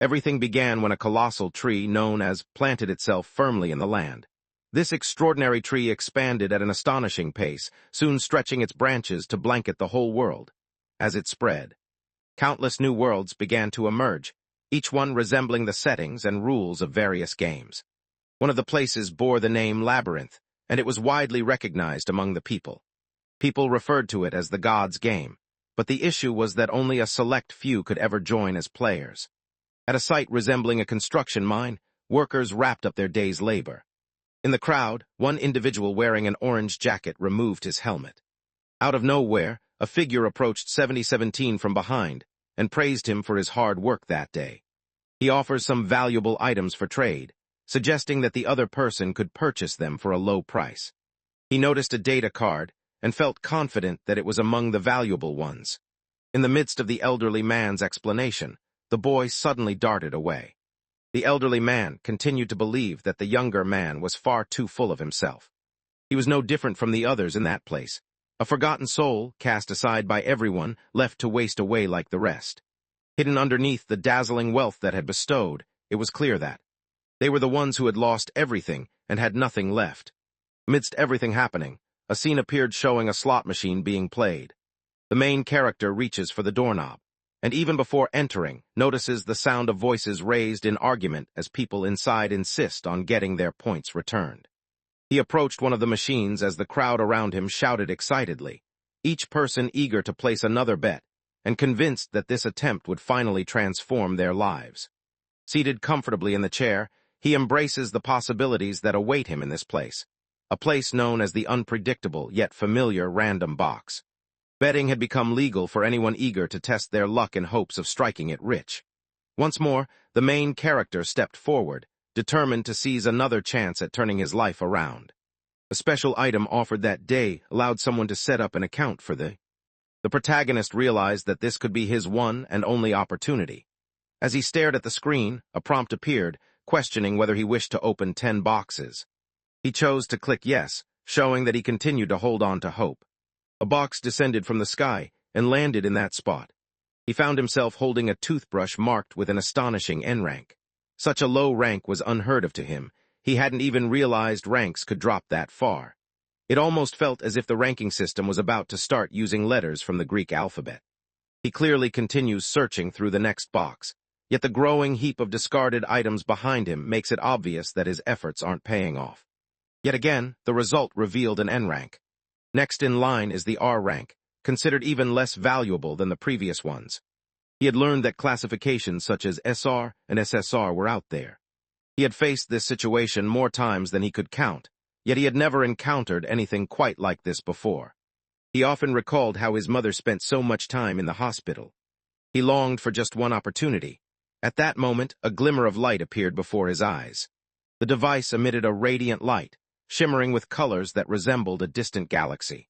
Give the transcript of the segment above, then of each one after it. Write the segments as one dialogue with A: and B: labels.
A: Everything began when a colossal tree known as planted itself firmly in the land. This extraordinary tree expanded at an astonishing pace, soon stretching its branches to blanket the whole world. As it spread, countless new worlds began to emerge, each one resembling the settings and rules of various games. One of the places bore the name Labyrinth, and it was widely recognized among the people. People referred to it as the God's Game, but the issue was that only a select few could ever join as players. At a site resembling a construction mine, workers wrapped up their day's labor. In the crowd, one individual wearing an orange jacket removed his helmet. Out of nowhere, a figure approached 7017 from behind and praised him for his hard work that day. He offers some valuable items for trade, suggesting that the other person could purchase them for a low price. He noticed a data card and felt confident that it was among the valuable ones. In the midst of the elderly man's explanation, the boy suddenly darted away. The elderly man continued to believe that the younger man was far too full of himself. He was no different from the others in that place, a forgotten soul cast aside by everyone, left to waste away like the rest. Hidden underneath the dazzling wealth that had bestowed, it was clear that they were the ones who had lost everything and had nothing left. Amidst everything happening, a scene appeared showing a slot machine being played. The main character reaches for the doorknob, and even before entering, notices the sound of voices raised in argument as people inside insist on getting their points returned. He approached one of the machines as the crowd around him shouted excitedly, each person eager to place another bet, and convinced that this attempt would finally transform their lives. Seated comfortably in the chair, he embraces the possibilities that await him in this place, a place known as the unpredictable yet familiar random box. Betting had become legal for anyone eager to test their luck in hopes of striking it rich. Once more, the main character stepped forward, determined to seize another chance at turning his life around. A special item offered that day allowed someone to set up an account for the protagonist realized that this could be his one and only opportunity. As he stared at the screen, a prompt appeared, questioning whether he wished to open 10 boxes. He chose to click yes, showing that he continued to hold on to hope. A box descended from the sky and landed in that spot. He found himself holding a toothbrush marked with an astonishing N rank. Such a low rank was unheard of to him. He hadn't even realized ranks could drop that far. It almost felt as if the ranking system was about to start using letters from the Greek alphabet. He clearly continues searching through the next box, yet the growing heap of discarded items behind him makes it obvious that his efforts aren't paying off. Yet again, the result revealed an N rank. Next in line is the R rank, considered even less valuable than the previous ones. He had learned that classifications such as SR and SSR were out there. He had faced this situation more times than he could count, yet he had never encountered anything quite like this before. He often recalled how his mother spent so much time in the hospital. He longed for just one opportunity. At that moment, a glimmer of light appeared before his eyes. The device emitted a radiant light, shimmering with colors that resembled a distant galaxy.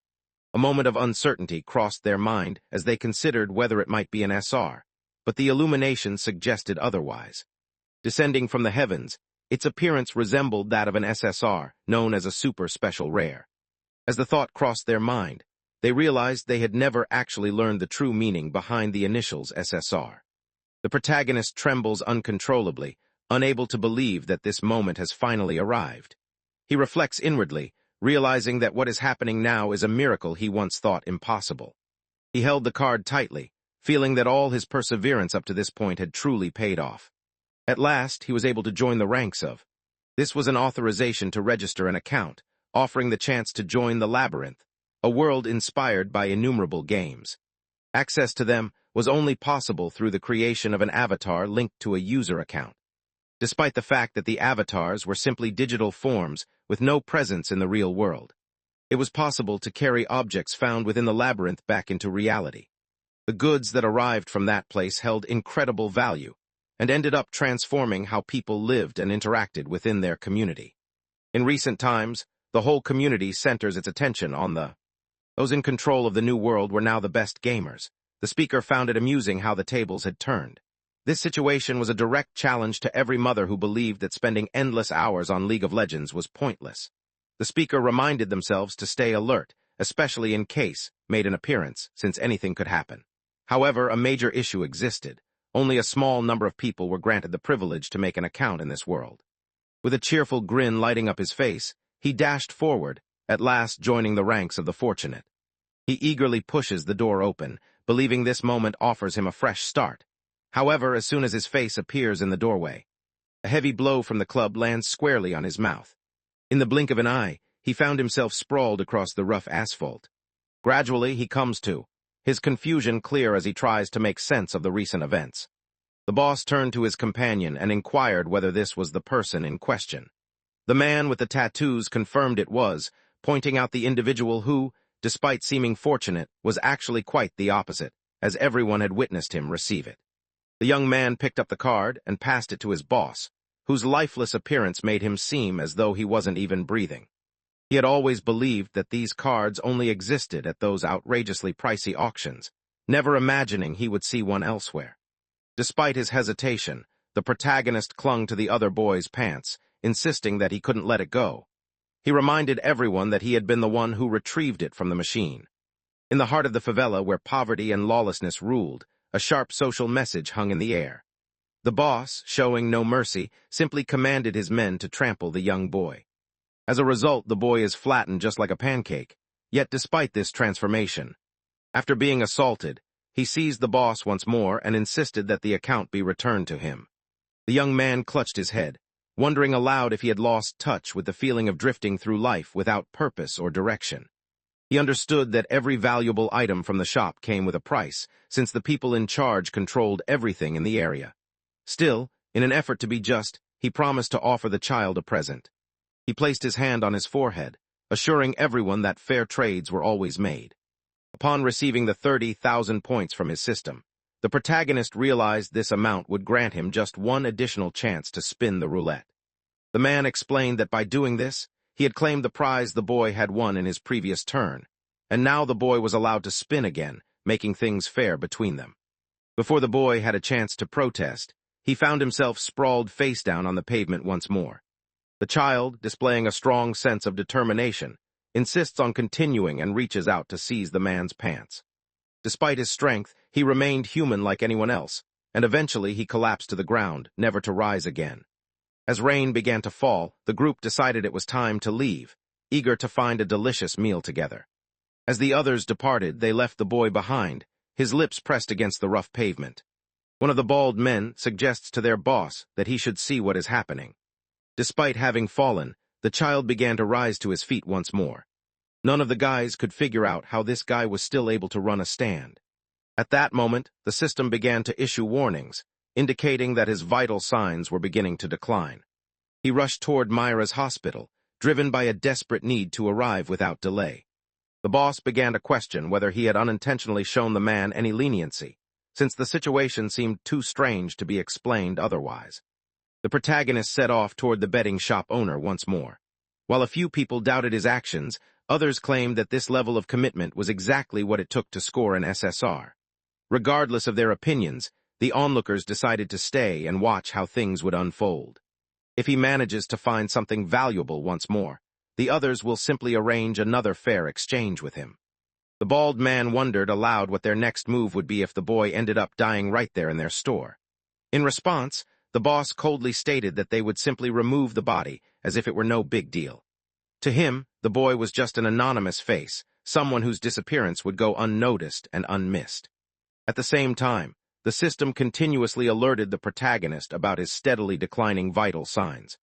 A: A moment of uncertainty crossed their mind as they considered whether it might be an SR, but the illumination suggested otherwise. Descending from the heavens, its appearance resembled that of an SSR, known as a super special rare. As the thought crossed their mind, they realized they had never actually learned the true meaning behind the initials SSR. The protagonist trembles uncontrollably, unable to believe that this moment has finally arrived. He reflects inwardly, realizing that what is happening now is a miracle he once thought impossible. He held the card tightly, feeling that all his perseverance up to this point had truly paid off. At last, he was able to join the ranks of. This was an authorization to register an account, offering the chance to join the Labyrinth, a world inspired by innumerable games. Access to them was only possible through the creation of an avatar linked to a user account. Despite the fact that the avatars were simply digital forms with no presence in the real world, it was possible to carry objects found within the labyrinth back into reality. The goods that arrived from that place held incredible value and ended up transforming how people lived and interacted within their community. In recent times, the whole community centers its attention on those in control of the new world were now the best gamers. The speaker found it amusing how the tables had turned. This situation was a direct challenge to every mother who believed that spending endless hours on League of Legends was pointless. The speaker reminded themselves to stay alert, especially in case made an appearance, since anything could happen. However, a major issue existed. Only a small number of people were granted the privilege to make an account in this world. With a cheerful grin lighting up his face, he dashed forward, at last joining the ranks of the fortunate. He eagerly pushes the door open, believing this moment offers him a fresh start. However, as soon as his face appears in the doorway, a heavy blow from the club lands squarely on his mouth. In the blink of an eye, he found himself sprawled across the rough asphalt. Gradually, he comes to, his confusion clear as he tries to make sense of the recent events. The boss turned to his companion and inquired whether this was the person in question. The man with the tattoos confirmed it was, pointing out the individual who, despite seeming fortunate, was actually quite the opposite, as everyone had witnessed him receive it. The young man picked up the card and passed it to his boss, whose lifeless appearance made him seem as though he wasn't even breathing. He had always believed that these cards only existed at those outrageously pricey auctions, never imagining he would see one elsewhere. Despite his hesitation, the protagonist clung to the other boy's pants, insisting that he couldn't let it go. He reminded everyone that he had been the one who retrieved it from the machine. In the heart of the favela where poverty and lawlessness ruled, a sharp social message hung in the air. The boss, showing no mercy, simply commanded his men to trample the young boy. As a result, the boy is flattened just like a pancake. Yet despite this transformation, after being assaulted, he seized the boss once more and insisted that the account be returned to him. The young man clutched his head, wondering aloud if he had lost touch with the feeling of drifting through life without purpose or direction. He understood that every valuable item from the shop came with a price, since the people in charge controlled everything in the area. Still, in an effort to be just, he promised to offer the child a present. He placed his hand on his forehead, assuring everyone that fair trades were always made. Upon receiving the 30,000 points from his system, the protagonist realized this amount would grant him just one additional chance to spin the roulette. The man explained that by doing this, he had claimed the prize the boy had won in his previous turn, and now the boy was allowed to spin again, making things fair between them. Before the boy had a chance to protest, he found himself sprawled face down on the pavement once more. The child, displaying a strong sense of determination, insists on continuing and reaches out to seize the man's pants. Despite his strength, he remained human like anyone else, and eventually he collapsed to the ground, never to rise again. As rain began to fall, the group decided it was time to leave, eager to find a delicious meal together. As the others departed, they left the boy behind, his lips pressed against the rough pavement. One of the bald men suggests to their boss that he should see what is happening. Despite having fallen, the child began to rise to his feet once more. None of the guys could figure out how this guy was still able to run a stand. At that moment, the system began to issue warnings, indicating that his vital signs were beginning to decline. He rushed toward Myra's hospital, driven by a desperate need to arrive without delay. The boss began to question whether he had unintentionally shown the man any leniency, since the situation seemed too strange to be explained otherwise. The protagonist set off toward the betting shop owner once more. While a few people doubted his actions, others claimed that this level of commitment was exactly what it took to score an SSR. Regardless of their opinions, the onlookers decided to stay and watch how things would unfold. If he manages to find something valuable once more, the others will simply arrange another fair exchange with him. The bald man wondered aloud what their next move would be if the boy ended up dying right there in their store. In response, the boss coldly stated that they would simply remove the body as if it were no big deal. To him, the boy was just an anonymous face, someone whose disappearance would go unnoticed and unmissed. At the same time, the system continuously alerted the protagonist about his steadily declining vital signs.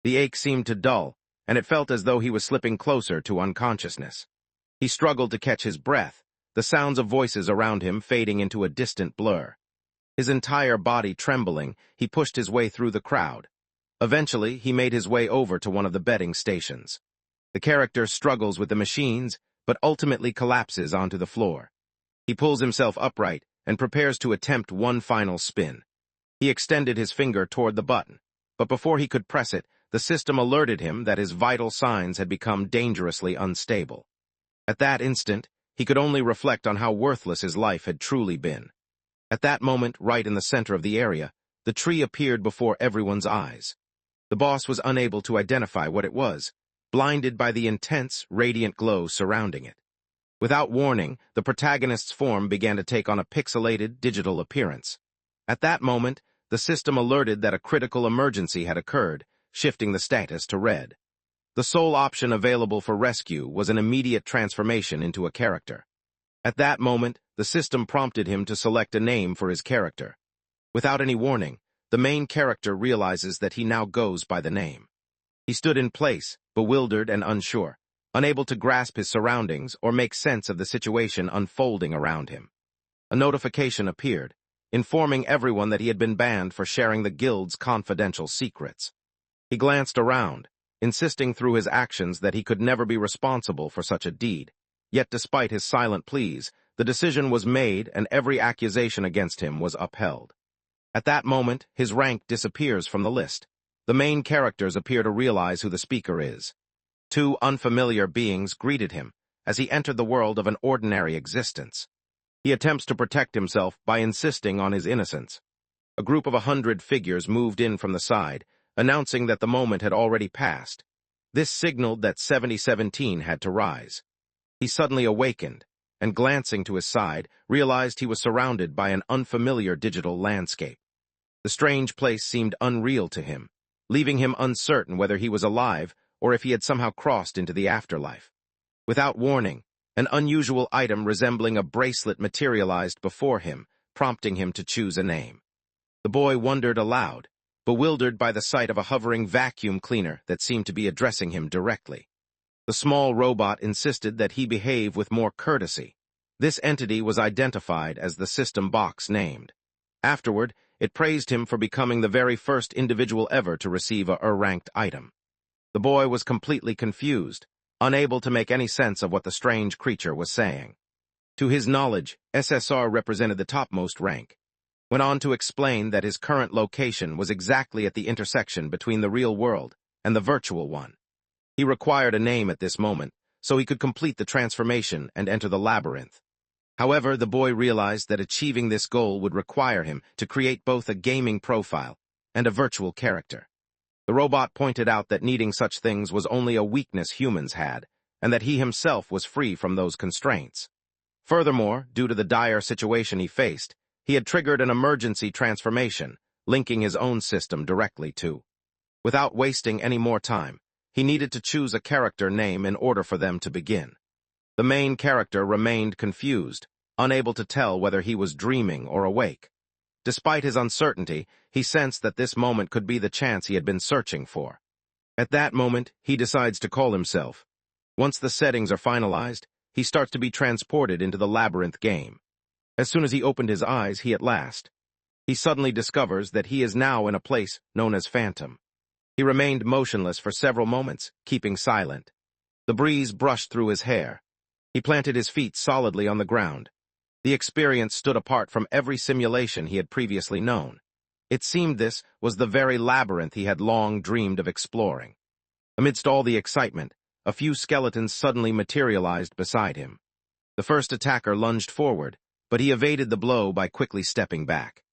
A: The ache seemed to dull, and it felt as though he was slipping closer to unconsciousness. He struggled to catch his breath, the sounds of voices around him fading into a distant blur. His entire body trembling, he pushed his way through the crowd. Eventually, he made his way over to one of the betting stations. The character struggles with the machines, but ultimately collapses onto the floor. He pulls himself upright and prepares to attempt one final spin. He extended his finger toward the button, but before he could press it, the system alerted him that his vital signs had become dangerously unstable. At that instant, he could only reflect on how worthless his life had truly been. At that moment, right in the center of the area, the tree appeared before everyone's eyes. The boss was unable to identify what it was, blinded by the intense, radiant glow surrounding it. Without warning, the protagonist's form began to take on a pixelated, digital appearance. At that moment, the system alerted that a critical emergency had occurred, shifting the status to red. The sole option available for rescue was an immediate transformation into a character. At that moment, the system prompted him to select a name for his character. Without any warning, the main character realizes that he now goes by the name. He stood in place, bewildered and unsure, unable to grasp his surroundings or make sense of the situation unfolding around him. A notification appeared, informing everyone that he had been banned for sharing the guild's confidential secrets. He glanced around, insisting through his actions that he could never be responsible for such a deed. Yet despite his silent pleas, the decision was made and every accusation against him was upheld. At that moment, his rank disappears from the list. The main characters appear to realize who the speaker is. Two unfamiliar beings greeted him as he entered the world of an ordinary existence. He attempts to protect himself by insisting on his innocence. A group of 100 figures moved in from the side, announcing that the moment had already passed. This signaled that 7017 had to rise. He suddenly awakened, and glancing to his side, realized he was surrounded by an unfamiliar digital landscape. The strange place seemed unreal to him, leaving him uncertain whether he was alive or if he had somehow crossed into the afterlife. Without warning, an unusual item resembling a bracelet materialized before him, prompting him to choose a name. The boy wondered aloud, bewildered by the sight of a hovering vacuum cleaner that seemed to be addressing him directly. The small robot insisted that he behave with more courtesy. This entity was identified as the system box named. Afterward, it praised him for becoming the very first individual ever to receive a ranked item. The boy was completely confused, unable to make any sense of what the strange creature was saying. To his knowledge, SSR represented the topmost rank. Went on to explain that his current location was exactly at the intersection between the real world and the virtual one. He required a name at this moment, so he could complete the transformation and enter the labyrinth. However, the boy realized that achieving this goal would require him to create both a gaming profile and a virtual character. The robot pointed out that needing such things was only a weakness humans had, and that he himself was free from those constraints. Furthermore, due to the dire situation he faced, he had triggered an emergency transformation, linking his own system directly to. Without wasting any more time, he needed to choose a character name in order for them to begin. The main character remained confused, unable to tell whether he was dreaming or awake. Despite his uncertainty, he sensed that this moment could be the chance he had been searching for. At that moment, he decides to call himself. Once the settings are finalized, he starts to be transported into the labyrinth game. As soon as he opened his eyes, he suddenly discovers that he is now in a place known as Phantom. He remained motionless for several moments, keeping silent. The breeze brushed through his hair. He planted his feet solidly on the ground. The experience stood apart from every simulation he had previously known. It seemed this was the very labyrinth he had long dreamed of exploring. Amidst all the excitement, a few skeletons suddenly materialized beside him. The first attacker lunged forward, but he evaded the blow by quickly stepping back.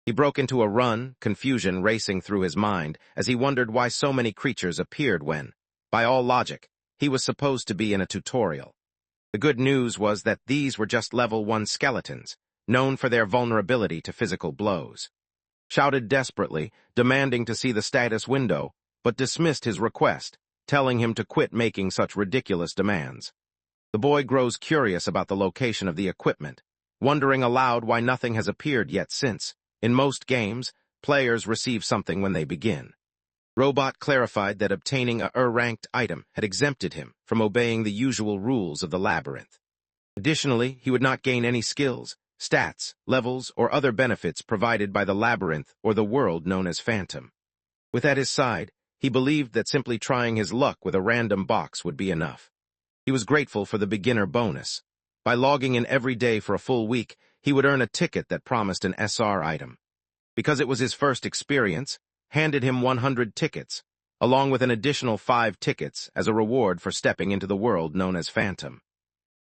A: He broke into a run, confusion racing through his mind as he wondered why so many creatures appeared when, by all logic, he was supposed to be in a tutorial. The good news was that these were just level 1 skeletons, known for their vulnerability to physical blows. Shouted desperately, demanding to see the status window, but dismissed his request, telling him to quit making such ridiculous demands. The boy grows curious about the location of the equipment, wondering aloud why nothing has appeared yet since, in most games, players receive something when they begin. Robot clarified that obtaining a ranked item had exempted him from obeying the usual rules of the labyrinth. Additionally, he would not gain any skills, stats, levels, or other benefits provided by the labyrinth or the world known as Phantom. With at his side, he believed that simply trying his luck with a random box would be enough. He was grateful for the beginner bonus. By logging in every day for a full week, he would earn a ticket that promised an SR item. Because it was his first experience, handed him 100 tickets, along with an additional 5 tickets as a reward for stepping into the world known as Phantom.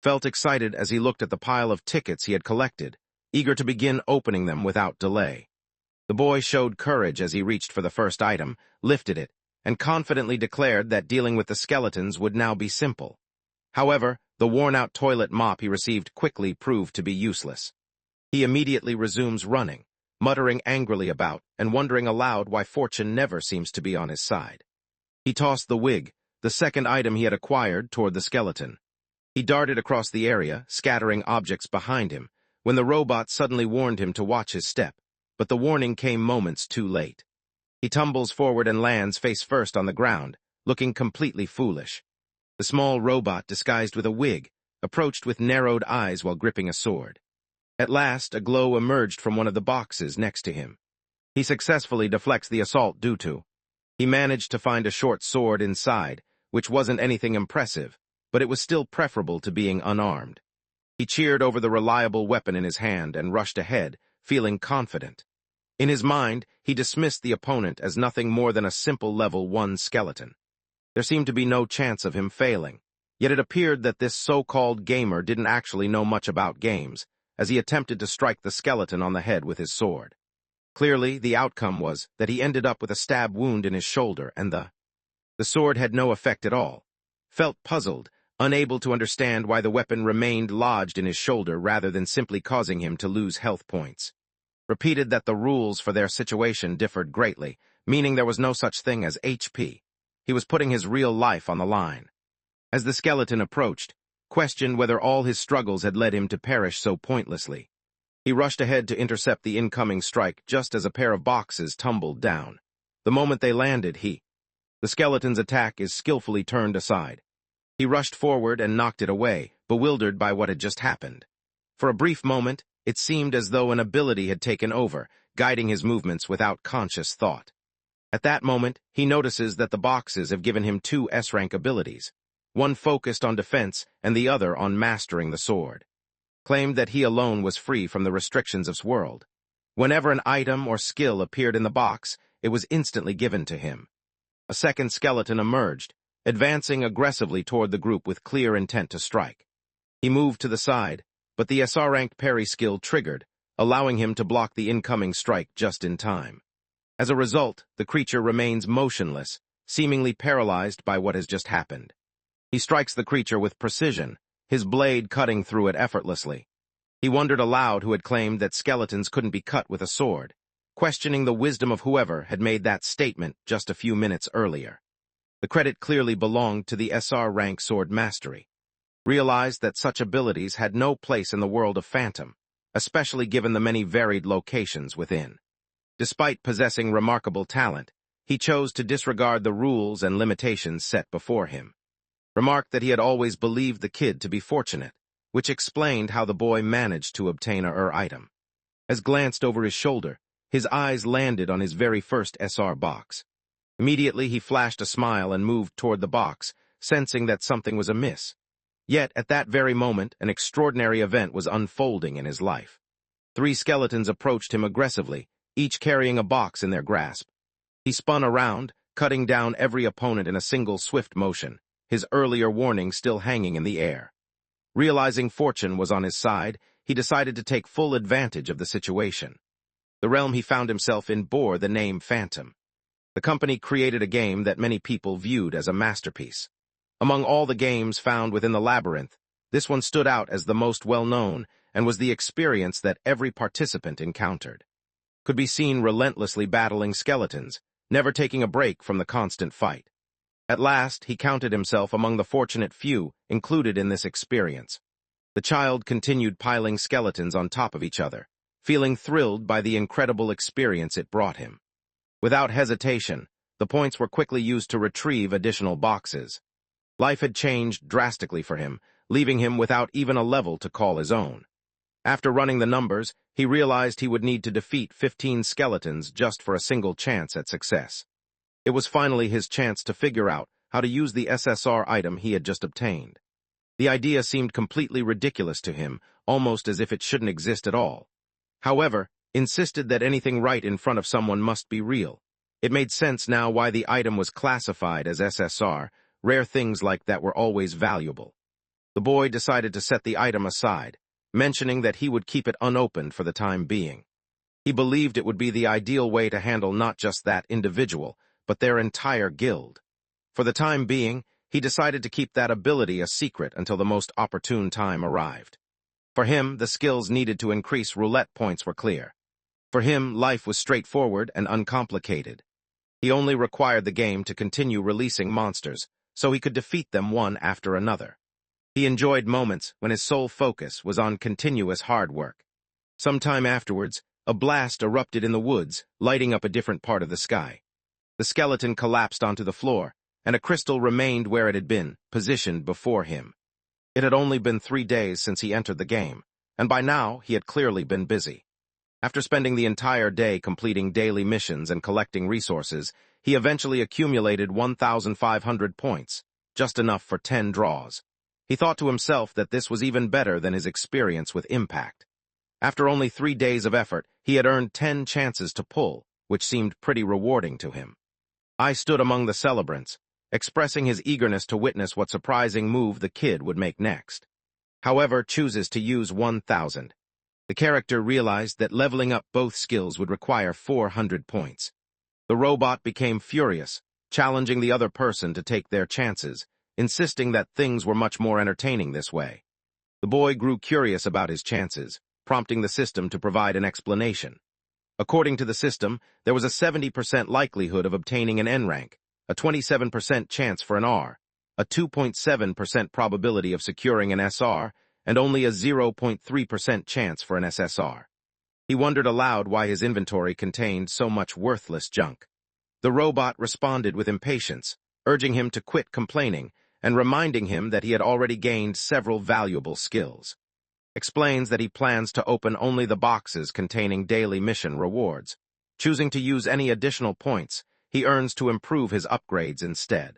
A: Felt excited as he looked at the pile of tickets he had collected, eager to begin opening them without delay. The boy showed courage as he reached for the first item, lifted it, and confidently declared that dealing with the skeletons would now be simple. However, the worn-out toilet mop he received quickly proved to be useless. He immediately resumes running, muttering angrily about and wondering aloud why fortune never seems to be on his side. He tossed the wig, the second item he had acquired, toward the skeleton. He darted across the area, scattering objects behind him, when the robot suddenly warned him to watch his step, but the warning came moments too late. He tumbles forward and lands face first on the ground, looking completely foolish. The small robot, disguised with a wig, approached with narrowed eyes while gripping a sword. At last, a glow emerged from one of the boxes next to him. He successfully deflects the assault due to. He managed to find a short sword inside, which wasn't anything impressive, but it was still preferable to being unarmed. He cheered over the reliable weapon in his hand and rushed ahead, feeling confident. In his mind, he dismissed the opponent as nothing more than a simple level 1 skeleton. There seemed to be no chance of him failing, yet it appeared that this so-called gamer didn't actually know much about games, as he attempted to strike the skeleton on the head with his sword. Clearly, the outcome was that he ended up with a stab wound in his shoulder, and the sword had no effect at all. Felt puzzled, unable to understand why the weapon remained lodged in his shoulder rather than simply causing him to lose health points. Repeated that the rules for their situation differed greatly, meaning there was no such thing as HP. He was putting his real life on the line. As the skeleton approached, questioned whether all his struggles had led him to perish so pointlessly. He rushed ahead to intercept the incoming strike just as a pair of boxes tumbled down. The moment they landed, the skeleton's attack is skillfully turned aside. He rushed forward and knocked it away, bewildered by what had just happened. For a brief moment, it seemed as though an ability had taken over, guiding his movements without conscious thought. At that moment, he notices that the boxes have given him 2 S-rank abilities, one focused on defense and the other on mastering the sword. Claimed that he alone was free from the restrictions of this world. Whenever an item or skill appeared in the box, it was instantly given to him. A second skeleton emerged, advancing aggressively toward the group with clear intent to strike. He moved to the side, but the SR-ranked parry skill triggered, allowing him to block the incoming strike just in time. As a result, the creature remains motionless, seemingly paralyzed by what has just happened. He strikes the creature with precision, his blade cutting through it effortlessly. He wondered aloud who had claimed that skeletons couldn't be cut with a sword, questioning the wisdom of whoever had made that statement just a few minutes earlier. The credit clearly belonged to the SR rank sword mastery. Realized that such abilities had no place in the world of Phantom, especially given the many varied locations within. Despite possessing remarkable talent, he chose to disregard the rules and limitations set before him. Remarked that he had always believed the kid to be fortunate, which explained how the boy managed to obtain a item. As glanced over his shoulder, his eyes landed on his very first SR box. Immediately he flashed a smile and moved toward the box, sensing that something was amiss. Yet, at that very moment, an extraordinary event was unfolding in his life. 3 skeletons approached him aggressively, each carrying a box in their grasp. He spun around, cutting down every opponent in a single swift motion, his earlier warning still hanging in the air. Realizing fortune was on his side, he decided to take full advantage of the situation. The realm he found himself in bore the name Phantom. The company created a game that many people viewed as a masterpiece. Among all the games found within the labyrinth, this one stood out as the most well-known and was the experience that every participant encountered. Could be seen relentlessly battling skeletons, never taking a break from the constant fight. At last, he counted himself among the fortunate few included in this experience. The child continued piling skeletons on top of each other, feeling thrilled by the incredible experience it brought him. Without hesitation, the points were quickly used to retrieve additional boxes. Life had changed drastically for him, leaving him without even a level to call his own. After running the numbers, he realized he would need to defeat 15 skeletons just for a single chance at success. It was finally his chance to figure out how to use the SSR item he had just obtained. The idea seemed completely ridiculous to him, almost as if it shouldn't exist at all. However, insisted that anything right in front of someone must be real. It made sense now why the item was classified as SSR. Rare things like that were always valuable. The boy decided to set the item aside, mentioning that he would keep it unopened for the time being. He believed it would be the ideal way to handle not just that individual, but their entire guild. For the time being, he decided to keep that ability a secret until the most opportune time arrived. For him, the skills needed to increase roulette points were clear. For him, life was straightforward and uncomplicated. He only required the game to continue releasing monsters, so he could defeat them one after another. He enjoyed moments when his sole focus was on continuous hard work. Sometime afterwards, a blast erupted in the woods, lighting up a different part of the sky. The skeleton collapsed onto the floor, and a crystal remained where it had been, positioned before him. It had only been 3 days since he entered the game, and by now he had clearly been busy. After spending the entire day completing daily missions and collecting resources, he eventually accumulated 1,500 points, just enough for 10 draws. He thought to himself that this was even better than his experience with Impact. After only 3 days of effort, he had earned 10 chances to pull, which seemed pretty rewarding to him. I stood among the celebrants, expressing his eagerness to witness what surprising move the kid would make next. However, chooses to use 1,000. The character realized that leveling up both skills would require 400 points. The robot became furious, challenging the other person to take their chances, insisting that things were much more entertaining this way. The boy grew curious about his chances, prompting the system to provide an explanation. According to the system, there was a 70% likelihood of obtaining an N rank, a 27% chance for an R, a 2.7% probability of securing an SR, and only a 0.3% chance for an SSR. He wondered aloud why his inventory contained so much worthless junk. The robot responded with impatience, urging him to quit complaining and reminding him that he had already gained several valuable skills. Explains that he plans to open only the boxes containing daily mission rewards. Choosing to use any additional points, he earns to improve his upgrades instead.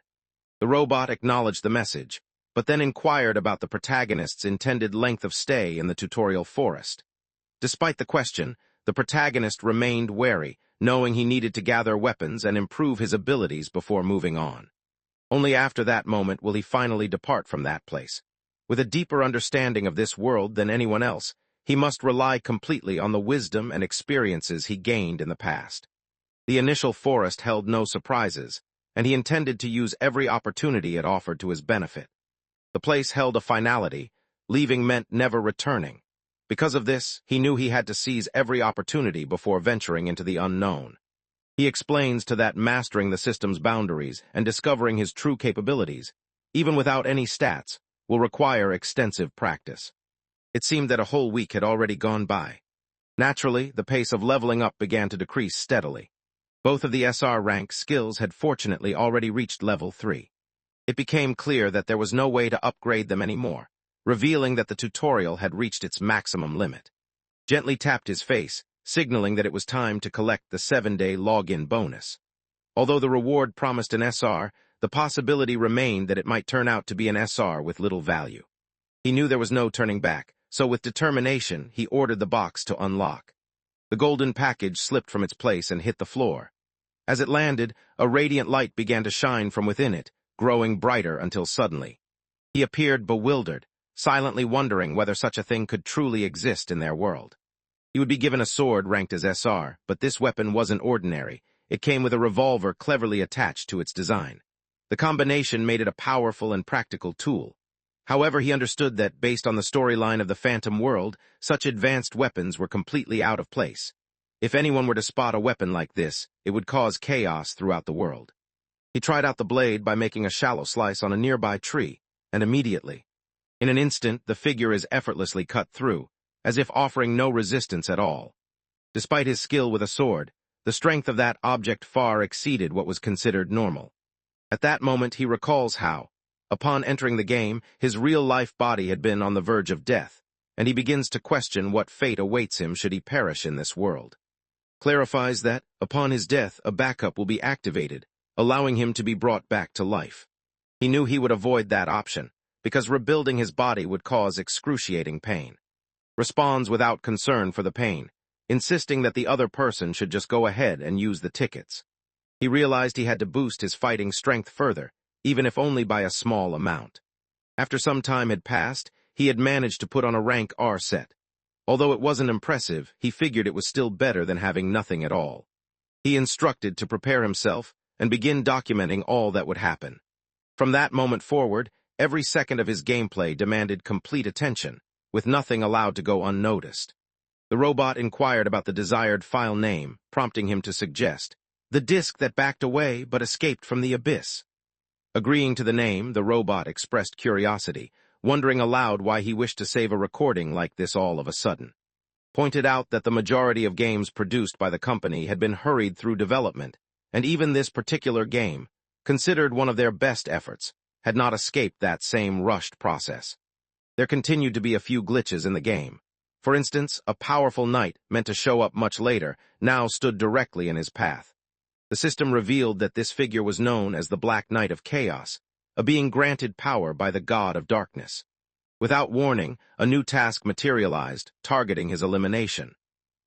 A: The robot acknowledged the message, but then inquired about the protagonist's intended length of stay in the tutorial forest. Despite the question, the protagonist remained wary, knowing he needed to gather weapons and improve his abilities before moving on. Only after that moment will he finally depart from that place. With a deeper understanding of this world than anyone else, he must rely completely on the wisdom and experiences he gained in the past. The initial forest held no surprises, and he intended to use every opportunity it offered to his benefit. The place held a finality, leaving meant never returning. Because of this, he knew he had to seize every opportunity before venturing into the unknown. He explains to that mastering the system's boundaries and discovering his true capabilities, even without any stats, will require extensive practice. It seemed that a whole week had already gone by. Naturally, the pace of leveling up began to decrease steadily. Both of the SR rank skills had fortunately already reached level 3. It became clear that there was no way to upgrade them anymore, revealing that the tutorial had reached its maximum limit. Gently tapped his face, signaling that it was time to collect the 7-day login bonus. Although the reward promised an SR, the possibility remained that it might turn out to be an SR with little value. He knew there was no turning back, so with determination, he ordered the box to unlock. The golden package slipped from its place and hit the floor. As it landed, a radiant light began to shine from within it, growing brighter until suddenly. He appeared bewildered, silently wondering whether such a thing could truly exist in their world. He would be given a sword ranked as SR, but this weapon wasn't ordinary. It came with a revolver cleverly attached to its design. The combination made it a powerful and practical tool. However, he understood that, based on the storyline of the Phantom World, such advanced weapons were completely out of place. If anyone were to spot a weapon like this, it would cause chaos throughout the world. He tried out the blade by making a shallow slice on a nearby tree, and immediately, in an instant, the figure is effortlessly cut through, as if offering no resistance at all. Despite his skill with a sword, the strength of that object far exceeded what was considered normal. At that moment, he recalls how, upon entering the game, his real-life body had been on the verge of death, and he begins to question what fate awaits him should he perish in this world. Clarifies that, upon his death, a backup will be activated, allowing him to be brought back to life. He knew he would avoid that option, because rebuilding his body would cause excruciating pain. Responds without concern for the pain, insisting that the other person should just go ahead and use the tickets. He realized he had to boost his fighting strength further, even if only by a small amount. After some time had passed, he had managed to put on a rank R set. Although it wasn't impressive, he figured it was still better than having nothing at all. He instructed to prepare himself and begin documenting all that would happen. From that moment forward, every second of his gameplay demanded complete attention, with nothing allowed to go unnoticed. The robot inquired about the desired file name, prompting him to suggest the disk that backed away but escaped from the abyss. Agreeing to the name, the robot expressed curiosity, wondering aloud why he wished to save a recording like this all of a sudden. Pointed out that the majority of games produced by the company had been hurried through development, and even this particular game, considered one of their best efforts, had not escaped that same rushed process. There continued to be a few glitches in the game. For instance, a powerful knight, meant to show up much later, now stood directly in his path. The system revealed that this figure was known as the Black Knight of Chaos, a being granted power by the god of darkness. Without warning, a new task materialized, targeting his elimination.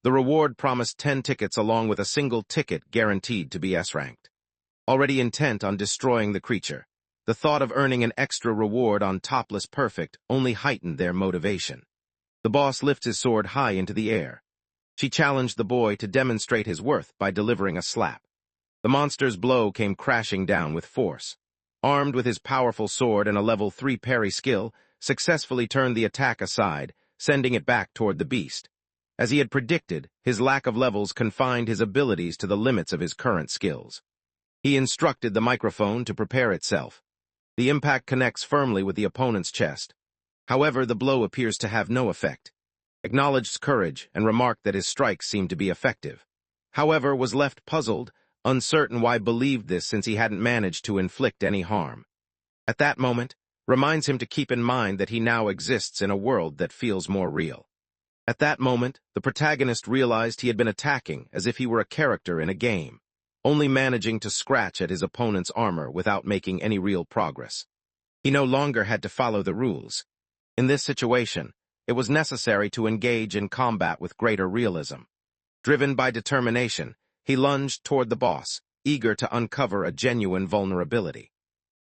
A: The reward promised 10 tickets along with a single ticket guaranteed to be S-ranked. Already intent on destroying the creature, the thought of earning an extra reward on Topless Perfect only heightened their motivation. The boss lifts his sword high into the air. She challenged the boy to demonstrate his worth by delivering a slap. The monster's blow came crashing down with force. Armed with his powerful sword and a level 3 parry skill, successfully turned the attack aside, sending it back toward the beast. As he had predicted, his lack of levels confined his abilities to the limits of his current skills. He instructed the microphone to prepare itself. The impact connects firmly with the opponent's chest. However, the blow appears to have no effect. Acknowledged courage and remarked that his strikes seemed to be effective. However, was left puzzled, uncertain why believed this since he hadn't managed to inflict any harm. At that moment, reminds him to keep in mind that he now exists in a world that feels more real. At that moment, the protagonist realized he had been attacking as if he were a character in a game, only managing to scratch at his opponent's armor without making any real progress. He no longer had to follow the rules. In this situation, it was necessary to engage in combat with greater realism. Driven by determination, he lunged toward the boss, eager to uncover a genuine vulnerability.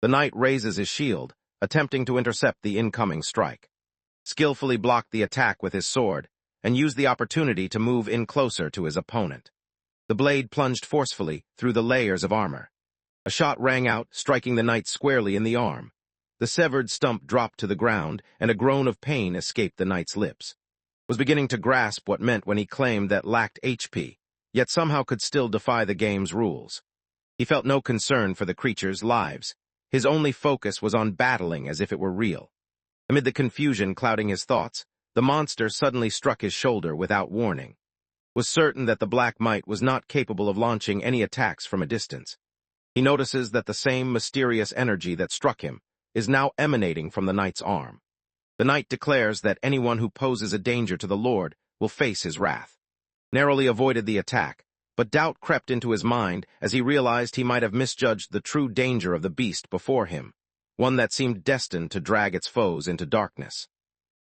A: The knight raises his shield, attempting to intercept the incoming strike. Skillfully blocked the attack with his sword, and used the opportunity to move in closer to his opponent. The blade plunged forcefully through the layers of armor. A shot rang out, striking the knight squarely in the arm. The severed stump dropped to the ground, and a groan of pain escaped the knight's lips. Was beginning to grasp what meant when he claimed that lacked HP, yet somehow could still defy the game's rules. He felt no concern for the creature's lives. His only focus was on battling as if it were real. Amid the confusion clouding his thoughts, the monster suddenly struck his shoulder without warning. Was certain that the Black Knight was not capable of launching any attacks from a distance. He notices that the same mysterious energy that struck him is now emanating from the knight's arm. The knight declares that anyone who poses a danger to the Lord will face his wrath. Narrowly avoided the attack, but doubt crept into his mind as he realized he might have misjudged the true danger of the beast before him, one that seemed destined to drag its foes into darkness.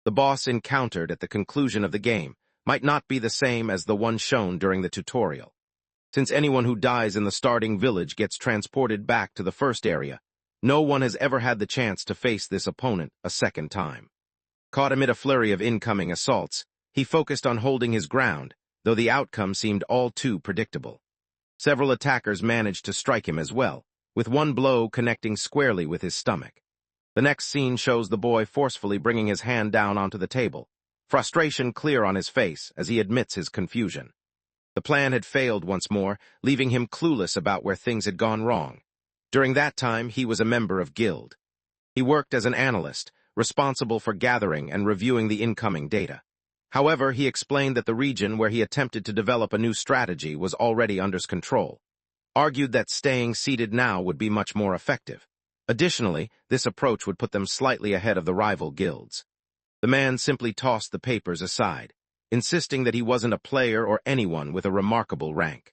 A: The boss encountered at the conclusion of the game might not be the same as the one shown during the tutorial. Since anyone who dies in the starting village gets transported back to the first area, no one has ever had the chance to face this opponent a second time. Caught amid a flurry of incoming assaults, he focused on holding his ground, though the outcome seemed all too predictable. Several attackers managed to strike him as well, with one blow connecting squarely with his stomach. The next scene shows the boy forcefully bringing his hand down onto the table, frustration clear on his face as he admits his confusion. The plan had failed once more, leaving him clueless about where things had gone wrong. During that time, he was a member of Guild. He worked as an analyst, responsible for gathering and reviewing the incoming data. However, he explained that the region where he attempted to develop a new strategy was already under his control. Argued that staying seated now would be much more effective. Additionally, this approach would put them slightly ahead of the rival guilds. The man simply tossed the papers aside, insisting that he wasn't a player or anyone with a remarkable rank.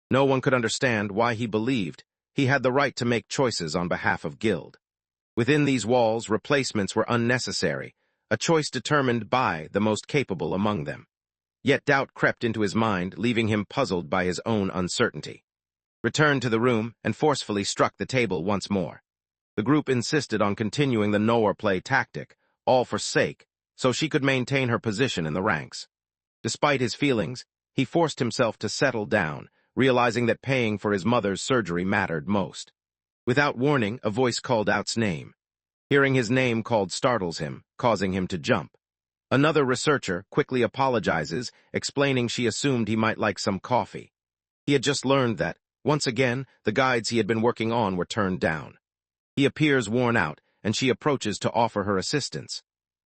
A: No one could understand why he believed he had the right to make choices on behalf of Guild. Within these walls, replacements were unnecessary, a choice determined by the most capable among them. Yet doubt crept into his mind, leaving him puzzled by his own uncertainty. Returned to the room and forcefully struck the table once more. The group insisted on continuing the know or play tactic, all for sake, so she could maintain her position in the ranks. Despite his feelings, he forced himself to settle down, realizing that paying for his mother's surgery mattered most. Without warning, a voice called out's name. Hearing his name called startles him, causing him to jump. Another researcher quickly apologizes, explaining she assumed he might like some coffee. He had just learned that, once again, the guides he had been working on were turned down. He appears worn out, and she approaches to offer her assistance.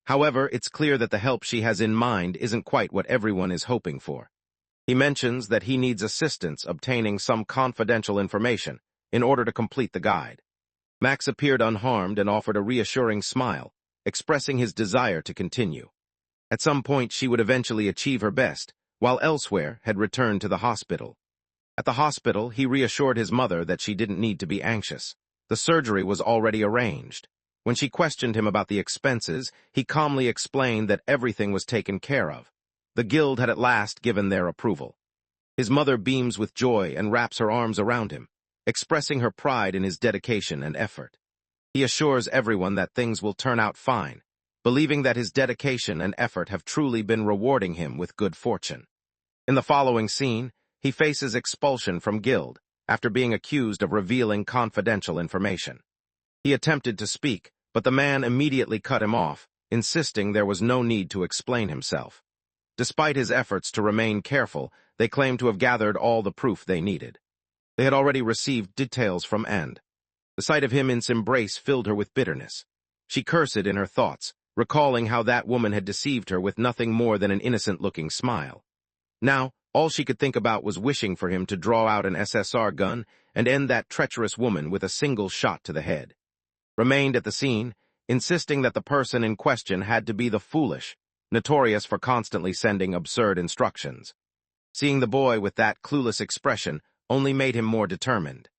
A: However, it's clear that the help she has in mind isn't quite what everyone is hoping for. He mentions that he needs assistance obtaining some confidential information in order to complete the guide. Max appeared unharmed and offered a reassuring smile, expressing his desire to continue. At some point, she would eventually achieve her best, while elsewhere had returned to the hospital. At the hospital, he reassured his mother that she didn't need to be anxious. The surgery was already arranged. When she questioned him about the expenses, he calmly explained that everything was taken care of. The guild had at last given their approval. His mother beams with joy and wraps her arms around him, expressing her pride in his dedication and effort. He assures everyone that things will turn out fine, believing that his dedication and effort have truly been rewarding him with good fortune. In the following scene, he faces expulsion from guild after being accused of revealing confidential information. He attempted to speak, but the man immediately cut him off, insisting there was no need to explain himself. Despite his efforts to remain careful, they claimed to have gathered all the proof they needed. They had already received details from End. The sight of him in his embrace filled her with bitterness. She cursed in her thoughts, recalling how that woman had deceived her with nothing more than an innocent-looking smile. Now, all she could think about was wishing for him to draw out an SSR gun and end that treacherous woman with a single shot to the head. Remained at the scene, insisting that the person in question had to be the foolish, notorious for constantly sending absurd instructions. Seeing the boy with that clueless expression only made him more determined.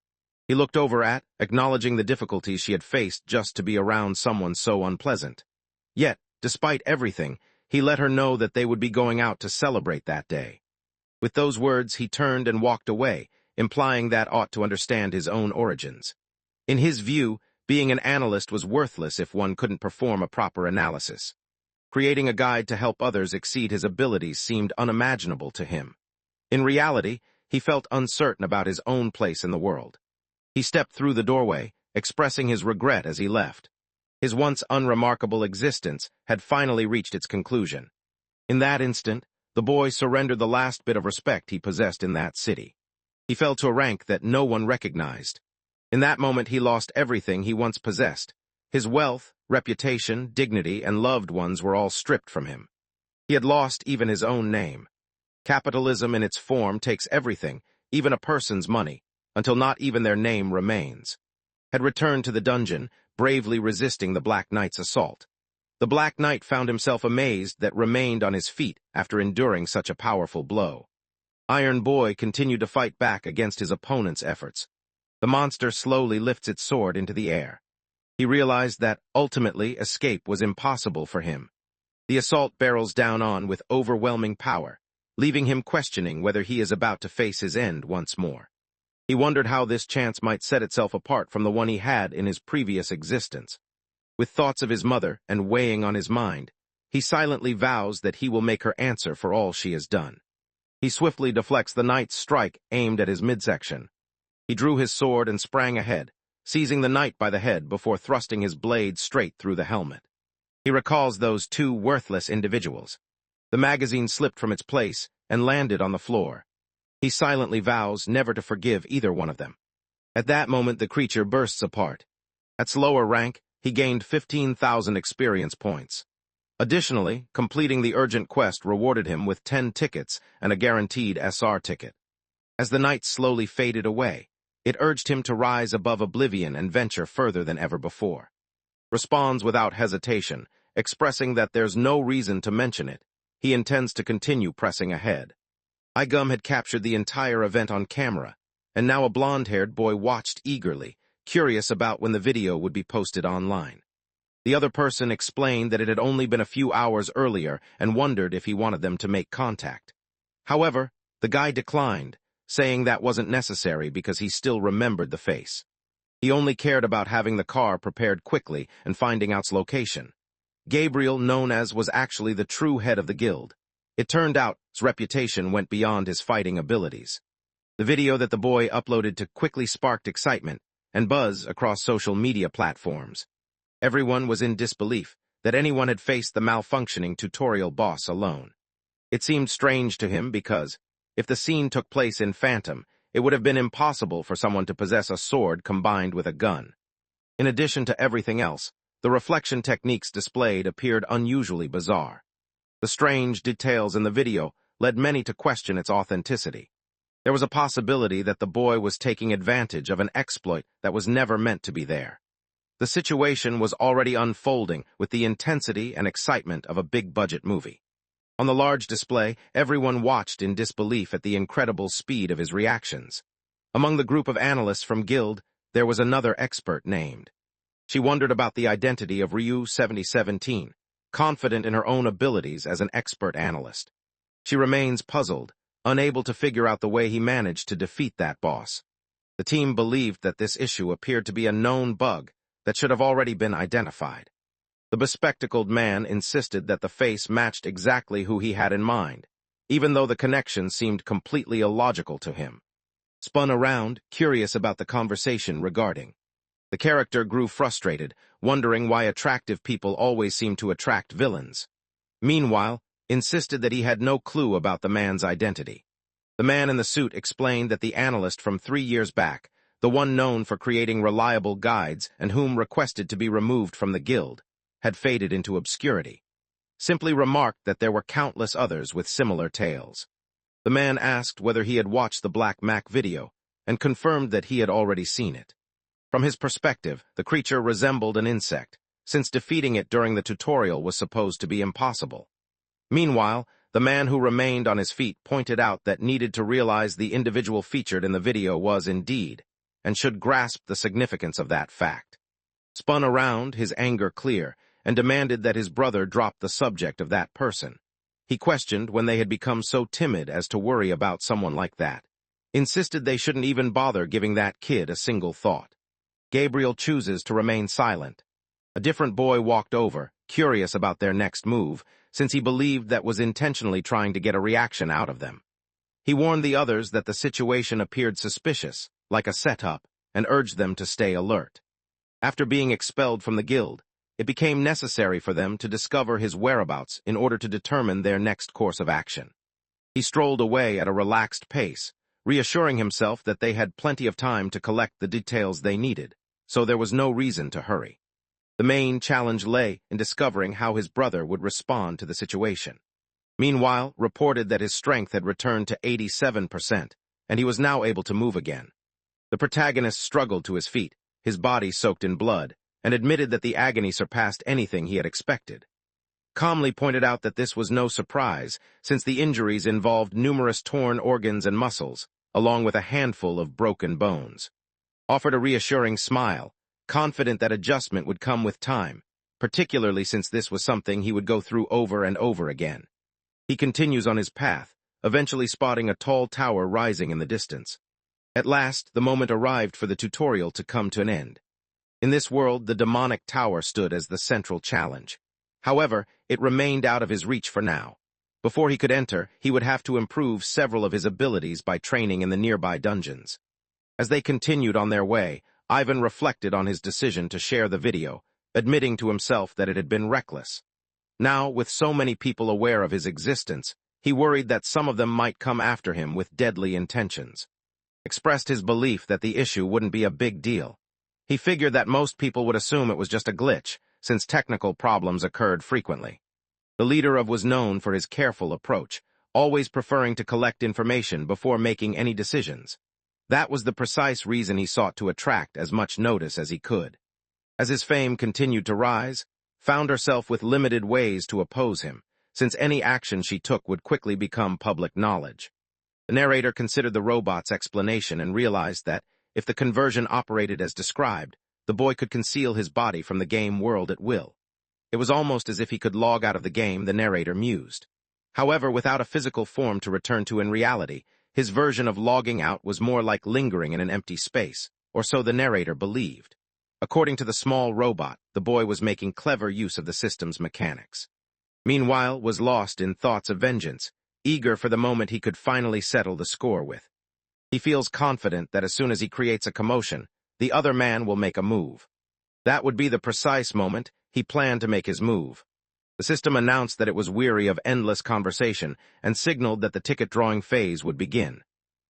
A: He looked over at, acknowledging the difficulties she had faced just to be around someone so unpleasant. Yet, despite everything, he let her know that they would be going out to celebrate that day. With those words, he turned and walked away, implying that ought to understand his own origins. In his view, being an analyst was worthless if one couldn't perform a proper analysis. Creating a guide to help others exceed his abilities seemed unimaginable to him. In reality, he felt uncertain about his own place in the world. He stepped through the doorway, expressing his regret as he left. His once unremarkable existence had finally reached its conclusion. In that instant, the boy surrendered the last bit of respect he possessed in that city. He fell to a rank that no one recognized. In that moment, he lost everything he once possessed. His wealth, reputation, dignity, and loved ones were all stripped from him. He had lost even his own name. Capitalism in its form takes everything, even a person's money, until not even their name remains. Had returned to the dungeon, bravely resisting the Black Knight's assault. The Black Knight found himself amazed that remained on his feet after enduring such a powerful blow. Iron Boy continued to fight back against his opponent's efforts. The monster slowly lifts its sword into the air. He realized that, ultimately, escape was impossible for him. The assault barrels down on with overwhelming power, leaving him questioning whether he is about to face his end once more. He wondered how this chance might set itself apart from the one he had in his previous existence. With thoughts of his mother and weighing on his mind, he silently vows that he will make her answer for all she has done. He swiftly deflects the knight's strike aimed at his midsection. He drew his sword and sprang ahead, seizing the knight by the head before thrusting his blade straight through the helmet. He recalls those two worthless individuals. The magazine slipped from its place and landed on the floor. He silently vows never to forgive either one of them. At that moment, the creature bursts apart. At slower rank, he gained 15,000 experience points. Additionally, completing the urgent quest rewarded him with 10 tickets and a guaranteed SR ticket. As the night slowly faded away, it urged him to rise above oblivion and venture further than ever before. Responds without hesitation, expressing that there's no reason to mention it. He intends to continue pressing ahead. Igum had captured the entire event on camera, and now a blonde-haired boy watched eagerly, curious about when the video would be posted online. The other person explained that it had only been a few hours earlier and wondered if he wanted them to make contact. However, the guy declined, saying that wasn't necessary because he still remembered the face. He only cared about having the car prepared quickly and finding out its location. Gabriel, known as, was actually the true head of the guild. It turned out his reputation went beyond his fighting abilities. The video that the boy uploaded to quickly sparked excitement and buzz across social media platforms. Everyone was in disbelief that anyone had faced the malfunctioning tutorial boss alone. It seemed strange to him because, if the scene took place in Phantom, it would have been impossible for someone to possess a sword combined with a gun. In addition to everything else, the reflection techniques displayed appeared unusually bizarre. The strange details in the video led many to question its authenticity. There was a possibility that the boy was taking advantage of an exploit that was never meant to be there. The situation was already unfolding with the intensity and excitement of a big-budget movie. On the large display, everyone watched in disbelief at the incredible speed of his reactions. Among the group of analysts from Guild, there was another expert named. She wondered about the identity of Ryu 7017, confident in her own abilities as an expert analyst. She remains puzzled, unable to figure out the way he managed to defeat that boss. The team believed that this issue appeared to be a known bug that should have already been identified. The bespectacled man insisted that the face matched exactly who he had in mind, even though the connection seemed completely illogical to him. Spun around, curious about the conversation regarding. The character grew frustrated, wondering why attractive people always seem to attract villains. Meanwhile, insisted that he had no clue about the man's identity. The man in the suit explained that the analyst from 3 years back, the one known for creating reliable guides and whom requested to be removed from the guild, had faded into obscurity. Simply remarked that there were countless others with similar tales. The man asked whether he had watched the Black Mac video, and confirmed that he had already seen it. From his perspective, the creature resembled an insect, since defeating it during the tutorial was supposed to be impossible. Meanwhile, the man who remained on his feet pointed out that needed to realize the individual featured in the video was indeed, and should grasp the significance of that fact. Spun around, his anger clear, and demanded that his brother drop the subject of that person. He questioned when they had become so timid as to worry about someone like that. Insisted they shouldn't even bother giving that kid a single thought. Gabriel chooses to remain silent. A different boy walked over, curious about their next move, since he believed that was intentionally trying to get a reaction out of them. He warned the others that the situation appeared suspicious, like a setup, and urged them to stay alert. After being expelled from the guild, it became necessary for them to discover his whereabouts in order to determine their next course of action. He strolled away at a relaxed pace, reassuring himself that they had plenty of time to collect the details they needed, so there was no reason to hurry. The main challenge lay in discovering how his brother would respond to the situation. Meanwhile, reported that his strength had returned to 87%, and he was now able to move again. The protagonist struggled to his feet, his body soaked in blood, and admitted that the agony surpassed anything he had expected. Calmly pointed out that this was no surprise, since the injuries involved numerous torn organs and muscles, along with a handful of broken bones. Offered a reassuring smile, confident that adjustment would come with time, particularly since this was something he would go through over and over again. He continues on his path, eventually spotting a tall tower rising in the distance. At last, the moment arrived for the tutorial to come to an end. In this world, the demonic tower stood as the central challenge. However, it remained out of his reach for now. Before he could enter, he would have to improve several of his abilities by training in the nearby dungeons. As they continued on their way, Ivan reflected on his decision to share the video, admitting to himself that it had been reckless. Now, with so many people aware of his existence, he worried that some of them might come after him with deadly intentions. Expressed his belief that the issue wouldn't be a big deal. He figured that most people would assume it was just a glitch, since technical problems occurred frequently. The leader of was known for his careful approach, always preferring to collect information before making any decisions. That was the precise reason he sought to attract as much notice as he could. As his fame continued to rise, found herself with limited ways to oppose him, since any action she took would quickly become public knowledge. The narrator considered the robot's explanation and realized that, if the conversion operated as described, the boy could conceal his body from the game world at will. It was almost as if he could log out of the game, the narrator mused. However, without a physical form to return to in reality, his version of logging out was more like lingering in an empty space, or so the narrator believed. According to the small robot, the boy was making clever use of the system's mechanics. Meanwhile, was lost in thoughts of vengeance, eager for the moment he could finally settle the score with. He feels confident that as soon as he creates a commotion, the other man will make a move. That would be the precise moment he planned to make his move. The system announced that it was weary of endless conversation and signaled that the ticket-drawing phase would begin.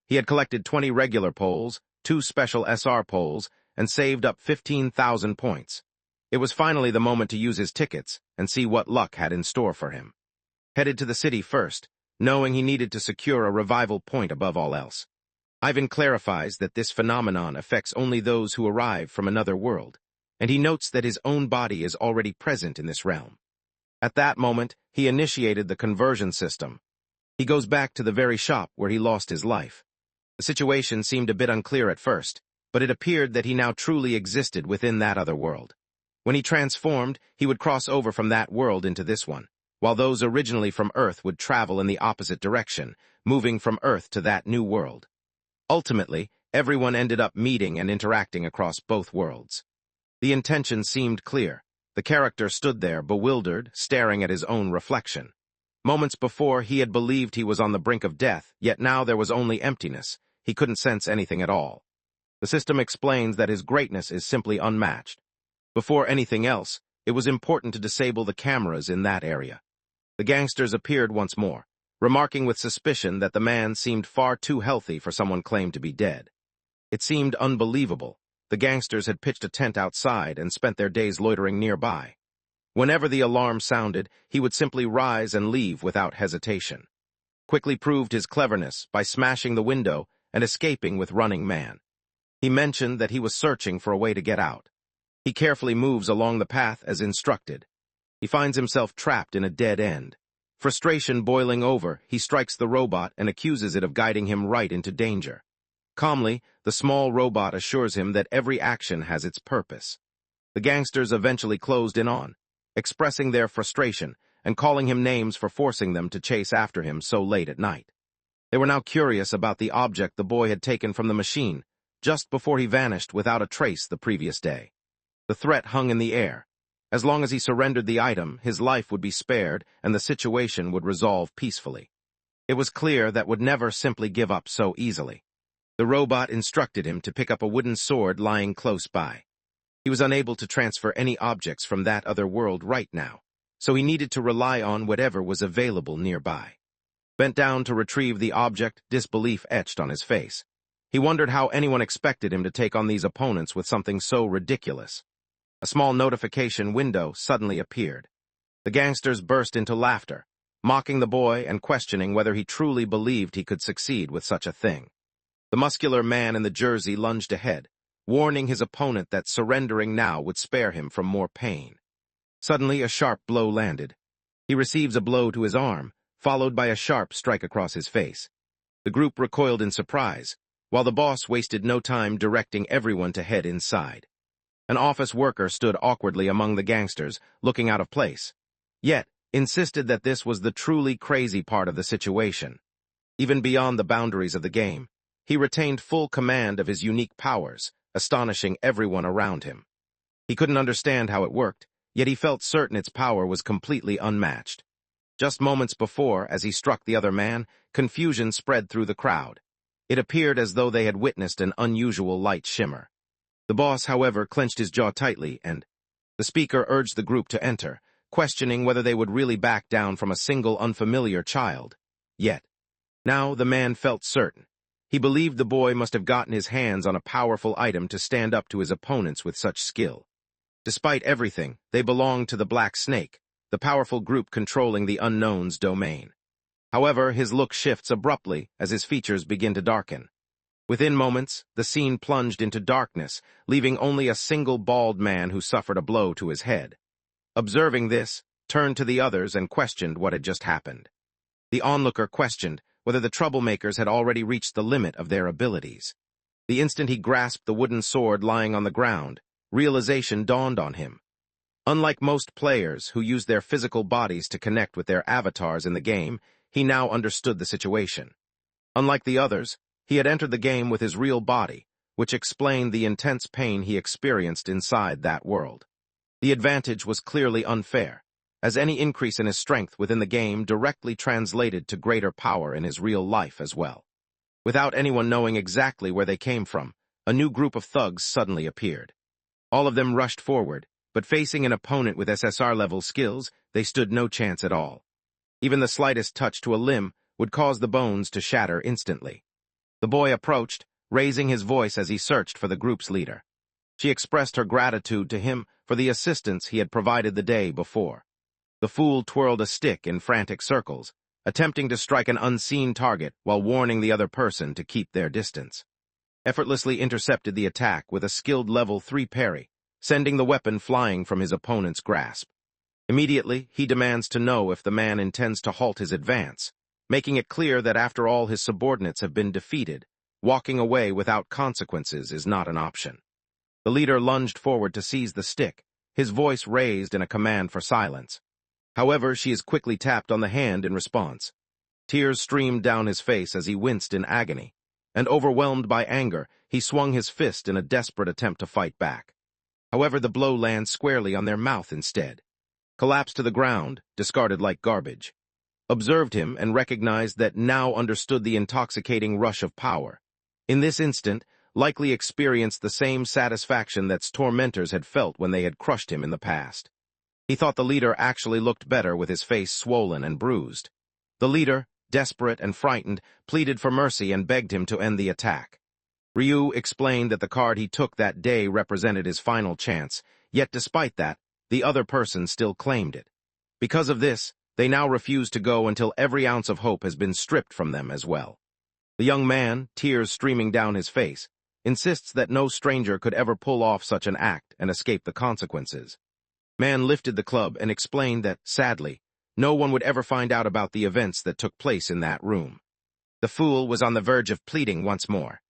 A: He had collected 20 regular polls, 2 special SR polls, and saved up 15,000 points. It was finally the moment to use his tickets and see what luck had in store for him. Headed to the city first, knowing he needed to secure a revival point above all else. Ivan clarifies that this phenomenon affects only those who arrive from another world, and he notes that his own body is already present in this realm. At that moment, he initiated the conversion system. He goes back to the very shop where he lost his life. The situation seemed a bit unclear at first, but it appeared that he now truly existed within that other world. When he transformed, he would cross over from that world into this one, while those originally from Earth would travel in the opposite direction, moving from Earth to that new world. Ultimately, everyone ended up meeting and interacting across both worlds. The intention seemed clear. The character stood there, bewildered, staring at his own reflection. Moments before, he had believed he was on the brink of death, yet now there was only emptiness. He couldn't sense anything at all. The system explains that his greatness is simply unmatched. Before anything else, it was important to disable the cameras in that area. The gangsters appeared once more, remarking with suspicion that the man seemed far too healthy for someone claimed to be dead. It seemed unbelievable. The gangsters had pitched a tent outside and spent their days loitering nearby. Whenever the alarm sounded, he would simply rise and leave without hesitation. Quickly proved his cleverness by smashing the window and escaping with Running Man. He mentioned that he was searching for a way to get out. He carefully moves along the path as instructed. He finds himself trapped in a dead end. Frustration boiling over, he strikes the robot and accuses it of guiding him right into danger. Calmly, the small robot assures him that every action has its purpose. The gangsters eventually closed in on, expressing their frustration and calling him names for forcing them to chase after him so late at night. They were now curious about the object the boy had taken from the machine, just before he vanished without a trace the previous day. The threat hung in the air. As long as he surrendered the item, his life would be spared and the situation would resolve peacefully. It was clear that would never simply give up so easily. The robot instructed him to pick up a wooden sword lying close by. He was unable to transfer any objects from that other world right now, so he needed to rely on whatever was available nearby. Bent down to retrieve the object, disbelief etched on his face. He wondered how anyone expected him to take on these opponents with something so ridiculous. A small notification window suddenly appeared. The gangsters burst into laughter, mocking the boy and questioning whether he truly believed he could succeed with such a thing. The muscular man in the jersey lunged ahead, warning his opponent that surrendering now would spare him from more pain. Suddenly, a sharp blow landed. He receives a blow to his arm, followed by a sharp strike across his face. The group recoiled in surprise, while the boss wasted no time directing everyone to head inside. An office worker stood awkwardly among the gangsters, looking out of place, yet insisted that this was the truly crazy part of the situation. Even beyond the boundaries of the game, he retained full command of his unique powers, astonishing everyone around him. He couldn't understand how it worked, yet he felt certain its power was completely unmatched. Just moments before, as he struck the other man, confusion spread through the crowd. It appeared as though they had witnessed an unusual light shimmer. The boss, however, clenched his jaw tightly, and the speaker urged the group to enter, questioning whether they would really back down from a single unfamiliar child. Yet, now the man felt certain. He believed the boy must have gotten his hands on a powerful item to stand up to his opponents with such skill. Despite everything, they belonged to the Black Snake, the powerful group controlling the unknown's domain. However, his look shifts abruptly as his features begin to darken. Within moments, the scene plunged into darkness, leaving only a single bald man who suffered a blow to his head. Observing this, turned to the others and questioned what had just happened. The onlooker questioned whether the troublemakers had already reached the limit of their abilities. The instant he grasped the wooden sword lying on the ground, realization dawned on him. Unlike most players who use their physical bodies to connect with their avatars in the game, he now understood the situation. Unlike the others, he had entered the game with his real body, which explained the intense pain he experienced inside that world. The advantage was clearly unfair, as any increase in his strength within the game directly translated to greater power in his real life as well. Without anyone knowing exactly where they came from, a new group of thugs suddenly appeared. All of them rushed forward, but facing an opponent with SSR-level skills, they stood no chance at all. Even the slightest touch to a limb would cause the bones to shatter instantly. The boy approached, raising his voice as he searched for the group's leader. She expressed her gratitude to him for the assistance he had provided the day before. The fool twirled a stick in frantic circles, attempting to strike an unseen target while warning the other person to keep their distance. Effortlessly intercepted the attack with a skilled level 3 parry, sending the weapon flying from his opponent's grasp. Immediately, he demands to know if the man intends to halt his advance, making it clear that after all his subordinates have been defeated, walking away without consequences is not an option. The leader lunged forward to seize the stick, his voice raised in a command for silence. However, she is quickly tapped on the hand in response. Tears streamed down his face as he winced in agony, and overwhelmed by anger, he swung his fist in a desperate attempt to fight back. However, the blow lands squarely on their mouth instead. Collapsed to the ground, discarded like garbage. Observed him and recognized that now understood the intoxicating rush of power. In this instant, likely experienced the same satisfaction that tormentors had felt when they had crushed him in the past. He thought the leader actually looked better with his face swollen and bruised. The leader, desperate and frightened, pleaded for mercy and begged him to end the attack. Ryu explained that the card he took that day represented his final chance, yet despite that, the other person still claimed it. Because of this, they now refuse to go until every ounce of hope has been stripped from them as well. The young man, tears streaming down his face, insists that no stranger could ever pull off such an act and escape the consequences. Man lifted the club and explained that, sadly, no one would ever find out about the events that took place in that room. The fool was on the verge of pleading once more.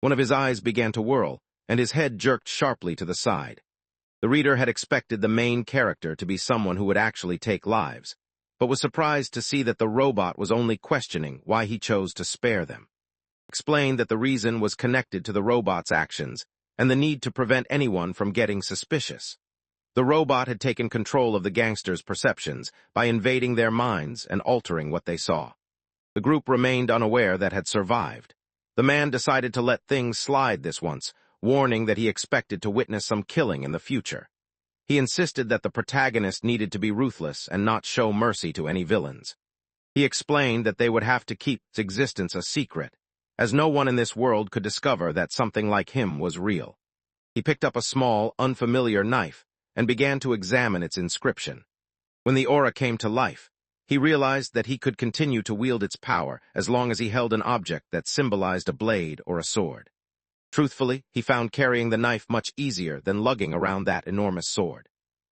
A: One of his eyes began to whirl, and his head jerked sharply to the side. The reader had expected the main character to be someone who would actually take lives, but was surprised to see that the robot was only questioning why he chose to spare them. Explained that the reason was connected to the robot's actions and the need to prevent anyone from getting suspicious. The robot had taken control of the gangsters' perceptions by invading their minds and altering what they saw. The group remained unaware that had survived. The man decided to let things slide this once, warning that he expected to witness some killing in the future. He insisted that the protagonist needed to be ruthless and not show mercy to any villains. He explained that they would have to keep its existence a secret, as no one in this world could discover that something like him was real. He picked up a small, unfamiliar knife and began to examine its inscription. When the aura came to life, he realized that he could continue to wield its power as long as he held an object that symbolized a blade or a sword. Truthfully, he found carrying the knife much easier than lugging around that enormous sword.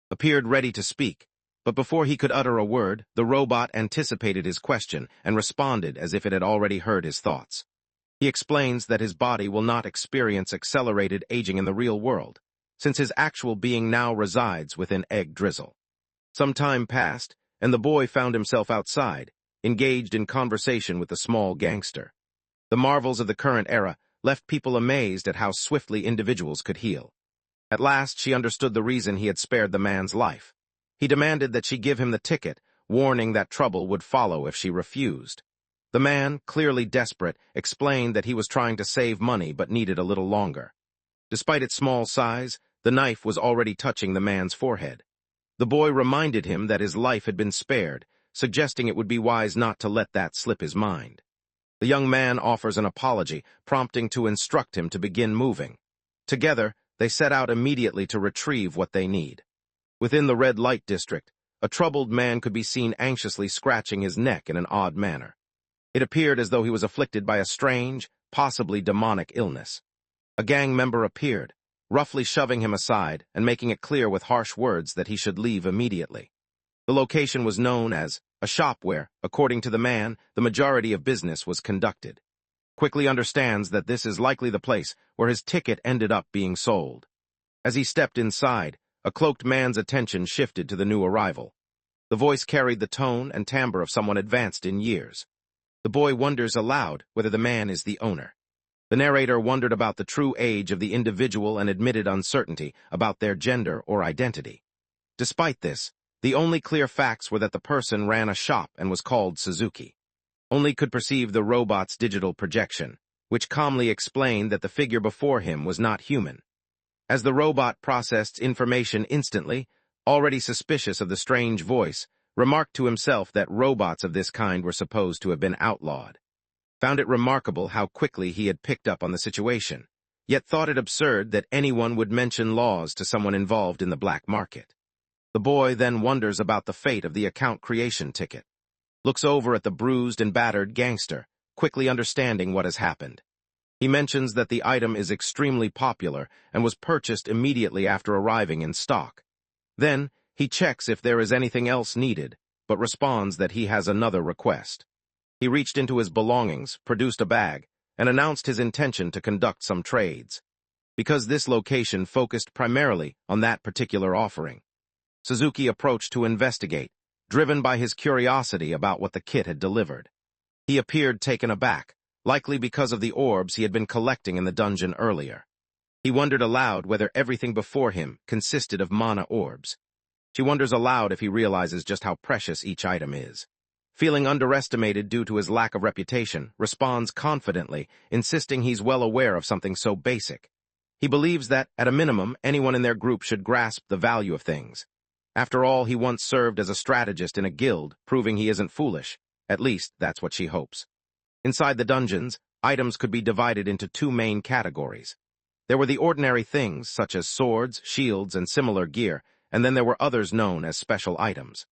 A: Appeared ready to speak, but before he could utter a word, the robot anticipated his question and responded as if it had already heard his thoughts. He explains that his body will not experience accelerated aging in the real world, since his actual being now resides within Egg Drizzle. Some time passed, and the boy found himself outside, engaged in conversation with the small gangster. The marvels of the current era left people amazed at how swiftly individuals could heal. At last, she understood the reason he had spared the man's life. He demanded that she give him the ticket, warning that trouble would follow if she refused. The man, clearly desperate, explained that he was trying to save money but needed a little longer. Despite its small size, the knife was already touching the man's forehead. The boy reminded him that his life had been spared, suggesting it would be wise not to let that slip his mind. The young man offers an apology, prompting to instruct him to begin moving. Together, they set out immediately to retrieve what they need. Within the red light district, a troubled man could be seen anxiously scratching his neck in an odd manner. It appeared as though he was afflicted by a strange, possibly demonic illness. A gang member appeared, roughly shoving him aside and making it clear with harsh words that he should leave immediately. The location was known as a shop where, according to the man, the majority of business was conducted. Quickly understands that this is likely the place where his ticket ended up being sold. As he stepped inside, a cloaked man's attention shifted to the new arrival. The voice carried the tone and timbre of someone advanced in years. The boy wonders aloud whether the man is the owner. The narrator wondered about the true age of the individual and admitted uncertainty about their gender or identity. Despite this, the only clear facts were that the person ran a shop and was called Suzuki. Only could perceive the robot's digital projection, which calmly explained that the figure before him was not human. As the robot processed information instantly, already suspicious of the strange voice, remarked to himself that robots of this kind were supposed to have been outlawed. Found it remarkable how quickly he had picked up on the situation, yet thought it absurd that anyone would mention laws to someone involved in the black market. The boy then wonders about the fate of the account creation ticket. Looks over at the bruised and battered gangster, quickly understanding what has happened. He mentions that the item is extremely popular and was purchased immediately after arriving in stock. Then, he checks if there is anything else needed, but responds that he has another request. He reached into his belongings, produced a bag, and announced his intention to conduct some trades. Because this location focused primarily on that particular offering, Suzuki approached to investigate, driven by his curiosity about what the kit had delivered. He appeared taken aback, likely because of the orbs he had been collecting in the dungeon earlier. He wondered aloud whether everything before him consisted of mana orbs. She wonders aloud if he realizes just how precious each item is. Feeling underestimated due to his lack of reputation, responds confidently, insisting he's well aware of something so basic. He believes that, at a minimum, anyone in their group should grasp the value of things. After all, he once served as a strategist in a guild, proving he isn't foolish. At least, that's what she hopes. Inside the dungeons, items could be divided into two main categories. There were the ordinary things, such as swords, shields, and similar gear, and then there were others known as special items.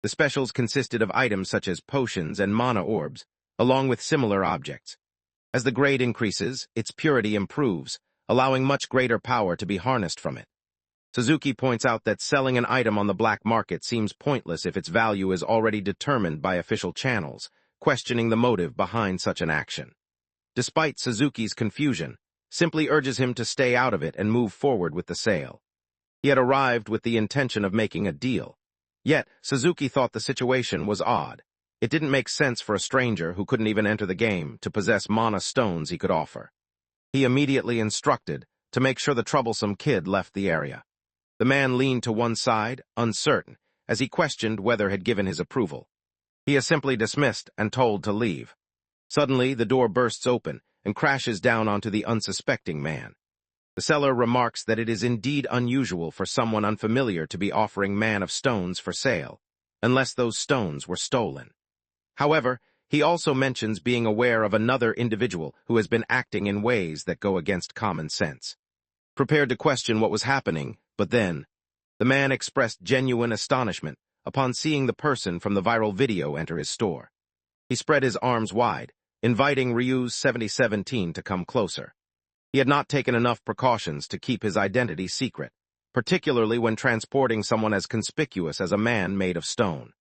A: The specials consisted of items such as potions and mana orbs, along with similar objects. As the grade increases, its purity improves, allowing much greater power to be harnessed from it. Suzuki points out that selling an item on the black market seems pointless if its value is already determined by official channels, questioning the motive behind such an action. Despite Suzuki's confusion, simply urges him to stay out of it and move forward with the sale. He had arrived with the intention of making a deal. Yet, Suzuki thought the situation was odd. It didn't make sense for a stranger who couldn't even enter the game to possess mana stones he could offer. He immediately instructed to make sure the troublesome kid left the area. The man leaned to one side, uncertain, as he questioned whether had given his approval. He is simply dismissed and told to leave. Suddenly, the door bursts open and crashes down onto the unsuspecting man. The seller remarks that it is indeed unusual for someone unfamiliar to be offering Man of Stones for sale, unless those stones were stolen. However, he also mentions being aware of another individual who has been acting in ways that go against common sense. Prepared to question what was happening, but then, the man expressed genuine astonishment upon seeing the person from the viral video enter his store. He spread his arms wide, inviting Ryu's 7017 to come closer. He had not taken enough precautions to keep his identity secret, particularly when transporting someone as conspicuous as a man made of stone.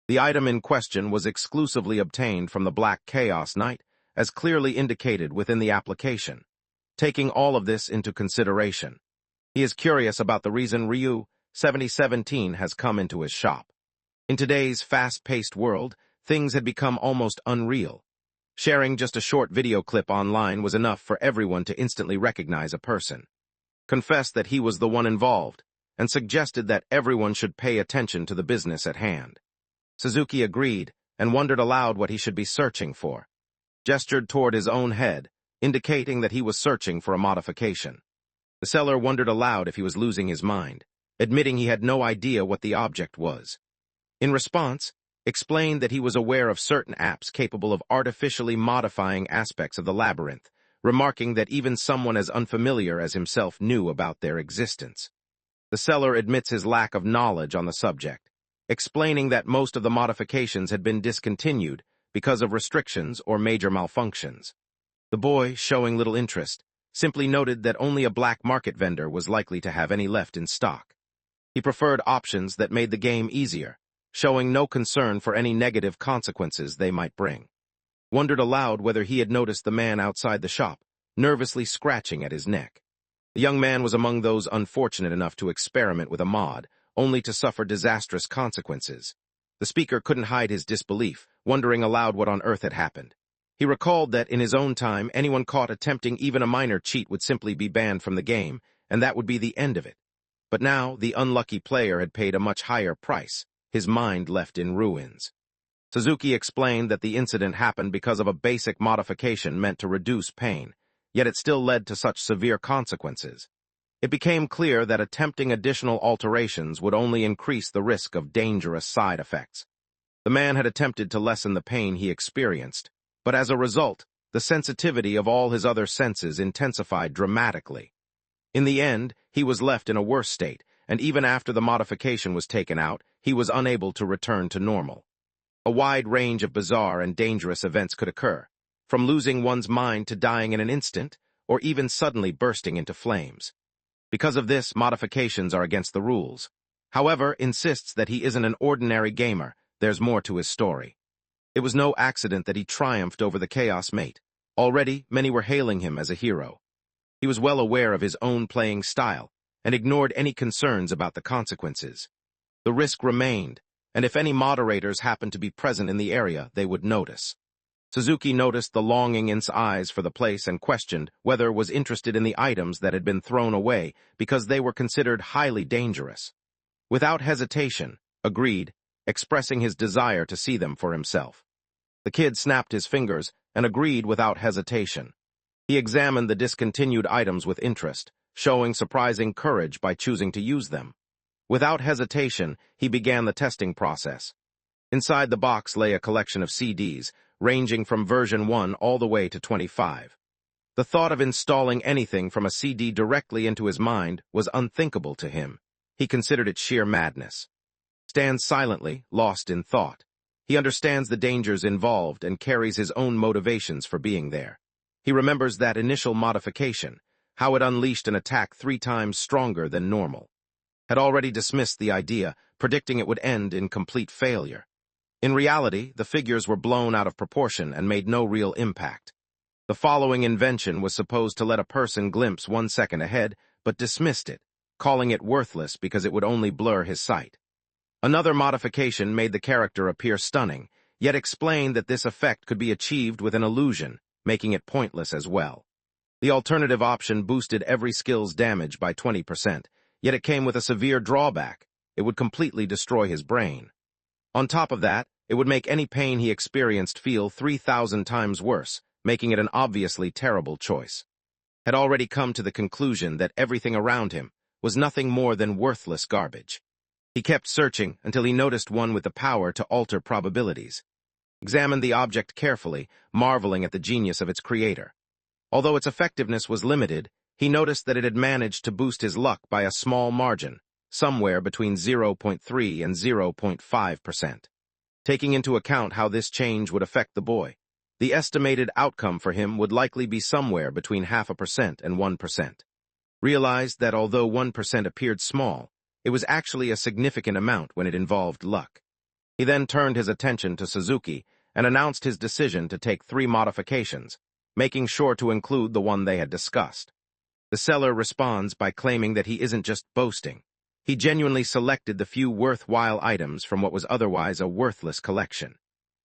A: The item in question was exclusively obtained from the Black Chaos Knight, as clearly indicated within the application. Taking all of this into consideration, he is curious about the reason Ryu 7017 has come into his shop. In today's fast-paced world, things had become almost unreal. Sharing just a short video clip online was enough for everyone to instantly recognize a person. Confessed that he was the one involved, and suggested that everyone should pay attention to the business at hand. Suzuki agreed, and wondered aloud what he should be searching for. Gestured toward his own head, indicating that he was searching for a modification. The seller wondered aloud if he was losing his mind, admitting he had no idea what the object was. In response, explained that he was aware of certain apps capable of artificially modifying aspects of the labyrinth, remarking that even someone as unfamiliar as himself knew about their existence. The seller admits his lack of knowledge on the subject, explaining that most of the modifications had been discontinued because of restrictions or major malfunctions. The boy, showing little interest, simply noted that only a black market vendor was likely to have any left in stock. He preferred options that made the game easier, showing no concern for any negative consequences they might bring. Wondered aloud whether he had noticed the man outside the shop, nervously scratching at his neck. The young man was among those unfortunate enough to experiment with a mod, only to suffer disastrous consequences. The speaker couldn't hide his disbelief, wondering aloud what on earth had happened. He recalled that in his own time, anyone caught attempting even a minor cheat would simply be banned from the game, and that would be the end of it. But now, the unlucky player had paid a much higher price, his mind left in ruins. Suzuki explained that the incident happened because of a basic modification meant to reduce pain, yet it still led to such severe consequences. It became clear that attempting additional alterations would only increase the risk of dangerous side effects. The man had attempted to lessen the pain he experienced, but as a result, the sensitivity of all his other senses intensified dramatically. In the end, he was left in a worse state, and even after the modification was taken out, he was unable to return to normal. A wide range of bizarre and dangerous events could occur, from losing one's mind to dying in an instant, or even suddenly bursting into flames. Because of this, modifications are against the rules. However, insists that he isn't an ordinary gamer. There's more to his story. It was no accident that he triumphed over the Chaos Mate. Already, many were hailing him as a hero. He was well aware of his own playing style, and ignored any concerns about the consequences. The risk remained, and if any moderators happened to be present in the area, they would notice. Suzuki noticed the longing in his eyes for the place and questioned whether was interested in the items that had been thrown away because they were considered highly dangerous. Without hesitation, agreed, expressing his desire to see them for himself. The kid snapped his fingers and agreed without hesitation. He examined the discontinued items with interest, showing surprising courage by choosing to use them. Without hesitation, he began the testing process. Inside the box lay a collection of CDs, ranging from version 1 all the way to 25. The thought of installing anything from a CD directly into his mind was unthinkable to him. He considered it sheer madness. Stands silently, lost in thought. He understands the dangers involved and carries his own motivations for being there. He remembers that initial modification, how it unleashed an attack 3 times stronger than normal. Had already dismissed the idea, predicting it would end in complete failure. In reality, the figures were blown out of proportion and made no real impact. The following invention was supposed to let a person glimpse 1 second ahead, but dismissed it, calling it worthless because it would only blur his sight. Another modification made the character appear stunning, yet explained that this effect could be achieved with an illusion, making it pointless as well. The alternative option boosted every skill's damage by 20%, yet it came with a severe drawback. It would completely destroy his brain. On top of that, it would make any pain he experienced feel 3,000 times worse, making it an obviously terrible choice. Had already come to the conclusion that everything around him was nothing more than worthless garbage. He kept searching until he noticed one with the power to alter probabilities. Examined the object carefully, marveling at the genius of its creator. Although its effectiveness was limited, he noticed that it had managed to boost his luck by a small margin, somewhere between 0.3 and 0.5%. Taking into account how this change would affect the boy, the estimated outcome for him would likely be somewhere between 0.5% and 1%. Realized that although 1% appeared small, it was actually a significant amount when it involved luck. He then turned his attention to Suzuki and announced his decision to take 3 modifications, making sure to include the one they had discussed. The seller responds by claiming that he isn't just boasting. He genuinely selected the few worthwhile items from what was otherwise a worthless collection.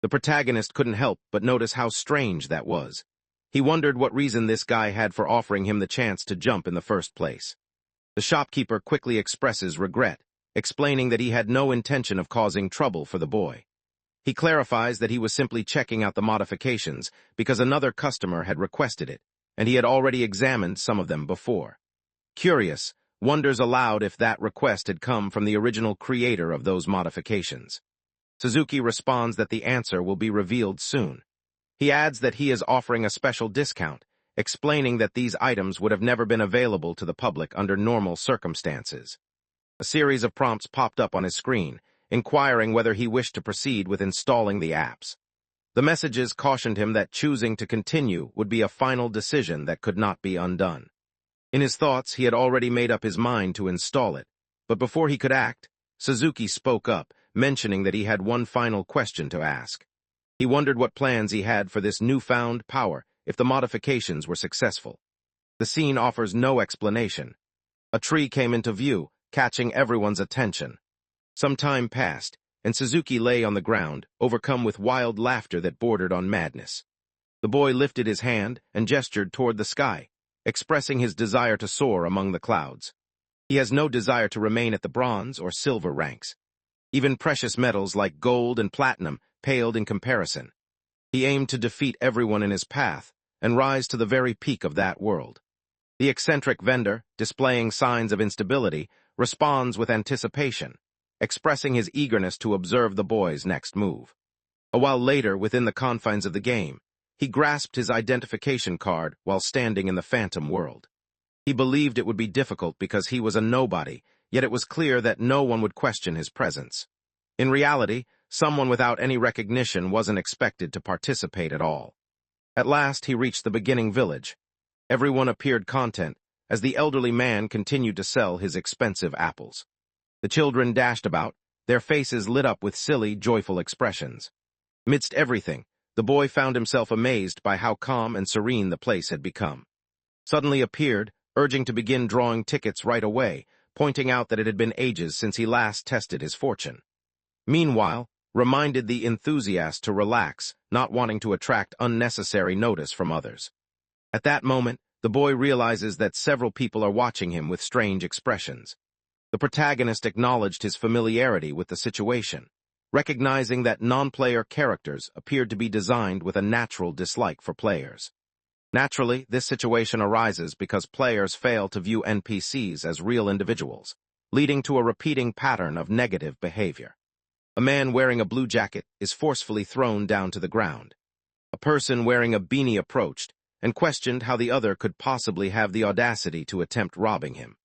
A: The protagonist couldn't help but notice how strange that was. He wondered what reason this guy had for offering him the chance to jump in the first place. The shopkeeper quickly expresses regret, explaining that he had no intention of causing trouble for the boy. He clarifies that he was simply checking out the modifications because another customer had requested it, and he had already examined some of them before. Curious, wonders aloud if that request had come from the original creator of those modifications. Suzuki responds that the answer will be revealed soon. He adds that he is offering a special discount, explaining that these items would have never been available to the public under normal circumstances. A series of prompts popped up on his screen, inquiring whether he wished to proceed with installing the apps. The messages cautioned him that choosing to continue would be a final decision that could not be undone. In his thoughts, he had already made up his mind to install it, but before he could act, Suzuki spoke up, mentioning that he had one final question to ask. He wondered what plans he had for this newfound power if the modifications were successful. The scene offers no explanation. A tree came into view, catching everyone's attention. Some time passed, and Suzuki lay on the ground, overcome with wild laughter that bordered on madness. The boy lifted his hand and gestured toward the sky, expressing his desire to soar among the clouds. He has no desire to remain at the bronze or silver ranks. Even precious metals like gold and platinum paled in comparison. He aimed to defeat everyone in his path and rise to the very peak of that world. The eccentric vendor, displaying signs of instability, responds with anticipation, expressing his eagerness to observe the boy's next move. A while later, within the confines of the game, he grasped his identification card while standing in the phantom world. He believed it would be difficult because he was a nobody, yet it was clear that no one would question his presence. In reality, someone without any recognition wasn't expected to participate at all. At last, he reached the beginning village. Everyone appeared content, as the elderly man continued to sell his expensive apples. The children dashed about, their faces lit up with silly, joyful expressions. Amidst everything, the boy found himself amazed by how calm and serene the place had become. Suddenly appeared, urging to begin drawing tickets right away, pointing out that it had been ages since he last tested his fortune. Meanwhile, reminded the enthusiast to relax, not wanting to attract unnecessary notice from others. At that moment, the boy realizes that several people are watching him with strange expressions. The protagonist acknowledged his familiarity with the situation, recognizing that non-player characters appeared to be designed with a natural dislike for players. Naturally, this situation arises because players fail to view NPCs as real individuals, leading to a repeating pattern of negative behavior. A man wearing a blue jacket is forcefully thrown down to the ground. A person wearing a beanie approached and questioned how the other could possibly have the audacity to attempt robbing him.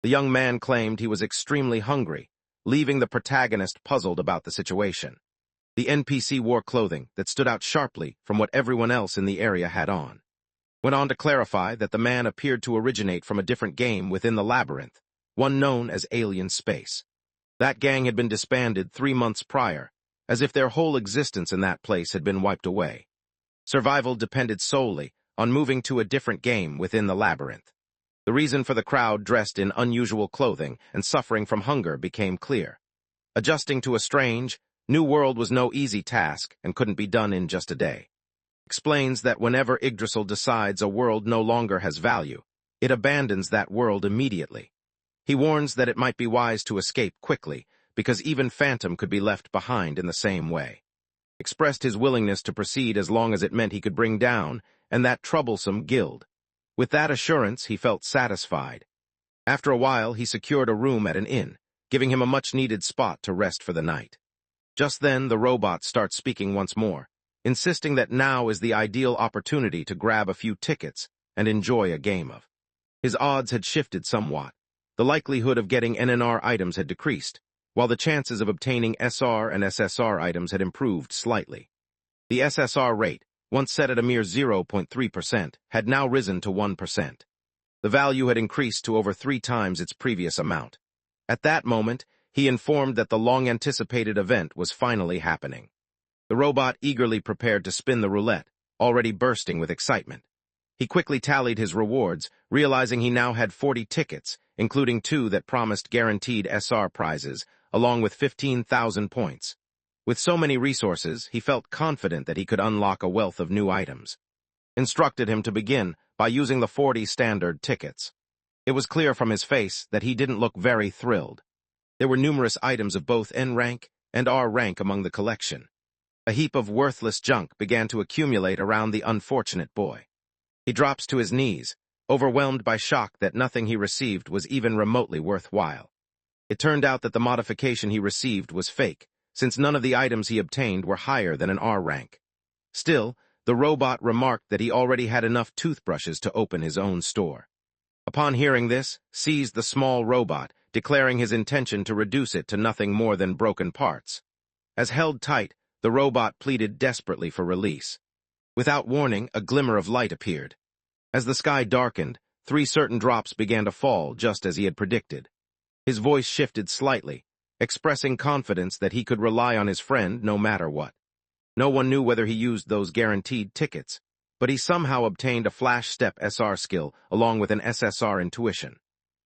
A: The young man claimed he was extremely hungry, leaving the protagonist puzzled about the situation. The NPC wore clothing that stood out sharply from what everyone else in the area had on. Went on to clarify that the man appeared to originate from a different game within the labyrinth, one known as Alien Space. That gang had been disbanded 3 months prior, as if their whole existence in that place had been wiped away. Survival depended solely on moving to a different game within the labyrinth. The reason for the crowd dressed in unusual clothing and suffering from hunger became clear. Adjusting to a strange, new world was no easy task and couldn't be done in just a day. Explains that whenever Yggdrasil decides a world no longer has value, it abandons that world immediately. He warns that it might be wise to escape quickly, because even Phantom could be left behind in the same way. Expressed his willingness to proceed as long as it meant he could bring down and that troublesome guild. With that assurance, he felt satisfied. After a while, he secured a room at an inn, giving him a much-needed spot to rest for the night. Just then, the robot starts speaking once more, insisting that now is the ideal opportunity to grab a few tickets and enjoy a game of. His odds had shifted somewhat. The likelihood of getting NNR items had decreased, while the chances of obtaining SR and SSR items had improved slightly. The SSR rate, once set at a mere 0.3%, had now risen to 1%. The value had increased to over 3 times its previous amount. At that moment, he informed that the long-anticipated event was finally happening. The robot eagerly prepared to spin the roulette, already bursting with excitement. He quickly tallied his rewards, realizing he now had 40 tickets, including 2 that promised guaranteed SR prizes, along with 15,000 points. With so many resources, he felt confident that he could unlock a wealth of new items. Instructed him to begin by using the 40 standard tickets. It was clear from his face that he didn't look very thrilled. There were numerous items of both N rank and R rank among the collection. A heap of worthless junk began to accumulate around the unfortunate boy. He drops to his knees, overwhelmed by shock that nothing he received was even remotely worthwhile. It turned out that the modification he received was fake, since none of the items he obtained were higher than an R rank. Still, the robot remarked that he already had enough toothbrushes to open his own store. Upon hearing this, seized the small robot, declaring his intention to reduce it to nothing more than broken parts. As held tight, the robot pleaded desperately for release. Without warning, a glimmer of light appeared. As the sky darkened, 3 certain drops began to fall just as he had predicted. His voice shifted slightly, expressing confidence that he could rely on his friend no matter what. No one knew whether he used those guaranteed tickets, but he somehow obtained a flash step SR skill along with an SSR intuition.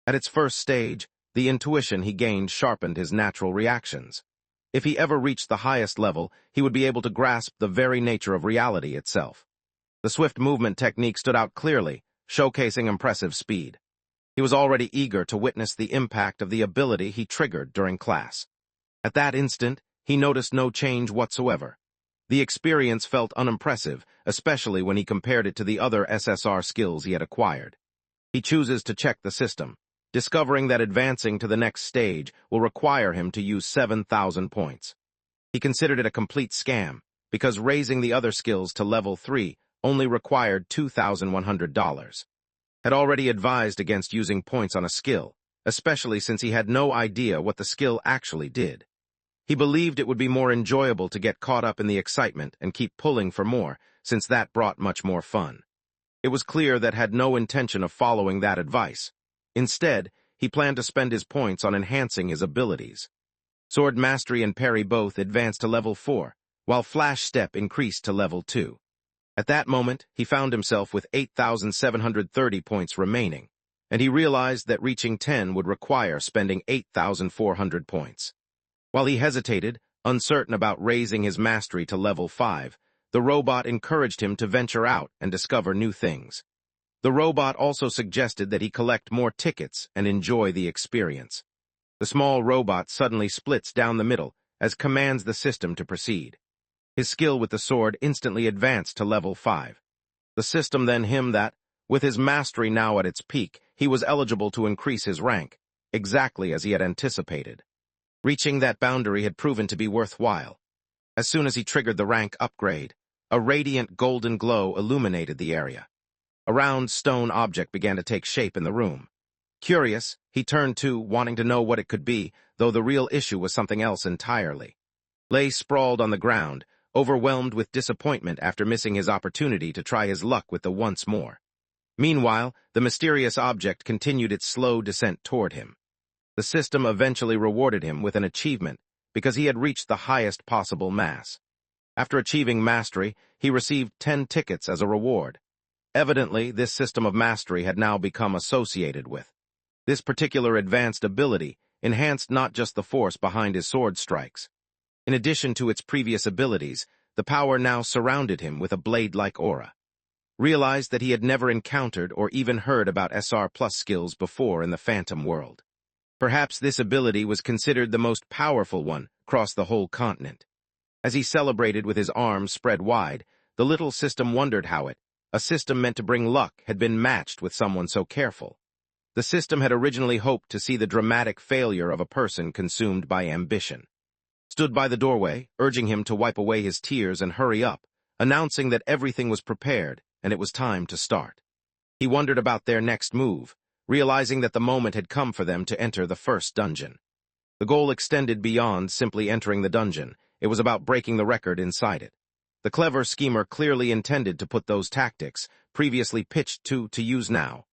A: At its first stage, the intuition he gained sharpened his natural reactions. If he ever reached the highest level, he would be able to grasp the very nature of reality itself. The swift movement technique stood out clearly, showcasing impressive speed. He was already eager to witness the impact of the ability he triggered during class. At that instant, he noticed no change whatsoever. The experience felt unimpressive, especially when he compared it to the other SSR skills he had acquired. He chooses to check the system, discovering that advancing to the next stage will require him to use 7,000 points. He considered it a complete scam, because raising the other skills to level 3 only required $2,100. Had already advised against using points on a skill, especially since he had no idea what the skill actually did. He believed it would be more enjoyable to get caught up in the excitement and keep pulling for more, since that brought much more fun. It was clear that had no intention of following that advice. Instead, he planned to spend his points on enhancing his abilities. Sword Mastery and Parry both advanced to level 4, while Flash Step increased to level 2. At that moment, he found himself with 8,730 points remaining, and he realized that reaching 10 would require spending 8,400 points. While he hesitated, uncertain about raising his mastery to level 5, the robot encouraged him to venture out and discover new things. The robot also suggested that he collect more tickets and enjoy the experience. The small robot suddenly splits down the middle as commands the system to proceed. His skill with the sword instantly advanced to level 5. The system then himmed that, with his mastery now at its peak, he was eligible to increase his rank, exactly as he had anticipated. Reaching that boundary had proven to be worthwhile. As soon as he triggered the rank upgrade, a radiant golden glow illuminated the area. A round stone object began to take shape in the room. Curious, he turned to, wanting to know what it could be, though the real issue was something else entirely. Lay sprawled on the ground, overwhelmed with disappointment after missing his opportunity to try his luck with the once more. Meanwhile, the mysterious object continued its slow descent toward him. The system eventually rewarded him with an achievement because he had reached the highest possible mass. After achieving mastery, he received 10 tickets as a reward. Evidently, this system of mastery had now become associated with. This particular advanced ability enhanced not just the force behind his sword strikes. In addition to its previous abilities, the power now surrounded him with a blade-like aura. Realized that he had never encountered or even heard about SR Plus skills before in the Phantom world. Perhaps this ability was considered the most powerful one across the whole continent. As he celebrated with his arms spread wide, the little system wondered how it, a system meant to bring luck, had been matched with someone so careful. The system had originally hoped to see the dramatic failure of a person consumed by ambition. Stood by the doorway, urging him to wipe away his tears and hurry up, announcing that everything was prepared and it was time to start. He wondered about their next move, realizing that the moment had come for them to enter the first dungeon. The goal extended beyond simply entering the dungeon. It was about breaking the record inside it. The clever schemer clearly intended to put those tactics, previously pitched to use now.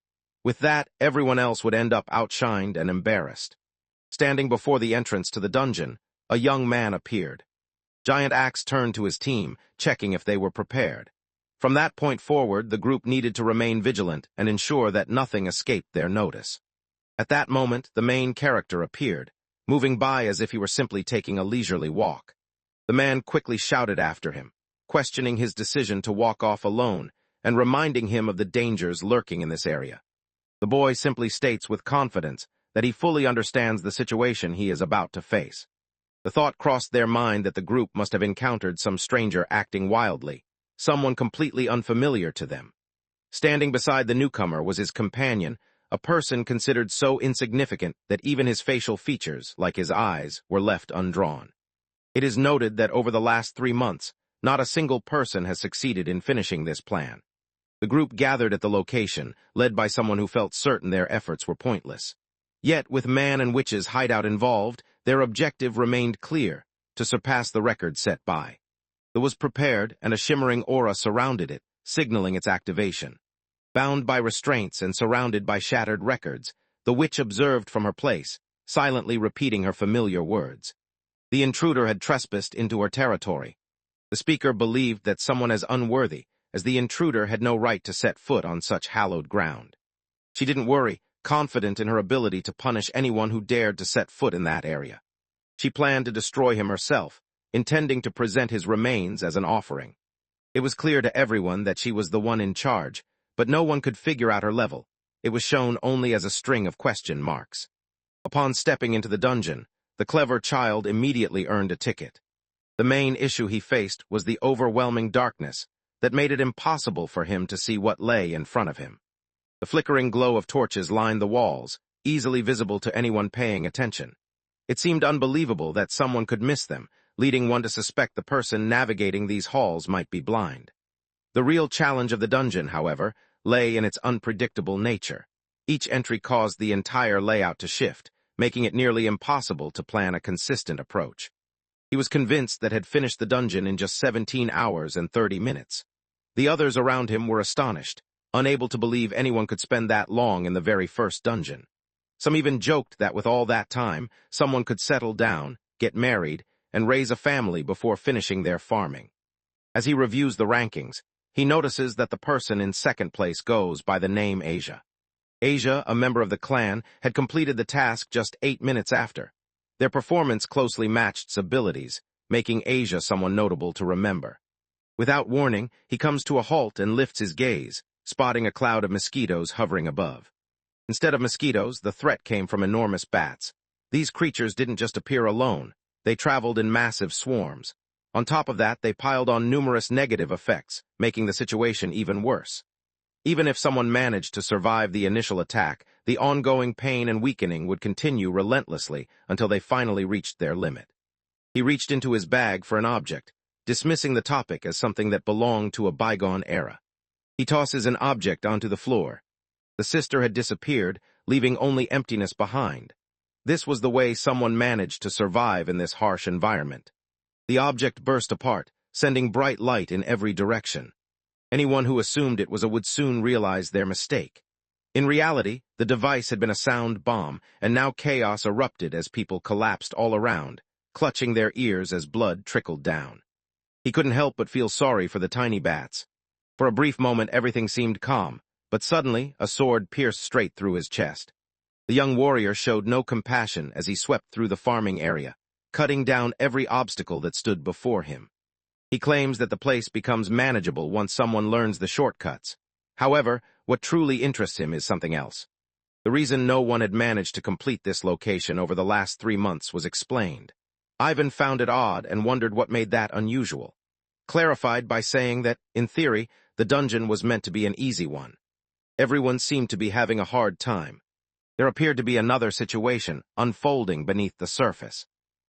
A: With that, everyone else would end up outshined and embarrassed. Standing before the entrance to the dungeon, a young man appeared. Giant Axe turned to his team, checking if they were prepared. From that point forward, the group needed to remain vigilant and ensure that nothing escaped their notice. At that moment, the main character appeared, moving by as if he were simply taking a leisurely walk. The man quickly shouted after him, questioning his decision to walk off alone and reminding him of the dangers lurking in this area. The boy simply states with confidence that he fully understands the situation he is about to face. The thought crossed their mind that the group must have encountered some stranger acting wildly, someone completely unfamiliar to them. Standing beside the newcomer was his companion, a person considered so insignificant that even his facial features, like his eyes, were left undrawn. It is noted that over the last 3 months, not a single person has succeeded in finishing this plan. The group gathered at the location, led by someone who felt certain their efforts were pointless. Yet, with man and witch's hideout involved, their objective remained clear, to surpass the record set by. It was prepared, and a shimmering aura surrounded it, signaling its activation. Bound by restraints and surrounded by shattered records, the witch observed from her place, silently repeating her familiar words. The intruder had trespassed into her territory. The speaker believed that someone as unworthy as the intruder had no right to set foot on such hallowed ground. She didn't worry, confident in her ability to punish anyone who dared to set foot in that area. She planned to destroy him herself, intending to present his remains as an offering. It was clear to everyone that she was the one in charge, but no one could figure out her level. It was shown only as a string of question marks. Upon stepping into the dungeon, the clever child immediately earned a ticket. The main issue he faced was the overwhelming darkness that made it impossible for him to see what lay in front of him. The flickering glow of torches lined the walls, easily visible to anyone paying attention. It seemed unbelievable that someone could miss them, leading one to suspect the person navigating these halls might be blind. The real challenge of the dungeon, however, lay in its unpredictable nature. Each entry caused the entire layout to shift, making it nearly impossible to plan a consistent approach. He was convinced that had finished the dungeon in just 17 hours and 30 minutes. The others around him were astonished, unable to believe anyone could spend that long in the very first dungeon. Some even joked that with all that time, someone could settle down, get married, and raise a family before finishing their farming. As he reviews the rankings, he notices that the person in second place goes by the name Asia. Asia, a member of the clan, had completed the task just 8 minutes after. Their performance closely matched abilities, making Asia someone notable to remember. Without warning, he comes to a halt and lifts his gaze, spotting a cloud of mosquitoes hovering above. Instead of mosquitoes, the threat came from enormous bats. These creatures didn't just appear alone, they traveled in massive swarms. On top of that, they piled on numerous negative effects, making the situation even worse. Even if someone managed to survive the initial attack, the ongoing pain and weakening would continue relentlessly until they finally reached their limit. He reached into his bag for an object, dismissing the topic as something that belonged to a bygone era. He tosses an object onto the floor. The sister had disappeared, leaving only emptiness behind. This was the way someone managed to survive in this harsh environment. The object burst apart, sending bright light in every direction. Anyone who assumed it was would soon realize their mistake. In reality, the device had been a sound bomb, and now chaos erupted as people collapsed all around, clutching their ears as blood trickled down. He couldn't help but feel sorry for the tiny bats. For a brief moment, everything seemed calm, but suddenly a sword pierced straight through his chest. The young warrior showed no compassion as he swept through the farming area, cutting down every obstacle that stood before him. He claims that the place becomes manageable once someone learns the shortcuts. However, what truly interests him is something else. The reason no one had managed to complete this location over the last 3 months was explained. Ivan found it odd and wondered what made that unusual. Clarified by saying that, in theory, the dungeon was meant to be an easy one. Everyone seemed to be having a hard time. There appeared to be another situation unfolding beneath the surface.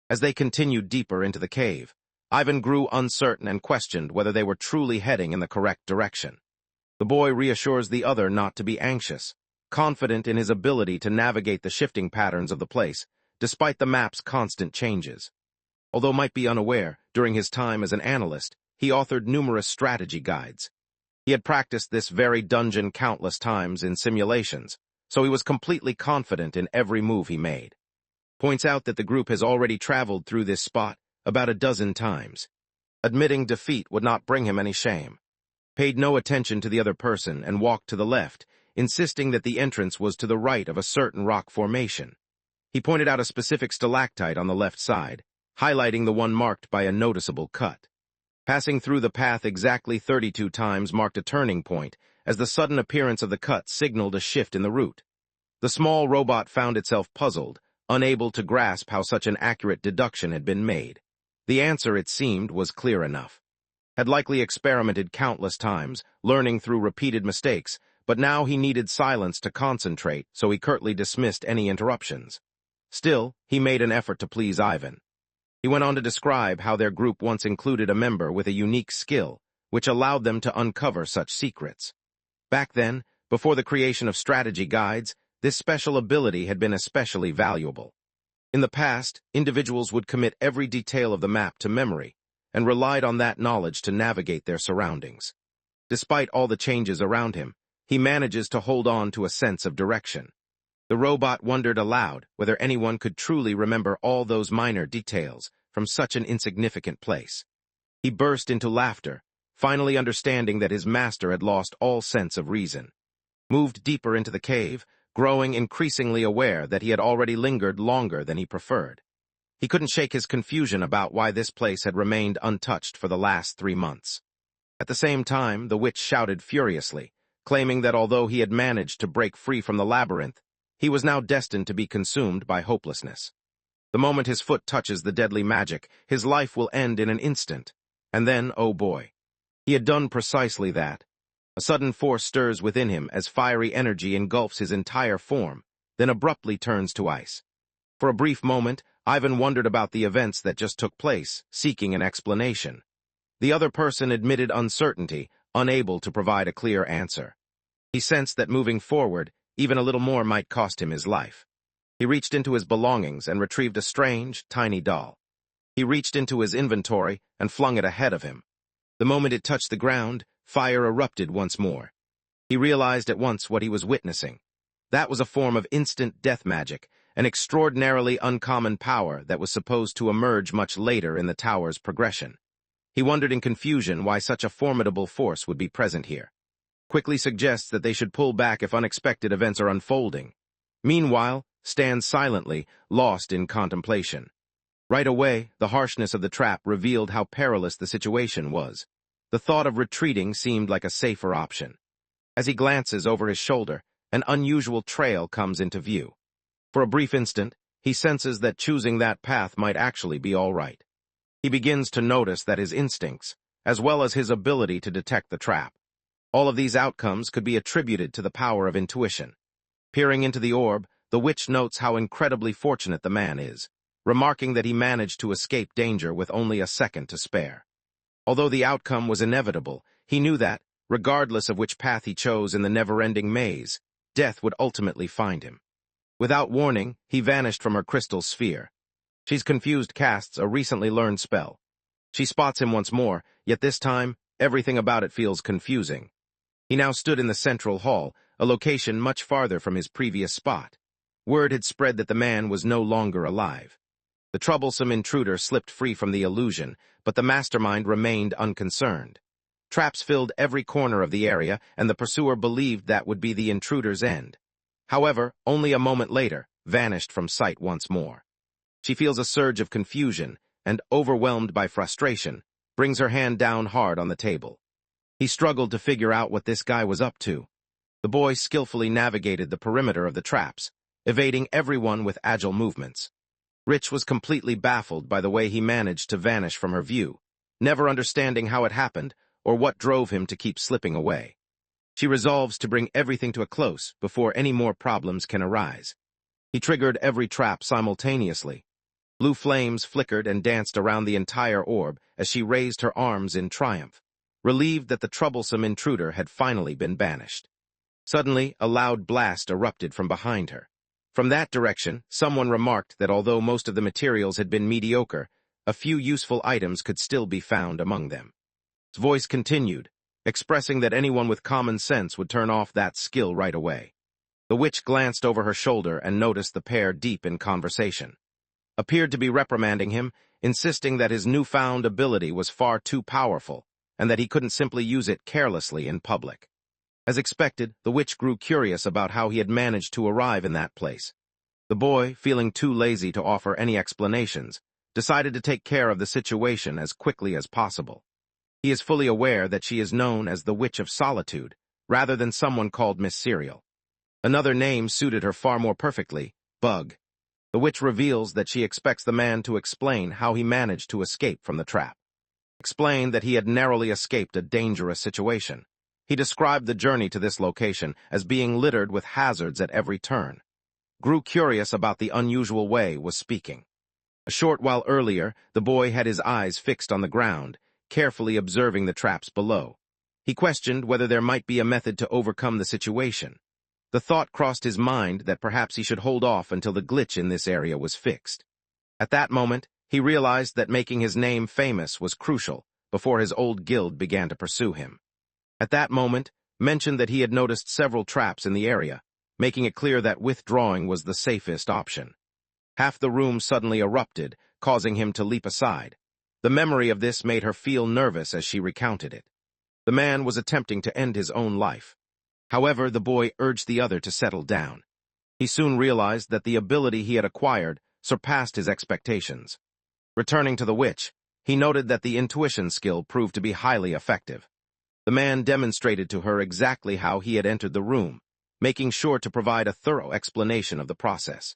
A: As they continued deeper into the cave, Ivan grew uncertain and questioned whether they were truly heading in the correct direction. The boy reassures the other not to be anxious, confident in his ability to navigate the shifting patterns of the place, despite the map's constant changes. Although might be unaware, during his time as an analyst, he authored numerous strategy guides. He had practiced this very dungeon countless times in simulations, so he was completely confident in every move he made. Points out that the group has already traveled through this spot about a dozen times. Admitting defeat would not bring him any shame. Paid no attention to the other person and walked to the left, insisting that the entrance was to the right of a certain rock formation. He pointed out a specific stalactite on the left side, highlighting the one marked by a noticeable cut. Passing through the path exactly 32 times marked a turning point, as the sudden appearance of the cut signaled a shift in the route. The small robot found itself puzzled, unable to grasp how such an accurate deduction had been made. The answer, it seemed, was clear enough. Had likely experimented countless times, learning through repeated mistakes, but now he needed silence to concentrate, so he curtly dismissed any interruptions. Still, he made an effort to please Ivan. He went on to describe how their group once included a member with a unique skill, which allowed them to uncover such secrets. Back then, before the creation of strategy guides, this special ability had been especially valuable. In the past, individuals would commit every detail of the map to memory and relied on that knowledge to navigate their surroundings. Despite all the changes around him, he manages to hold on to a sense of direction. The robot wondered aloud whether anyone could truly remember all those minor details from such an insignificant place. He burst into laughter, finally understanding that his master had lost all sense of reason. Moved deeper into the cave, growing increasingly aware that he had already lingered longer than he preferred. He couldn't shake his confusion about why this place had remained untouched for the last 3 months. At the same time, the witch shouted furiously, claiming that although he had managed to break free from the labyrinth, he was now destined to be consumed by hopelessness. The moment his foot touches the deadly magic, his life will end in an instant. And then, oh boy, he had done precisely that. A sudden force stirs within him as fiery energy engulfs his entire form, then abruptly turns to ice. For a brief moment, Ivan wondered about the events that just took place, seeking an explanation. The other person admitted uncertainty, unable to provide a clear answer. He sensed that moving forward, even a little more might cost him his life. He reached into his belongings and retrieved a strange, tiny doll. He reached into his inventory and flung it ahead of him. The moment it touched the ground, fire erupted once more. He realized at once what he was witnessing. That was a form of instant death magic, an extraordinarily uncommon power that was supposed to emerge much later in the tower's progression. He wondered in confusion why such a formidable force would be present here. Quickly suggests that they should pull back if unexpected events are unfolding. Meanwhile, stands silently, lost in contemplation. Right away, the harshness of the trap revealed how perilous the situation was. The thought of retreating seemed like a safer option. As he glances over his shoulder, an unusual trail comes into view. For a brief instant, he senses that choosing that path might actually be all right. He begins to notice that his instincts, as well as his ability to detect the trap, all of these outcomes could be attributed to the power of intuition. Peering into the orb, the witch notes how incredibly fortunate the man is, remarking that he managed to escape danger with only a second to spare. Although the outcome was inevitable, he knew that, regardless of which path he chose in the never-ending maze, death would ultimately find him. Without warning, he vanished from her crystal sphere. She's confused casts a recently learned spell. She spots him once more, yet this time, everything about it feels confusing. He now stood in the central hall, a location much farther from his previous spot. Word had spread that the man was no longer alive. The troublesome intruder slipped free from the illusion, but the mastermind remained unconcerned. Traps filled every corner of the area, and the pursuer believed that would be the intruder's end. However, only a moment later, vanished from sight once more. She feels a surge of confusion, and, overwhelmed by frustration, brings her hand down hard on the table. He struggled to figure out what this guy was up to. The boy skillfully navigated the perimeter of the traps, evading everyone with agile movements. Rich was completely baffled by the way he managed to vanish from her view, never understanding how it happened or what drove him to keep slipping away. She resolves to bring everything to a close before any more problems can arise. He triggered every trap simultaneously. Blue flames flickered and danced around the entire orb as she raised her arms in triumph, relieved that the troublesome intruder had finally been banished. Suddenly, a loud blast erupted from behind her. From that direction, someone remarked that although most of the materials had been mediocre, a few useful items could still be found among them. His voice continued, expressing that anyone with common sense would turn off that skill right away. The witch glanced over her shoulder and noticed the pair deep in conversation. Appeared to be reprimanding him, insisting that his newfound ability was far too powerful, and that he couldn't simply use it carelessly in public. As expected, the witch grew curious about how he had managed to arrive in that place. The boy, feeling too lazy to offer any explanations, decided to take care of the situation as quickly as possible. He is fully aware that she is known as the Witch of Solitude, rather than someone called Miss Serial. Another name suited her far more perfectly, Bug. The witch reveals that she expects the man to explain how he managed to escape from the trap. Explained that he had narrowly escaped a dangerous situation. He described the journey to this location as being littered with hazards at every turn. Grew curious about the unusual way was speaking. A short while earlier, the boy had his eyes fixed on the ground, carefully observing the traps below. He questioned whether there might be a method to overcome the situation. The thought crossed his mind that perhaps he should hold off until the glitch in this area was fixed. At that moment, he realized that making his name famous was crucial before his old guild began to pursue him. At that moment, mentioned that he had noticed several traps in the area, making it clear that withdrawing was the safest option. Half the room suddenly erupted, causing him to leap aside. The memory of this made her feel nervous as she recounted it. The man was attempting to end his own life. However, the boy urged the other to settle down. He soon realized that the ability he had acquired surpassed his expectations. Returning to the witch, he noted that the intuition skill proved to be highly effective. The man demonstrated to her exactly how he had entered the room, making sure to provide a thorough explanation of the process.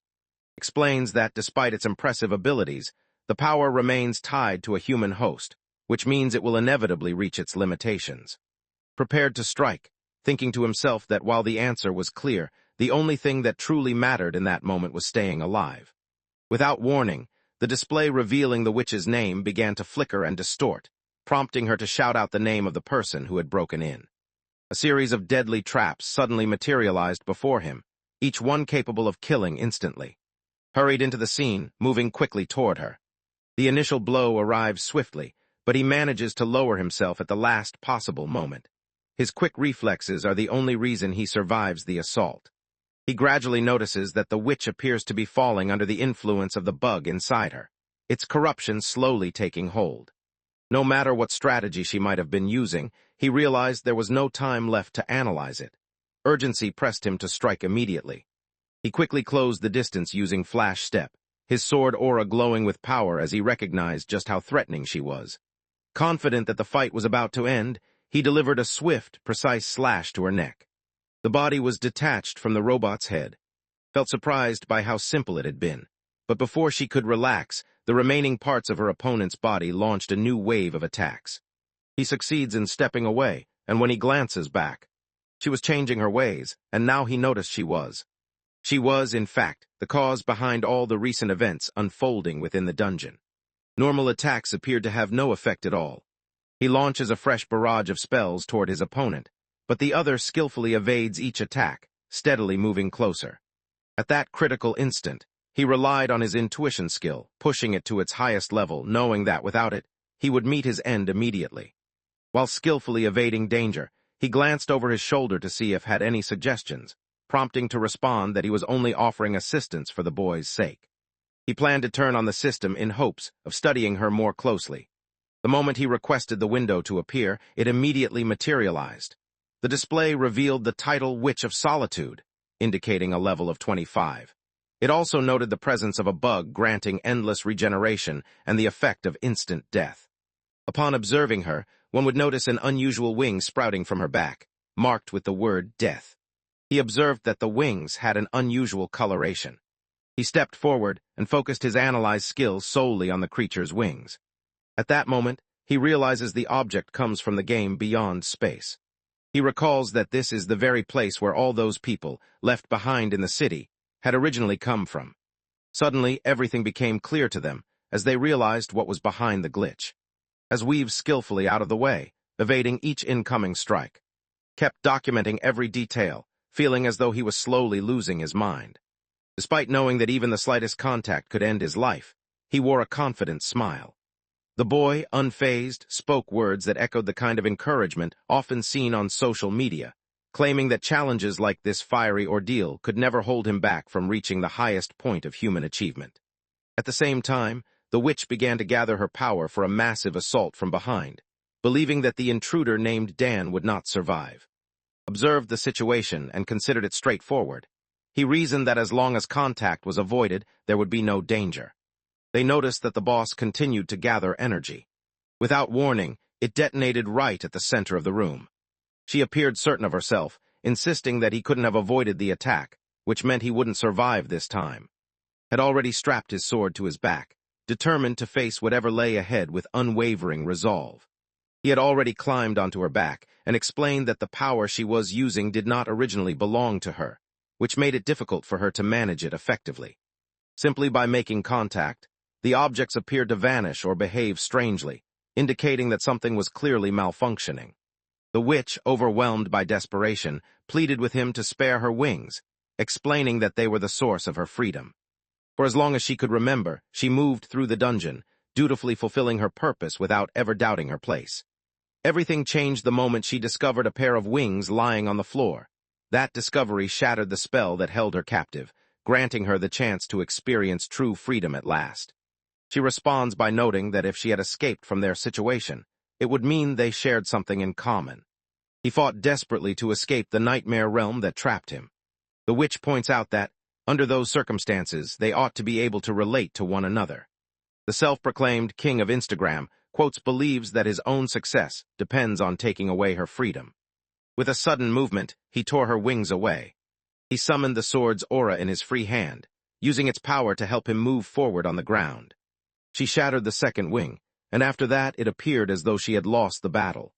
A: Explains that despite its impressive abilities, the power remains tied to a human host, which means it will inevitably reach its limitations. prepared to strike, thinking to himself that while the answer was clear, the only thing that truly mattered in that moment was staying alive. Without warning, the display revealing the witch's name began to flicker and distort, prompting her to shout out the name of the person who had broken in. A series of deadly traps suddenly materialized before him, each one capable of killing instantly. Hurried into the scene, moving quickly toward her. The initial blow arrives swiftly, but he manages to lower himself at the last possible moment. His quick reflexes are the only reason he survives the assault. He gradually notices that the witch appears to be falling under the influence of the bug inside her, its corruption slowly taking hold. No matter what strategy she might have been using, he realized there was no time left to analyze it. Urgency pressed him to strike immediately. He quickly closed the distance using flash step, his sword aura glowing with power as he recognized just how threatening she was. Confident that the fight was about to end, he delivered a swift, precise slash to her neck. The body was detached from the robot's head. Felt surprised by how simple it had been, but before she could relax, the remaining parts of her opponent's body launched a new wave of attacks. He succeeds in stepping away, and when he glances back, she was changing her ways, and now he noticed she was. She was, in fact, the cause behind all the recent events unfolding within the dungeon. Normal attacks appeared to have no effect at all. He launches a fresh barrage of spells toward his opponent, but the other skillfully evades each attack, steadily moving closer. At that critical instant, he relied on his intuition skill, pushing it to its highest level, knowing that without it, he would meet his end immediately. While skillfully evading danger, he glanced over his shoulder to see if had any suggestions, prompting to respond that he was only offering assistance for the boy's sake. He planned to turn on the system in hopes of studying her more closely. The moment he requested the window to appear, it immediately materialized. The display revealed the title Witch of Solitude, indicating a level of 25. It also noted the presence of a bug granting endless regeneration and the effect of instant death. Upon observing her, one would notice an unusual wing sprouting from her back, marked with the word death. He observed that the wings had an unusual coloration. He stepped forward and focused his analyze skills solely on the creature's wings. At that moment, he realizes the object comes from the game beyond space. He recalls that this is the very place where all those people, left behind in the city, had originally come from. Suddenly, everything became clear to them as they realized what was behind the glitch. As weaves skillfully out of the way, evading each incoming strike, kept documenting every detail, feeling as though he was slowly losing his mind. Despite knowing that even the slightest contact could end his life, he wore a confident smile. The boy, unfazed, spoke words that echoed the kind of encouragement often seen on social media, claiming that challenges like this fiery ordeal could never hold him back from reaching the highest point of human achievement. At the same time, the witch began to gather her power for a massive assault from behind, believing that the intruder named Dan would not survive. Observed the situation and considered it straightforward. He reasoned that as long as contact was avoided, there would be no danger. They noticed that the boss continued to gather energy. Without warning, it detonated right at the center of the room. She appeared certain of herself, insisting that he couldn't have avoided the attack, which meant he wouldn't survive this time. Had already strapped his sword to his back, determined to face whatever lay ahead with unwavering resolve. He had already climbed onto her back and explained that the power she was using did not originally belong to her, which made it difficult for her to manage it effectively. Simply by making contact, the objects appeared to vanish or behave strangely, indicating that something was clearly malfunctioning. The witch, overwhelmed by desperation, pleaded with him to spare her wings, explaining that they were the source of her freedom. For as long as she could remember, she moved through the dungeon, dutifully fulfilling her purpose without ever doubting her place. Everything changed the moment she discovered a pair of wings lying on the floor. That discovery shattered the spell that held her captive, granting her the chance to experience true freedom at last. She responds by noting that if she had escaped from their situation, it would mean they shared something in common. He fought desperately to escape the nightmare realm that trapped him. The witch points out that, under those circumstances, they ought to be able to relate to one another. The self-proclaimed king of Instagram, believes that his own success depends on taking away her freedom. With a sudden movement, he tore her wings away. He summoned the sword's aura in his free hand, using its power to help him move forward on the ground. She shattered the second wing, and after that it appeared as though she had lost the battle.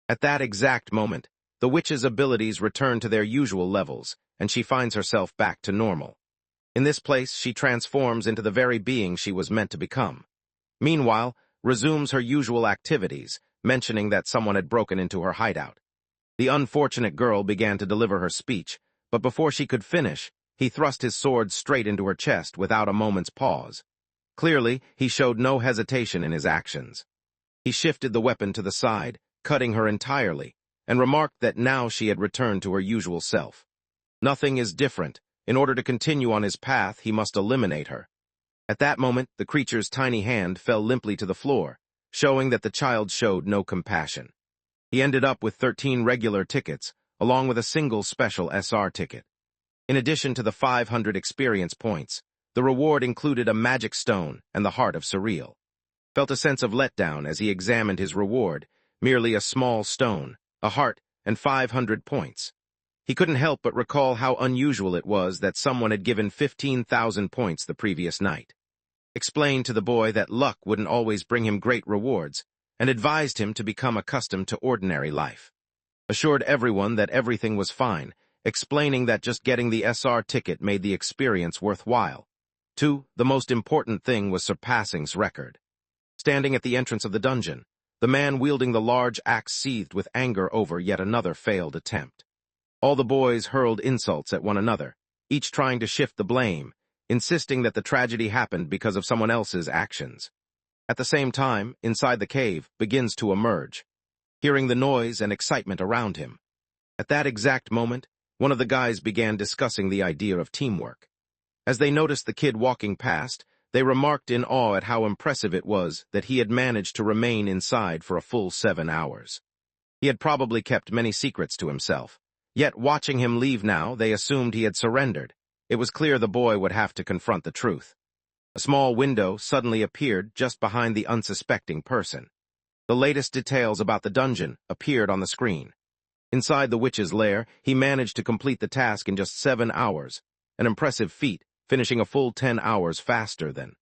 A: At that exact moment, the witch's abilities return to their usual levels, and she finds herself back to normal. In this place, she transforms into the very being she was meant to become. Meanwhile, resumes her usual activities, mentioning that someone had broken into her hideout. The unfortunate girl began to deliver her speech, but before she could finish, he thrust his sword straight into her chest without a moment's pause. Clearly, he showed no hesitation in his actions. He shifted the weapon to the side, cutting her entirely, and remarked that now she had returned to her usual self. Nothing is different. In order to continue on his path, he must eliminate her. At that moment, the creature's tiny hand fell limply to the floor, showing that the child showed no compassion. He ended up with 13 regular tickets, along with a single special SR ticket. In addition to the 500 experience points, the reward included a magic stone and the heart of Surreal. Felt a sense of letdown as he examined his reward, merely a small stone, a heart, and 500 points. He couldn't help but recall how unusual it was that someone had given 15,000 points the previous night. Explained to the boy that luck wouldn't always bring him great rewards, and advised him to become accustomed to ordinary life. Assured everyone that everything was fine, explaining that just getting the SR ticket made the experience worthwhile. 2. The most important thing was surpassing's record. Standing at the entrance of the dungeon, the man wielding the large axe seethed with anger over yet another failed attempt. All the boys hurled insults at one another, each trying to shift the blame, insisting that the tragedy happened because of someone else's actions. At the same time, inside the cave begins to emerge, hearing the noise and excitement around him. At that exact moment, one of the guys began discussing the idea of teamwork. As they noticed the kid walking past, they remarked in awe at how impressive it was that he had managed to remain inside for a full 7 hours. He had probably kept many secrets to himself. Yet, watching him leave now, they assumed he had surrendered. It was clear the boy would have to confront the truth. A small window suddenly appeared just behind the unsuspecting person. The latest details about the dungeon appeared on the screen. Inside the witch's lair, he managed to complete the task in just 7 hours, an impressive feat, finishing a full 10 hours faster than.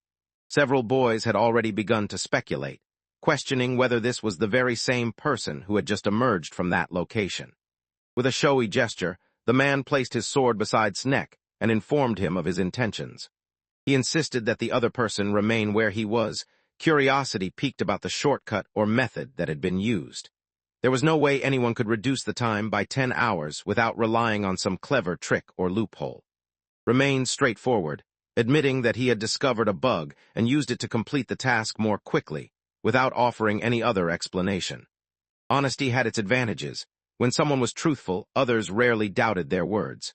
A: Several boys had already begun to speculate, questioning whether this was the very same person who had just emerged from that location. With a showy gesture, the man placed his sword beside Sneck and informed him of his intentions. He insisted that the other person remain where he was. Curiosity piqued about the shortcut or method that had been used. There was no way anyone could reduce the time by 10 hours without relying on some clever trick or loophole. Remained straightforward, admitting that he had discovered a bug and used it to complete the task more quickly, without offering any other explanation. Honesty had its advantages. When someone was truthful, others rarely doubted their words.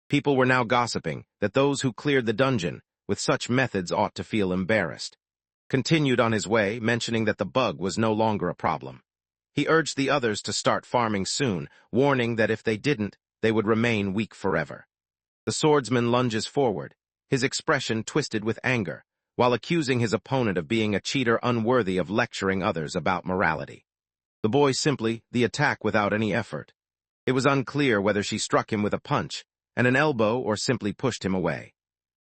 A: People were now gossiping that those who cleared the dungeon with such methods ought to feel embarrassed. Continued on his way, mentioning that the bug was no longer a problem. He urged the others to start farming soon, warning that if they didn't, they would remain weak forever. The swordsman lunges forward, his expression twisted with anger, while accusing his opponent of being a cheater unworthy of lecturing others about morality. The boy simply, the attack without any effort. It was unclear whether she struck him with a punch and an elbow or simply pushed him away.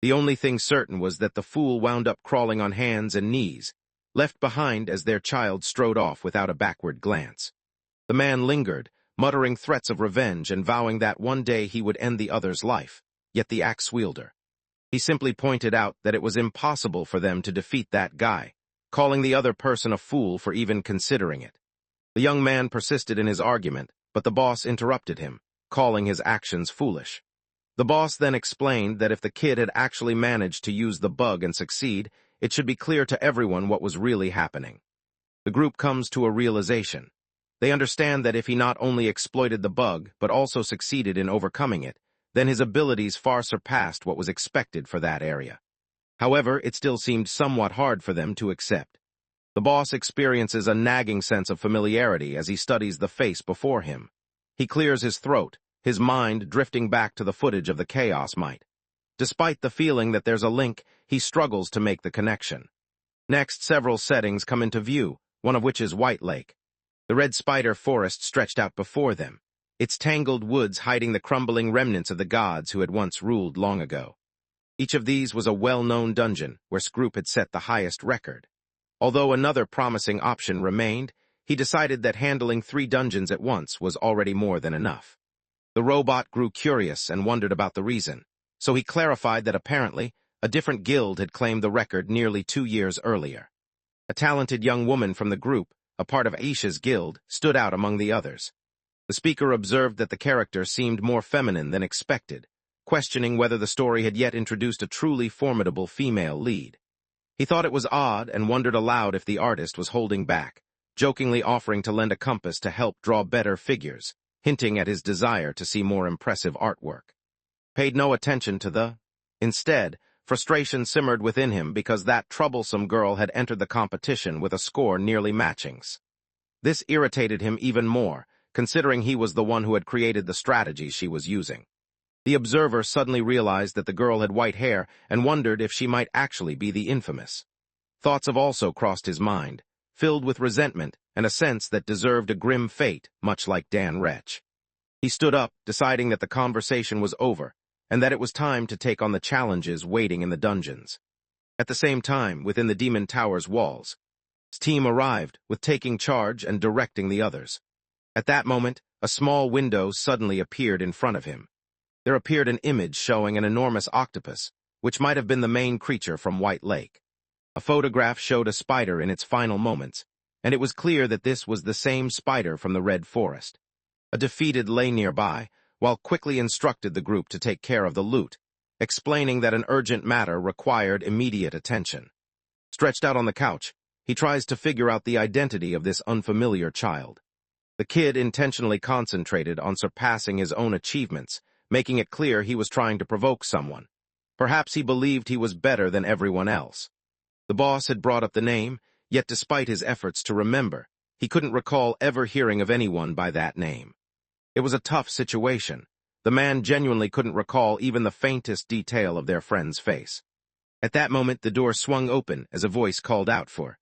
A: The only thing certain was that the fool wound up crawling on hands and knees, left behind as their child strode off without a backward glance. The man lingered, muttering threats of revenge and vowing that one day he would end the other's life, yet the axe wielder. He simply pointed out that it was impossible for them to defeat that guy, calling the other person a fool for even considering it. The young man persisted in his argument, but the boss interrupted him, calling his actions foolish. The boss then explained that if the kid had actually managed to use the bug and succeed, it should be clear to everyone what was really happening. The group comes to a realization. They understand that if he not only exploited the bug, but also succeeded in overcoming it, then his abilities far surpassed what was expected for that area. However, it still seemed somewhat hard for them to accept. The boss experiences a nagging sense of familiarity as he studies the face before him. He clears his throat, his mind drifting back to the footage of the Chaos Might. Despite the feeling that there's a link, he struggles to make the connection. Next, several settings come into view, one of which is White Lake. The red spider forest stretched out before them, its tangled woods hiding the crumbling remnants of the gods who had once ruled long ago. Each of these was a well-known dungeon where Scroop had set the highest record. Although another promising option remained, he decided that handling 3 dungeons at once was already more than enough. The robot grew curious and wondered about the reason, so he clarified that apparently a different guild had claimed the record nearly 2 years earlier. A talented young woman from the group, a part of Aisha's guild, stood out among the others. The speaker observed that the character seemed more feminine than expected, questioning whether the story had yet introduced a truly formidable female lead. He thought it was odd and wondered aloud if the artist was holding back, jokingly offering to lend a compass to help draw better figures, hinting at his desire to see more impressive artwork. Paid no attention to the. Instead, frustration simmered within him because that troublesome girl had entered the competition with a score nearly matching's. This irritated him even more, considering he was the one who had created the strategy she was using. The observer suddenly realized that the girl had white hair and wondered if she might actually be the infamous. Thoughts have also crossed his mind, filled with resentment and a sense that deserved a grim fate, much like Dan Wretch. He stood up, deciding that the conversation was over, and that it was time to take on the challenges waiting in the dungeons. At the same time, within the Demon Tower's walls, his team arrived, with taking charge and directing the others. At that moment, a small window suddenly appeared in front of him. There appeared an image showing an enormous octopus, which might have been the main creature from White Lake. A photograph showed a spider in its final moments, and it was clear that this was the same spider from the Red Forest. A defeated lay nearby, while quickly instructed the group to take care of the loot, explaining that an urgent matter required immediate attention. Stretched out on the couch, he tries to figure out the identity of this unfamiliar child. The kid intentionally concentrated on surpassing his own achievements, making it clear he was trying to provoke someone. Perhaps he believed he was better than everyone else. The boss had brought up the name, yet despite his efforts to remember, he couldn't recall ever hearing of anyone by that name. It was a tough situation. The man genuinely couldn't recall even the faintest detail of their friend's face. At that moment, the door swung open as a voice called out for.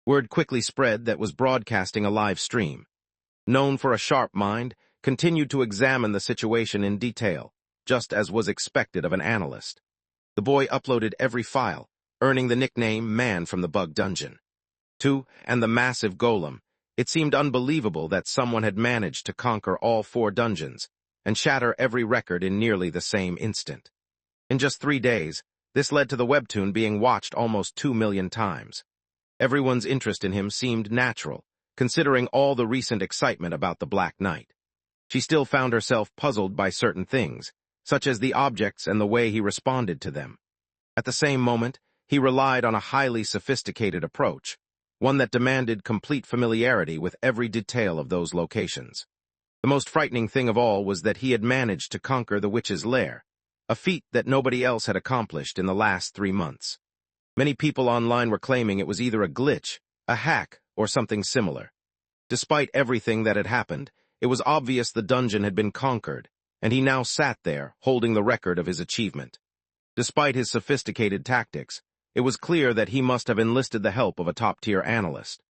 A: Word quickly spread that was broadcasting a live stream. Known for a sharp mind, continued to examine the situation in detail, just as was expected of an analyst. The boy uploaded every file, earning the nickname Man from the Bug Dungeon. And the massive golem. It seemed unbelievable that someone had managed to conquer all 4 dungeons and shatter every record in nearly the same instant. In just 3 days, this led to the webtoon being watched almost 2 million times. Everyone's interest in him seemed natural, considering all the recent excitement about the Black Knight. She still found herself puzzled by certain things, such as the objects and the way he responded to them. At the same moment, he relied on a highly sophisticated approach, one that demanded complete familiarity with every detail of those locations. The most frightening thing of all was that he had managed to conquer the witch's lair, a feat that nobody else had accomplished in the last 3 months. Many people online were claiming it was either a glitch, a hack, or something similar. Despite everything that had happened, it was obvious the dungeon had been conquered, and he now sat there, holding the record of his achievement. Despite his sophisticated tactics, it was clear that he must have enlisted the help of a top-tier analyst.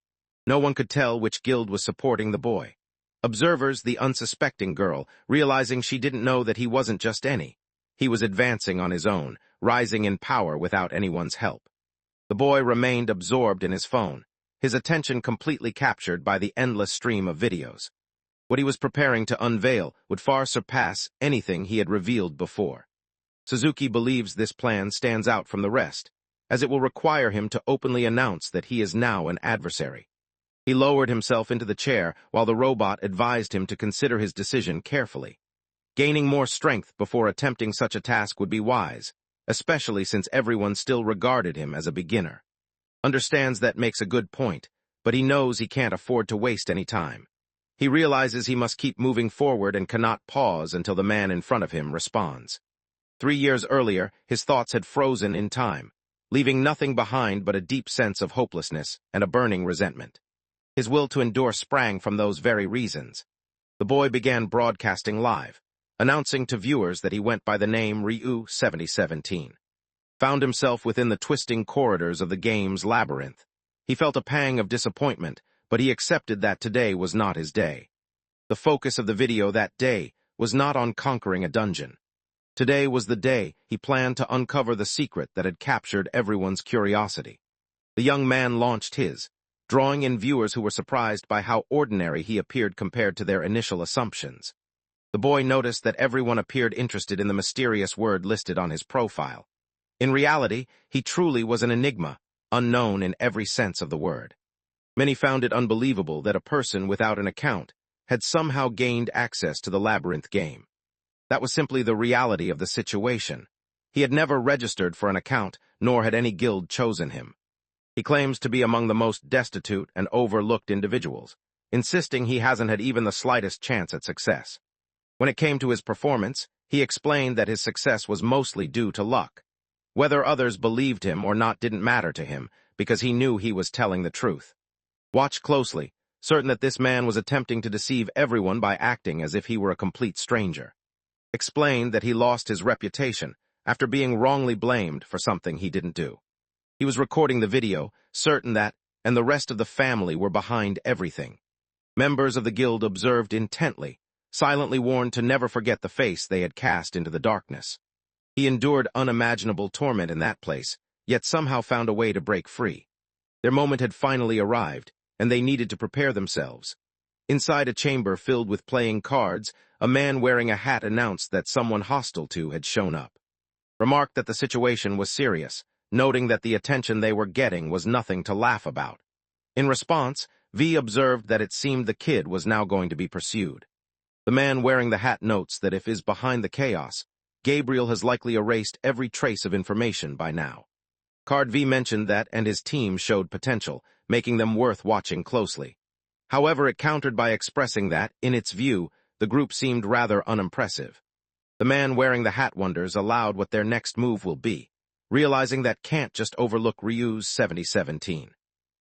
A: No one could tell which guild was supporting the boy. Observers, the unsuspecting girl, realizing she didn't know that he wasn't just any. He was advancing on his own, rising in power without anyone's help. The boy remained absorbed in his phone, his attention completely captured by the endless stream of videos. What he was preparing to unveil would far surpass anything he had revealed before. Suzuki believes this plan stands out from the rest, as it will require him to openly announce that he is now an adversary. He lowered himself into the chair while the robot advised him to consider his decision carefully. Gaining more strength before attempting such a task would be wise, especially since everyone still regarded him as a beginner. Understands that makes a good point, but he knows he can't afford to waste any time. He realizes he must keep moving forward and cannot pause until the man in front of him responds. 3 years earlier, his thoughts had frozen in time, leaving nothing behind but a deep sense of hopelessness and a burning resentment. His will to endure sprang from those very reasons. The boy began broadcasting live, announcing to viewers that he went by the name Ryu 7017. Found himself within the twisting corridors of the game's labyrinth. He felt a pang of disappointment, but he accepted that today was not his day. The focus of the video that day was not on conquering a dungeon. Today was the day he planned to uncover the secret that had captured everyone's curiosity. The young man launched his, drawing in viewers who were surprised by how ordinary he appeared compared to their initial assumptions. The boy noticed that everyone appeared interested in the mysterious word listed on his profile. In reality, he truly was an enigma, unknown in every sense of the word. Many found it unbelievable that a person without an account had somehow gained access to the labyrinth game. That was simply the reality of the situation. He had never registered for an account, nor had any guild chosen him. He claims to be among the most destitute and overlooked individuals, insisting he hasn't had even the slightest chance at success. When it came to his performance, he explained that his success was mostly due to luck. Whether others believed him or not didn't matter to him, because he knew he was telling the truth. Watch closely, certain that this man was attempting to deceive everyone by acting as if he were a complete stranger. Explained that he lost his reputation after being wrongly blamed for something he didn't do. He was recording the video, certain that, and the rest of the family were behind everything. Members of the guild observed intently, silently warned to never forget the face they had cast into the darkness. He endured unimaginable torment in that place, yet somehow found a way to break free. Their moment had finally arrived, and they needed to prepare themselves. Inside a chamber filled with playing cards, a man wearing a hat announced that someone hostile to had shown up. Remarked that the situation was serious, noting that the attention they were getting was nothing to laugh about. In response, V observed that it seemed the kid was now going to be pursued. The man wearing the hat notes that if is behind the chaos, Gabriel has likely erased every trace of information by now. Card V mentioned that and his team showed potential, making them worth watching closely. However, it countered by expressing that, in its view, the group seemed rather unimpressive. The man wearing the hat wonders aloud what their next move will be, realizing that can't just overlook Ryu's 7017.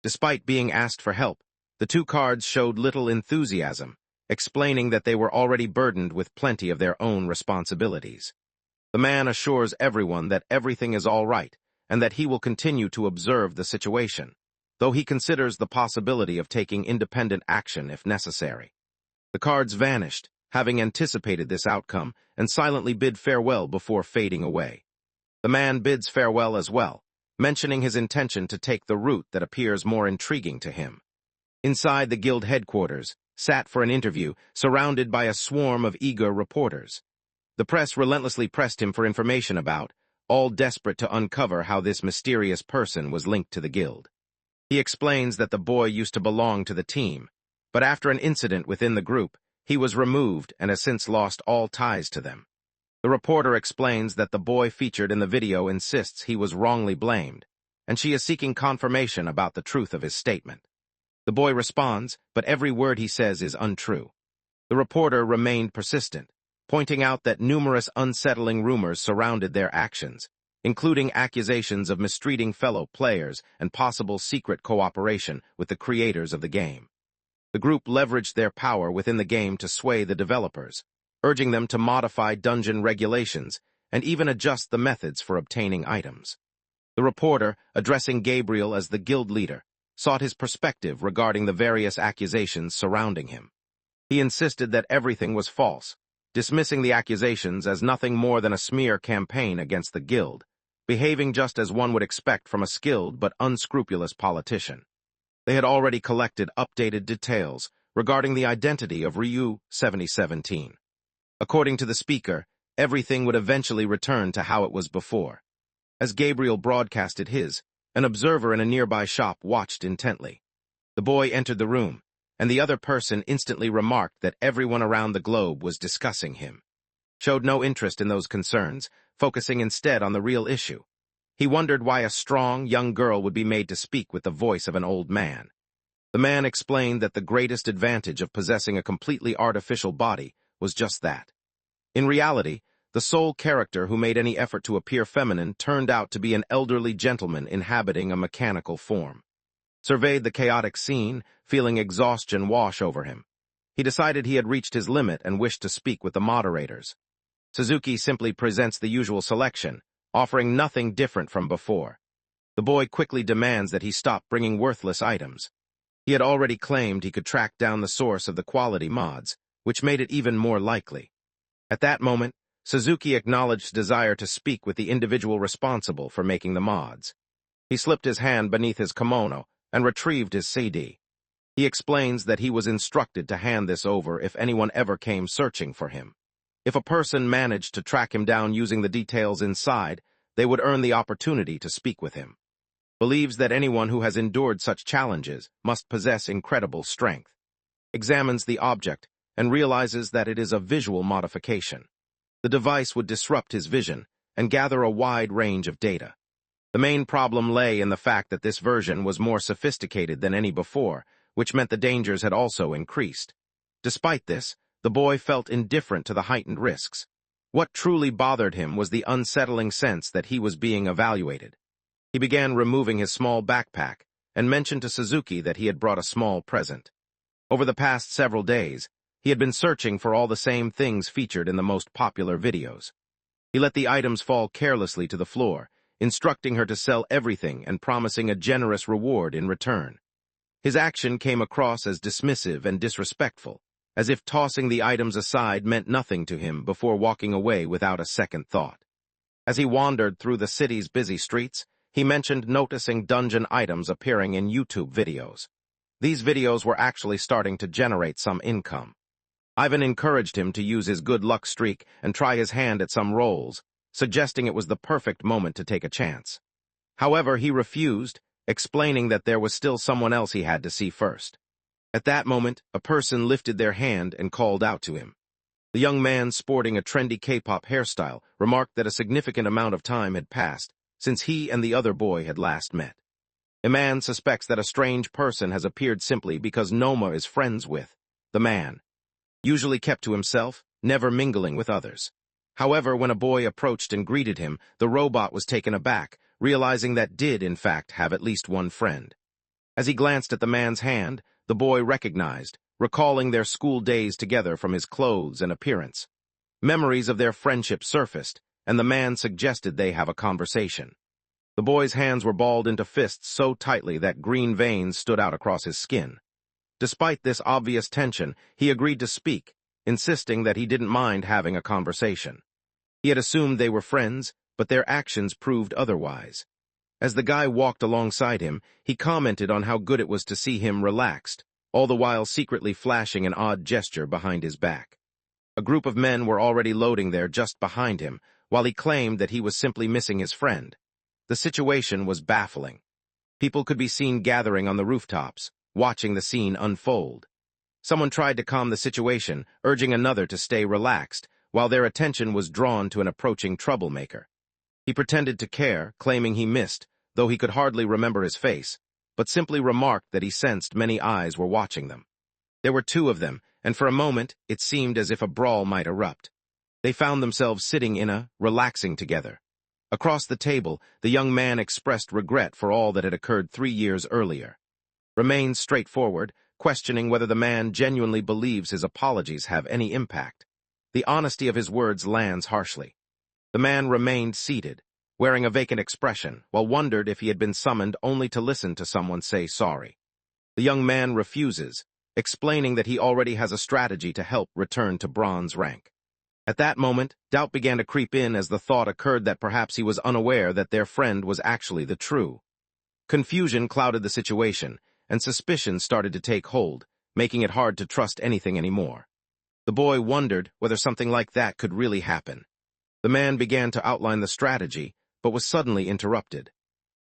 A: Despite being asked for help, the two cards showed little enthusiasm, explaining that they were already burdened with plenty of their own responsibilities. The man assures everyone that everything is all right, and that he will continue to observe the situation, though he considers the possibility of taking independent action if necessary. The cards vanished, having anticipated this outcome, and silently bid farewell before fading away. The man bids farewell as well, mentioning his intention to take the route that appears more intriguing to him. Inside the guild headquarters, sat for an interview, surrounded by a swarm of eager reporters. The press relentlessly pressed him for information about, all desperate to uncover how this mysterious person was linked to the guild. He explains that the boy used to belong to the team, but after an incident within the group, he was removed and has since lost all ties to them. The reporter explains that the boy featured in the video insists he was wrongly blamed, and she is seeking confirmation about the truth of his statement. The boy responds, but every word he says is untrue. The reporter remained persistent, pointing out that numerous unsettling rumors surrounded their actions, including accusations of mistreating fellow players and possible secret cooperation with the creators of the game. The group leveraged their power within the game to sway the developers, urging them to modify dungeon regulations and even adjust the methods for obtaining items. The reporter, addressing Gabriel as the guild leader, sought his perspective regarding the various accusations surrounding him. He insisted that everything was false, dismissing the accusations as nothing more than a smear campaign against the guild, behaving just as one would expect from a skilled but unscrupulous politician. They had already collected updated details regarding the identity of Ryu 7017. According to the speaker, everything would eventually return to how it was before. As Gabriel broadcasted his, an observer in a nearby shop watched intently. The boy entered the room, and the other person instantly remarked that everyone around the globe was discussing him. Showed no interest in those concerns, focusing instead on the real issue. He wondered why a strong, young girl would be made to speak with the voice of an old man. The man explained that the greatest advantage of possessing a completely artificial body was just that. In reality, the sole character who made any effort to appear feminine turned out to be an elderly gentleman inhabiting a mechanical form. Surveyed the chaotic scene, feeling exhaustion wash over him. He decided he had reached his limit and wished to speak with the moderators. Suzuki simply presents the usual selection, offering nothing different from before. The boy quickly demands that he stop bringing worthless items. He had already claimed he could track down the source of the quality mods, which made it even more likely. At that moment, Suzuki acknowledged desire to speak with the individual responsible for making the mods. He slipped his hand beneath his kimono, and retrieved his CD. He explains that he was instructed to hand this over if anyone ever came searching for him. If a person managed to track him down using the details inside, they would earn the opportunity to speak with him. Believes that anyone who has endured such challenges must possess incredible strength. Examines the object and realizes that it is a visual modification. The device would disrupt his vision and gather a wide range of data. The main problem lay in the fact that this version was more sophisticated than any before, which meant the dangers had also increased. Despite this, the boy felt indifferent to the heightened risks. What truly bothered him was the unsettling sense that he was being evaluated. He began removing his small backpack and mentioned to Suzuki that he had brought a small present. Over the past several days, he had been searching for all the same things featured in the most popular videos. He let the items fall carelessly to the floor, instructing her to sell everything and promising a generous reward in return. His action came across as dismissive and disrespectful, as if tossing the items aside meant nothing to him before walking away without a second thought. As he wandered through the city's busy streets, he mentioned noticing dungeon items appearing in YouTube videos. These videos were actually starting to generate some income. Ivan encouraged him to use his good luck streak and try his hand at some roles, suggesting it was the perfect moment to take a chance. However, he refused, explaining that there was still someone else he had to see first. At that moment, a person lifted their hand and called out to him. The young man, sporting a trendy K-pop hairstyle, remarked that a significant amount of time had passed since he and the other boy had last met. A man suspects that a strange person has appeared simply because Noma is friends with the man, usually kept to himself, never mingling with others. However, when a boy approached and greeted him, the robot was taken aback, realizing that did, in fact, have at least one friend. As he glanced at the man's hand, the boy recognized, recalling their school days together from his clothes and appearance. Memories of their friendship surfaced, and the man suggested they have a conversation. The boy's hands were balled into fists so tightly that green veins stood out across his skin. Despite this obvious tension, he agreed to speak, insisting that he didn't mind having a conversation. He had assumed they were friends, but their actions proved otherwise. As the guy walked alongside him, he commented on how good it was to see him relaxed, all the while secretly flashing an odd gesture behind his back. A group of men were already loading there just behind him, while he claimed that he was simply missing his friend. The situation was baffling. People could be seen gathering on the rooftops, watching the scene unfold. Someone tried to calm the situation, urging another to stay relaxed, while their attention was drawn to an approaching troublemaker. He pretended to care, claiming he missed, though he could hardly remember his face, but simply remarked that he sensed many eyes were watching them. There were two of them, and for a moment it seemed as if a brawl might erupt. They found themselves sitting relaxing together. Across the table, the young man expressed regret for all that had occurred 3 years earlier. Remains straightforward, questioning whether the man genuinely believes his apologies have any impact. The honesty of his words lands harshly. The man remained seated, wearing a vacant expression, while wondered if he had been summoned only to listen to someone say sorry. The young man refuses, explaining that he already has a strategy to help return to bronze rank. At that moment, doubt began to creep in as the thought occurred that perhaps he was unaware that their friend was actually the true. Confusion clouded the situation, and suspicion started to take hold, making it hard to trust anything anymore. The boy wondered whether something like that could really happen. The man began to outline the strategy, but was suddenly interrupted.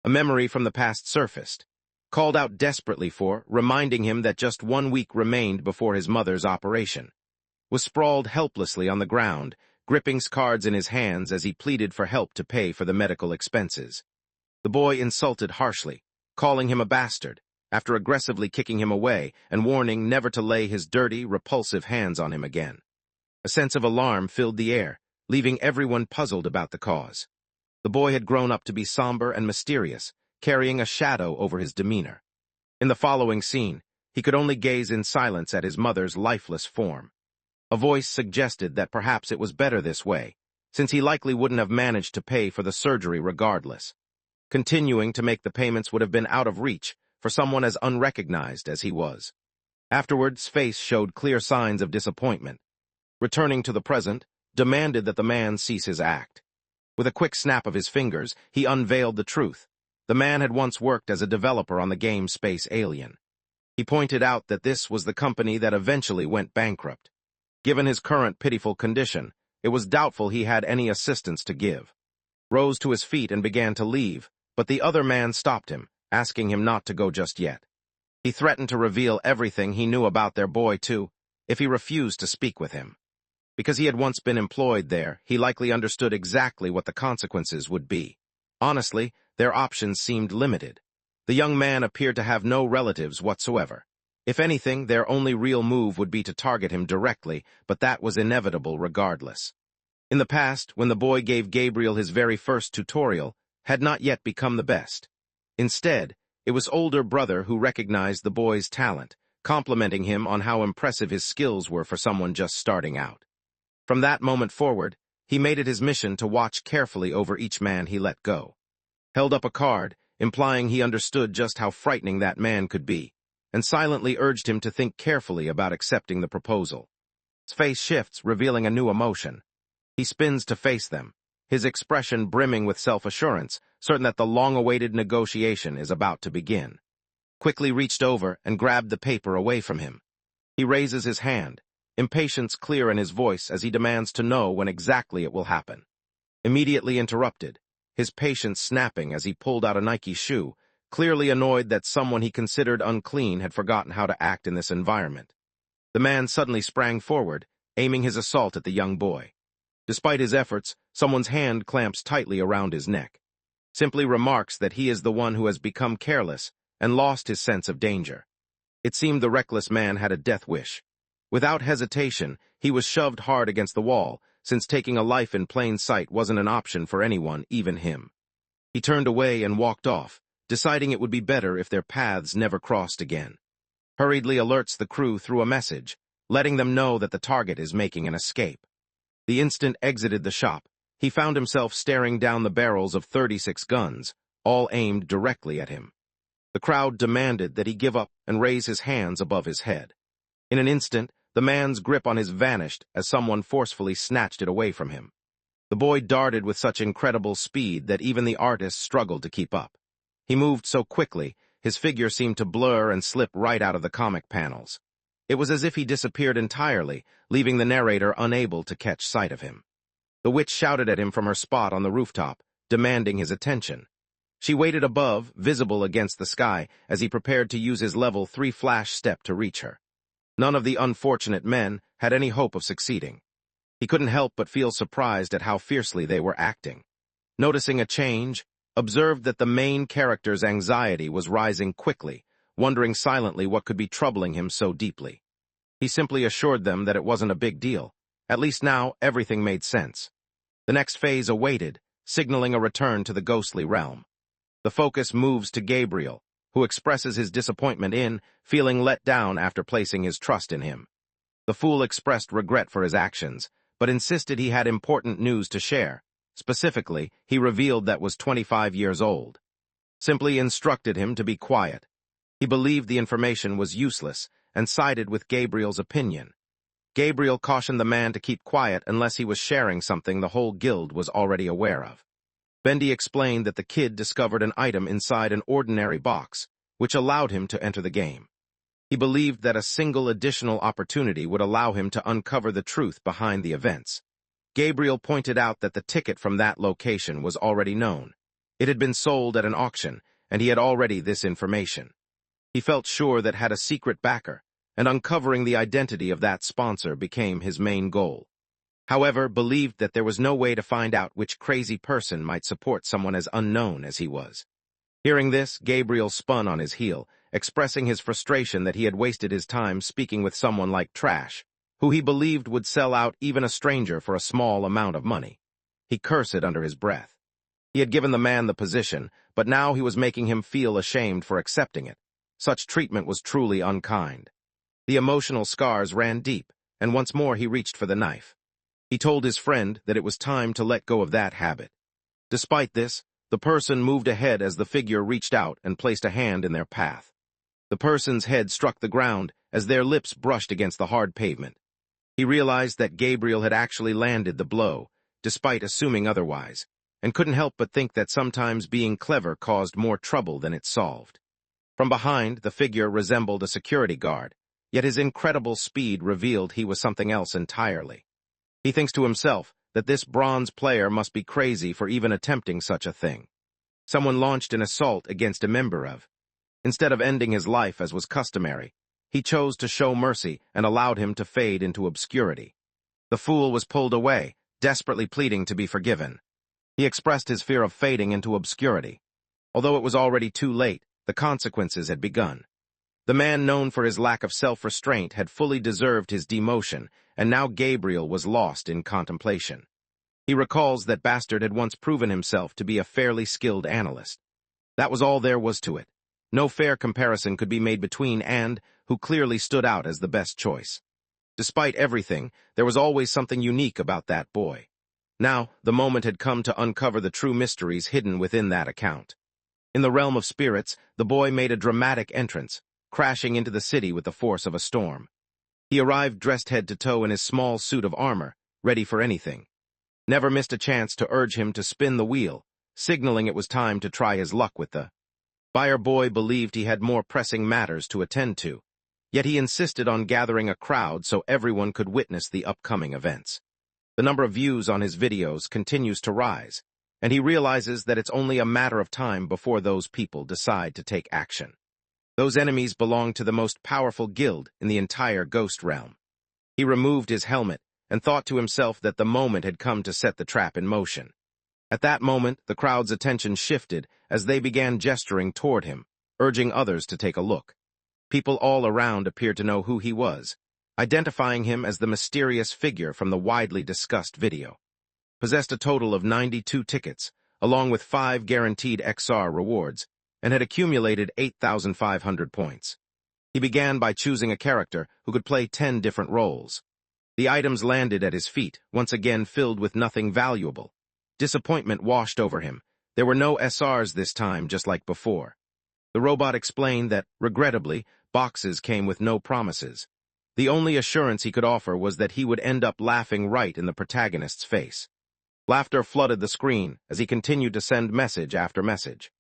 A: A memory from the past surfaced, called out desperately for, reminding him that just 1 week remained before his mother's operation. Was sprawled helplessly on the ground, gripping cards in his hands as he pleaded for help to pay for the medical expenses. The boy insulted harshly, calling him a bastard, after aggressively kicking him away and warning never to lay his dirty, repulsive hands on him again. A sense of alarm filled the air, leaving everyone puzzled about the cause. The boy had grown up to be somber and mysterious, carrying a shadow over his demeanor. In the following scene, he could only gaze in silence at his mother's lifeless form. A voice suggested that perhaps it was better this way, since he likely wouldn't have managed to pay for the surgery regardless. Continuing to make the payments would have been out of reach for someone as unrecognized as he was. Afterwards, face showed clear signs of disappointment. Returning to the present, demanded that the man cease his act. With a quick snap of his fingers, he unveiled the truth. The man had once worked as a developer on the game Space Alien. He pointed out that this was the company that eventually went bankrupt. Given his current pitiful condition, it was doubtful he had any assistance to give. Rose to his feet and began to leave, but the other man stopped him, asking him not to go just yet. He threatened to reveal everything he knew about their boy, too, if he refused to speak with him. Because he had once been employed there, he likely understood exactly what the consequences would be. Honestly, their options seemed limited. The young man appeared to have no relatives whatsoever. If anything, their only real move would be to target him directly, but that was inevitable regardless. In the past, when the boy gave Gabriel his very first tutorial, had not yet become the best. Instead, it was older brother who recognized the boy's talent, complimenting him on how impressive his skills were for someone just starting out. From that moment forward, he made it his mission to watch carefully over each man he let go. Held up a card, implying he understood just how frightening that man could be, and silently urged him to think carefully about accepting the proposal. His face shifts, revealing a new emotion. He spins to face them, his expression brimming with self-assurance, certain that the long-awaited negotiation is about to begin. Quickly reached over and grabbed the paper away from him. He raises his hand, impatience clear in his voice as he demands to know when exactly it will happen. Immediately interrupted, his patience snapping as he pulled out a Nike shoe, clearly annoyed that someone he considered unclean had forgotten how to act in this environment. The man suddenly sprang forward, aiming his assault at the young boy. Despite his efforts, someone's hand clamps tightly around his neck. Simply remarks that he is the one who has become careless and lost his sense of danger. It seemed the reckless man had a death wish. Without hesitation, he was shoved hard against the wall, since taking a life in plain sight wasn't an option for anyone, even him. He turned away and walked off, deciding it would be better if their paths never crossed again. Hurriedly alerts the crew through a message, letting them know that the target is making an escape. The instant exited the shop, he found himself staring down the barrels of 36 guns, all aimed directly at him. The crowd demanded that he give up and raise his hands above his head. In an instant, the man's grip on his vanished as someone forcefully snatched it away from him. The boy darted with such incredible speed that even the artist struggled to keep up. He moved so quickly, his figure seemed to blur and slip right out of the comic panels. It was as if he disappeared entirely, leaving the narrator unable to catch sight of him. The witch shouted at him from her spot on the rooftop, demanding his attention. She waited above, visible against the sky, as he prepared to use his level 3 flash step to reach her. None of the unfortunate men had any hope of succeeding. He couldn't help but feel surprised at how fiercely they were acting. Noticing a change, observed that the main character's anxiety was rising quickly, wondering silently what could be troubling him so deeply. He simply assured them that it wasn't a big deal. At least now, everything made sense. The next phase awaited, signaling a return to the ghostly realm. The focus moves to Gabriel, who expresses his disappointment in feeling let down after placing his trust in him. The fool expressed regret for his actions, but insisted he had important news to share. Specifically, he revealed that was 25 years old. Simply instructed him to be quiet. He believed the information was useless and sided with Gabriel's opinion. Gabriel cautioned the man to keep quiet unless he was sharing something the whole guild was already aware of. Bendy explained that the kid discovered an item inside an ordinary box, which allowed him to enter the game. He believed that a single additional opportunity would allow him to uncover the truth behind the events. Gabriel pointed out that the ticket from that location was already known. It had been sold at an auction, and he had already this information. He felt sure that had a secret backer, and uncovering the identity of that sponsor became his main goal. However, believed that there was no way to find out which crazy person might support someone as unknown as he was. Hearing this, Gabriel spun on his heel, expressing his frustration that he had wasted his time speaking with someone like Trash, who he believed would sell out even a stranger for a small amount of money. He cursed under his breath. He had given the man the position, but now he was making him feel ashamed for accepting it. Such treatment was truly unkind. The emotional scars ran deep, and once more he reached for the knife. He told his friend that it was time to let go of that habit. Despite this, the person moved ahead as the figure reached out and placed a hand in their path. The person's head struck the ground as their lips brushed against the hard pavement. He realized that Gabriel had actually landed the blow, despite assuming otherwise, and couldn't help but think that sometimes being clever caused more trouble than it solved. From behind, the figure resembled a security guard, yet his incredible speed revealed he was something else entirely. He thinks to himself that this bronze player must be crazy for even attempting such a thing. Someone launched an assault against a member of. Instead of ending his life as was customary, he chose to show mercy and allowed him to fade into obscurity. The fool was pulled away, desperately pleading to be forgiven. He expressed his fear of fading into obscurity. Although it was already too late, the consequences had begun. The man known for his lack of self-restraint had fully deserved his demotion, and now Gabriel was lost in contemplation. He recalls that Bastard had once proven himself to be a fairly skilled analyst. That was all there was to it. No fair comparison could be made between and who clearly stood out as the best choice. Despite everything, there was always something unique about that boy. Now, the moment had come to uncover the true mysteries hidden within that account. In the realm of spirits, the boy made a dramatic entrance, crashing into the city with the force of a storm. He arrived dressed head to toe in his small suit of armor, ready for anything. Never missed a chance to urge him to spin the wheel, signaling it was time to try his luck with the buyer. Boy believed he had more pressing matters to attend to, yet he insisted on gathering a crowd so everyone could witness the upcoming events. The number of views on his videos continues to rise, and he realizes that it's only a matter of time before those people decide to take action. Those enemies belong to the most powerful guild in the entire ghost realm. He removed his helmet and thought to himself that the moment had come to set the trap in motion. At that moment, the crowd's attention shifted as they began gesturing toward him, urging others to take a look. People all around appeared to know who he was, identifying him as the mysterious figure from the widely discussed video. Possessed a total of 92 tickets, along with 5 guaranteed XR rewards, and had accumulated 8,500 points. He began by choosing a character who could play 10 different roles. The items landed at his feet, once again filled with nothing valuable. Disappointment washed over him. There were no SRs this time, just like before. The robot explained that, regrettably, boxes came with no promises. The only assurance he could offer was that he would end up laughing right in the protagonist's face. Laughter flooded the screen as he continued to send message after message.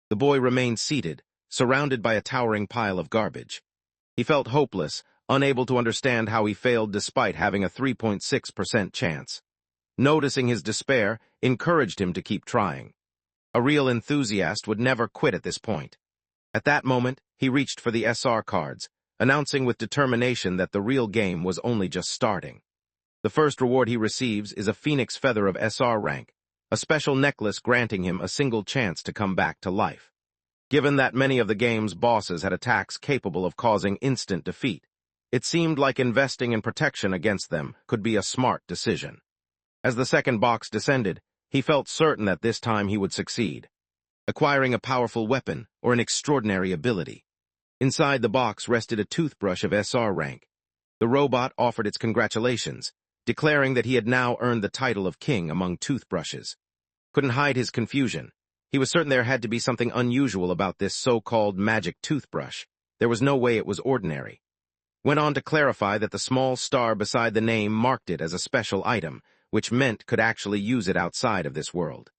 A: The boy remained seated, surrounded by a towering pile of garbage. He felt hopeless, unable to understand how he failed despite having a 3.6% chance. Noticing his despair encouraged him to keep trying. A real enthusiast would never quit at this point. At that moment, he reached for the SR cards, announcing with determination that the real game was only just starting. The first reward he receives is a phoenix feather of SR rank, a special necklace granting him a single chance to come back to life. Given that many of the game's bosses had attacks capable of causing instant defeat, it seemed like investing in protection against them could be a smart decision. As the second box descended, he felt certain that this time he would succeed, acquiring a powerful weapon or an extraordinary ability. Inside the box rested a toothbrush of SR rank. The robot offered its congratulations, declaring that he had now earned the title of king among toothbrushes. Couldn't hide his confusion. He was certain there had to be something unusual about this so-called magic toothbrush. There was no way it was ordinary. Went on to clarify that the small star beside the name marked it as a special item, which meant could actually use it outside of this world.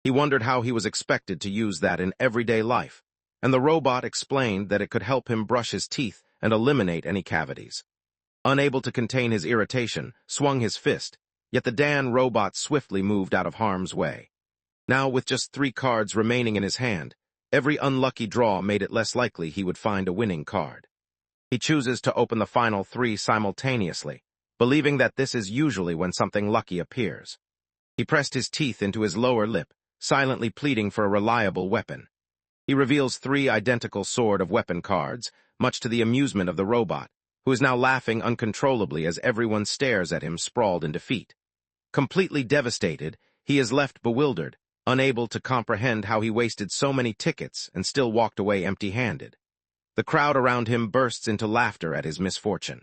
A: He wondered how he was expected to use that in everyday life, and the robot explained that it could help him brush his teeth and eliminate any cavities. Unable to contain his irritation, swung his fist, yet the Dan robot swiftly moved out of harm's way. Now, with just 3 cards remaining in his hand, every unlucky draw made it less likely he would find a winning card. He chooses to open the final 3 simultaneously, believing that this is usually when something lucky appears. He pressed his teeth into his lower lip, silently pleading for a reliable weapon. He reveals 3 identical sword of weapon cards, much to the amusement of the robot, who is now laughing uncontrollably as everyone stares at him sprawled in defeat. Completely devastated, he is left bewildered, unable to comprehend how he wasted so many tickets and still walked away empty-handed. The crowd around him bursts into laughter at his misfortune.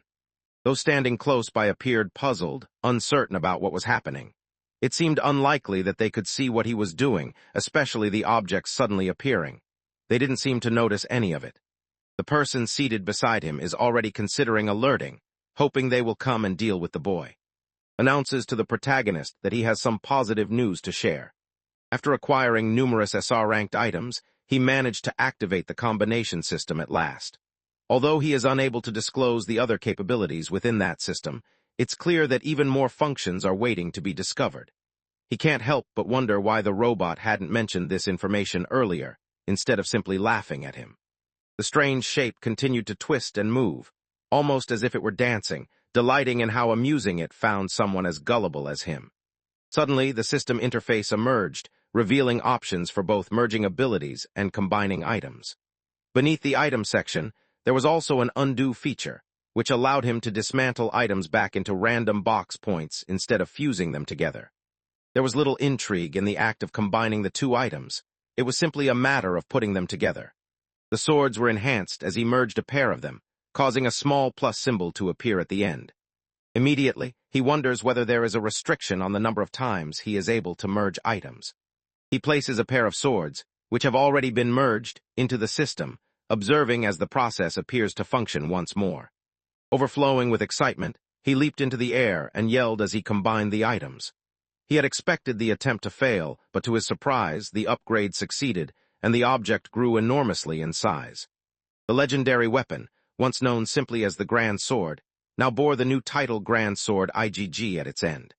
A: Those standing close by appeared puzzled, uncertain about what was happening. It seemed unlikely that they could see what he was doing, especially the objects suddenly appearing. They didn't seem to notice any of it. The person seated beside him is already considering alerting, hoping they will come and deal with the boy. Announces to the protagonist that he has some positive news to share. After acquiring numerous SR-ranked items, he managed to activate the combination system at last. Although he is unable to disclose the other capabilities within that system, it's clear that even more functions are waiting to be discovered. He can't help but wonder why the robot hadn't mentioned this information earlier, instead of simply laughing at him. The strange shape continued to twist and move, almost as if it were dancing, delighting in how amusing it found someone as gullible as him. Suddenly, the system interface emerged, revealing options for both merging abilities and combining items. Beneath the item section, there was also an undo feature, which allowed him to dismantle items back into random box points instead of fusing them together. There was little intrigue in the act of combining the two items. It was simply a matter of putting them together. The swords were enhanced as he merged a pair of them, causing a small plus symbol to appear at the end. Immediately, he wonders whether there is a restriction on the number of times he is able to merge items. He places a pair of swords, which have already been merged, into the system, observing as the process appears to function once more. Overflowing with excitement, he leaped into the air and yelled as he combined the items. He had expected the attempt to fail, but to his surprise, the upgrade succeeded, and the object grew enormously in size. The legendary weapon, once known simply as the Grand Sword, now bore the new title Grand Sword IGG at its end.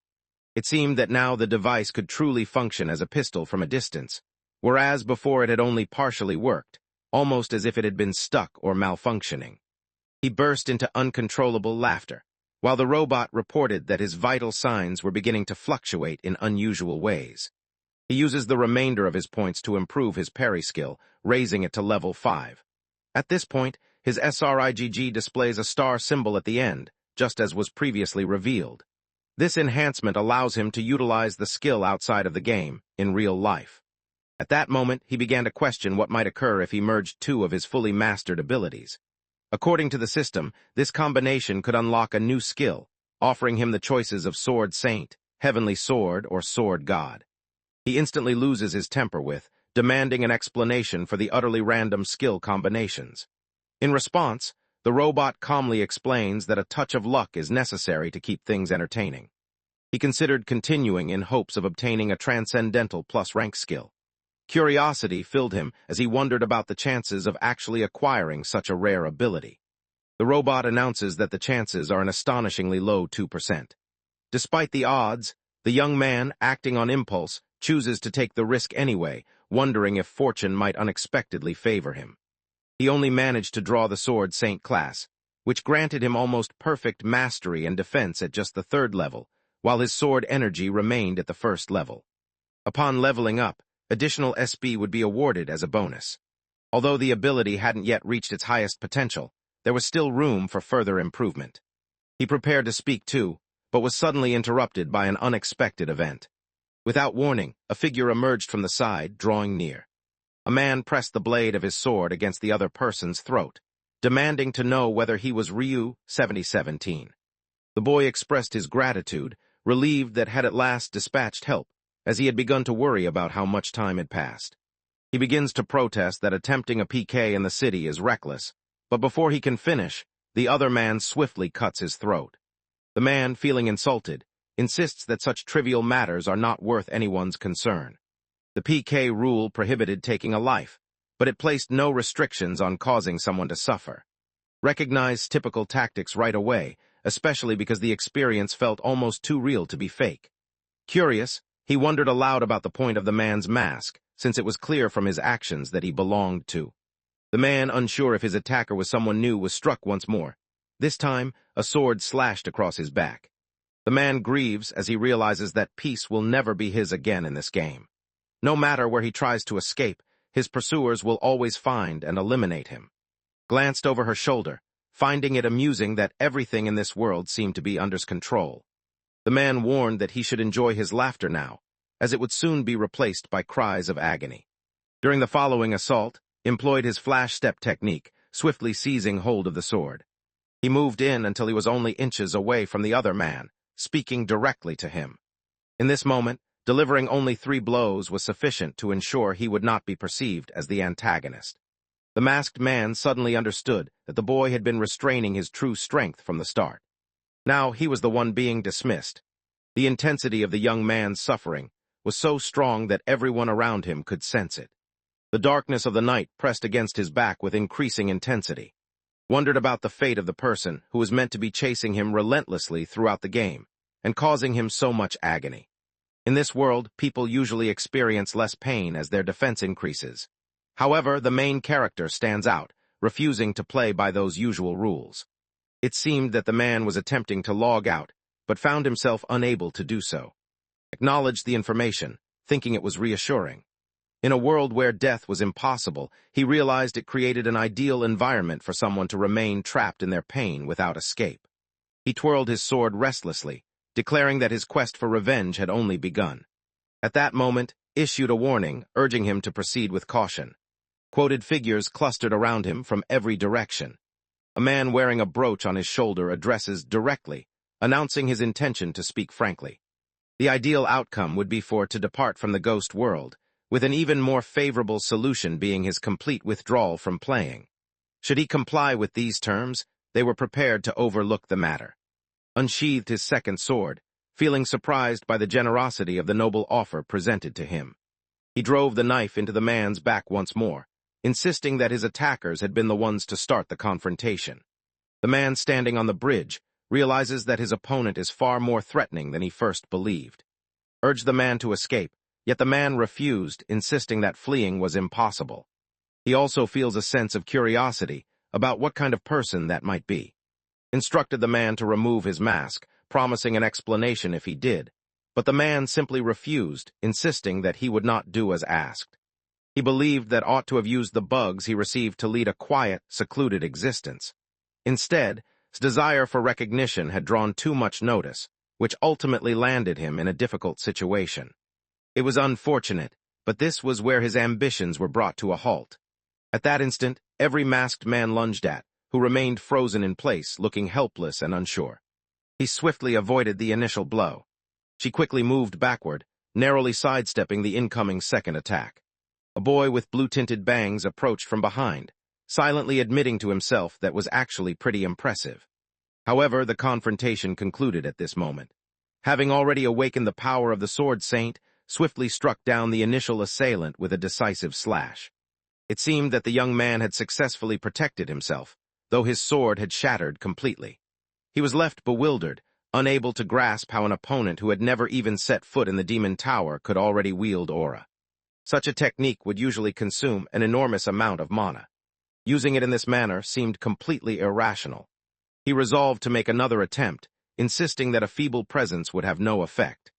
A: It seemed that now the device could truly function as a pistol from a distance, whereas before it had only partially worked, almost as if it had been stuck or malfunctioning. He burst into uncontrollable laughter, while the robot reported that his vital signs were beginning to fluctuate in unusual ways. He uses the remainder of his points to improve his parry skill, raising it to level 5. At this point, his SRIGG displays a star symbol at the end, just as was previously revealed. This enhancement allows him to utilize the skill outside of the game, in real life. At that moment, he began to question what might occur if he merged two of his fully mastered abilities. According to the system, this combination could unlock a new skill, offering him the choices of Sword Saint, Heavenly Sword, or Sword God. He instantly loses his temper with, demanding an explanation for the utterly random skill combinations. In response, the robot calmly explains that a touch of luck is necessary to keep things entertaining. He considered continuing in hopes of obtaining a transcendental plus rank skill. Curiosity filled him as he wondered about the chances of actually acquiring such a rare ability. The robot announces that the chances are an astonishingly low 2%. Despite the odds, the young man, acting on impulse, chooses to take the risk anyway, wondering if fortune might unexpectedly favor him. He only managed to draw the Sword Saint class, which granted him almost perfect mastery and defense at just the 3rd level, while his sword energy remained at the 1st level. Upon leveling up, additional SB would be awarded as a bonus. Although the ability hadn't yet reached its highest potential, there was still room for further improvement. He prepared to speak too, but was suddenly interrupted by an unexpected event. Without warning, a figure emerged from the side, drawing near. A man pressed the blade of his sword against the other person's throat, demanding to know whether he was Ryu 7017. The boy expressed his gratitude, relieved that had at last dispatched help, as he had begun to worry about how much time had passed. He begins to protest that attempting a PK in the city is reckless, but before he can finish, the other man swiftly cuts his throat. The man, feeling insulted, insists that such trivial matters are not worth anyone's concern. The PK rule prohibited taking a life, but it placed no restrictions on causing someone to suffer. Recognized typical tactics right away, especially because the experience felt almost too real to be fake. Curious, he wondered aloud about the point of the man's mask, since it was clear from his actions that he belonged to. The man, unsure if his attacker was someone new, was struck once more. This time, a sword slashed across his back. The man grieves as he realizes that peace will never be his again in this game. No matter where he tries to escape, his pursuers will always find and eliminate him. Glanced over her shoulder, finding it amusing that everything in this world seemed to be under control. The man warned that he should enjoy his laughter now, as it would soon be replaced by cries of agony. During the following assault, employed his flash step technique, swiftly seizing hold of the sword. He moved in until he was only inches away from the other man, speaking directly to him. In this moment, delivering only 3 blows was sufficient to ensure he would not be perceived as the antagonist. The masked man suddenly understood that the boy had been restraining his true strength from the start. Now he was the one being dismissed. The intensity of the young man's suffering, was so strong that everyone around him could sense it. The darkness of the night pressed against his back with increasing intensity. Wondered about the fate of the person who was meant to be chasing him relentlessly throughout the game and causing him so much agony. In this world, people usually experience less pain as their defense increases. However, the main character stands out, refusing to play by those usual rules. It seemed that the man was attempting to log out, but found himself unable to do so. Acknowledged the information, thinking it was reassuring. In a world where death was impossible, he realized it created an ideal environment for someone to remain trapped in their pain without escape. He twirled his sword restlessly, declaring that his quest for revenge had only begun. At that moment, issued a warning, urging him to proceed with caution. Quoted figures clustered around him from every direction. A man wearing a brooch on his shoulder addresses directly, announcing his intention to speak frankly. The ideal outcome would be to depart from the ghost world, with an even more favorable solution being his complete withdrawal from playing. Should he comply with these terms, they were prepared to overlook the matter. Unsheathed his second sword, feeling surprised by the generosity of the noble offer presented to him. He drove the knife into the man's back once more, insisting that his attackers had been the ones to start the confrontation. The man standing on the bridge realizes that his opponent is far more threatening than he first believed. Urged the man to escape, yet the man refused, insisting that fleeing was impossible. He also feels a sense of curiosity about what kind of person that might be. Instructed the man to remove his mask, promising an explanation if he did, but the man simply refused, insisting that he would not do as asked. He believed that ought to have used the bugs he received to lead a quiet, secluded existence. Instead, his desire for recognition had drawn too much notice, which ultimately landed him in a difficult situation. It was unfortunate, but this was where his ambitions were brought to a halt. At that instant, every masked man lunged at, who remained frozen in place, looking helpless and unsure. He swiftly avoided the initial blow. She quickly moved backward, narrowly sidestepping the incoming second attack. A boy with blue-tinted bangs approached from behind, silently admitting to himself that was actually pretty impressive. However, the confrontation concluded at this moment. Having already awakened the power of the Sword Saint, swiftly struck down the initial assailant with a decisive slash. It seemed that the young man had successfully protected himself, though his sword had shattered completely. He was left bewildered, unable to grasp how an opponent who had never even set foot in the Demon Tower could already wield aura. Such a technique would usually consume an enormous amount of mana. Using it in this manner seemed completely irrational. He resolved to make another attempt, insisting that a feeble presence would have no effect.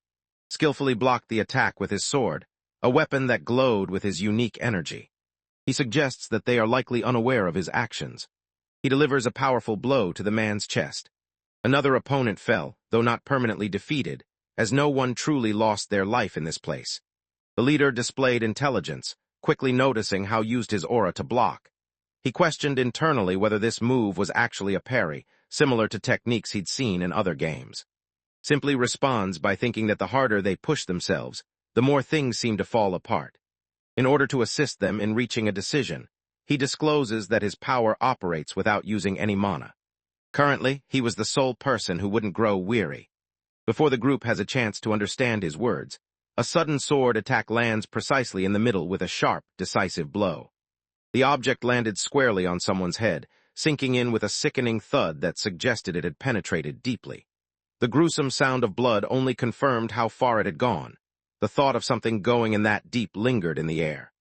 A: Skillfully blocked the attack with his sword, a weapon that glowed with his unique energy. He suggests that they are likely unaware of his actions. He delivers a powerful blow to the man's chest. Another opponent fell, though not permanently defeated, as no one truly lost their life in this place. The leader displayed intelligence, quickly noticing how used his aura to block. He questioned internally whether this move was actually a parry, similar to techniques he'd seen in other games. Simply responds by thinking that the harder they push themselves, the more things seem to fall apart. In order to assist them in reaching a decision, he discloses that his power operates without using any mana. Currently, he was the sole person who wouldn't grow weary. Before the group has a chance to understand his words, a sudden sword attack lands precisely in the middle with a sharp, decisive blow. The object landed squarely on someone's head, sinking in with a sickening thud that suggested it had penetrated deeply. The gruesome sound of blood only confirmed how far it had gone. The thought of something going in that deep lingered in the air.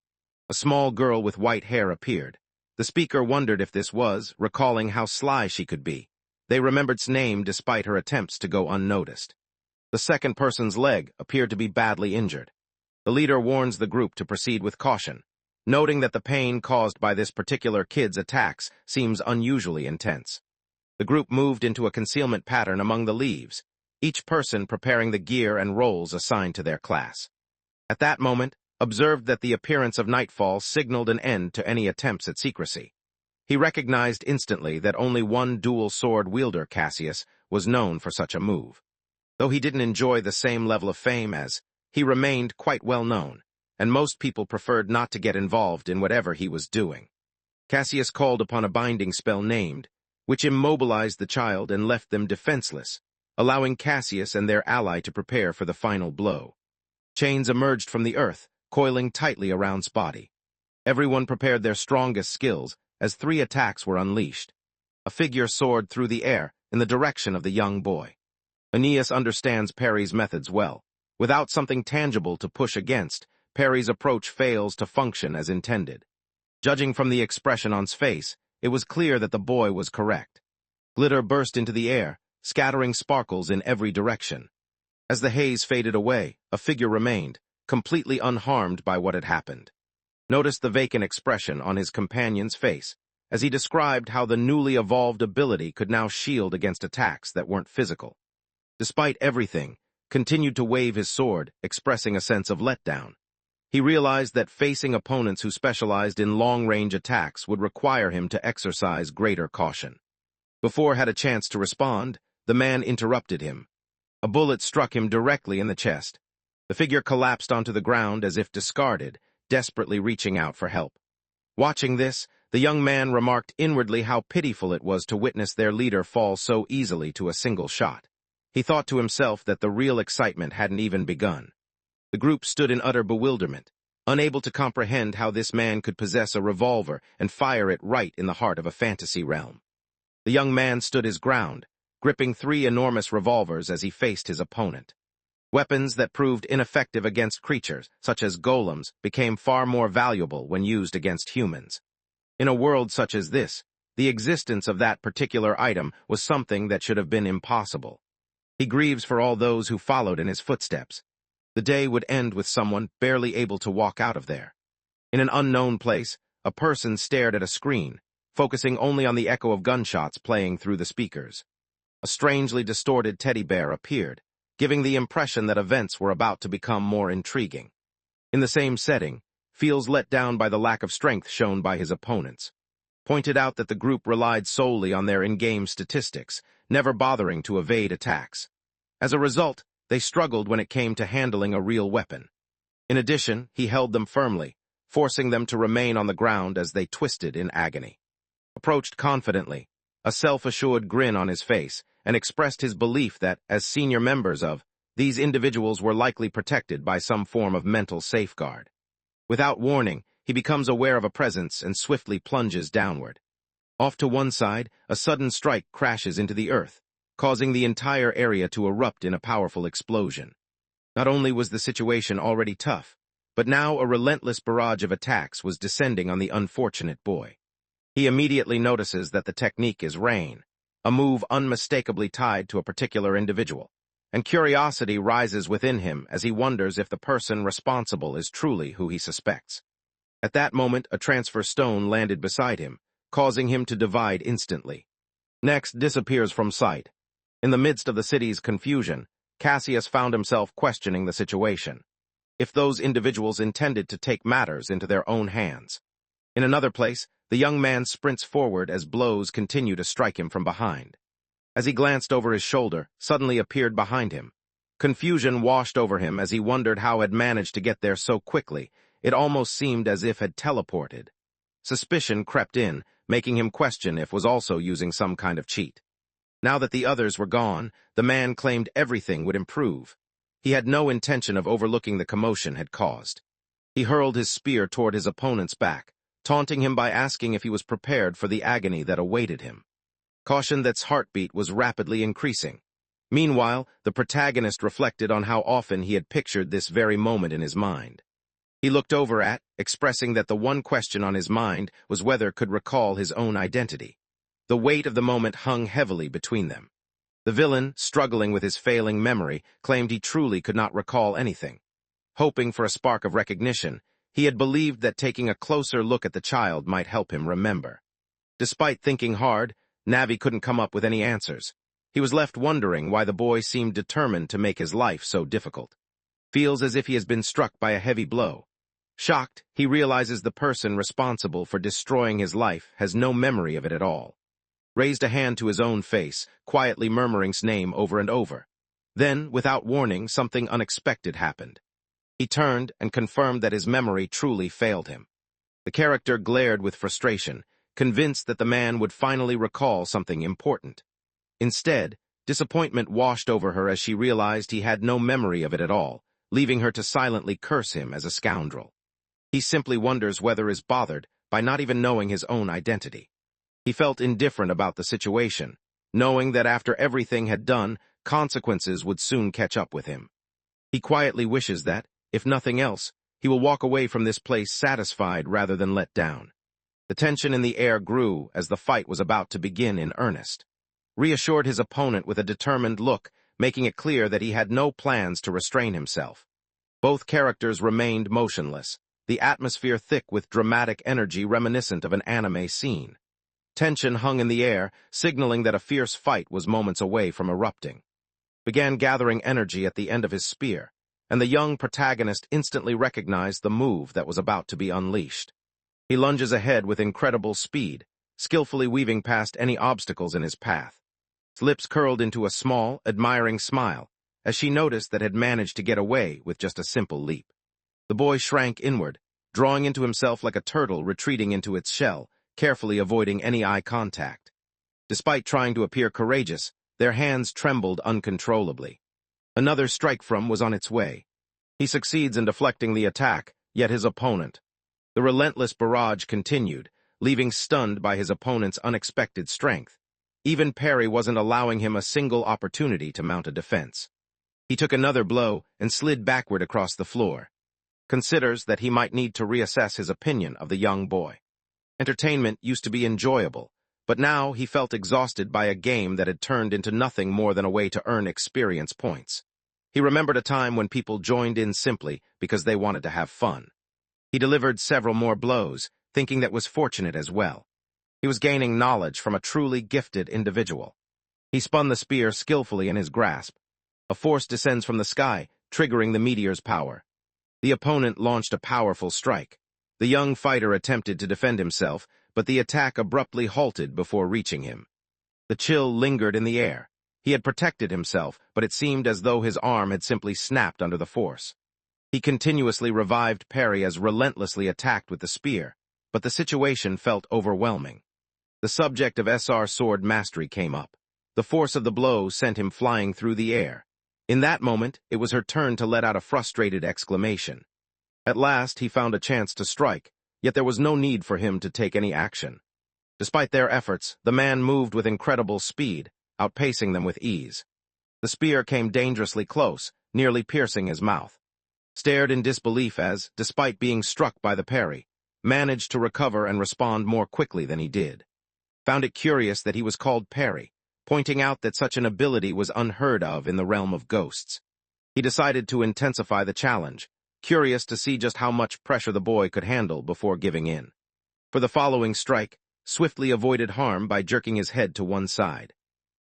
A: A small girl with white hair appeared. The speaker wondered if this was, recalling how sly she could be. They remembered its name despite her attempts to go unnoticed. The second person's leg appeared to be badly injured. The leader warns the group to proceed with caution, noting that the pain caused by this particular kid's attacks seems unusually intense. The group moved into a concealment pattern among the leaves, each person preparing the gear and roles assigned to their class. At that moment, observed that the appearance of nightfall signaled an end to any attempts at secrecy. He recognized instantly that only one dual-sword wielder, Cassius, was known for such a move. Though he didn't enjoy the same level of fame as, he remained quite well known, and most people preferred not to get involved in whatever he was doing. Cassius called upon a binding spell named, which immobilized the child and left them defenseless, allowing Cassius and their ally to prepare for the final blow. Chains emerged from the earth, coiling tightly around Spotty. Everyone prepared their strongest skills as 3 attacks were unleashed. A figure soared through the air in the direction of the young boy. Aeneas understands Perry's methods well. Without something tangible to push against, Perry's approach fails to function as intended. Judging from the expression on his face, it was clear that the boy was correct. Glitter burst into the air, scattering sparkles in every direction. As the haze faded away, a figure remained, completely unharmed by what had happened. Notice the vacant expression on his companion's face, as he described how the newly evolved ability could now shield against attacks that weren't physical. Despite everything, continued to wave his sword, expressing a sense of letdown. He realized that facing opponents who specialized in long-range attacks would require him to exercise greater caution. Before had a chance to respond, the man interrupted him. A bullet struck him directly in the chest. The figure collapsed onto the ground as if discarded, desperately reaching out for help. Watching this, the young man remarked inwardly how pitiful it was to witness their leader fall so easily to a single shot. He thought to himself that the real excitement hadn't even begun. The group stood in utter bewilderment, unable to comprehend how this man could possess a revolver and fire it right in the heart of a fantasy realm. The young man stood his ground, gripping 3 enormous revolvers as he faced his opponent. Weapons that proved ineffective against creatures, such as golems, became far more valuable when used against humans. In a world such as this, the existence of that particular item was something that should have been impossible. He grieves for all those who followed in his footsteps. The day would end with someone barely able to walk out of there. In an unknown place, a person stared at a screen, focusing only on the echo of gunshots playing through the speakers. A strangely distorted teddy bear appeared, giving the impression that events were about to become more intriguing. In the same setting, feels let down by the lack of strength shown by his opponents. Pointed out that the group relied solely on their in-game statistics, never bothering to evade attacks. As a result, they struggled when it came to handling a real weapon. In addition, he held them firmly, forcing them to remain on the ground as they twisted in agony. Approached confidently, a self-assured grin on his face, and expressed his belief that, as senior members of, these individuals were likely protected by some form of mental safeguard. Without warning, he becomes aware of a presence and swiftly plunges downward. Off to one side, a sudden strike crashes into the earth, causing the entire area to erupt in a powerful explosion. Not only was the situation already tough, but now a relentless barrage of attacks was descending on the unfortunate boy. He immediately notices that the technique is rain, a move unmistakably tied to a particular individual, and curiosity rises within him as he wonders if the person responsible is truly who he suspects. At that moment, a transfer stone landed beside him, causing him to divide instantly. Next, disappears from sight. In the midst of the city's confusion, Cassius found himself questioning the situation. If those individuals intended to take matters into their own hands. In another place, the young man sprints forward as blows continue to strike him from behind. As he glanced over his shoulder, suddenly appeared behind him. Confusion washed over him as he wondered how had managed to get there so quickly. It almost seemed as if had teleported. Suspicion crept in, making him question if was also using some kind of cheat. Now that the others were gone, the man claimed everything would improve. He had no intention of overlooking the commotion had caused. He hurled his spear toward his opponent's back, taunting him by asking if he was prepared for the agony that awaited him. Cautioned that his heartbeat was rapidly increasing. Meanwhile, the protagonist reflected on how often he had pictured this very moment in his mind. He looked over at, expressing that the one question on his mind was whether could recall his own identity. The weight of the moment hung heavily between them. The villain, struggling with his failing memory, claimed he truly could not recall anything. Hoping for a spark of recognition, he had believed that taking a closer look at the child might help him remember. Despite thinking hard, Navi couldn't come up with any answers. He was left wondering why the boy seemed determined to make his life so difficult. Feels as if he has been struck by a heavy blow. Shocked, he realizes the person responsible for destroying his life has no memory of it at all. Raised a hand to his own face, quietly murmuring his name over and over. Then, without warning, something unexpected happened. He turned and confirmed that his memory truly failed him. The character glared with frustration, convinced that the man would finally recall something important. Instead, disappointment washed over her as she realized he had no memory of it at all, leaving her to silently curse him as a scoundrel. He simply wonders whether is bothered by not even knowing his own identity. He felt indifferent about the situation, knowing that after everything had done, consequences would soon catch up with him. He quietly wishes that, if nothing else, he will walk away from this place satisfied rather than let down. The tension in the air grew as the fight was about to begin in earnest. Reassured his opponent with a determined look, making it clear that he had no plans to restrain himself. Both characters remained motionless, the atmosphere thick with dramatic energy reminiscent of an anime scene. Tension hung in the air, signaling that a fierce fight was moments away from erupting. Began gathering energy at the end of his spear, and the young protagonist instantly recognized the move that was about to be unleashed. He lunges ahead with incredible speed, skillfully weaving past any obstacles in his path. His lips curled into a small, admiring smile, as she noticed that had managed to get away with just a simple leap. The boy shrank inward, drawing into himself like a turtle retreating into its shell, carefully avoiding any eye contact. Despite trying to appear courageous, their hands trembled uncontrollably. Another strike from was on its way. He succeeds in deflecting the attack, yet his opponent. The relentless barrage continued, leaving stunned by his opponent's unexpected strength. Even parry wasn't allowing him a single opportunity to mount a defense. He took another blow and slid backward across the floor. Considers that he might need to reassess his opinion of the young boy. Entertainment used to be enjoyable, but now he felt exhausted by a game that had turned into nothing more than a way to earn experience points. He remembered a time when people joined in simply because they wanted to have fun. He delivered several more blows, thinking that was fortunate as well. He was gaining knowledge from a truly gifted individual. He spun the spear skillfully in his grasp. A force descends from the sky, triggering the meteor's power. The opponent launched a powerful strike. The young fighter attempted to defend himself, but the attack abruptly halted before reaching him. The chill lingered in the air. He had protected himself, but it seemed as though his arm had simply snapped under the force. He continuously revived parry as relentlessly attacked with the spear, but the situation felt overwhelming. The subject of SR sword mastery came up. The force of the blow sent him flying through the air. In that moment, it was her turn to let out a frustrated exclamation. At last, he found a chance to strike, yet there was no need for him to take any action. Despite their efforts, the man moved with incredible speed, outpacing them with ease. The spear came dangerously close, nearly piercing his mouth. Stared in disbelief as, despite being struck by the parry, managed to recover and respond more quickly than he did. Found it curious that he was called parry, pointing out that such an ability was unheard of in the realm of ghosts. He decided to intensify the challenge, curious to see just how much pressure the boy could handle before giving in. For the following strike, swiftly avoided harm by jerking his head to one side.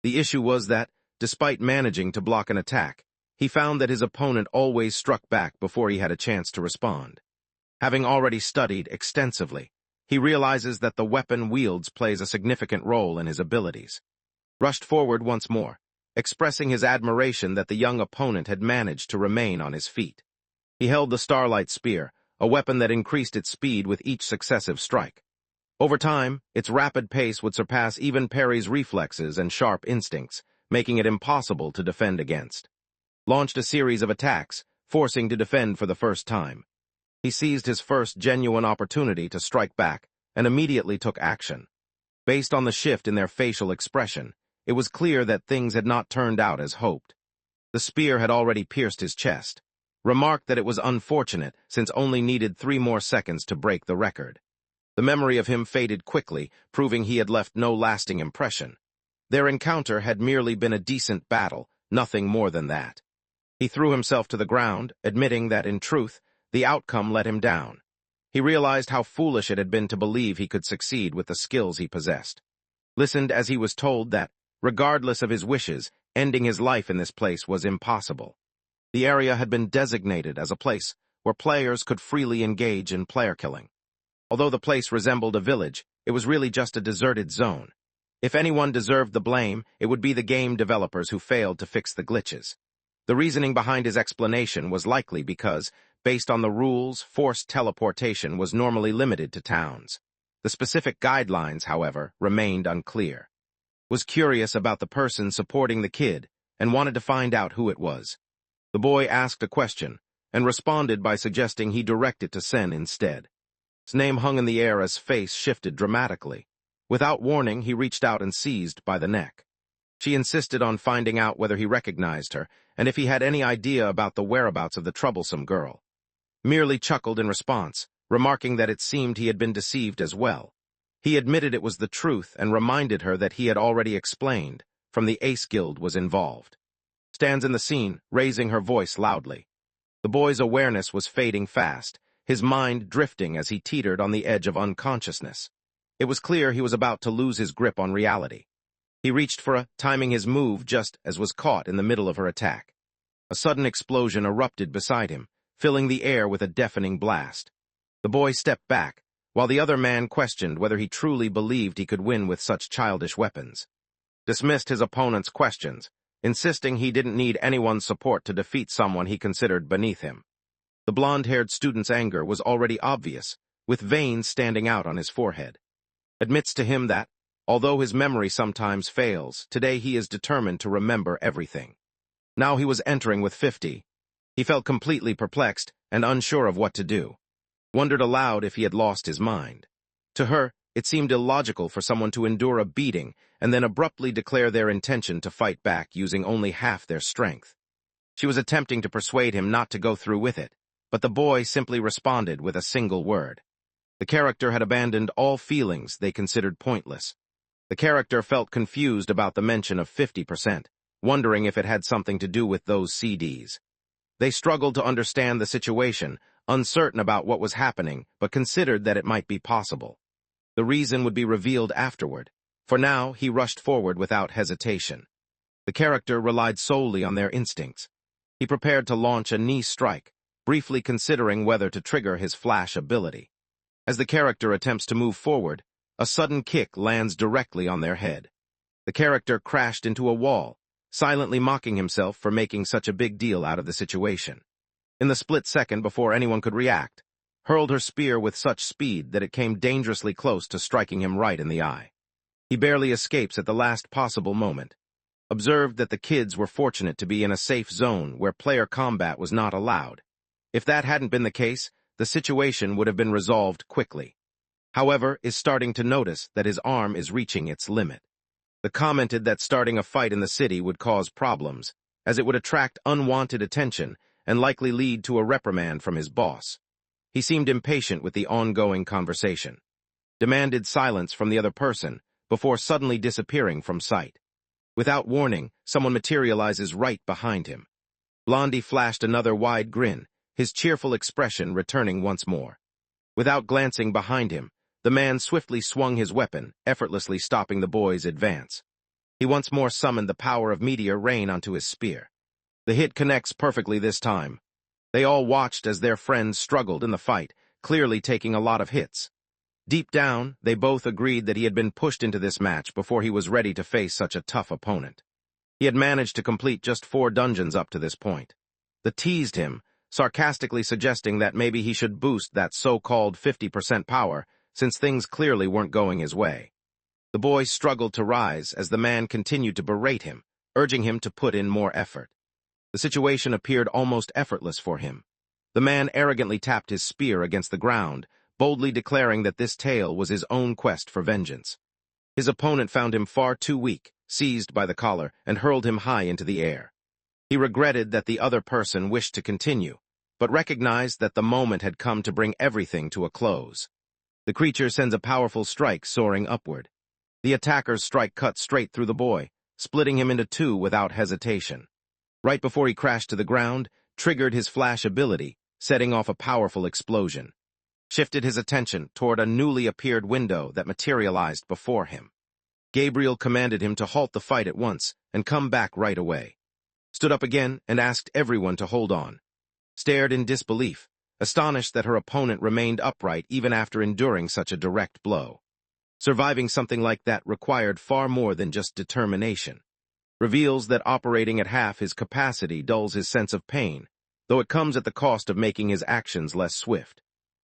A: The issue was that, despite managing to block an attack, he found that his opponent always struck back before he had a chance to respond. Having already studied extensively, he realizes that the weapon wields plays a significant role in his abilities. Rushed forward once more, expressing his admiration that the young opponent had managed to remain on his feet. He held the Starlight Spear, a weapon that increased its speed with each successive strike. Over time, its rapid pace would surpass even parry's reflexes and sharp instincts, making it impossible to defend against. Launched a series of attacks, forcing to defend for the first time. He seized his first genuine opportunity to strike back, and immediately took action. Based on the shift in their facial expression, it was clear that things had not turned out as hoped. The spear had already pierced his chest. Remarked that it was unfortunate since only needed 3 more seconds to break the record. The memory of him faded quickly, proving he had left no lasting impression. Their encounter had merely been a decent battle, nothing more than that. He threw himself to the ground, admitting that, in truth, the outcome let him down. He realized how foolish it had been to believe he could succeed with the skills he possessed. Listened as he was told that, regardless of his wishes, ending his life in this place was impossible. The area had been designated as a place where players could freely engage in player killing. Although the place resembled a village, it was really just a deserted zone. If anyone deserved the blame, it would be the game developers who failed to fix the glitches. The reasoning behind his explanation was likely because, based on the rules, forced teleportation was normally limited to towns. The specific guidelines, however, remained unclear. Was curious about the person supporting the kid and wanted to find out who it was. The boy asked a question, and responded by suggesting he direct it to Sen instead. His name hung in the air as face shifted dramatically. Without warning, he reached out and seized by the neck. She insisted on finding out whether he recognized her, and if he had any idea about the whereabouts of the troublesome girl. Merely chuckled in response, remarking that it seemed he had been deceived as well. He admitted it was the truth and reminded her that he had already explained, from the Ace Guild was involved. Stands in the scene, raising her voice loudly. The boy's awareness was fading fast, his mind drifting as he teetered on the edge of unconsciousness. It was clear he was about to lose his grip on reality. He reached for a, timing his move just as was caught in the middle of her attack. A sudden explosion erupted beside him, filling the air with a deafening blast. The boy stepped back, while the other man questioned whether he truly believed he could win with such childish weapons. Dismissed his opponent's questions, insisting he didn't need anyone's support to defeat someone he considered beneath him. The blonde-haired student's anger was already obvious, with veins standing out on his forehead. Admits to him that, although his memory sometimes fails, today he is determined to remember everything. Now he was entering with 50. He felt completely perplexed and unsure of what to do. Wondered aloud if he had lost his mind. To her, it seemed illogical for someone to endure a beating and then abruptly declare their intention to fight back using only half their strength. She was attempting to persuade him not to go through with it, but the boy simply responded with a single word. The character had abandoned all feelings they considered pointless. The character felt confused about the mention of 50%, wondering if it had something to do with those CDs. They struggled to understand the situation, uncertain about what was happening, but considered that it might be possible. The reason would be revealed afterward. For now, he rushed forward without hesitation. The character relied solely on their instincts. He prepared to launch a knee strike, briefly considering whether to trigger his flash ability. As the character attempts to move forward, a sudden kick lands directly on their head. The character crashed into a wall, silently mocking himself for making such a big deal out of the situation. In the split second before anyone could react, hurled her spear with such speed that it came dangerously close to striking him right in the eye. He barely escapes at the last possible moment. Observed that the kids were fortunate to be in a safe zone where player combat was not allowed. If that hadn't been the case, the situation would have been resolved quickly. However, is starting to notice that his arm is reaching its limit. The commented that starting a fight in the city would cause problems, as it would attract unwanted attention and likely lead to a reprimand from his boss. He seemed impatient with the ongoing conversation. Demanded silence from the other person before suddenly disappearing from sight. Without warning, someone materializes right behind him. Blondie flashed another wide grin, his cheerful expression returning once more. Without glancing behind him, the man swiftly swung his weapon, effortlessly stopping the boy's advance. He once more summoned the power of meteor rain onto his spear. The hit connects perfectly this time. They all watched as their friends struggled in the fight, clearly taking a lot of hits. Deep down, they both agreed that he had been pushed into this match before he was ready to face such a tough opponent. He had managed to complete just 4 dungeons up to this point. They teased him, sarcastically suggesting that maybe he should boost that so-called 50% power, since things clearly weren't going his way. The boy struggled to rise as the man continued to berate him, urging him to put in more effort. The situation appeared almost effortless for him. The man arrogantly tapped his spear against the ground, boldly declaring that this tale was his own quest for vengeance. His opponent found him far too weak, seized by the collar, and hurled him high into the air. He regretted that the other person wished to continue, but recognized that the moment had come to bring everything to a close. The creature sends a powerful strike soaring upward. The attacker's strike cut straight through the boy, splitting him into 2 without hesitation. Right before he crashed to the ground, triggered his flash ability, setting off a powerful explosion. Shifted his attention toward a newly appeared window that materialized before him. Gabriel commanded him to halt the fight at once and come back right away. Stood up again and asked everyone to hold on. Stared in disbelief, astonished that her opponent remained upright even after enduring such a direct blow. Surviving something like that required far more than just determination. Reveals that operating at half his capacity dulls his sense of pain, though it comes at the cost of making his actions less swift.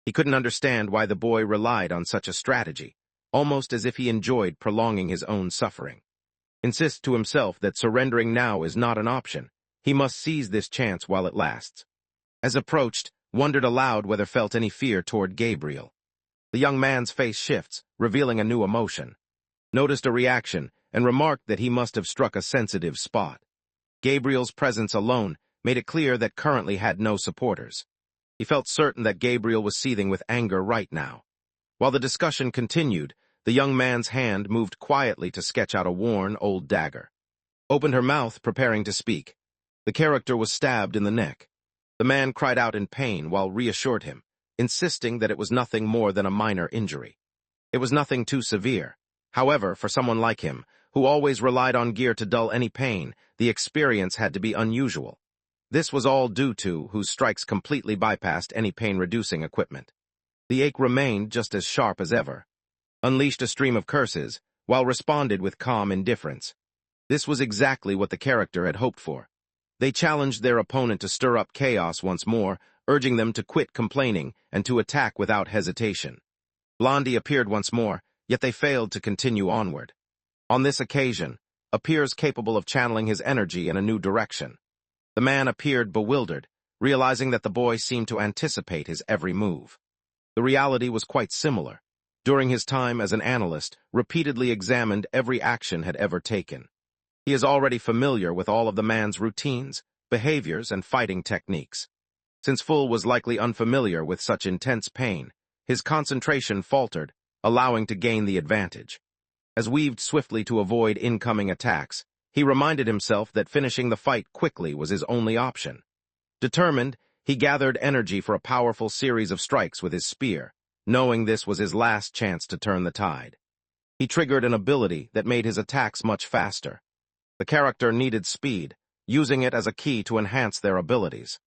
A: He couldn't understand why the boy relied on such a strategy, almost as if he enjoyed prolonging his own suffering. Insists to himself that surrendering now is not an option. He must seize this chance while it lasts. As approached, wondered aloud whether felt any fear toward Gabriel. The young man's face shifts, revealing a new emotion. Noticed a reaction, and remarked that he must have struck a sensitive spot. Gabriel's presence alone made it clear that currently had no supporters. He felt certain that Gabriel was seething with anger right now. While the discussion continued, the young man's hand moved quietly to sketch out a worn, old dagger. Opened her mouth, preparing to speak. The character was stabbed in the neck. The man cried out in pain while reassured him, insisting that it was nothing more than a minor injury. It was nothing too severe. However, for someone like him, who always relied on gear to dull any pain, the experience had to be unusual. This was all due to whose strikes completely bypassed any pain-reducing equipment. The ache remained just as sharp as ever. Unleashed a stream of curses, while responded with calm indifference. This was exactly what the character had hoped for. They challenged their opponent to stir up chaos once more, urging them to quit complaining and to attack without hesitation. Blondie appeared once more, yet they failed to continue onward. On this occasion, appears capable of channeling his energy in a new direction. The man appeared bewildered, realizing that the boy seemed to anticipate his every move. The reality was quite similar. During his time as an analyst, repeatedly examined every action had ever taken. He is already familiar with all of the man's routines, behaviors, and fighting techniques. Since Full was likely unfamiliar with such intense pain, his concentration faltered, allowing to gain the advantage. As weaved swiftly to avoid incoming attacks, he reminded himself that finishing the fight quickly was his only option. Determined, he gathered energy for a powerful series of strikes with his spear, knowing this was his last chance to turn the tide. He triggered an ability that made his attacks much faster. The character needed speed, using it as a key to enhance their abilities.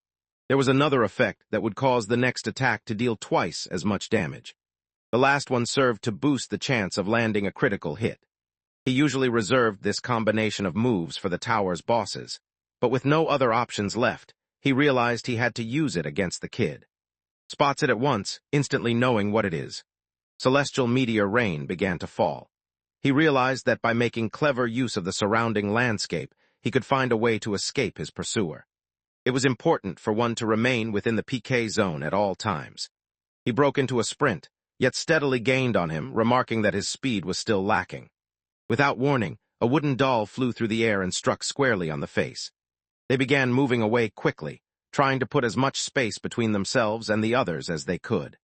A: There was another effect that would cause the next attack to deal twice as much damage. The last one served to boost the chance of landing a critical hit. He usually reserved this combination of moves for the tower's bosses, but with no other options left, he realized he had to use it against the kid. Spots it at once, instantly knowing what it is. Celestial meteor rain began to fall. He realized that by making clever use of the surrounding landscape, he could find a way to escape his pursuer. It was important for one to remain within the PK zone at all times. He broke into a sprint, yet steadily gained on him, remarking that his speed was still lacking. Without warning, a wooden doll flew through the air and struck squarely on the face. They began moving away quickly, trying to put as much space between themselves and the others as they could.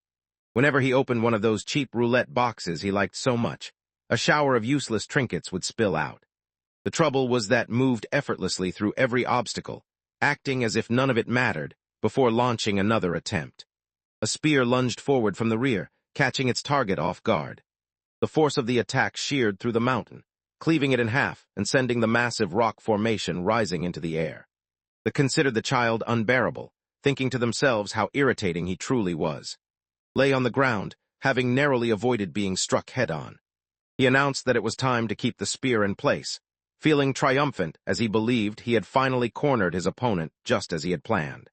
A: Whenever he opened one of those cheap roulette boxes he liked so much, a shower of useless trinkets would spill out. The trouble was that moved effortlessly through every obstacle, acting as if none of it mattered, before launching another attempt. A spear lunged forward from the rear, catching its target off guard. The force of the attack sheared through the mountain, cleaving it in half and sending the massive rock formation rising into the air. They considered the child unbearable, thinking to themselves how irritating he truly was. Lay on the ground, having narrowly avoided being struck head-on. He announced that it was time to keep the spear in place, feeling triumphant as he believed he had finally cornered his opponent just as he had planned.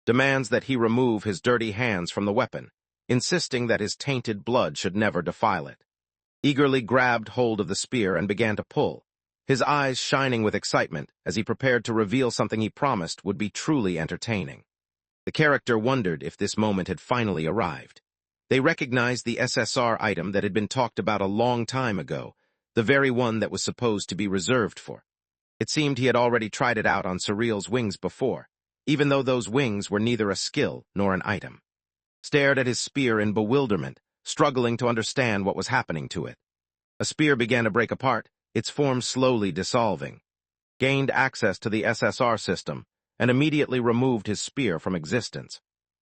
A: Demands that he remove his dirty hands from the weapon, insisting that his tainted blood should never defile it. Eagerly grabbed hold of the spear and began to pull, his eyes shining with excitement as he prepared to reveal something he promised would be truly entertaining. The character wondered if this moment had finally arrived. They recognized the SSR item that had been talked about a long time ago, the very one that was supposed to be reserved for. It seemed he had already tried it out on Surreal's wings before, even though those wings were neither a skill nor an item. Stared at his spear in bewilderment, struggling to understand what was happening to it. A spear began to break apart, its form slowly dissolving. Gained access to the SSR system, and immediately removed his spear from existence.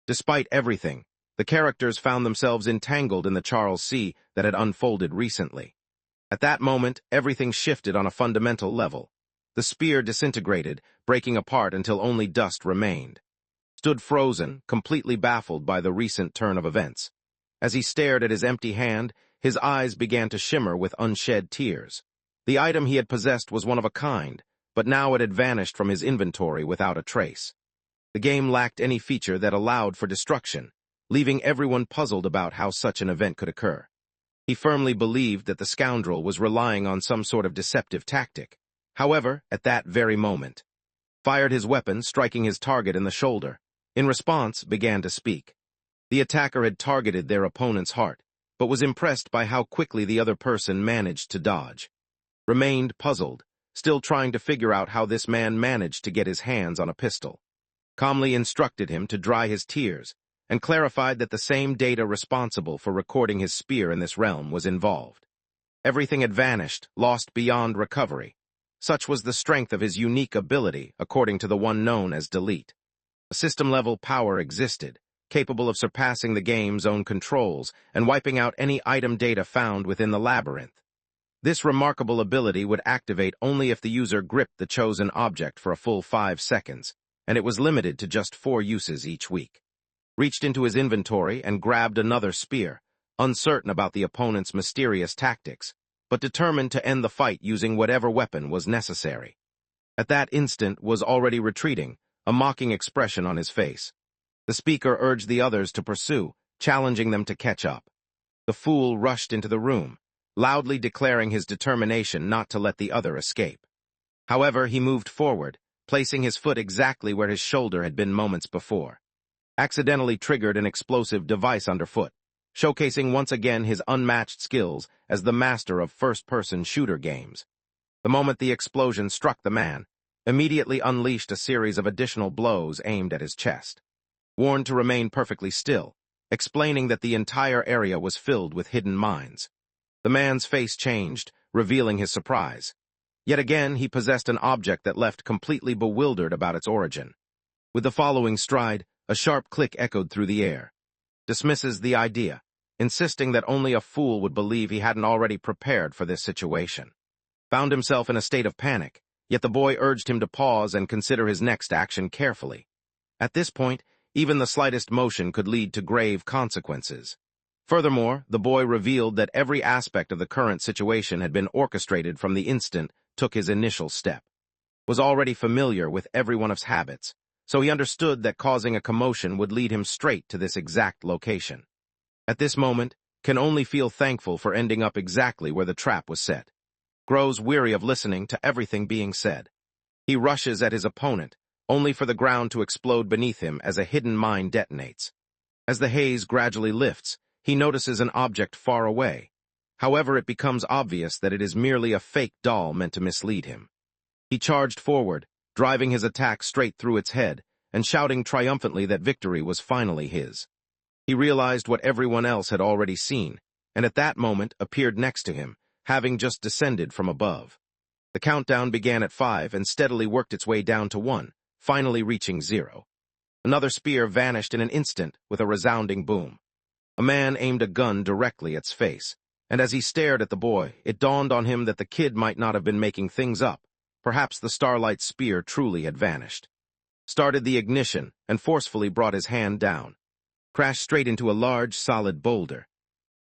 A: Despite everything, the characters found themselves entangled in the Charles C. that had unfolded recently. At that moment, everything shifted on a fundamental level. The spear disintegrated, breaking apart until only dust remained. Stood frozen, completely baffled by the recent turn of events. As he stared at his empty hand, his eyes began to shimmer with unshed tears. The item he had possessed was one of a kind, but now it had vanished from his inventory without a trace. The game lacked any feature that allowed for destruction, leaving everyone puzzled about how such an event could occur. He firmly believed that the scoundrel was relying on some sort of deceptive tactic. However, at that very moment, fired his weapon, striking his target in the shoulder. in response, began to speak. The attacker had targeted their opponent's heart, but was impressed by how quickly the other person managed to dodge. Remained puzzled, still trying to figure out how this man managed to get his hands on a pistol. Calmly instructed him to dry his tears, and clarified that the same data responsible for recording his spear in this realm was involved. Everything had vanished, lost beyond recovery. Such was the strength of his unique ability, according to the one known as Delete. A system-level power existed, capable of surpassing the game's own controls and wiping out any item data found within the labyrinth. This remarkable ability would activate only if the user gripped the chosen object for a full 5 seconds, and it was limited to just 4 uses each week. Reached into his inventory and grabbed another spear, uncertain about the opponent's mysterious tactics, but determined to end the fight using whatever weapon was necessary. At that instant was already retreating, a mocking expression on his face. The speaker urged the others to pursue, challenging them to catch up. The fool rushed into the room, loudly declaring his determination not to let the other escape. However, he moved forward, placing his foot exactly where his shoulder had been moments before. Accidentally triggered an explosive device underfoot, showcasing once again his unmatched skills as the master of first-person shooter games. The moment the explosion struck the man, immediately unleashed a series of additional blows aimed at his chest. Warned to remain perfectly still, explaining that the entire area was filled with hidden mines. The man's face changed, revealing his surprise. Yet again, he possessed an object that left completely bewildered about its origin. With the following stride, a sharp click echoed through the air. Dismisses the idea, insisting that only a fool would believe he hadn't already prepared for this situation. Found himself in a state of panic, yet the boy urged him to pause and consider his next action carefully. At this point, even the slightest motion could lead to grave consequences. Furthermore, the boy revealed that every aspect of the current situation had been orchestrated from the instant took his initial step. Was already familiar with every one of his habits, so he understood that causing a commotion would lead him straight to this exact location. At this moment, can only feel thankful for ending up exactly where the trap was set. Grows weary of listening to everything being said. He rushes at his opponent, only for the ground to explode beneath him as a hidden mine detonates. As the haze gradually lifts, he notices an object far away. However, it becomes obvious that it is merely a fake doll meant to mislead him. He charged forward, driving his attack straight through its head, and shouting triumphantly that victory was finally his. He realized what everyone else had already seen, and at that moment appeared next to him, having just descended from above. The countdown began at 5 and steadily worked its way down to 1, finally reaching 0. Another spear vanished in an instant with a resounding boom. A man aimed a gun directly at its face, and as he stared at the boy, it dawned on him that the kid might not have been making things up. Perhaps the Starlight spear truly had vanished. Started the ignition and forcefully brought his hand down. Crashed straight into a large, solid boulder.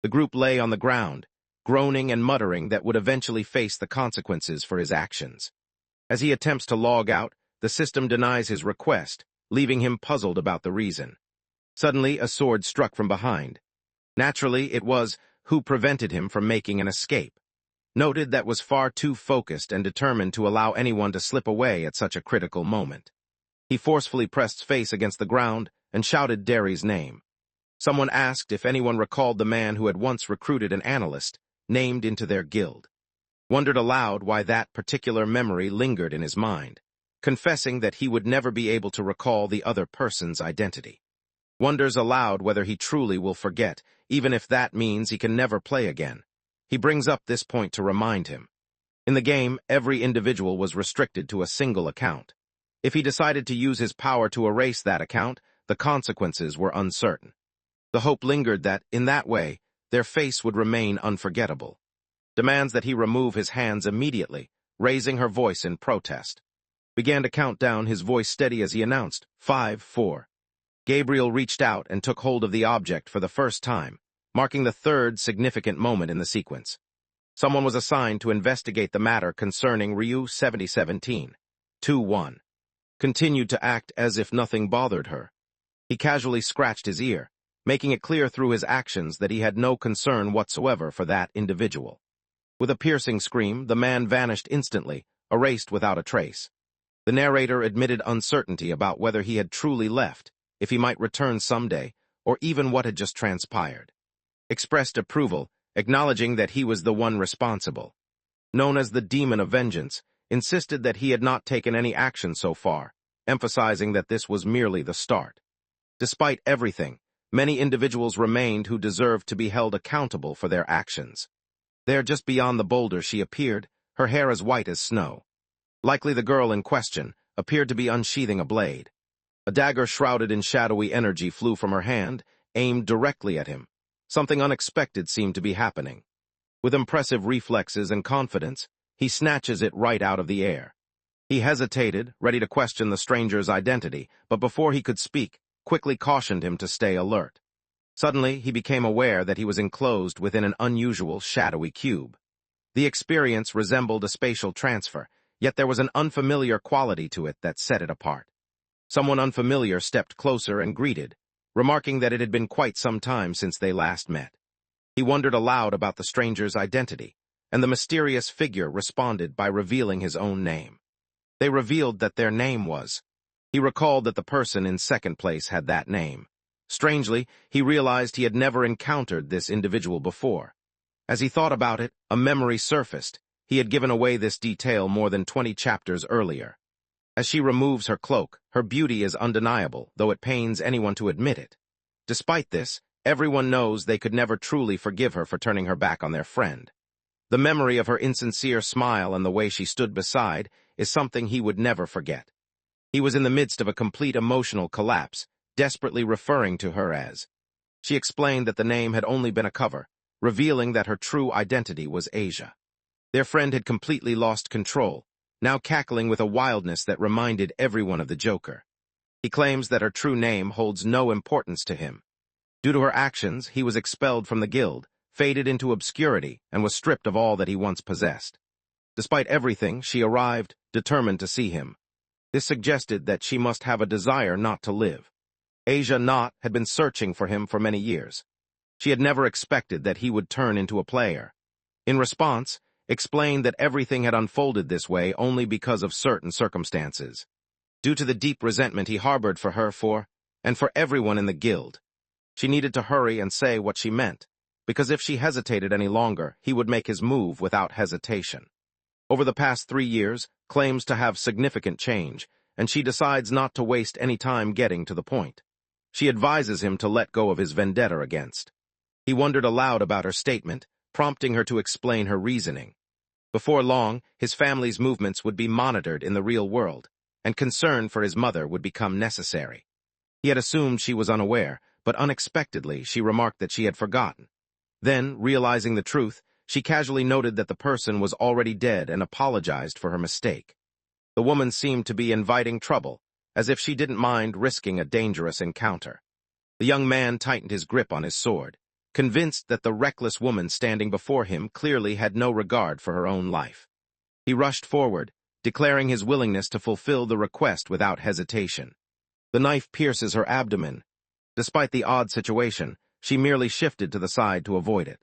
A: The group lay on the ground, groaning and muttering that would eventually face the consequences for his actions. As he attempts to log out, the system denies his request, leaving him puzzled about the reason. Suddenly, a sword struck from behind. Naturally, it was who prevented him from making an escape. Noted that was far too focused and determined to allow anyone to slip away at such a critical moment. He forcefully pressed face against the ground and shouted Derry's name. Someone asked if anyone recalled the man who had once recruited an analyst, named into their guild. Wondered aloud why that particular memory lingered in his mind, confessing that he would never be able to recall the other person's identity. Wonders aloud whether he truly will forget, even if that means he can never play again. He brings up this point to remind him. In the game, every individual was restricted to a single account. If he decided to use his power to erase that account, the consequences were uncertain. The hope lingered that, in that way, their face would remain unforgettable. Demands that he remove his hands immediately, raising her voice in protest. Began to count down, his voice steady as he announced, 5, 4. Gabriel reached out and took hold of the object for the first time, marking the third significant moment in the sequence. Someone was assigned to investigate the matter concerning Ryu 7017. 2-1. Continued to act as if nothing bothered her. He casually scratched his ear, making it clear through his actions that he had no concern whatsoever for that individual. With a piercing scream, the man vanished instantly, erased without a trace. The narrator admitted uncertainty about whether he had truly left, if he might return someday, or even what had just transpired. Expressed approval, acknowledging that he was the one responsible. Known as the Demon of Vengeance, insisted that he had not taken any action so far, emphasizing that this was merely the start. Despite everything, many individuals remained who deserved to be held accountable for their actions. There, just beyond the boulder, she appeared, her hair as white as snow. Likely the girl in question appeared to be unsheathing a blade. A dagger shrouded in shadowy energy flew from her hand, aimed directly at him. Something unexpected seemed to be happening. With impressive reflexes and confidence, he snatches it right out of the air. He hesitated, ready to question the stranger's identity, but before he could speak, quickly cautioned him to stay alert. Suddenly, he became aware that he was enclosed within an unusual, shadowy cube. The experience resembled a spatial transfer, yet there was an unfamiliar quality to it that set it apart. Someone unfamiliar stepped closer and greeted, remarking that it had been quite some time since they last met. He wondered aloud about the stranger's identity, and the mysterious figure responded by revealing his own name. They revealed that their name was. He recalled that the person in second place had that name. Strangely, he realized he had never encountered this individual before. As he thought about it, a memory surfaced. He had given away this detail more than 20 chapters earlier. As she removes her cloak, her beauty is undeniable, though it pains anyone to admit it. Despite this, everyone knows they could never truly forgive her for turning her back on their friend. The memory of her insincere smile and the way she stood beside is something he would never forget. He was in the midst of a complete emotional collapse, desperately referring to her as. She explained that the name had only been a cover, revealing that her true identity was Asia. Their friend had completely lost control, now cackling with a wildness that reminded everyone of the Joker. He claims that her true name holds no importance to him. Due to her actions, he was expelled from the guild, faded into obscurity, and was stripped of all that he once possessed. Despite everything, she arrived, determined to see him. This suggested that she must have a desire not to live. Asia Knott had been searching for him for many years. She had never expected that he would turn into a player. In response, explained that everything had unfolded this way only because of certain circumstances. Due to the deep resentment he harbored for her and for everyone in the guild. She needed to hurry and say what she meant, because if she hesitated any longer, he would make his move without hesitation. Over the past 3 years, claims to have significant change, and she decides not to waste any time getting to the point. She advises him to let go of his vendetta against. He wondered aloud about her statement, prompting her to explain her reasoning. Before long, his family's movements would be monitored in the real world, and concern for his mother would become necessary. He had assumed she was unaware, but unexpectedly she remarked that she had forgotten. Then, realizing the truth, she casually noted that the person was already dead and apologized for her mistake. The woman seemed to be inviting trouble, as if she didn't mind risking a dangerous encounter. The young man tightened his grip on his sword, convinced that the reckless woman standing before him clearly had no regard for her own life. He rushed forward, declaring his willingness to fulfill the request without hesitation. The knife pierces her abdomen. Despite the odd situation, she merely shifted to the side to avoid it.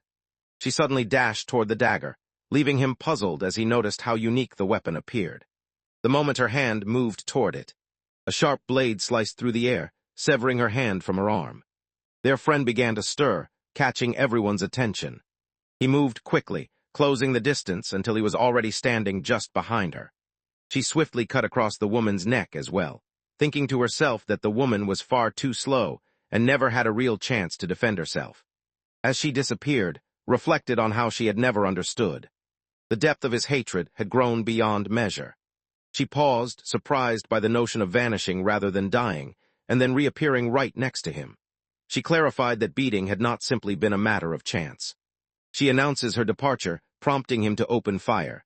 A: She suddenly dashed toward the dagger, leaving him puzzled as he noticed how unique the weapon appeared. The moment her hand moved toward it, a sharp blade sliced through the air, severing her hand from her arm. Their friend began to stir, catching everyone's attention. He moved quickly, closing the distance until he was already standing just behind her. She swiftly cut across the woman's neck as well, thinking to herself that the woman was far too slow and never had a real chance to defend herself. As she disappeared, reflected on how she had never understood. The depth of his hatred had grown beyond measure. She paused, surprised by the notion of vanishing rather than dying, and then reappearing right next to him. She clarified that beating had not simply been a matter of chance. She announces her departure, prompting him to open fire.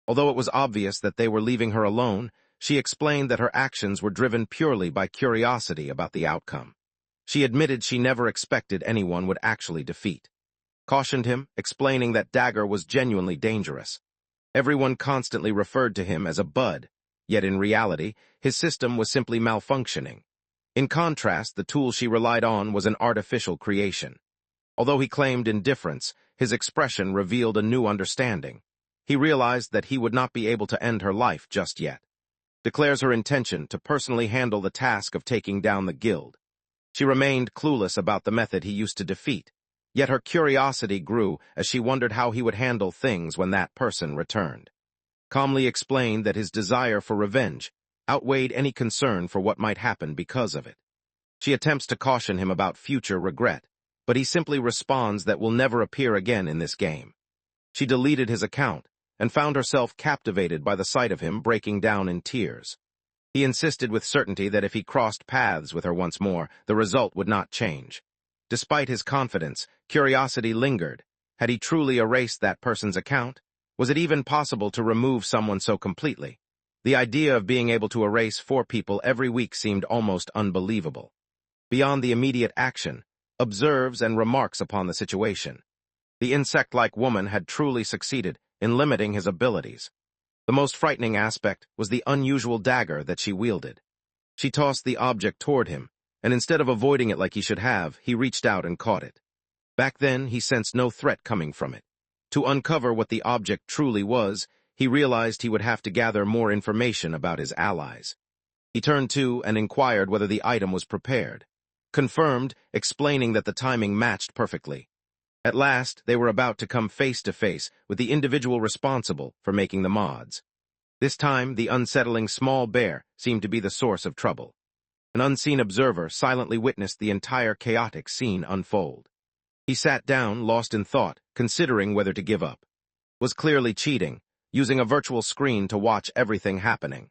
A: Although it was obvious that they were leaving her alone, she explained that her actions were driven purely by curiosity about the outcome. She admitted she never expected anyone would actually defeat. Cautioned him, explaining that dagger was genuinely dangerous. Everyone constantly referred to him as a bud, yet in reality, his system was simply malfunctioning. In contrast, the tool she relied on was an artificial creation. Although he claimed indifference, his expression revealed a new understanding. He realized that he would not be able to end her life just yet. Declares her intention to personally handle the task of taking down the guild. She remained clueless about the method he used to defeat, yet her curiosity grew as she wondered how he would handle things when that person returned. Calmly explained that his desire for revenge outweighed any concern for what might happen because of it. She attempts to caution him about future regret, but he simply responds that will never appear again in this game. She deleted his account and found herself captivated by the sight of him breaking down in tears. He insisted with certainty that if he crossed paths with her once more, the result would not change. Despite his confidence, curiosity lingered. Had he truly erased that person's account? Was it even possible to remove someone so completely? The idea of being able to erase 4 people every week seemed almost unbelievable. Beyond the immediate action, observes and remarks upon the situation. The insect-like woman had truly succeeded in limiting his abilities. The most frightening aspect was the unusual dagger that she wielded. She tossed the object toward him, and instead of avoiding it like he should have, he reached out and caught it. Back then, he sensed no threat coming from it. To uncover what the object truly was, he realized he would have to gather more information about his allies. He turned to and inquired whether the item was prepared. Confirmed, explaining that the timing matched perfectly. At last, they were about to come face to face with the individual responsible for making the mods. This time, the unsettling small bear seemed to be the source of trouble. An unseen observer silently witnessed the entire chaotic scene unfold. He sat down, lost in thought, considering whether to give up. Was clearly cheating, using a virtual screen to watch everything happening.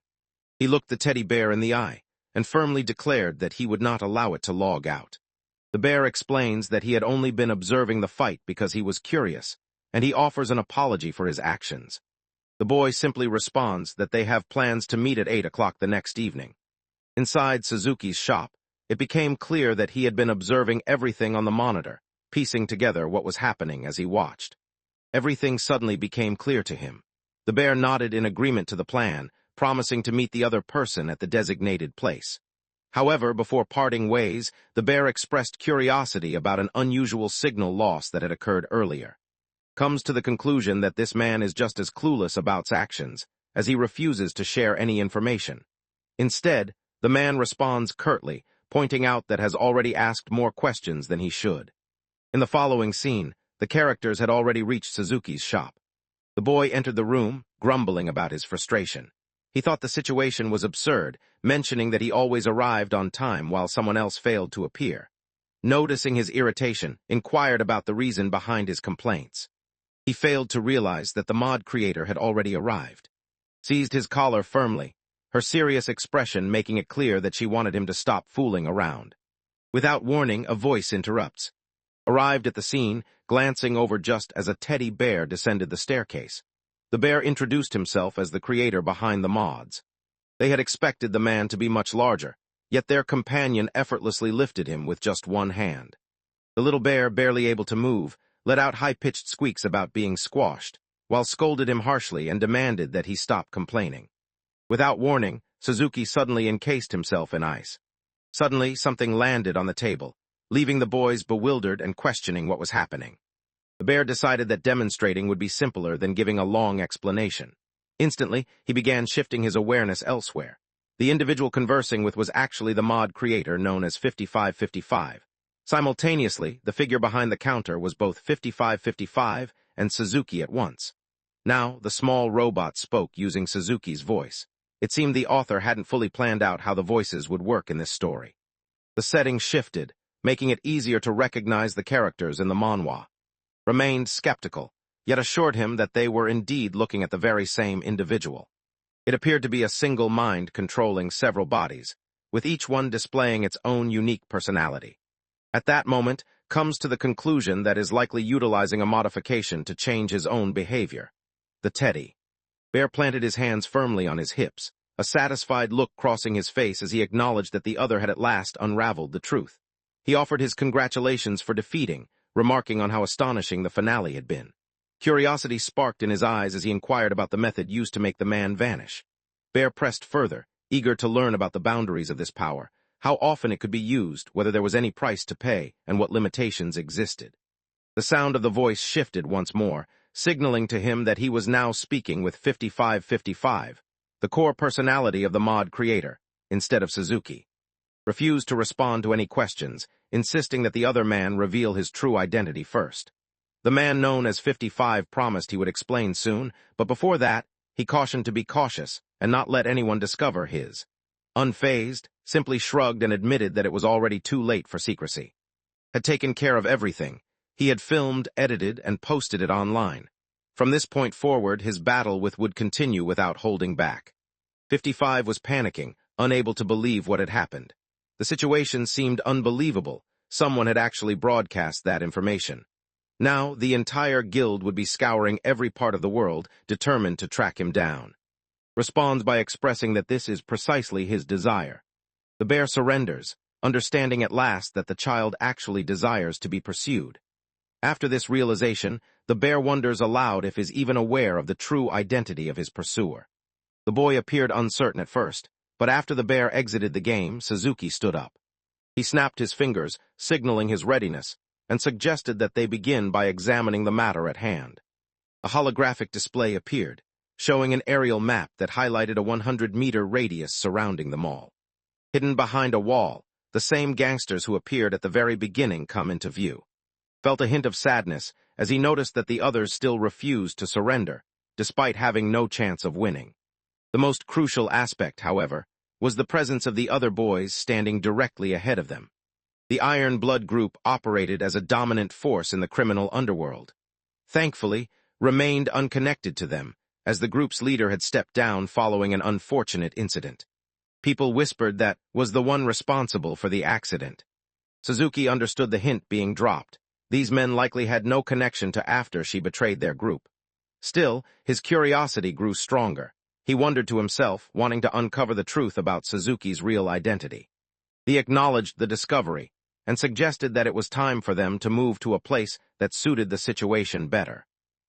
A: He looked the teddy bear in the eye and firmly declared that he would not allow it to log out. The bear explains that he had only been observing the fight because he was curious, and he offers an apology for his actions. The boy simply responds that they have plans to meet at 8 o'clock the next evening. Inside Suzuki's shop, it became clear that he had been observing everything on the monitor, piecing together what was happening as he watched. Everything suddenly became clear to him. The bear nodded in agreement to the plan, promising to meet the other person at the designated place. However, before parting ways, the bear expressed curiosity about an unusual signal loss that had occurred earlier. Comes to the conclusion that this man is just as clueless about his actions, as he refuses to share any information. Instead, the man responds curtly, pointing out that has already asked more questions than he should. In the following scene, the characters had already reached Suzuki's shop. The boy entered the room, grumbling about his frustration. He thought the situation was absurd, mentioning that he always arrived on time while someone else failed to appear. Noticing his irritation, inquired about the reason behind his complaints. He failed to realize that the mod creator had already arrived. Seized his collar firmly, her serious expression making it clear that she wanted him to stop fooling around. Without warning, a voice interrupts. Arrived at the scene, glancing over just as a teddy bear descended the staircase. The bear introduced himself as the creator behind the mods. They had expected the man to be much larger, yet their companion effortlessly lifted him with just one hand. The little bear, barely able to move, let out high-pitched squeaks about being squashed, while scolded him harshly and demanded that he stop complaining. Without warning, Suzuki suddenly encased himself in ice. Suddenly, something landed on the table, leaving the boys bewildered and questioning what was happening. The bear decided that demonstrating would be simpler than giving a long explanation. Instantly, he began shifting his awareness elsewhere. The individual conversing with was actually the mod creator known as 5555. Simultaneously, the figure behind the counter was both 5555 and Suzuki at once. Now, the small robot spoke using Suzuki's voice. It seemed the author hadn't fully planned out how the voices would work in this story. The setting shifted, making it easier to recognize the characters in the manhwa. Remained skeptical, yet assured him that they were indeed looking at the very same individual. It appeared to be a single mind controlling several bodies, with each one displaying its own unique personality. At that moment, comes to the conclusion that is likely utilizing a modification to change his own behavior. The teddy. Bear planted his hands firmly on his hips, a satisfied look crossing his face as he acknowledged that the other had at last unraveled the truth. He offered his congratulations for defeating, remarking on how astonishing the finale had been. Curiosity sparked in his eyes as he inquired about the method used to make the man vanish. Bear pressed further, eager to learn about the boundaries of this power, how often it could be used, whether there was any price to pay, and what limitations existed. The sound of the voice shifted once more, signaling to him that he was now speaking with 5555, the core personality of the mod creator, instead of Suzuki. refused to respond to any questions, insisting that the other man reveal his true identity first. The man known as 55 promised he would explain soon, but before that, he cautioned to be cautious and not let anyone discover his. Unfazed, simply shrugged and admitted that it was already too late for secrecy. Had taken care of everything. He had filmed, edited, and posted it online. From this point forward, his battle would continue without holding back. 55 was panicking, unable to believe what had happened. The situation seemed unbelievable. Someone had actually broadcast that information. Now, the entire guild would be scouring every part of the world, determined to track him down. Responds by expressing that this is precisely his desire. The bear surrenders, understanding at last that the child actually desires to be pursued. After this realization, the bear wonders aloud if he is even aware of the true identity of his pursuer. The boy appeared uncertain at first, but after the bear exited the game, Suzuki stood up. He snapped his fingers, signaling his readiness, and suggested that they begin by examining the matter at hand. A holographic display appeared, showing an aerial map that highlighted a 100-meter radius surrounding the mall. Hidden behind a wall, the same gangsters who appeared at the very beginning come into view. Felt a hint of sadness as he noticed that the others still refused to surrender, despite having no chance of winning. The most crucial aspect, however, was the presence of the other boys standing directly ahead of them. The Iron Blood group operated as a dominant force in the criminal underworld. Thankfully, remained unconnected to them, as the group's leader had stepped down following an unfortunate incident. People whispered that was the one responsible for the accident. Suzuki understood the hint being dropped. These men likely had no connection to after she betrayed their group. Still, his curiosity grew stronger. He wondered to himself, wanting to uncover the truth about Suzuki's real identity. He acknowledged the discovery, and suggested that it was time for them to move to a place that suited the situation better.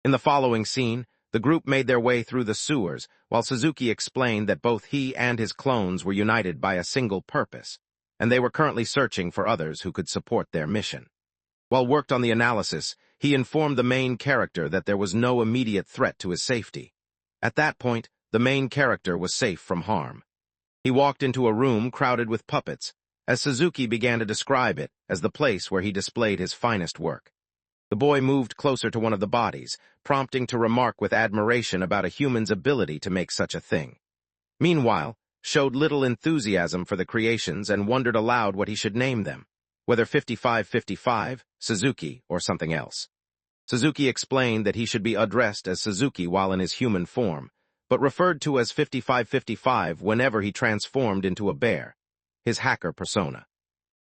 A: In the following scene, the group made their way through the sewers, while Suzuki explained that both he and his clones were united by a single purpose, and they were currently searching for others who could support their mission. While worked on the analysis, he informed the main character that there was no immediate threat to his safety. At that point, the main character was safe from harm. He walked into a room crowded with puppets, as Suzuki began to describe it as the place where he displayed his finest work. The boy moved closer to one of the bodies, prompting to remark with admiration about a human's ability to make such a thing. Meanwhile, showed little enthusiasm for the creations and wondered aloud what he should name them, whether 5555, Suzuki, or something else. Suzuki explained that he should be addressed as Suzuki while in his human form, but referred to as 5555 whenever he transformed into a bear, his hacker persona.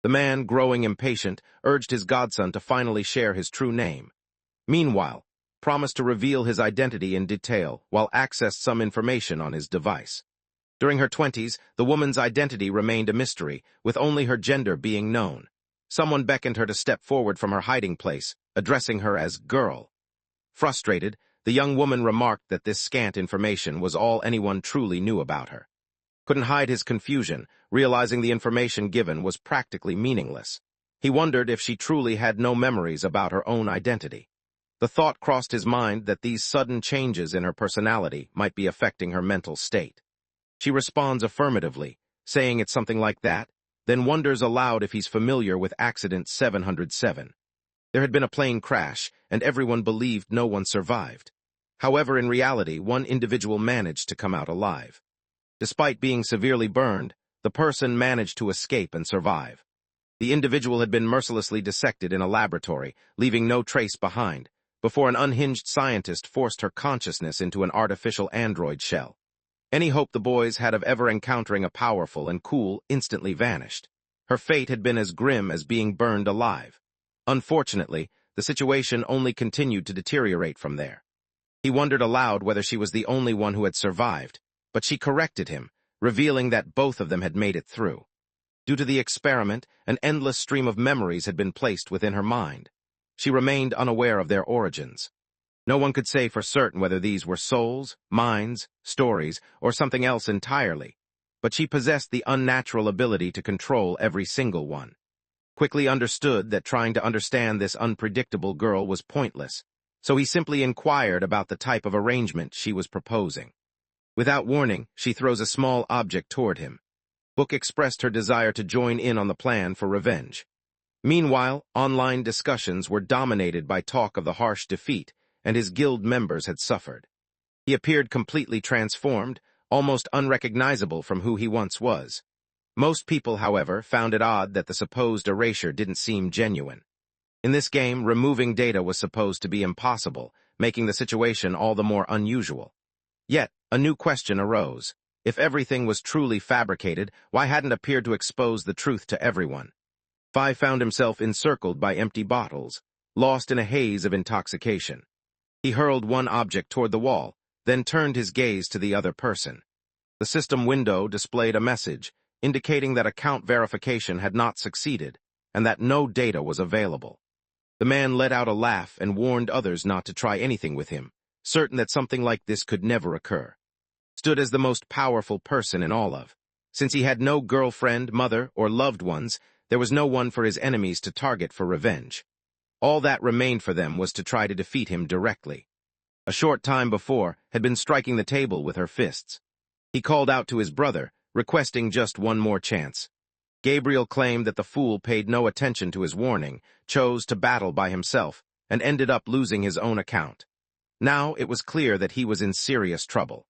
A: The man, growing impatient, urged his godson to finally share his true name. Meanwhile, promised to reveal his identity in detail while accessed some information on his device. During her 20s, the woman's identity remained a mystery, with only her gender being known. Someone beckoned her to step forward from her hiding place, addressing her as girl. Frustrated, the young woman remarked that this scant information was all anyone truly knew about her. Couldn't hide his confusion, realizing the information given was practically meaningless. He wondered if she truly had no memories about her own identity. The thought crossed his mind that these sudden changes in her personality might be affecting her mental state. She responds affirmatively, saying it's something like that, then wonders aloud if he's familiar with Accident 707. There had been a plane crash, and everyone believed no one survived. However, in reality, one individual managed to come out alive. Despite being severely burned, the person managed to escape and survive. The individual had been mercilessly dissected in a laboratory, leaving no trace behind, before an unhinged scientist forced her consciousness into an artificial android shell. Any hope the boys had of ever encountering a powerful and cool instantly vanished. Her fate had been as grim as being burned alive. Unfortunately, the situation only continued to deteriorate from there. He wondered aloud whether she was the only one who had survived, but she corrected him, revealing that both of them had made it through. Due to the experiment, an endless stream of memories had been placed within her mind. She remained unaware of their origins. No one could say for certain whether these were souls, minds, stories, or something else entirely, but she possessed the unnatural ability to control every single one. Quickly understood that trying to understand this unpredictable girl was pointless, so he simply inquired about the type of arrangement she was proposing. Without warning, she throws a small object toward him. Book expressed her desire to join in on the plan for revenge. Meanwhile, online discussions were dominated by talk of the harsh defeat, and his guild members had suffered. He appeared completely transformed, almost unrecognizable from who he once was. Most people, however, found it odd that the supposed erasure didn't seem genuine. In this game, removing data was supposed to be impossible, making the situation all the more unusual. Yet, a new question arose. If everything was truly fabricated, why hadn't it appeared to expose the truth to everyone? Fi found himself encircled by empty bottles, lost in a haze of intoxication. He hurled one object toward the wall, then turned his gaze to the other person. The system window displayed a message, indicating that account verification had not succeeded, and that no data was available. The man let out a laugh and warned others not to try anything with him, certain that something like this could never occur. Stood as the most powerful person in all of. Since he had no girlfriend, mother, or loved ones, there was no one for his enemies to target for revenge. All that remained for them was to try to defeat him directly. A short time before, had been striking the table with her fists. He called out to his brother, requesting just one more chance. Gabriel claimed that the fool paid no attention to his warning, chose to battle by himself, and ended up losing his own account. Now it was clear that he was in serious trouble.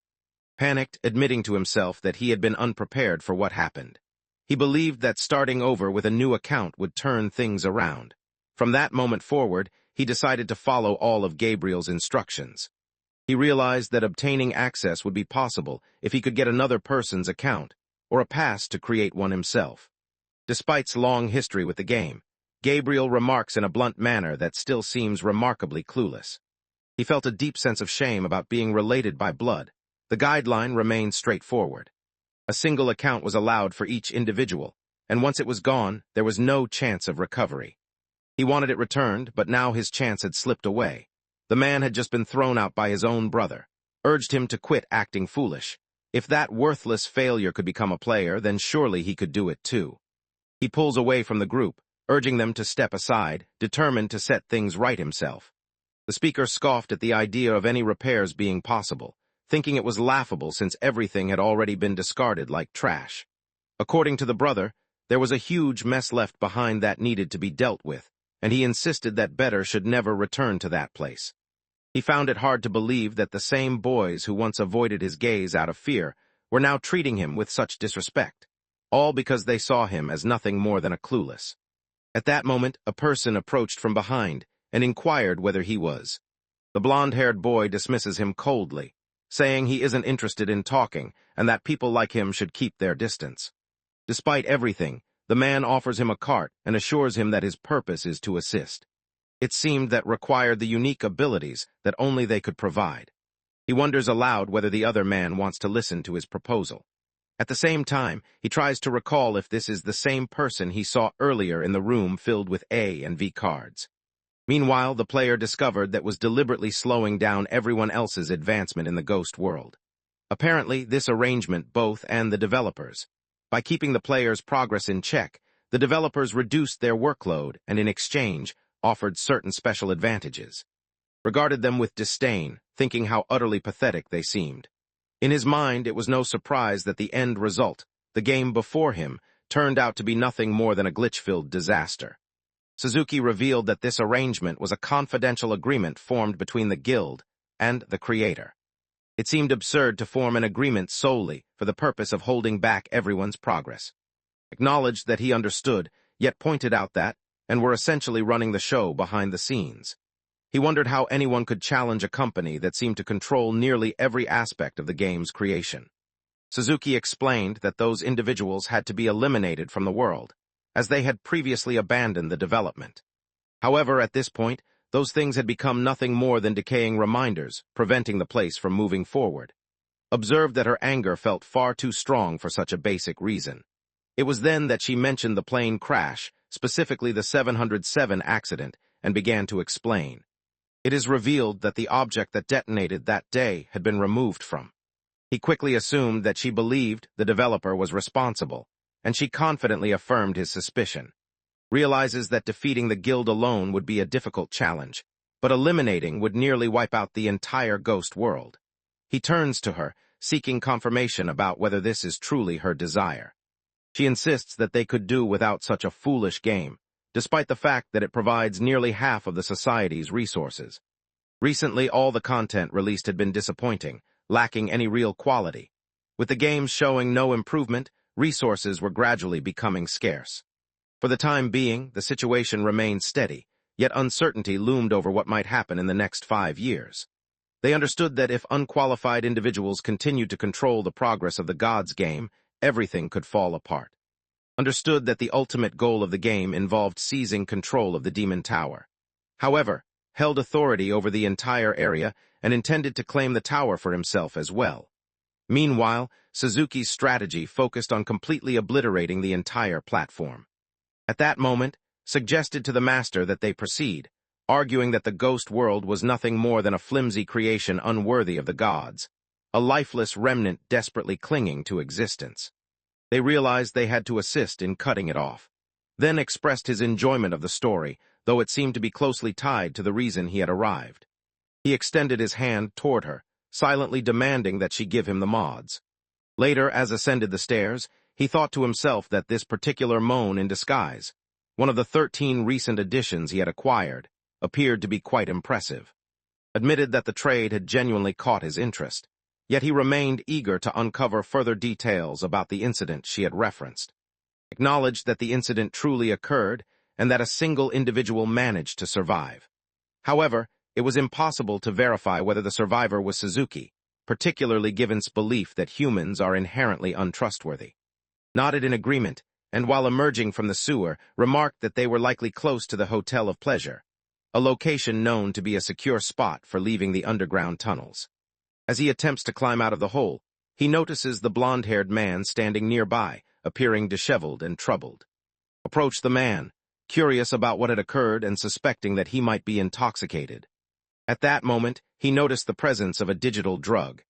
A: Panicked, admitting to himself that he had been unprepared for what happened. He believed that starting over with a new account would turn things around. From that moment forward, he decided to follow all of Gabriel's instructions. He realized that obtaining access would be possible if he could get another person's account, or a pass to create one himself. Despite its long history with the game, Gabriel remarks in a blunt manner that still seems remarkably clueless. He felt a deep sense of shame about being related by blood. The guideline remained straightforward. A single account was allowed for each individual, and once it was gone, there was no chance of recovery. He wanted it returned, but now his chance had slipped away. The man had just been thrown out by his own brother, urged him to quit acting foolish. If that worthless failure could become a player, then surely he could do it too. He pulls away from the group, urging them to step aside, determined to set things right himself. The speaker scoffed at the idea of any repairs being possible, thinking it was laughable since everything had already been discarded like trash. According to the brother, there was a huge mess left behind that needed to be dealt with, and he insisted that better should never return to that place. He found it hard to believe that the same boys who once avoided his gaze out of fear were now treating him with such disrespect, all because they saw him as nothing more than a clueless. At that moment, a person approached from behind and inquired whether he was. The blonde-haired boy dismisses him coldly, saying he isn't interested in talking and that people like him should keep their distance. Despite everything, the man offers him a cart and assures him that his purpose is to assist. It seemed that required the unique abilities that only they could provide. He wonders aloud whether the other man wants to listen to his proposal. At the same time, he tries to recall if this is the same person he saw earlier in the room filled with A and V cards. Meanwhile, the player discovered that was deliberately slowing down everyone else's advancement in the ghost world. Apparently, this arrangement both and the developers. By keeping the player's progress in check, the developers reduced their workload and in exchange offered certain special advantages. Regarded them with disdain, thinking how utterly pathetic they seemed. In his mind, it was no surprise that the end result, the game before him, turned out to be nothing more than a glitch-filled disaster. Suzuki revealed that this arrangement was a confidential agreement formed between the guild and the creator. It seemed absurd to form an agreement solely for the purpose of holding back everyone's progress. Acknowledged that he understood, yet pointed out that, and were essentially running the show behind the scenes. He wondered how anyone could challenge a company that seemed to control nearly every aspect of the game's creation. Suzuki explained that those individuals had to be eliminated from the world, as they had previously abandoned the development. However, at this point, those things had become nothing more than decaying reminders, preventing the place from moving forward. Observed that her anger felt far too strong for such a basic reason. It was then that she mentioned the plane crash, specifically the 707 accident, and began to explain. It is revealed that the object that detonated that day had been removed from. He quickly assumed that she believed the developer was responsible, and she confidently affirmed his suspicion. Realizes that defeating the guild alone would be a difficult challenge, but eliminating would nearly wipe out the entire ghost world. He turns to her, seeking confirmation about whether this is truly her desire. She insists that they could do without such a foolish game, despite the fact that it provides nearly half of the society's resources. Recently, all the content released had been disappointing, lacking any real quality. With the games showing no improvement, resources were gradually becoming scarce. For the time being, the situation remained steady, yet uncertainty loomed over what might happen in the next 5 years. They understood that if unqualified individuals continued to control the progress of the gods game, everything could fall apart. Understood that the ultimate goal of the game involved seizing control of the Demon Tower. However, held authority over the entire area and intended to claim the tower for himself as well. Meanwhile, Suzuki's strategy focused on completely obliterating the entire platform. At that moment, suggested to the master that they proceed, arguing that the ghost world was nothing more than a flimsy creation unworthy of the gods, a lifeless remnant desperately clinging to existence. They realized they had to assist in cutting it off. Then expressed his enjoyment of the story, though it seemed to be closely tied to the reason he had arrived. He extended his hand toward her, silently demanding that she give him the mods. Later, as ascended the stairs, he thought to himself that this particular moan in disguise, one of the 13 recent additions he had acquired, appeared to be quite impressive. Admitted that the trade had genuinely caught his interest, yet he remained eager to uncover further details about the incident she had referenced. Acknowledged that the incident truly occurred and that a single individual managed to survive. However, it was impossible to verify whether the survivor was Suzuki, particularly given its belief that humans are inherently untrustworthy. Nodded in agreement, and while emerging from the sewer, remarked that they were likely close to the Hotel of Pleasure, a location known to be a secure spot for leaving the underground tunnels. As he attempts to climb out of the hole, he notices the blonde-haired man standing nearby, appearing disheveled and troubled. Approached the man, curious about what had occurred and suspecting that he might be intoxicated. At that moment, he noticed the presence of a digital drug.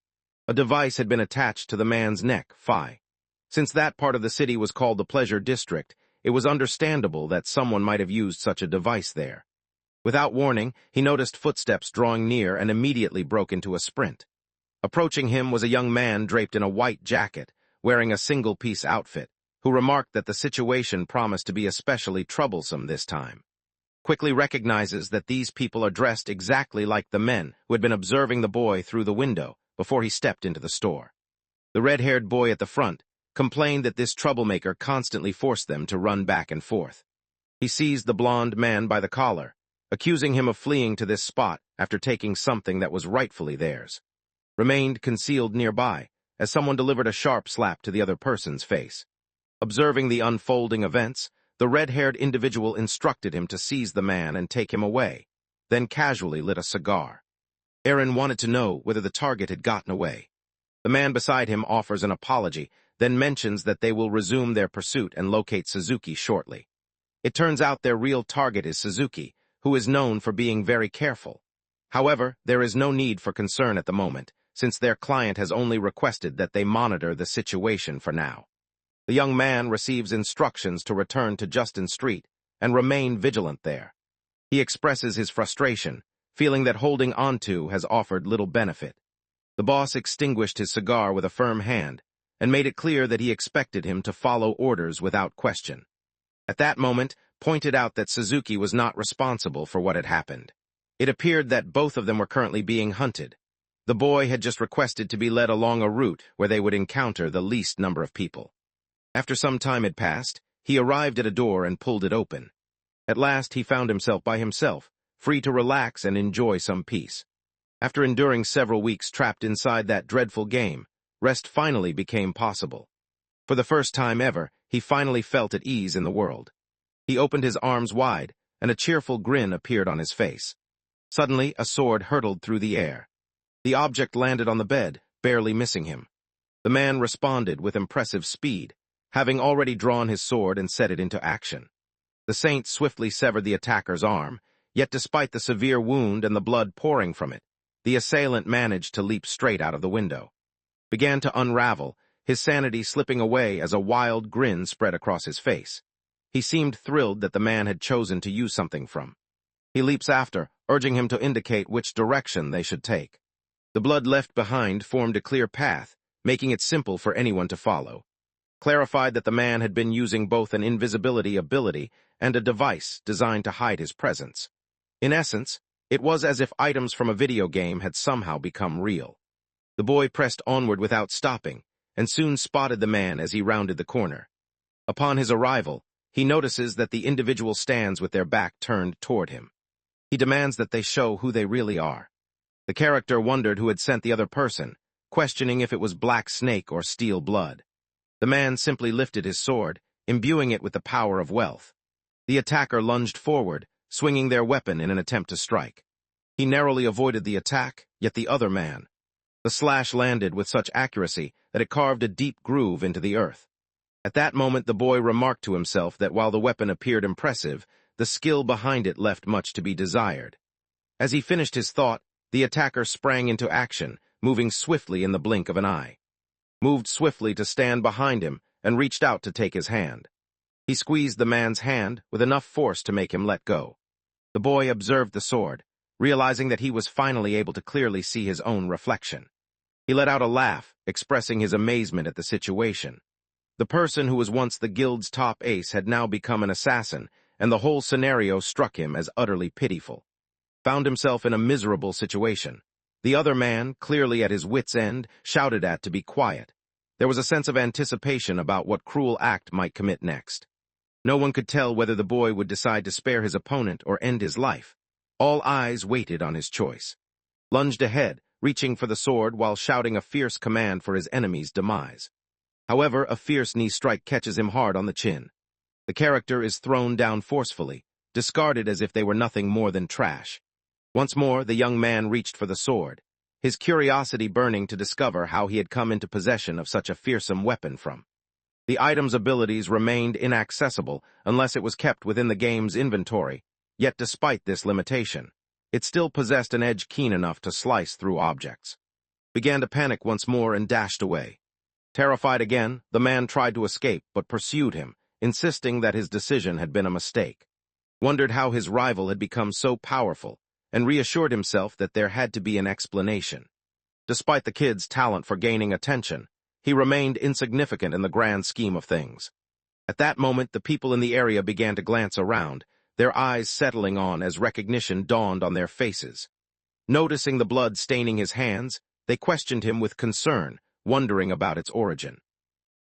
A: A device had been attached to the man's neck, Phi. Since that part of the city was called the Pleasure District, it was understandable that someone might have used such a device there. Without warning, he noticed footsteps drawing near and immediately broke into a sprint. Approaching him was a young man draped in a white jacket, wearing a single-piece outfit, who remarked that the situation promised to be especially troublesome this time. Quickly recognizes that these people are dressed exactly like the men who had been observing the boy through the window before he stepped into the store. The red-haired boy at the front complained that this troublemaker constantly forced them to run back and forth. He seized the blonde man by the collar, accusing him of fleeing to this spot after taking something that was rightfully theirs. Remained concealed nearby, as someone delivered a sharp slap to the other person's face. Observing the unfolding events, the red-haired individual instructed him to seize the man and take him away, then casually lit a cigar. Aaron wanted to know whether the target had gotten away. The man beside him offers an apology, then mentions that they will resume their pursuit and locate Suzuki shortly. It turns out their real target is Suzuki, who is known for being very careful. However, there is no need for concern at the moment, since their client has only requested that they monitor the situation for now. The young man receives instructions to return to Justin Street and remain vigilant there. He expresses his frustration, feeling that holding onto has offered little benefit. The boss extinguished his cigar with a firm hand and made it clear that he expected him to follow orders without question. At that moment, pointed out that Suzuki was not responsible for what had happened. It appeared that both of them were currently being hunted. The boy had just requested to be led along a route where they would encounter the least number of people. After some time had passed, he arrived at a door and pulled it open. At last he found himself by himself, free to relax and enjoy some peace. After enduring several weeks trapped inside that dreadful game, rest finally became possible. For the first time ever, he finally felt at ease in the world. He opened his arms wide, and a cheerful grin appeared on his face. Suddenly, a sword hurtled through the air. The object landed on the bed, barely missing him. The man responded with impressive speed, having already drawn his sword and set it into action. The saint swiftly severed the attacker's arm, yet despite the severe wound and the blood pouring from it, the assailant managed to leap straight out of the window. Began to unravel, his sanity slipping away as a wild grin spread across his face. He seemed thrilled that the man had chosen to use something from. He leaps after, urging him to indicate which direction they should take. The blood left behind formed a clear path, making it simple for anyone to follow. clarified that the man had been using both an invisibility ability and a device designed to hide his presence. In essence, it was as if items from a video game had somehow become real. The boy pressed onward without stopping, and soon spotted the man as he rounded the corner. Upon his arrival, he notices that the individual stands with their back turned toward him. He demands that they show who they really are. The character wondered who had sent the other person, questioning if it was Black Snake or Steel Blood. The man simply lifted his sword, imbuing it with the power of wealth. The attacker lunged forward, swinging their weapon in an attempt to strike. He narrowly avoided the attack, yet the other man. The slash landed with such accuracy that it carved a deep groove into the earth. At that moment the boy remarked to himself that while the weapon appeared impressive, the skill behind it left much to be desired. As he finished his thought, the attacker sprang into action, moving swiftly in the blink of an eye. Moved swiftly to stand behind him and reached out to take his hand. He squeezed the man's hand with enough force to make him let go. The boy observed the sword, realizing that he was finally able to clearly see his own reflection. He let out a laugh, expressing his amazement at the situation. The person who was once the guild's top ace had now become an assassin, and the whole scenario struck him as utterly pitiful. Found himself in a miserable situation. The other man, clearly at his wit's end, shouted at to be quiet. There was a sense of anticipation about what cruel act might commit next. No one could tell whether the boy would decide to spare his opponent or end his life. All eyes waited on his choice. Lunged ahead, reaching for the sword while shouting a fierce command for his enemy's demise. However, a fierce knee strike catches him hard on the chin. The character is thrown down forcefully, discarded as if they were nothing more than trash. Once more, the young man reached for the sword, his curiosity burning to discover how he had come into possession of such a fearsome weapon from. The item's abilities remained inaccessible unless it was kept within the game's inventory, yet despite this limitation, it still possessed an edge keen enough to slice through objects. Began to panic once more and dashed away. Terrified again, the man tried to escape but pursued him, insisting that his decision had been a mistake. Wondered how his rival had become so powerful, and reassured himself that there had to be an explanation. Despite the kid's talent for gaining attention, he remained insignificant in the grand scheme of things. At that moment, the people in the area began to glance around, their eyes settling on as recognition dawned on their faces. Noticing the blood staining his hands, they questioned him with concern, wondering about its origin.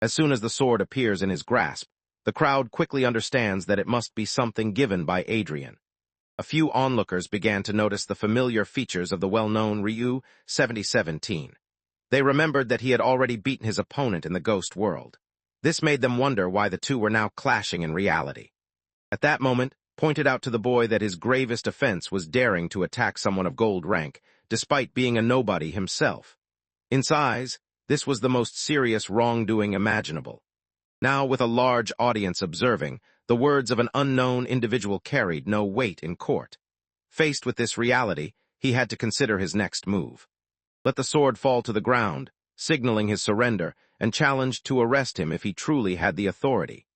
A: As soon as the sword appears in his grasp, the crowd quickly understands that it must be something given by Adrian. A few onlookers began to notice the familiar features of the well-known Ryu 7017. They remembered that he had already beaten his opponent in the ghost world. This made them wonder why the two were now clashing in reality. At that moment, pointed out to the boy that his gravest offense was daring to attack someone of gold rank, despite being a nobody himself. In size, this was the most serious wrongdoing imaginable. Now, with a large audience observing, the words of an unknown individual carried no weight in court. Faced with this reality, he had to consider his next move. Let the sword fall to the ground, signaling his surrender, and challenged to arrest him if he truly had the authority.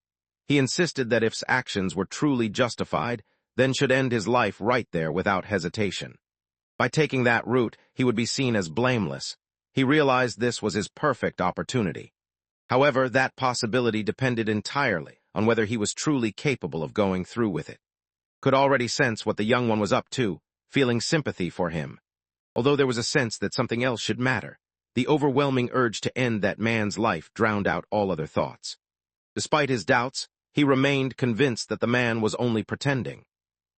A: He insisted that if his actions were truly justified, then should end his life right there without hesitation. By taking that route, he would be seen as blameless. He realized this was his perfect opportunity. However, that possibility depended entirely on whether he was truly capable of going through with it. Could already sense what the young one was up to, feeling sympathy for him. Although there was a sense that something else should matter, the overwhelming urge to end that man's life drowned out all other thoughts. Despite his doubts, he remained convinced that the man was only pretending.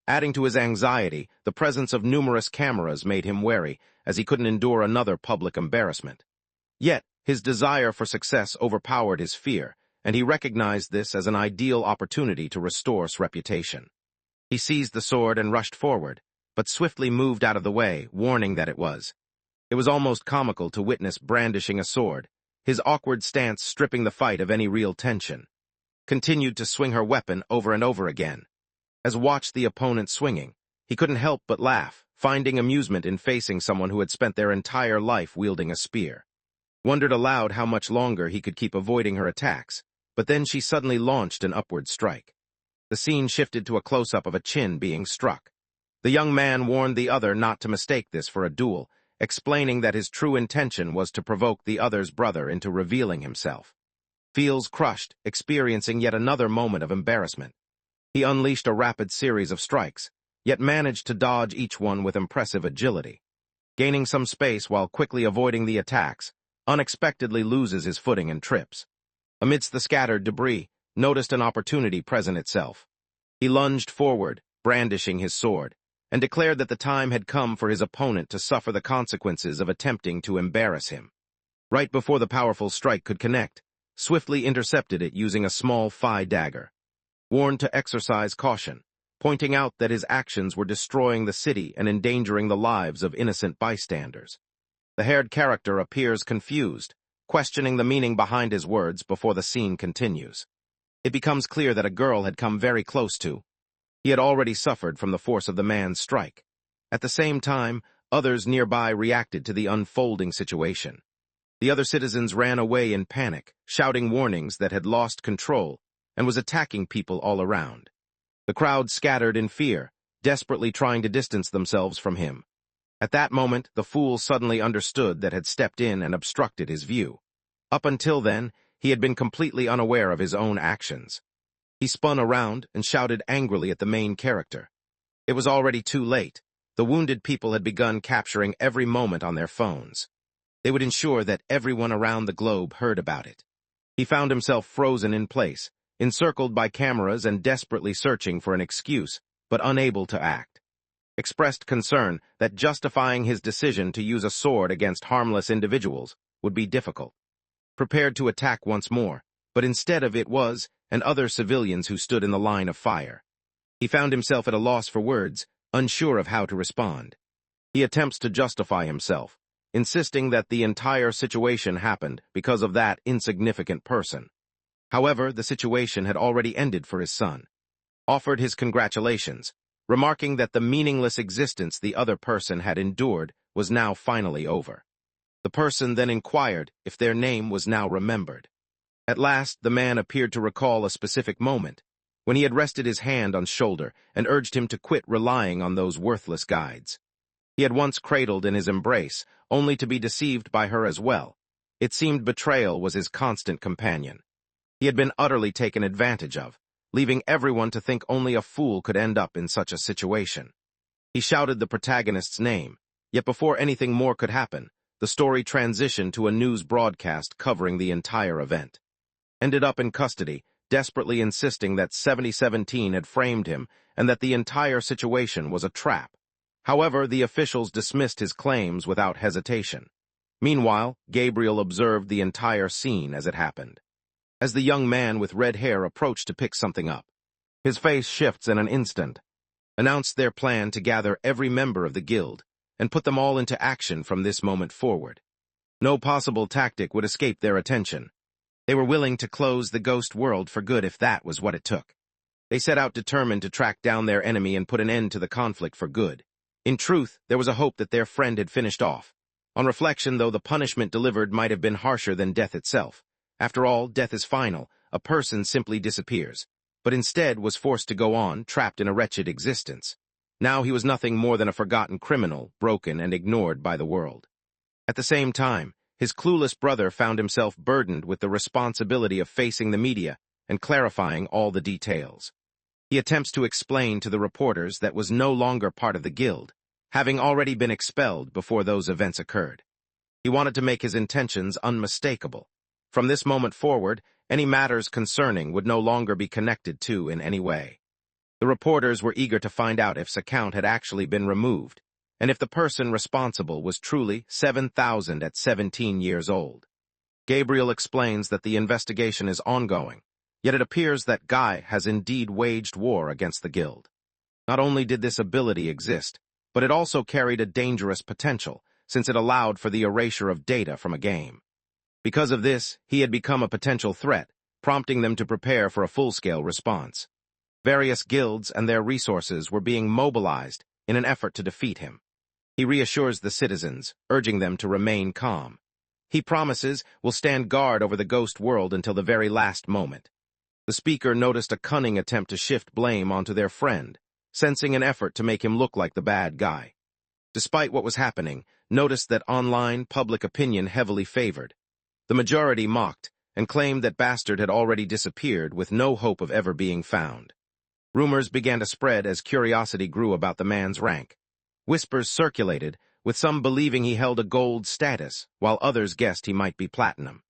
A: Adding to his anxiety, the presence of numerous cameras made him wary, as he couldn't endure another public embarrassment. Yet, his desire for success overpowered his fear, and he recognized this as an ideal opportunity to restore his reputation. He seized the sword and rushed forward, but swiftly moved out of the way, warning that it was. It was almost comical to witness brandishing a sword, his awkward stance stripping the fight of any real tension. Continued to swing her weapon over and over again. As watched the opponent swinging, he couldn't help but laugh, finding amusement in facing someone who had spent their entire life wielding a spear. Wondered aloud how much longer he could keep avoiding her attacks, but then she suddenly launched an upward strike. The scene shifted to a close-up of a chin being struck. The young man warned the other not to mistake this for a duel, explaining that his true intention was to provoke the other's brother into revealing himself. feels crushed, experiencing yet another moment of embarrassment. He unleashed a rapid series of strikes, yet managed to dodge each one with impressive agility. Gaining some space while quickly avoiding the attacks, unexpectedly loses his footing and trips. Amidst the scattered debris, noticed an opportunity present itself. He lunged forward, brandishing his sword, and declared that the time had come for his opponent to suffer the consequences of attempting to embarrass him. Right before the powerful strike could connect, swiftly intercepted it using a small Phi dagger. Warned to exercise caution, pointing out that his actions were destroying the city and endangering the lives of innocent bystanders. The haired character appears confused, questioning the meaning behind his words before the scene continues. It becomes clear that a girl had come very close to. He had already suffered from the force of the man's strike. At the same time, others nearby reacted to the unfolding situation. The other citizens ran away in panic, shouting warnings that had lost control and was attacking people all around. The crowd scattered in fear, desperately trying to distance themselves from him. At that moment, the fool suddenly understood that had stepped in and obstructed his view. Up until then, he had been completely unaware of his own actions. He spun around and shouted angrily at the main character. It was already too late. The wounded people had begun capturing every moment on their phones. They would ensure that everyone around the globe heard about it. He found himself frozen in place, encircled by cameras and desperately searching for an excuse, but unable to act. Expressed concern that justifying his decision to use a sword against harmless individuals would be difficult. Prepared to attack once more, but instead of it was, and other civilians who stood in the line of fire. He found himself at a loss for words, unsure of how to respond. He attempts to justify himself, insisting that the entire situation happened because of that insignificant person. However, the situation had already ended for his son. Offered his congratulations, remarking that the meaningless existence the other person had endured was now finally over. The person then inquired if their name was now remembered. At last, the man appeared to recall a specific moment, when he had rested his hand on shoulder and urged him to quit relying on those worthless guides. He had once cradled in his embrace, only to be deceived by her as well. It seemed betrayal was his constant companion. He had been utterly taken advantage of, leaving everyone to think only a fool could end up in such a situation. He shouted the protagonist's name, yet before anything more could happen, the story transitioned to a news broadcast covering the entire event. Ended up in custody, desperately insisting that 7017 had framed him and that the entire situation was a trap. However, the officials dismissed his claims without hesitation. Meanwhile, Gabriel observed the entire scene as it happened. As the young man with red hair approached to pick something up, his face shifts in an instant, announced their plan to gather every member of the guild and put them all into action from this moment forward. No possible tactic would escape their attention. They were willing to close the ghost world for good if that was what it took. They set out determined to track down their enemy and put an end to the conflict for good. In truth, there was a hope that their friend had finished off. On reflection, though, the punishment delivered might have been harsher than death itself. After all, death is final. A person simply disappears. But instead was forced to go on, trapped in a wretched existence. Now he was nothing more than a forgotten criminal, broken and ignored by the world. At the same time, his clueless brother found himself burdened with the responsibility of facing the media and clarifying all the details. He attempts to explain to the reporters that was no longer part of the guild, having already been expelled before those events occurred. He wanted to make his intentions unmistakable. From this moment forward, any matters concerning would no longer be connected to in any way. The reporters were eager to find out if his account had actually been removed, and if the person responsible was truly 7,000 at 17 years old. Gabriel explains that the investigation is ongoing, yet it appears that Guy has indeed waged war against the guild. Not only did this ability exist, but it also carried a dangerous potential, since it allowed for the erasure of data from a game. Because of this, he had become a potential threat, prompting them to prepare for a full-scale response. Various guilds and their resources were being mobilized in an effort to defeat him. He reassures the citizens, urging them to remain calm. He promises will stand guard over the ghost world until the very last moment. The speaker noticed a cunning attempt to shift blame onto their friend, sensing an effort to make him look like the bad guy. Despite what was happening, noticed that online public opinion heavily favored. The majority mocked, and claimed that Bastard had already disappeared with no hope of ever being found. Rumors began to spread as curiosity grew about the man's rank. Whispers circulated, with some believing he held a gold status, while others guessed he might be platinum.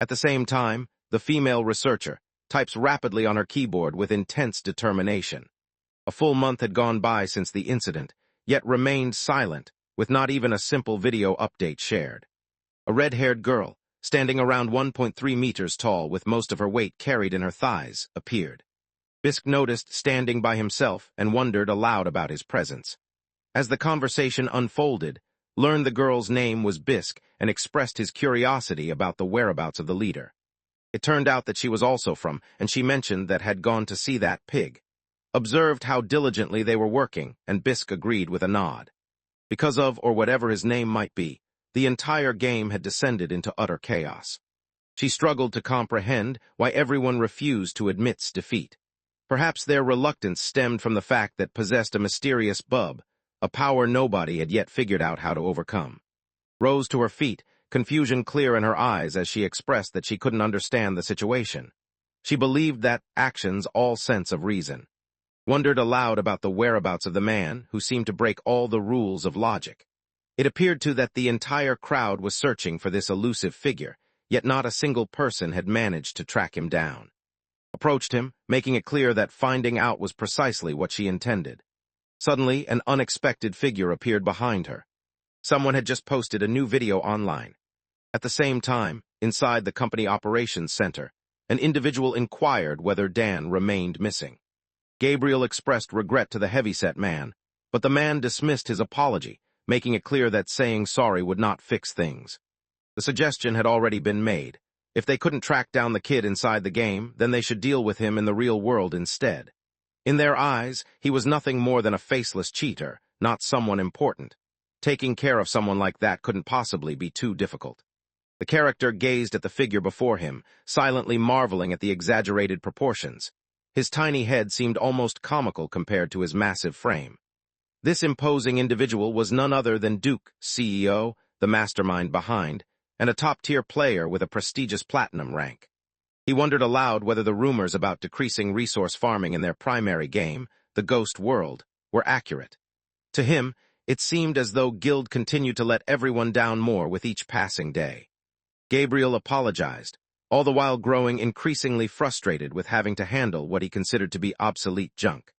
A: At the same time, the female researcher types rapidly on her keyboard with intense determination. A full month had gone by since the incident, yet remained silent, with not even a simple video update shared. A red-haired girl, standing around 1.3 meters tall with most of her weight carried in her thighs, appeared. Bisk noticed standing by himself and wondered aloud about his presence. As the conversation unfolded, learned the girl's name was Bisk and expressed his curiosity about the whereabouts of the leader. It turned out that she was also from, and she mentioned that had gone to see that pig. Observed how diligently they were working, and Bisk agreed with a nod. Because of, or whatever his name might be, the entire game had descended into utter chaos. She struggled to comprehend why everyone refused to admit defeat. Perhaps their reluctance stemmed from the fact that possessed a mysterious bub, a power nobody had yet figured out how to overcome. Rose to her feet, confusion clear in her eyes as she expressed that she couldn't understand the situation. She believed that actions all sense of reason. Wondered aloud about the whereabouts of the man who seemed to break all the rules of logic. It appeared to that the entire crowd was searching for this elusive figure, yet not a single person had managed to track him down. Approached him, making it clear that finding out was precisely what she intended. Suddenly, an unexpected figure appeared behind her. Someone had just posted a new video online. At the same time, inside the company operations center, an individual inquired whether Dan remained missing. Gabriel expressed regret to the heavyset man, but the man dismissed his apology, making it clear that saying sorry would not fix things. The suggestion had already been made. If they couldn't track down the kid inside the game, then they should deal with him in the real world instead. In their eyes, he was nothing more than a faceless cheater, not someone important. Taking care of someone like that couldn't possibly be too difficult. The character gazed at the figure before him, silently marveling at the exaggerated proportions. His tiny head seemed almost comical compared to his massive frame. This imposing individual was none other than Duke, CEO, the mastermind behind, and a top-tier player with a prestigious platinum rank. He wondered aloud whether the rumors about decreasing resource farming in their primary game, the Ghost World, were accurate. To him, it seemed as though Guild continued to let everyone down more with each passing day. Gabriel apologized, all the while growing increasingly frustrated with having to handle what he considered to be obsolete junk.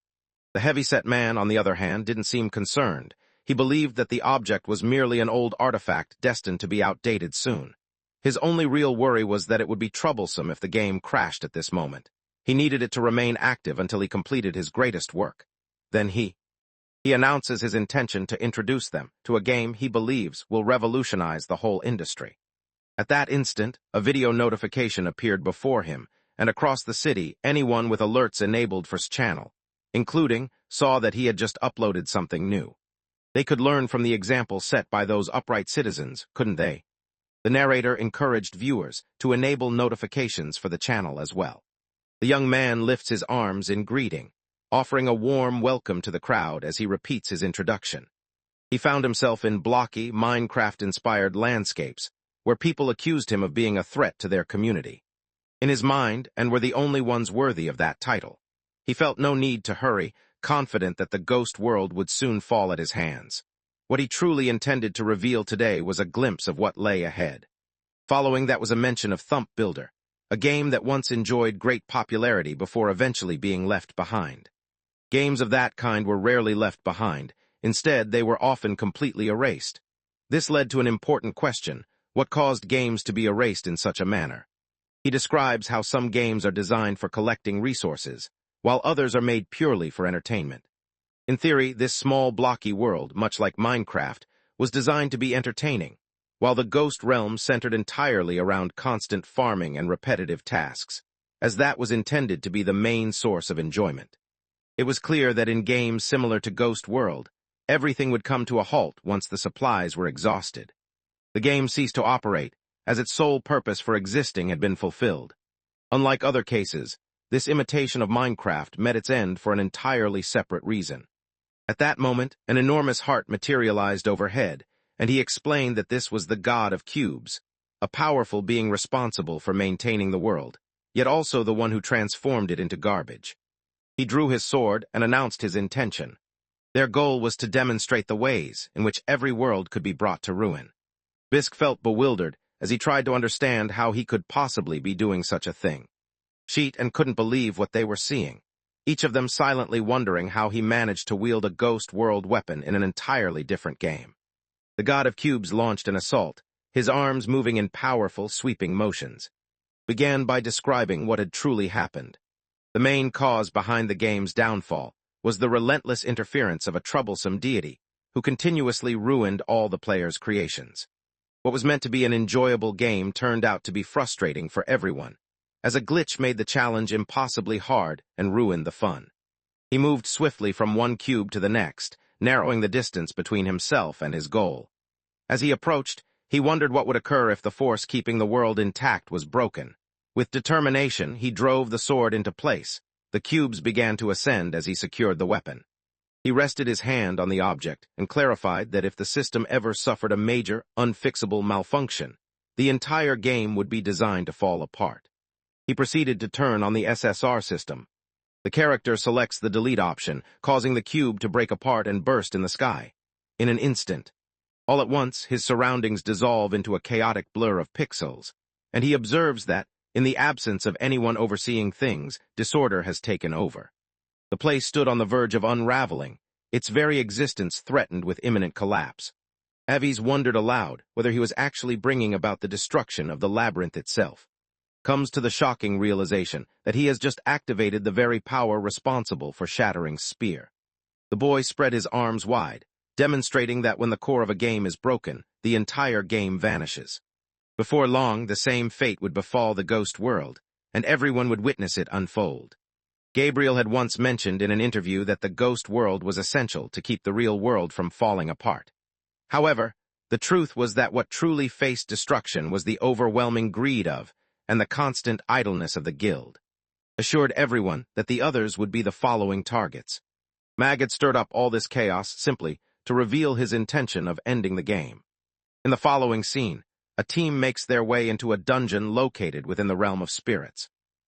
A: The heavyset man, on the other hand, didn't seem concerned. He believed that the object was merely an old artifact destined to be outdated soon. His only real worry was that it would be troublesome if the game crashed at this moment. He needed it to remain active until he completed his greatest work. Then he announces his intention to introduce them to a game he believes will revolutionize the whole industry. At that instant, a video notification appeared before him, and across the city, anyone with alerts enabled for his channel, including, saw that he had just uploaded something new. They could learn from the example set by those upright citizens, couldn't they? The narrator encouraged viewers to enable notifications for the channel as well. The young man lifts his arms in greeting, offering a warm welcome to the crowd as he repeats his introduction. He found himself in blocky, Minecraft-inspired landscapes, where people accused him of being a threat to their community. In his mind, and were the only ones worthy of that title. He felt no need to hurry, confident that the ghost world would soon fall at his hands. What he truly intended to reveal today was a glimpse of what lay ahead. Following that was a mention of Thump Builder, a game that once enjoyed great popularity before eventually being left behind. Games of that kind were rarely left behind. Instead, they were often completely erased. This led to an important question: what caused games to be erased in such a manner? He describes how some games are designed for collecting resources, while others are made purely for entertainment. In theory, this small, blocky world, much like Minecraft, was designed to be entertaining, while the Ghost Realm centered entirely around constant farming and repetitive tasks, as that was intended to be the main source of enjoyment. It was clear that in games similar to Ghost World, everything would come to a halt once the supplies were exhausted. The game ceased to operate, as its sole purpose for existing had been fulfilled. Unlike other cases, this imitation of Minecraft met its end for an entirely separate reason. At that moment, an enormous heart materialized overhead, and he explained that this was the god of cubes. a powerful being responsible for maintaining the world, yet also the one who transformed it into garbage. He drew his sword and announced his intention. Their goal was to demonstrate the ways in which every world could be brought to ruin. Bisk felt bewildered as he tried to understand how he could possibly be doing such a thing. Sheet and couldn't believe what they were seeing, each of them silently wondering how he managed to wield a ghost world weapon in an entirely different game. The God of Cubes launched an assault, his arms moving in powerful, sweeping motions. Began by describing what had truly happened. The main cause behind the game's downfall was the relentless interference of a troublesome deity who continuously ruined all the players' creations. What was meant to be an enjoyable game turned out to be frustrating for everyone, as a glitch made the challenge impossibly hard and ruined the fun. He moved swiftly from one cube to the next, narrowing the distance between himself and his goal. As he approached, he wondered what would occur if the force keeping the world intact was broken. With determination, he drove the sword into place. The cubes began to ascend as he secured the weapon. He rested his hand on the object and clarified that if the system ever suffered a major, unfixable malfunction, the entire game would be designed to fall apart. He proceeded to turn on the SSR system. The character selects the delete option, causing the cube to break apart and burst in the sky. In an instant, all at once, his surroundings dissolve into a chaotic blur of pixels, and he observes that, in the absence of anyone overseeing things, disorder has taken over. The place stood on the verge of unraveling, its very existence threatened with imminent collapse. Avies wondered aloud whether he was actually bringing about the destruction of the labyrinth itself. Comes to the shocking realization that he has just activated the very power responsible for Shattering's spear. The boy spread his arms wide, demonstrating that when the core of a game is broken, the entire game vanishes. Before long, the same fate would befall the ghost world, and everyone would witness it unfold. Gabriel had once mentioned in an interview that the ghost world was essential to keep the real world from falling apart. However, the truth was that what truly faced destruction was the overwhelming greed of, and the constant idleness of the guild. Assured everyone that the others would be the following targets. Mag had stirred up all this chaos simply to reveal his intention of ending the game. In the following scene, a team makes their way into a dungeon located within the realm of spirits.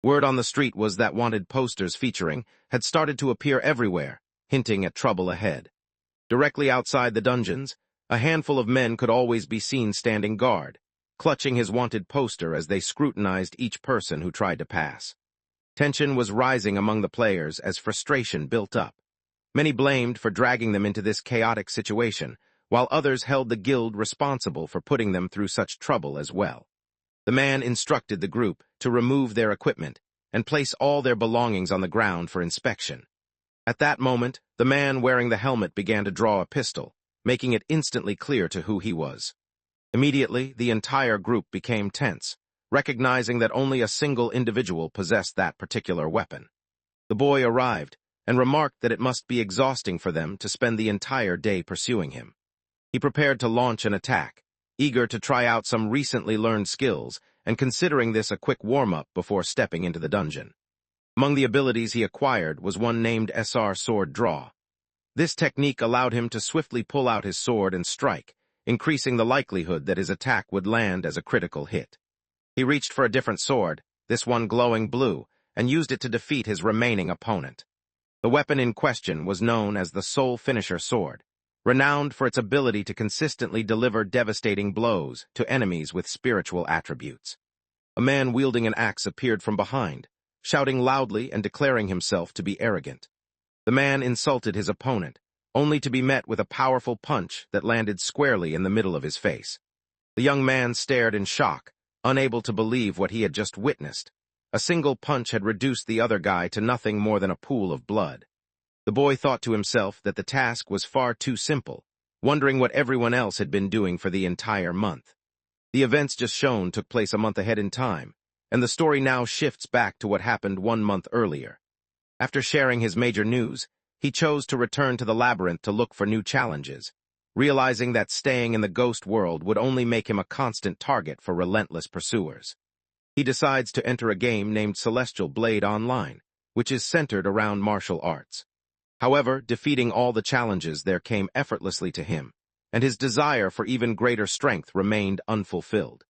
A: Word on the street was that wanted posters featuring had started to appear everywhere, hinting at trouble ahead. Directly outside the dungeons, a handful of men could always be seen standing guard, clutching his wanted poster as they scrutinized each person who tried to pass. Tension was rising among the players as frustration built up. Many blamed for dragging them into this chaotic situation, while others held the guild responsible for putting them through such trouble as well. The man instructed the group to remove their equipment and place all their belongings on the ground for inspection. At that moment, the man wearing the helmet began to draw a pistol, making it instantly clear to who he was. Immediately, the entire group became tense, recognizing that only a single individual possessed that particular weapon. The boy arrived and remarked that it must be exhausting for them to spend the entire day pursuing him. He prepared to launch an attack, eager to try out some recently learned skills and considering this a quick warm-up before stepping into the dungeon. Among the abilities he acquired was one named SR Sword Draw. This technique allowed him to swiftly pull out his sword and strike, increasing the likelihood that his attack would land as a critical hit. He reached for a different sword, this one glowing blue, and used it to defeat his remaining opponent. The weapon in question was known as the Soul Finisher Sword, renowned for its ability to consistently deliver devastating blows to enemies with spiritual attributes. A man wielding an axe appeared from behind, shouting loudly and declaring himself to be arrogant. The man insulted his opponent, only to be met with a powerful punch that landed squarely in the middle of his face. The young man stared in shock, unable to believe what he had just witnessed. A single punch had reduced the other guy to nothing more than a pool of blood. The boy thought to himself that the task was far too simple, wondering what everyone else had been doing for the entire month. The events just shown took place a month ahead in time, and the story now shifts back to what happened 1 month earlier. After sharing his major news, he chose to return to the labyrinth to look for new challenges, realizing that staying in the ghost world would only make him a constant target for relentless pursuers. He decides to enter a game named Celestial Blade Online, which is centered around martial arts. However, defeating all the challenges there came effortlessly to him, and his desire for even greater strength remained unfulfilled.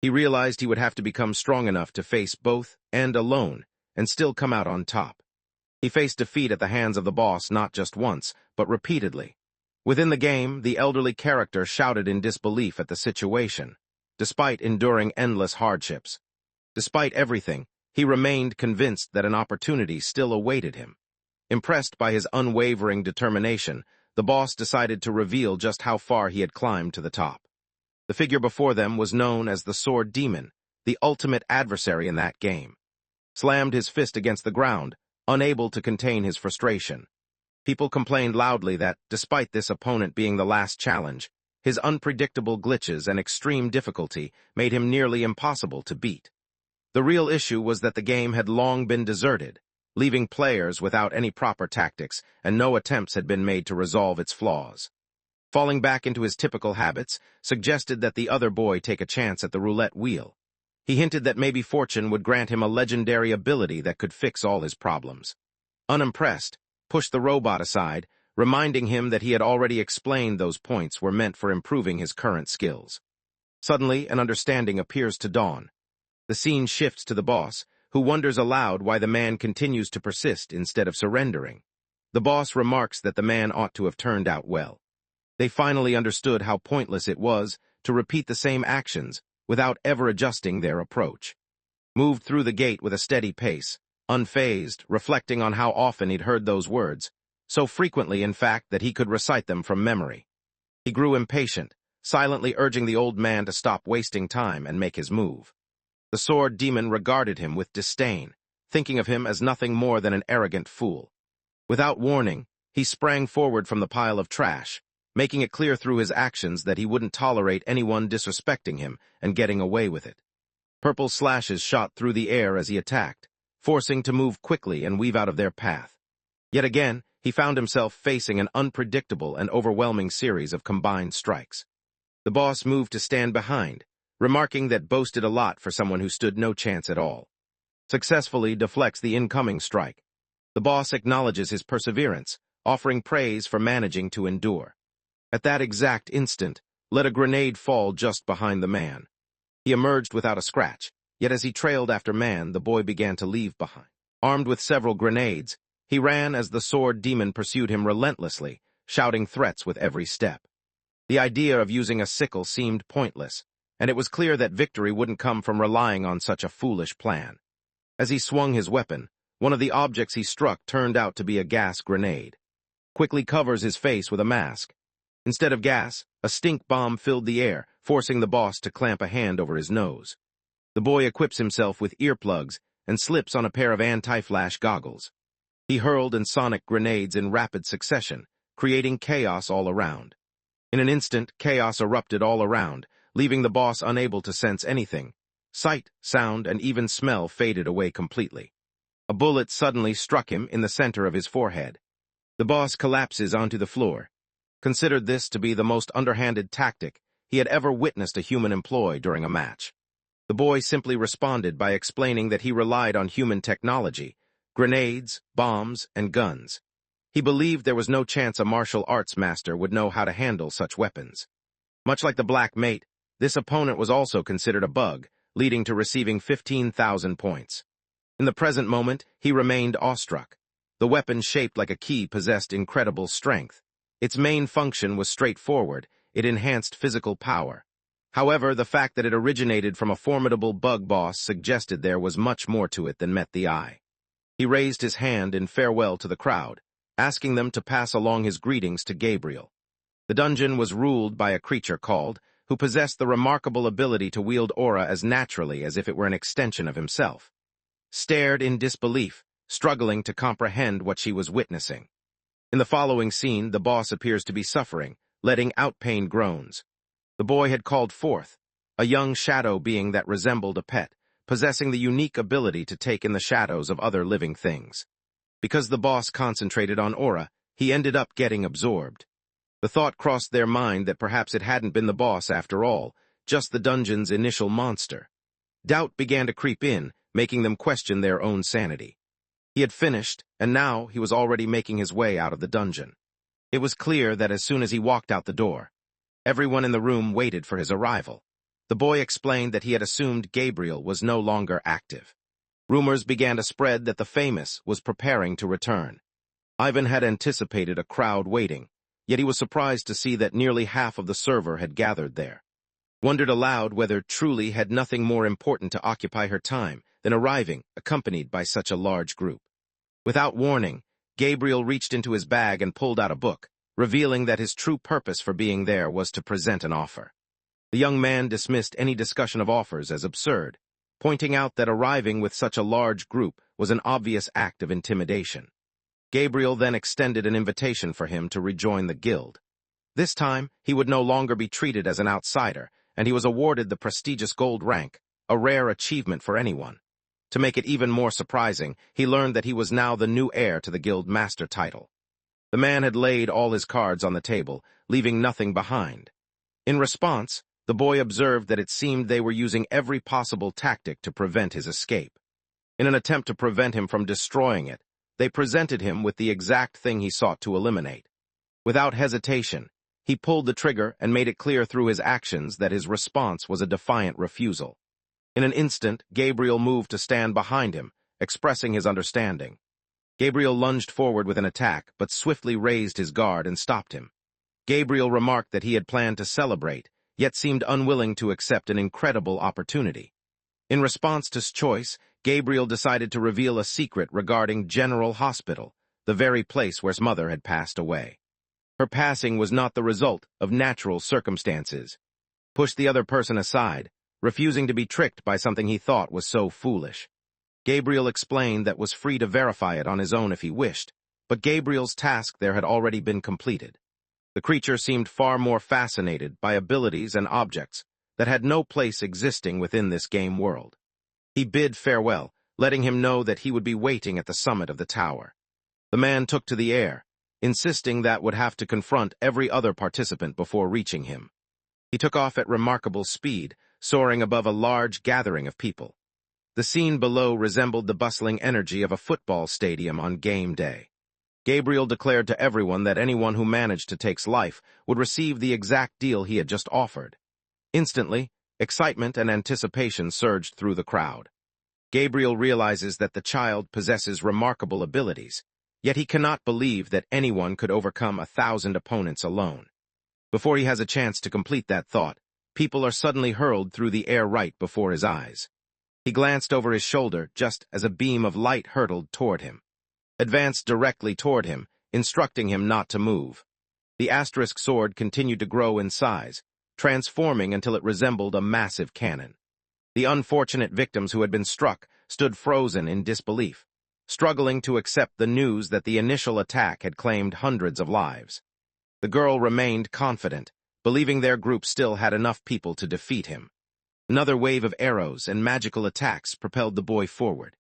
A: He realized he would have to become strong enough to face both and alone and still come out on top. He faced defeat at the hands of the boss not just once, but repeatedly. Within the game, the elderly character shouted in disbelief at the situation, despite enduring endless hardships. Despite everything, he remained convinced that an opportunity still awaited him. Impressed by his unwavering determination, the boss decided to reveal just how far he had climbed to the top. The figure before them was known as the Sword Demon, the ultimate adversary in that game. Slammed his fist against the ground, unable to contain his frustration. People complained loudly that, despite this opponent being the last challenge, his unpredictable glitches and extreme difficulty made him nearly impossible to beat. The real issue was that the game had long been deserted, leaving players without any proper tactics, and no attempts had been made to resolve its flaws. Falling back into his typical habits, suggested that the other boy take a chance at the roulette wheel. He hinted that maybe fortune would grant him a legendary ability that could fix all his problems. Unimpressed, pushed the robot aside, reminding him that he had already explained those points were meant for improving his current skills. Suddenly, an understanding appears to dawn. The scene shifts to the boss, who wonders aloud why the man continues to persist instead of surrendering. The boss remarks that the man ought to have turned out well. They finally understood how pointless it was to repeat the same actions without ever adjusting their approach. Moved through the gate with a steady pace, unfazed, reflecting on how often he'd heard those words, so frequently, in fact, that he could recite them from memory. He grew impatient, silently urging the old man to stop wasting time and make his move. The Sword Demon regarded him with disdain, thinking of him as nothing more than an arrogant fool. Without warning, he sprang forward from the pile of trash, making it clear through his actions that he wouldn't tolerate anyone disrespecting him and getting away with it. Purple slashes shot through the air as he attacked, forcing to move quickly and weave out of their path. Yet again, he found himself facing an unpredictable and overwhelming series of combined strikes. The boss moved to stand behind, remarking that boasted a lot for someone who stood no chance at all. Successfully deflects the incoming strike. The boss acknowledges his perseverance, offering praise for managing to endure. At that exact instant, let a grenade fall just behind the man. He emerged without a scratch, yet as he trailed after man, the boy began to leave behind. Armed with several grenades, he ran as the Sword Demon pursued him relentlessly, shouting threats with every step. The idea of using a sickle seemed pointless, and it was clear that victory wouldn't come from relying on such a foolish plan. As he swung his weapon, one of the objects he struck turned out to be a gas grenade. Quickly covers his face with a mask. Instead of gas, a stink bomb filled the air, forcing the boss to clamp a hand over his nose. The boy equips himself with earplugs and slips on a pair of anti-flash goggles. He hurled sonic grenades in rapid succession, creating chaos all around. In an instant, chaos erupted all around, leaving the boss unable to sense anything. Sight, sound, and even smell faded away completely. A bullet suddenly struck him in the center of his forehead. The boss collapses onto the floor. Considered this to be the most underhanded tactic he had ever witnessed a human employ during a match. The boy simply responded by explaining that he relied on human technology, grenades, bombs, and guns. He believed there was no chance a martial arts master would know how to handle such weapons. Much like the Black Mate, this opponent was also considered a bug, leading to receiving 15,000 points. In the present moment, he remained awestruck. The weapon shaped like a key possessed incredible strength. Its main function was straightforward. It enhanced physical power. However, the fact that it originated from a formidable bug boss suggested there was much more to it than met the eye. He raised his hand in farewell to the crowd, asking them to pass along his greetings to Gabriel. The dungeon was ruled by a creature called, who possessed the remarkable ability to wield aura as naturally as if it were an extension of himself. Stared in disbelief, struggling to comprehend what she was witnessing. In the following scene, the boss appears to be suffering, letting out pained groans. The boy had called forth, a young shadow being that resembled a pet, possessing the unique ability to take in the shadows of other living things. Because the boss concentrated on aura, he ended up getting absorbed. The thought crossed their mind that perhaps it hadn't been the boss after all, just the dungeon's initial monster. Doubt began to creep in, making them question their own sanity. He had finished, and now he was already making his way out of the dungeon. It was clear that as soon as he walked out the door, everyone in the room waited for his arrival. The boy explained that he had assumed Gabriel was no longer active. Rumors began to spread that the famous was preparing to return. Ivan had anticipated a crowd waiting, yet he was surprised to see that nearly half of the server had gathered there. Wondered aloud whether Truly had nothing more important to occupy her time than arriving, accompanied by such a large group. Without warning, Gabriel reached into his bag and pulled out a book, revealing that his true purpose for being there was to present an offer. The young man dismissed any discussion of offers as absurd, pointing out that arriving with such a large group was an obvious act of intimidation. Gabriel then extended an invitation for him to rejoin the guild. This time, he would no longer be treated as an outsider, and he was awarded the prestigious gold rank, a rare achievement for anyone. To make it even more surprising, he learned that he was now the new heir to the guild master title. The man had laid all his cards on the table, leaving nothing behind. In response, the boy observed that it seemed they were using every possible tactic to prevent his escape. In an attempt to prevent him from destroying it, they presented him with the exact thing he sought to eliminate. Without hesitation, he pulled the trigger and made it clear through his actions that his response was a defiant refusal. In an instant, Gabriel moved to stand behind him, expressing his understanding. Gabriel lunged forward with an attack, but swiftly raised his guard and stopped him. Gabriel remarked that he had planned to celebrate, yet seemed unwilling to accept an incredible opportunity. In response to his choice, Gabriel decided to reveal a secret regarding General Hospital, the very place where his mother had passed away. Her passing was not the result of natural circumstances. Pushed the other person aside, refusing to be tricked by something he thought was so foolish. Gabriel explained that was free to verify it on his own if he wished, but Gabriel's task there had already been completed. The creature seemed far more fascinated by abilities and objects that had no place existing within this game world. He bid farewell, letting him know that he would be waiting at the summit of the tower. The man took to the air, insisting that would have to confront every other participant before reaching him. He took off at remarkable speed, soaring above a large gathering of people. The scene below resembled the bustling energy of a football stadium on game day. Gabriel declared to everyone that anyone who managed to take life would receive the exact deal he had just offered. Instantly, excitement and anticipation surged through the crowd. Gabriel realizes that the child possesses remarkable abilities, yet he cannot believe that anyone could overcome 1,000 opponents alone. Before he has a chance to complete that thought, people are suddenly hurled through the air right before his eyes. He glanced over his shoulder just as a beam of light hurtled toward him. Advanced directly toward him, instructing him not to move. The asterisk sword continued to grow in size, transforming until it resembled a massive cannon. The unfortunate victims who had been struck stood frozen in disbelief, struggling to accept the news that the initial attack had claimed hundreds of lives. The girl remained confident, believing their group still had enough people to defeat him. Another wave of arrows and magical attacks propelled the boy forward.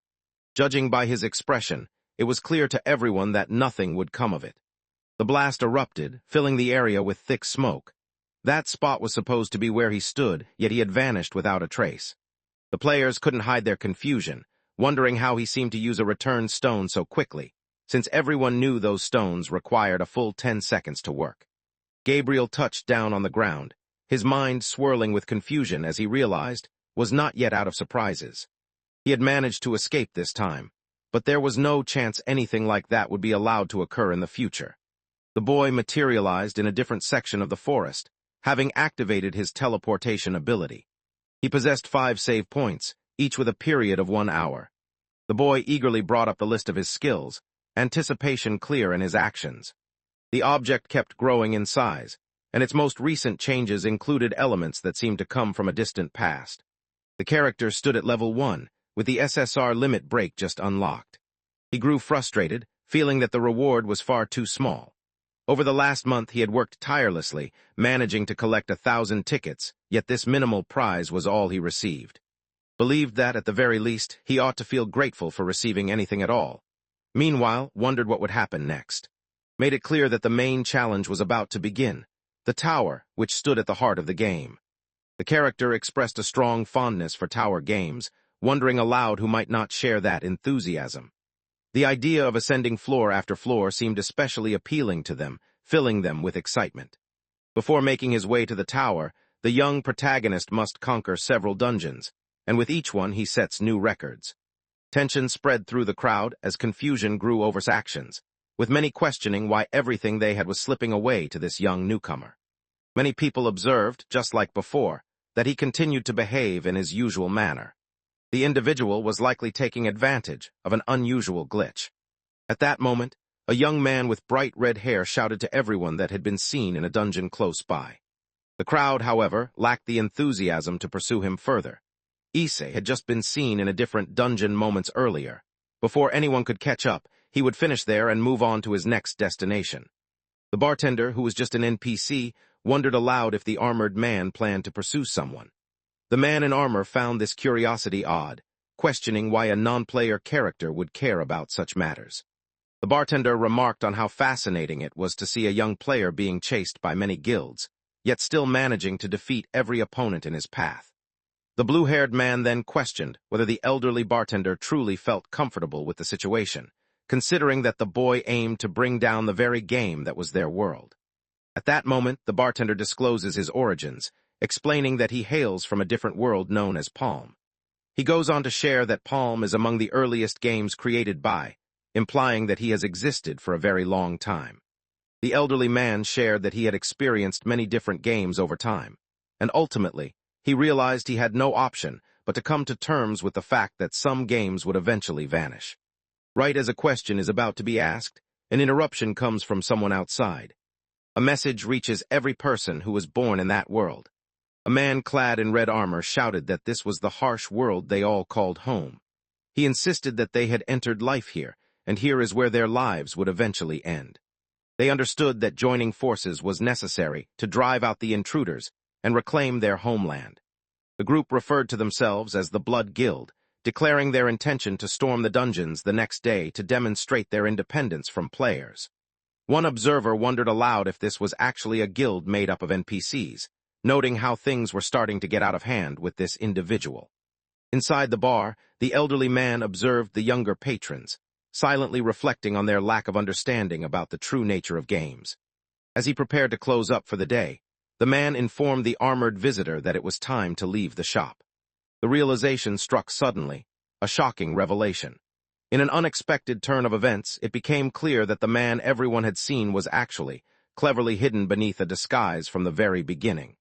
A: Judging by his expression, it was clear to everyone that nothing would come of it. The blast erupted, filling the area with thick smoke. That spot was supposed to be where he stood, yet he had vanished without a trace. The players couldn't hide their confusion, wondering how he seemed to use a return stone so quickly, since everyone knew those stones required a full 10 seconds to work. Gabriel touched down on the ground, his mind swirling with confusion as he realized was not yet out of surprises. He had managed to escape this time, but there was no chance anything like that would be allowed to occur in the future. The boy materialized in a different section of the forest, having activated his teleportation ability. He possessed 5 save points, each with a period of 1 hour. The boy eagerly brought up the list of his skills, anticipation clear in his actions. The object kept growing in size, and its most recent changes included elements that seemed to come from a distant past. The character stood at level 1, with the SSR limit break just unlocked. He grew frustrated, feeling that the reward was far too small. Over the last month he had worked tirelessly, managing to collect 1,000 tickets, yet this minimal prize was all he received. Believed that, at the very least, he ought to feel grateful for receiving anything at all. Meanwhile, wondered what would happen next. Made it clear that the main challenge was about to begin, the tower, which stood at the heart of the game. The character expressed a strong fondness for tower games, wondering aloud who might not share that enthusiasm. The idea of ascending floor after floor seemed especially appealing to them, filling them with excitement. Before making his way to the tower, The young protagonist must conquer several dungeons, and with each one he sets new records. Tension spread through the crowd as confusion grew over his actions, with many questioning why everything they had was slipping away to this young newcomer. Many people observed, just like before, that he continued to behave in his usual manner. The individual was likely taking advantage of an unusual glitch. At that moment, a young man with bright red hair shouted to everyone that had been seen in a dungeon close by. The crowd, however, lacked the enthusiasm to pursue him further. Issei had just been seen in a different dungeon moments earlier. Before anyone could catch up, he would finish there and move on to his next destination. The bartender, who was just an NPC, wondered aloud if the armored man planned to pursue someone. The man in armor found this curiosity odd, questioning why a non-player character would care about such matters. The bartender remarked on how fascinating it was to see a young player being chased by many guilds, yet still managing to defeat every opponent in his path. The blue-haired man then questioned whether the elderly bartender truly felt comfortable with the situation, considering that the boy aimed to bring down the very game that was their world. At that moment, the bartender discloses his origins, explaining that he hails from a different world known as Palm. He goes on to share that Palm is among the earliest games created by, implying that he has existed for a very long time. The elderly man shared that he had experienced many different games over time, and ultimately, he realized he had no option but to come to terms with the fact that some games would eventually vanish. Right as a question is about to be asked, an interruption comes from someone outside. A message reaches every person who was born in that world. A man clad in red armor shouted that this was the harsh world they all called home. He insisted that they had entered life here, and here is where their lives would eventually end. They understood that joining forces was necessary to drive out the intruders and reclaim their homeland. The group referred to themselves as the Blood Guild, declaring their intention to storm the dungeons the next day to demonstrate their independence from players. One observer wondered aloud if this was actually a guild made up of NPCs, noting how things were starting to get out of hand with this individual. Inside the bar, the elderly man observed the younger patrons, silently reflecting on their lack of understanding about the true nature of games. As he prepared to close up for the day, the man informed the armored visitor that it was time to leave the shop. The realization struck suddenly, a shocking revelation. In an unexpected turn of events, it became clear that the man everyone had seen was actually cleverly hidden beneath a disguise from the very beginning.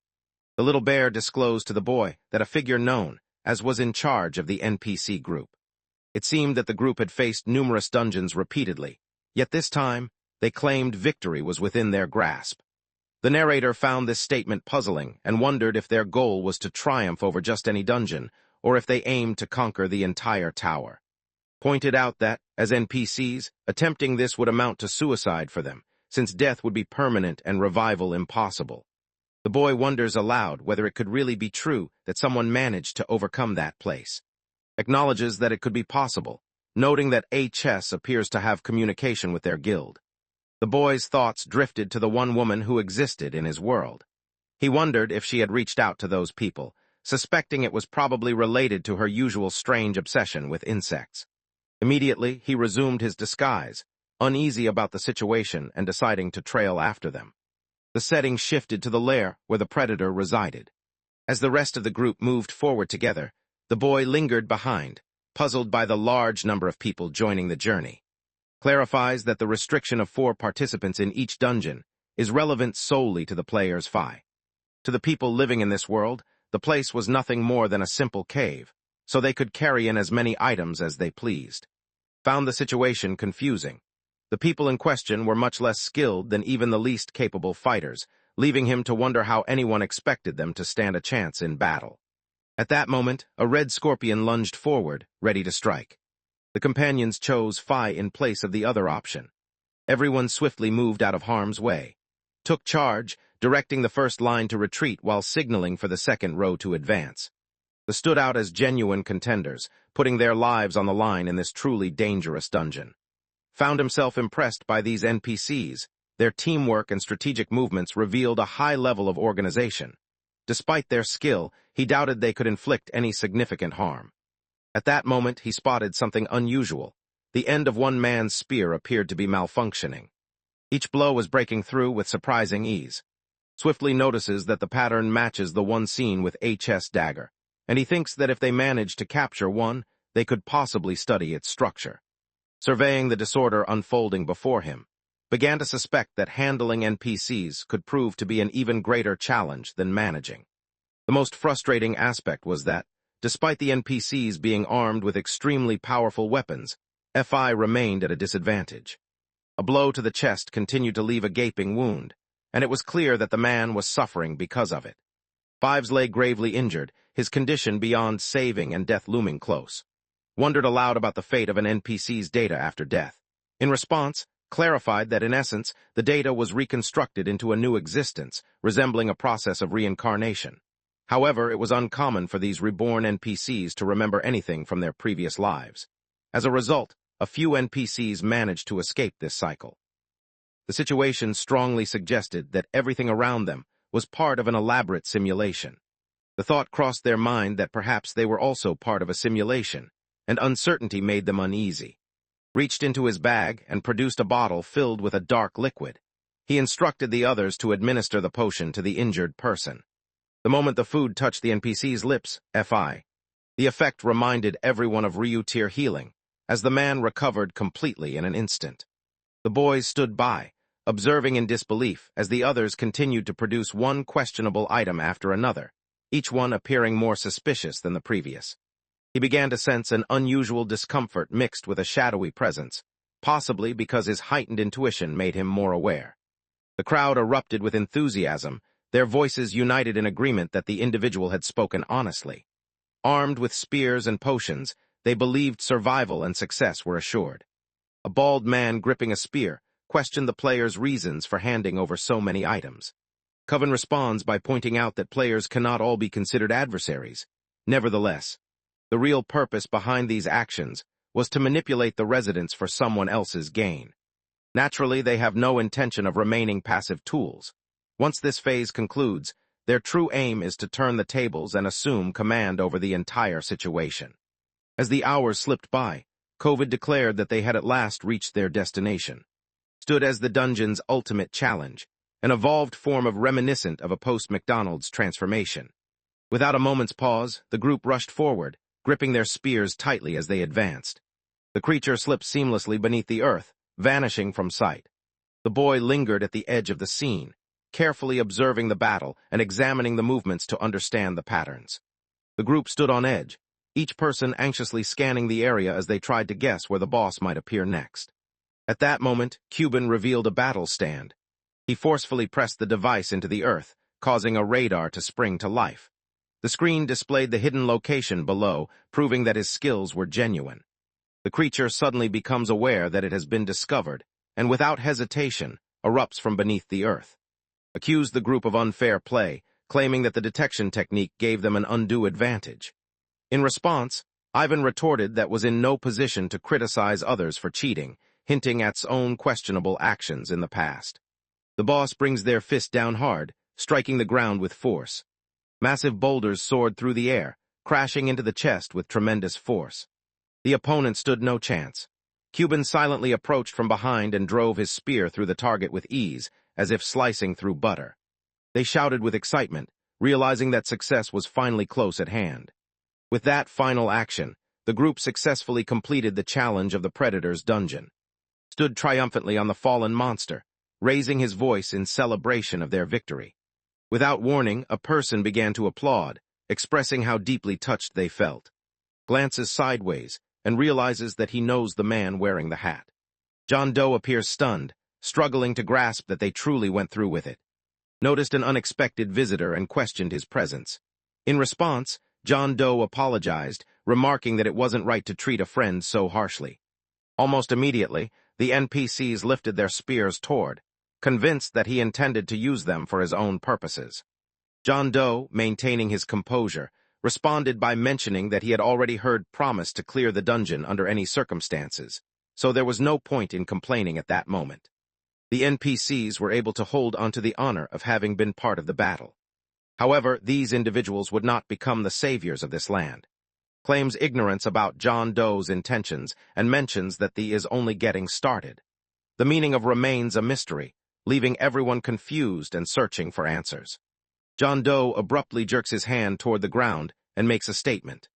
A: The little bear disclosed to the boy that a figure known as was in charge of the NPC group. It seemed that the group had faced numerous dungeons repeatedly, yet this time, they claimed victory was within their grasp. The narrator found this statement puzzling and wondered if their goal was to triumph over just any dungeon, or if they aimed to conquer the entire tower. Pointed out that, as NPCs, attempting this would amount to suicide for them, since death would be permanent and revival impossible. The boy wonders aloud whether it could really be true that someone managed to overcome that place. Acknowledges that it could be possible, noting that HS appears to have communication with their guild. The boy's thoughts drifted to the one woman who existed in his world. He wondered if she had reached out to those people, suspecting it was probably related to her usual strange obsession with insects. Immediately, he resumed his disguise, uneasy about the situation and deciding to trail after them. The setting shifted to the lair where the predator resided. As the rest of the group moved forward together, the boy lingered behind, puzzled by the large number of people joining the journey. Clarifies that the restriction of 4 participants in each dungeon is relevant solely to the player's FI. To the people living in this world, the place was nothing more than a simple cave, so they could carry in as many items as they pleased. Found the situation confusing. The people in question were much less skilled than even the least capable fighters, leaving him to wonder how anyone expected them to stand a chance in battle. At that moment, a red scorpion lunged forward, ready to strike. The companions chose Fi in place of the other option. Everyone swiftly moved out of harm's way, took charge, directing the first line to retreat while signaling for the second row to advance. They stood out as genuine contenders, putting their lives on the line in this truly dangerous dungeon. Found himself impressed by these NPCs. Their teamwork and strategic movements revealed a high level of organization. Despite their skill, he doubted they could inflict any significant harm. At that moment, he spotted something unusual. The end of one man's spear appeared to be malfunctioning. Each blow was breaking through with surprising ease. swiftly notices that the pattern matches the one seen with HS dagger, and he thinks that if they manage to capture one, they could possibly study its structure. Surveying the disorder unfolding before him, began to suspect that handling NPCs could prove to be an even greater challenge than managing. The most frustrating aspect was that, despite the NPCs being armed with extremely powerful weapons, FI remained at a disadvantage. A blow to the chest continued to leave a gaping wound, and it was clear that the man was suffering because of it. Fives lay gravely injured, his condition beyond saving and death looming close. Wondered aloud about the fate of an NPC's data after death. In response, clarified that in essence, the data was reconstructed into a new existence, resembling a process of reincarnation. However, it was uncommon for these reborn NPCs to remember anything from their previous lives. As a result, a few NPCs managed to escape this cycle. The situation strongly suggested that everything around them was part of an elaborate simulation. The thought crossed their mind that perhaps they were also part of a simulation, and uncertainty made them uneasy. Reached into his bag and produced a bottle filled with a dark liquid. He instructed the others to administer the potion to the injured person. The moment the food touched the NPC's lips, FI. The effect reminded everyone of Ryu-tier healing, as the man recovered completely in an instant. The boys stood by, observing in disbelief as the others continued to produce one questionable item after another, each one appearing more suspicious than the previous. He began to sense an unusual discomfort mixed with a shadowy presence, possibly because his heightened intuition made him more aware. The crowd erupted with enthusiasm, their voices united in agreement that the individual had spoken honestly. Armed with spears and potions, they believed survival and success were assured. A bald man gripping a spear questioned the player's reasons for handing over so many items. Coven responds by pointing out that players cannot all be considered adversaries. Nevertheless, the real purpose behind these actions was to manipulate the residents for someone else's gain. Naturally, they have no intention of remaining passive tools. Once this phase concludes, their true aim is to turn the tables and assume command over the entire situation. As the hours slipped by, COVID declared that they had at last reached their destination. Stood as the dungeon's ultimate challenge, an evolved form of reminiscent of a post-McDonald's transformation. Without a moment's pause, the group rushed forward, gripping their spears tightly as they advanced. The creature slipped seamlessly beneath the earth, vanishing from sight. The boy lingered at the edge of the scene, carefully observing the battle and examining the movements to understand the patterns. The group stood on edge, each person anxiously scanning the area as they tried to guess where the boss might appear next. At that moment, Cuban revealed a battle stand. He forcefully pressed the device into the earth, causing a radar to spring to life. The screen displayed the hidden location below, proving that his skills were genuine. The creature suddenly becomes aware that it has been discovered, and without hesitation, erupts from beneath the earth. Accused the group of unfair play, claiming that the detection technique gave them an undue advantage. In response, Ivan retorted that was in no position to criticize others for cheating, hinting at its own questionable actions in the past. The boss brings their fist down hard, striking the ground with force. Massive boulders soared through the air, crashing into the chest with tremendous force. The opponent stood no chance. Cuban silently approached from behind and drove his spear through the target with ease, as if slicing through butter. They shouted with excitement, realizing that success was finally close at hand. With that final action, the group successfully completed the challenge of the Predator's dungeon. Stood triumphantly on the fallen monster, raising his voice in celebration of their victory. Without warning, a person began to applaud, expressing how deeply touched they felt. Glances sideways and realizes that he knows the man wearing the hat. John Doe appears stunned, struggling to grasp that they truly went through with it. Noticed an unexpected visitor and questioned his presence. In response, John Doe apologized, remarking that it wasn't right to treat a friend so harshly. Almost immediately, the NPCs lifted their spears toward, convinced that he intended to use them for his own purposes. John Doe, maintaining his composure, responded by mentioning that he had already heard promise to clear the dungeon under any circumstances, so there was no point in complaining at that moment. The NPCs were able to hold onto the honor of having been part of the battle. However, these individuals would not become the saviors of this land. Claims ignorance about John Doe's intentions and mentions that he is only getting started. The meaning of remains a mystery, leaving everyone confused and searching for answers. John Doe abruptly jerks his hand toward the ground and makes a statement.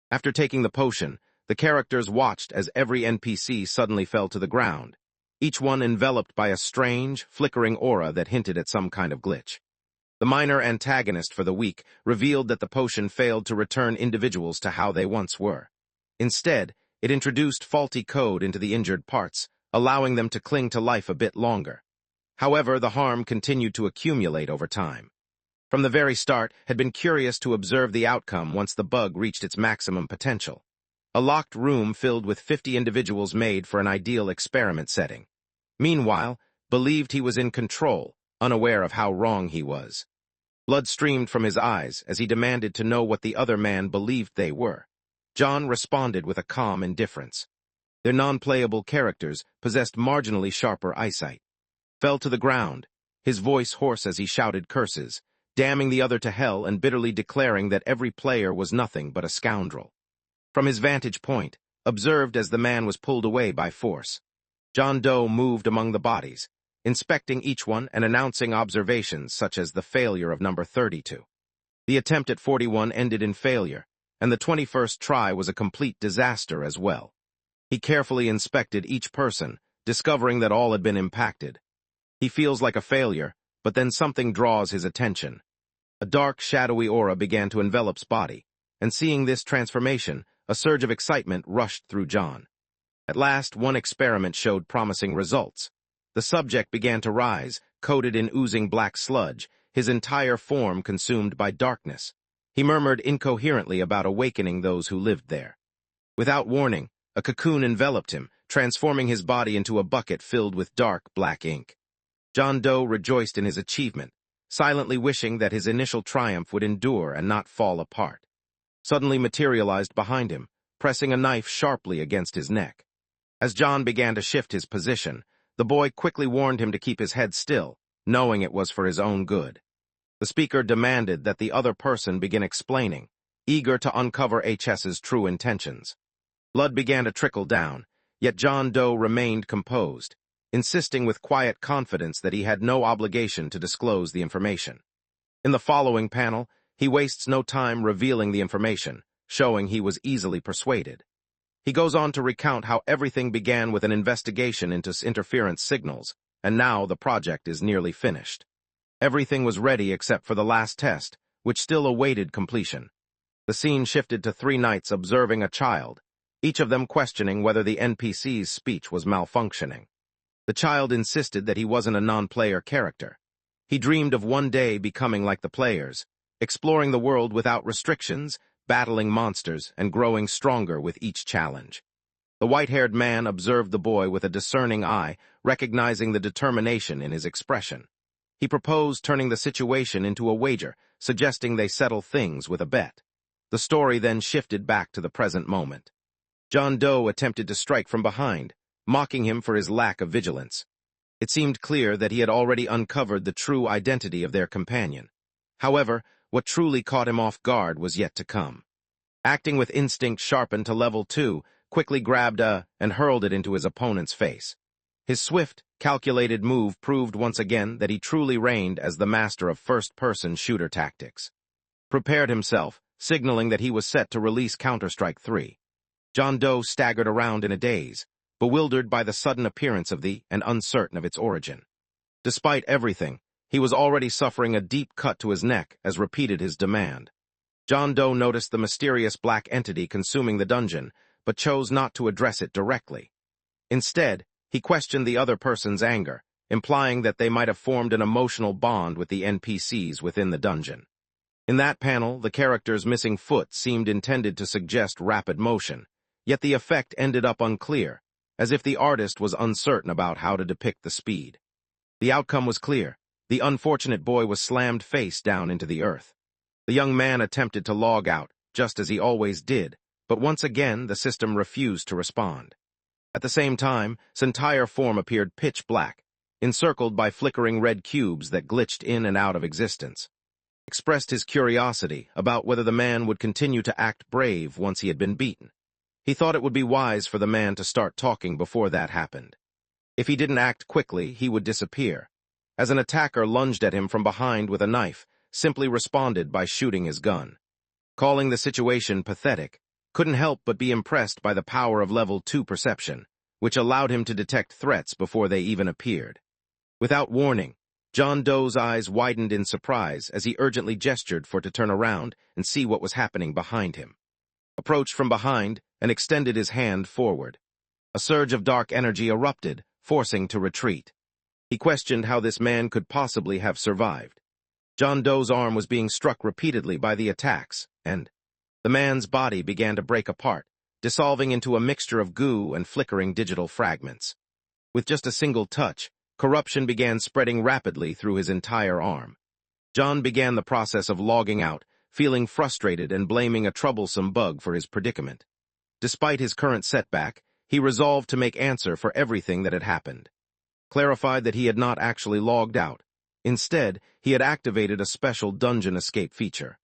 A: After taking the potion, the characters watched as every NPC suddenly fell to the ground, each one enveloped by a strange, flickering aura that hinted at some kind of glitch. The minor antagonist for the week revealed that the potion failed to return individuals to how they once were. Instead, it introduced faulty code into the injured parts, allowing them to cling to life a bit longer. However, the harm continued to accumulate over time. From the very start, had been curious to observe the outcome once the bug reached its maximum potential. A locked room filled with 50 individuals made for an ideal experiment setting. Meanwhile, believed he was in control, unaware of how wrong he was. Blood streamed from his eyes as he demanded to know what the other man believed they were. John responded with a calm indifference. Their non-playable characters possessed marginally sharper eyesight. Fell to the ground, his voice hoarse as he shouted curses, damning the other to hell and bitterly declaring that every player was nothing but a scoundrel. From his vantage point, observed as the man was pulled away by force. John Doe moved among the bodies, inspecting each one and announcing observations such as the failure of number 32. The attempt at 41 ended in failure, and the 21st try was a complete disaster as well. He carefully inspected each person, discovering that all had been impacted. He feels like a failure, but then something draws his attention. A dark, shadowy aura began to envelop's body, and seeing this transformation, a surge of excitement rushed through John. At last, one experiment showed promising results. The subject began to rise, coated in oozing black sludge, his entire form consumed by darkness. He murmured incoherently about awakening those who lived there. Without warning, a cocoon enveloped him, transforming his body into a bucket filled with dark, black ink. John Doe rejoiced in his achievement, silently wishing that his initial triumph would endure and not fall apart. Suddenly materialized behind him, pressing a knife sharply against his neck. As John began to shift his position, the boy quickly warned him to keep his head still, knowing it was for his own good. The speaker demanded that the other person begin explaining, eager to uncover HS's true intentions. Blood began to trickle down, yet John Doe remained composed, insisting with quiet confidence that he had no obligation to disclose the information. In the following panel, he wastes no time revealing the information, showing he was easily persuaded. He goes on to recount how everything began with an investigation into interference signals, and now the project is nearly finished. Everything was ready except for the last test, which still awaited completion. The scene shifted to 3 knights observing a child, each of them questioning whether the NPC's speech was malfunctioning. The child insisted that he wasn't a non-player character. He dreamed of one day becoming like the players, exploring the world without restrictions, battling monsters, and growing stronger with each challenge. The white-haired man observed the boy with a discerning eye, recognizing the determination in his expression. He proposed turning the situation into a wager, suggesting they settle things with a bet. The story then shifted back to the present moment. John Doe attempted to strike from behind, mocking him for his lack of vigilance. It seemed clear that he had already uncovered the true identity of their companion. However, what truly caught him off guard was yet to come. Acting with instinct sharpened to level 2, quickly grabbed and hurled it into his opponent's face. His swift, calculated move proved once again that he truly reigned as the master of first-person shooter tactics. Prepared himself, signaling that he was set to release Counter-Strike 3. John Doe staggered around in a daze, bewildered by the sudden appearance of and uncertain of its origin. Despite everything, he was already suffering a deep cut to his neck as repeated his demand. John Doe noticed the mysterious black entity consuming the dungeon, but chose not to address it directly. Instead, he questioned the other person's anger, implying that they might have formed an emotional bond with the NPCs within the dungeon. In that panel, the character's missing foot seemed intended to suggest rapid motion, yet the effect ended up unclear, as if the artist was uncertain about how to depict the speed. The outcome was clear. The unfortunate boy was slammed face down into the earth. The young man attempted to log out, just as he always did, but once again the system refused to respond. At the same time, his entire form appeared pitch black, encircled by flickering red cubes that glitched in and out of existence. Expressed his curiosity about whether the man would continue to act brave once he had been beaten. He thought it would be wise for the man to start talking before that happened. If he didn't act quickly, he would disappear. as an attacker lunged at him from behind with a knife, simply responded by shooting his gun. Calling the situation pathetic, couldn't help but be impressed by the power of Level 2 perception, which allowed him to detect threats before they even appeared. Without warning, John Doe's eyes widened in surprise as he urgently gestured for to turn around and see what was happening behind him. Approached from behind and extended his hand forward. A surge of dark energy erupted, forcing to retreat. He questioned how this man could possibly have survived. John Doe's arm was being struck repeatedly by the attacks, and the man's body began to break apart, dissolving into a mixture of goo and flickering digital fragments. With just a single touch, corruption began spreading rapidly through his entire arm. John began the process of logging out, feeling frustrated and blaming a troublesome bug for his predicament. Despite his current setback, he resolved to make answer for everything that had happened. Clarified that he had not actually logged out. Instead, he had activated a special dungeon escape feature.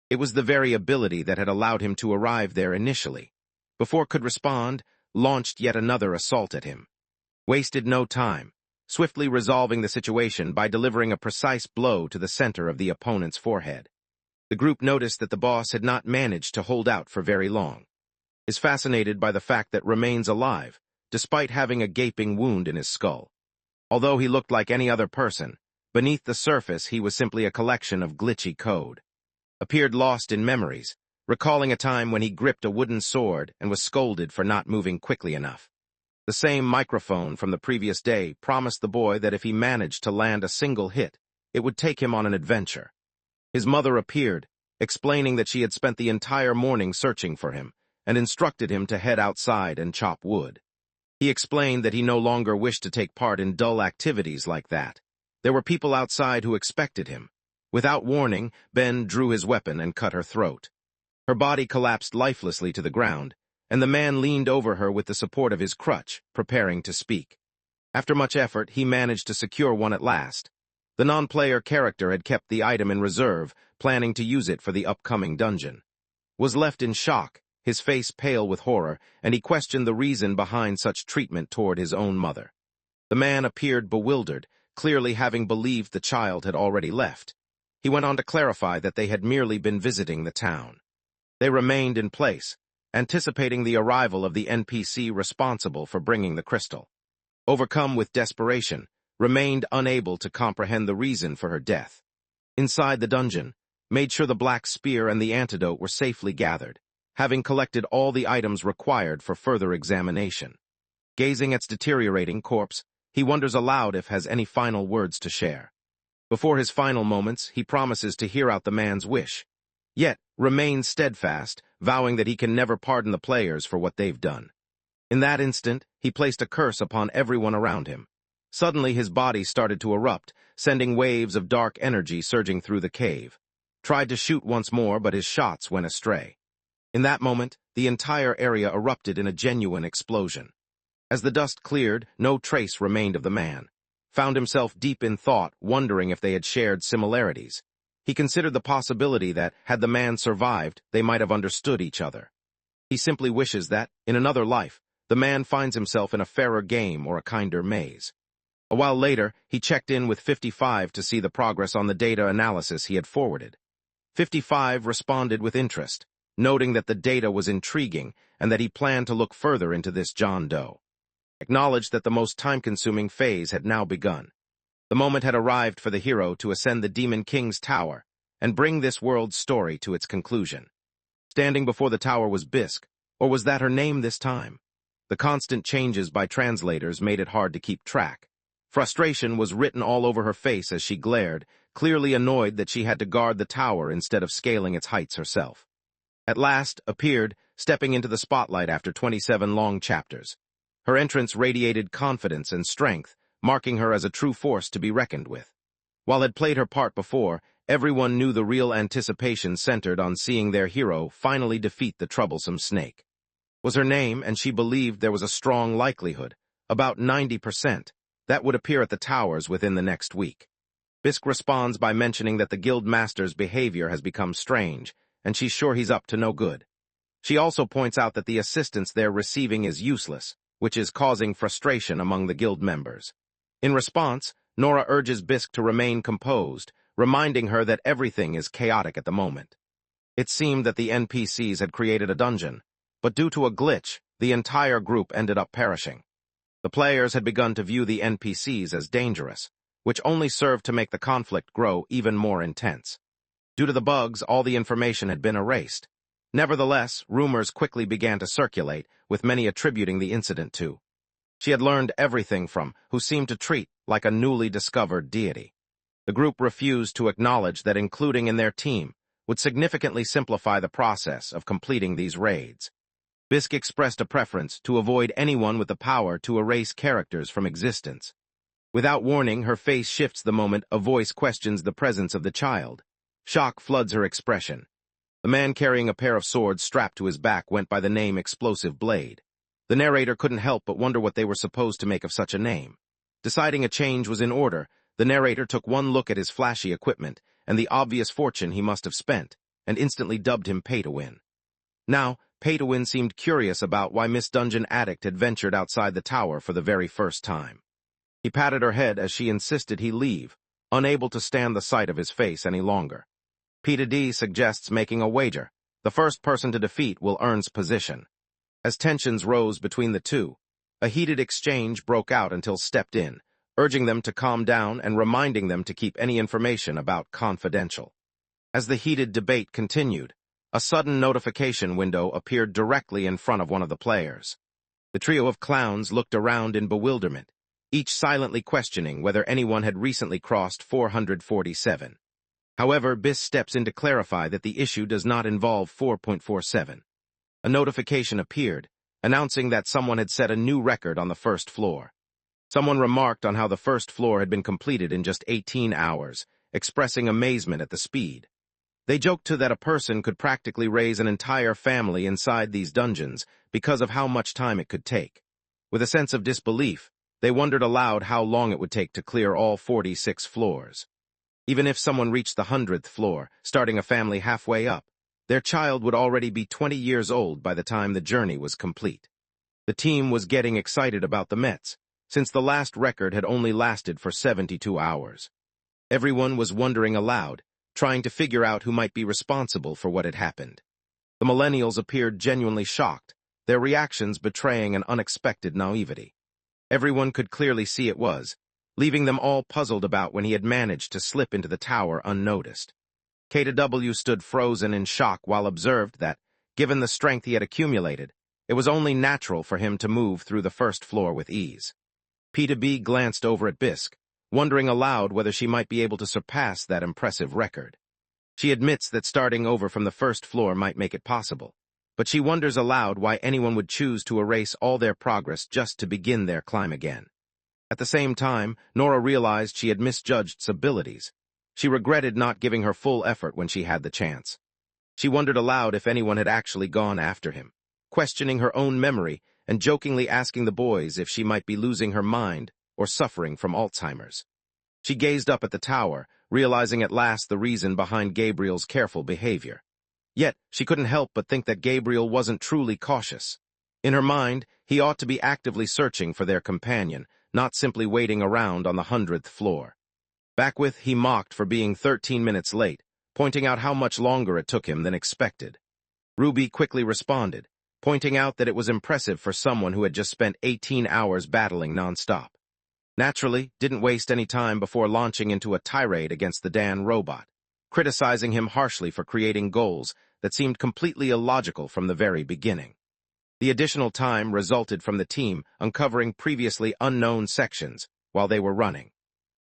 A: It was the very ability that had allowed him to arrive there initially. Before could respond, launched yet another assault at him. Wasted no time, swiftly resolving the situation by delivering a precise blow to the center of the opponent's forehead. The group noticed that the boss had not managed to hold out for very long. Is fascinated by the fact that remains alive, despite having a gaping wound in his skull. Although he looked like any other person, beneath the surface he was simply a collection of glitchy code. Appeared lost in memories, recalling a time when he gripped a wooden sword and was scolded for not moving quickly enough. The same microphone from the previous day promised the boy that if he managed to land a single hit, it would take him on an adventure. His mother appeared, explaining that she had spent the entire morning searching for him, and instructed him to head outside and chop wood. He explained that he no longer wished to take part in dull activities like that. There were people outside who expected him. Without warning, Ben drew his weapon and cut her throat. Her body collapsed lifelessly to the ground, and the man leaned over her with the support of his crutch, preparing to speak. After much effort, he managed to secure one at last. The non-player character had kept the item in reserve, planning to use it for the upcoming dungeon. Was left in shock, his face pale with horror, and he questioned the reason behind such treatment toward his own mother. The man appeared bewildered, clearly having believed the child had already left. He went on to clarify that they had merely been visiting the town. They remained in place, anticipating the arrival of the NPC responsible for bringing the crystal. Overcome with desperation, remained unable to comprehend the reason for her death. Inside the dungeon, made sure the black spear and the antidote were safely gathered, having collected all the items required for further examination. Gazing at its deteriorating corpse, he wonders aloud if has any final words to share. Before his final moments, he promises to hear out the man's wish, yet remains steadfast, vowing that he can never pardon the players for what they've done. In that instant, he placed a curse upon everyone around him. Suddenly his body started to erupt, sending waves of dark energy surging through the cave. Tried to shoot once more, but his shots went astray. In that moment, the entire area erupted in a genuine explosion. As the dust cleared, no trace remained of the man. Found himself deep in thought, wondering if they had shared similarities. He considered the possibility that, had the man survived, they might have understood each other. He simply wishes that, in another life, the man finds himself in a fairer game or a kinder maze. A while later, he checked in with 55 to see the progress on the data analysis he had forwarded. 55 responded with interest, noting that the data was intriguing and that he planned to look further into this John Doe. Acknowledged that the most time-consuming phase had now begun. The moment had arrived for the hero to ascend the Demon King's tower and bring this world's story to its conclusion. Standing before the tower was Bisk, or was that her name this time? The constant changes by translators made it hard to keep track. Frustration was written all over her face as she glared, clearly annoyed that she had to guard the tower instead of scaling its heights herself. At last, appeared, stepping into the spotlight after 27 long chapters. Her entrance radiated confidence and strength, marking her as a true force to be reckoned with. While had played her part before, everyone knew the real anticipation centered on seeing their hero finally defeat the troublesome snake. Was her name, and she believed there was a strong likelihood, about 90%, that would appear at the towers within the next week. Bisk responds by mentioning that the guild master's behavior has become strange, and she's sure he's up to no good. She also points out that the assistance they're receiving is useless, which is causing frustration among the guild members. In response, Nora urges Bisk to remain composed, reminding her that everything is chaotic at the moment. It seemed that the NPCs had created a dungeon, but due to a glitch, the entire group ended up perishing. The players had begun to view the NPCs as dangerous, which only served to make the conflict grow even more intense. Due to the bugs, all the information had been erased. Nevertheless, rumors quickly began to circulate, with many attributing the incident to. She had learned everything from who seemed to treat like a newly discovered deity. The group refused to acknowledge that including in their team would significantly simplify the process of completing these raids. Bisk expressed a preference to avoid anyone with the power to erase characters from existence. Without warning, her face shifts the moment a voice questions the presence of the child. Shock floods her expression. The man carrying a pair of swords strapped to his back went by the name Explosive Blade. The narrator couldn't help but wonder what they were supposed to make of such a name. Deciding a change was in order, the narrator took one look at his flashy equipment and the obvious fortune he must have spent, and instantly dubbed him Pay-to-Win. Now, Pay-to-Win seemed curious about why Miss Dungeon Addict had ventured outside the tower for the very first time. He patted her head as she insisted he leave, unable to stand the sight of his face any longer. P2D suggests making a wager. The first person to defeat will earn position. As tensions rose between the two, a heated exchange broke out until stepped in, urging them to calm down and reminding them to keep any information about confidential. As the heated debate continued, a sudden notification window appeared directly in front of one of the players. The trio of clowns looked around in bewilderment, each silently questioning whether anyone had recently crossed 447. However, Biss steps in to clarify that the issue does not involve 4.47. A notification appeared, announcing that someone had set a new record on the first floor. Someone remarked on how the first floor had been completed in just 18 hours, expressing amazement at the speed. They joked too that a person could practically raise an entire family inside these dungeons because of how much time it could take. With a sense of disbelief, they wondered aloud how long it would take to clear all 46 floors. Even if someone reached the 100th floor, starting a family halfway up, their child would already be 20 years old by the time the journey was complete. The team was getting excited about the Mets, since the last record had only lasted for 72 hours. Everyone was wondering aloud, trying to figure out who might be responsible for what had happened. The millennials appeared genuinely shocked, their reactions betraying an unexpected naivety. Everyone could clearly see it was, leaving them all puzzled about when he had managed to slip into the tower unnoticed. K2W stood frozen in shock while observed that, given the strength he had accumulated, it was only natural for him to move through the first floor with ease. P2B glanced over at Bisk, wondering aloud whether she might be able to surpass that impressive record. She admits that starting over from the first floor might make it possible, but she wonders aloud why anyone would choose to erase all their progress just to begin their climb again. At the same time, Nora realized she had misjudged abilities. She regretted not giving her full effort when she had the chance. She wondered aloud if anyone had actually gone after him, questioning her own memory and jokingly asking the boys if she might be losing her mind or suffering from Alzheimer's. She gazed up at the tower, realizing at last the reason behind Gabriel's careful behavior. Yet, she couldn't help but think that Gabriel wasn't truly cautious. In her mind, he ought to be actively searching for their companion, not simply waiting around on the 100th floor. Backwith he mocked for being 13 minutes late, pointing out how much longer it took him than expected. Ruby quickly responded, pointing out that it was impressive for someone who had just spent 18 hours battling non-stop. Naturally, didn't waste any time before launching into a tirade against the Dan robot, criticizing him harshly for creating goals that seemed completely illogical from the very beginning. The additional time resulted from the team uncovering previously unknown sections while they were running.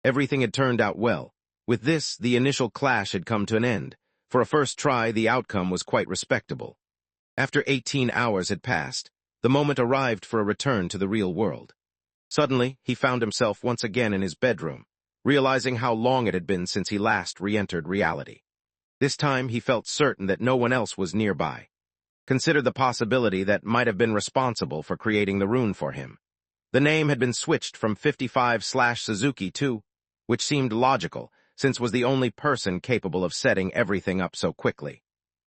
A: Everything had turned out well. With this, the initial clash had come to an end. For a first try, the outcome was quite respectable. After 18 hours had passed, the moment arrived for a return to the real world. Suddenly, he found himself once again in his bedroom, realizing how long it had been since he last re-entered reality. This time, he felt certain that no one else was nearby. Considered the possibility that might have been responsible for creating the rune for him. The name had been switched from 55/Suzuki to, which seemed logical, since was the only person capable of setting everything up so quickly.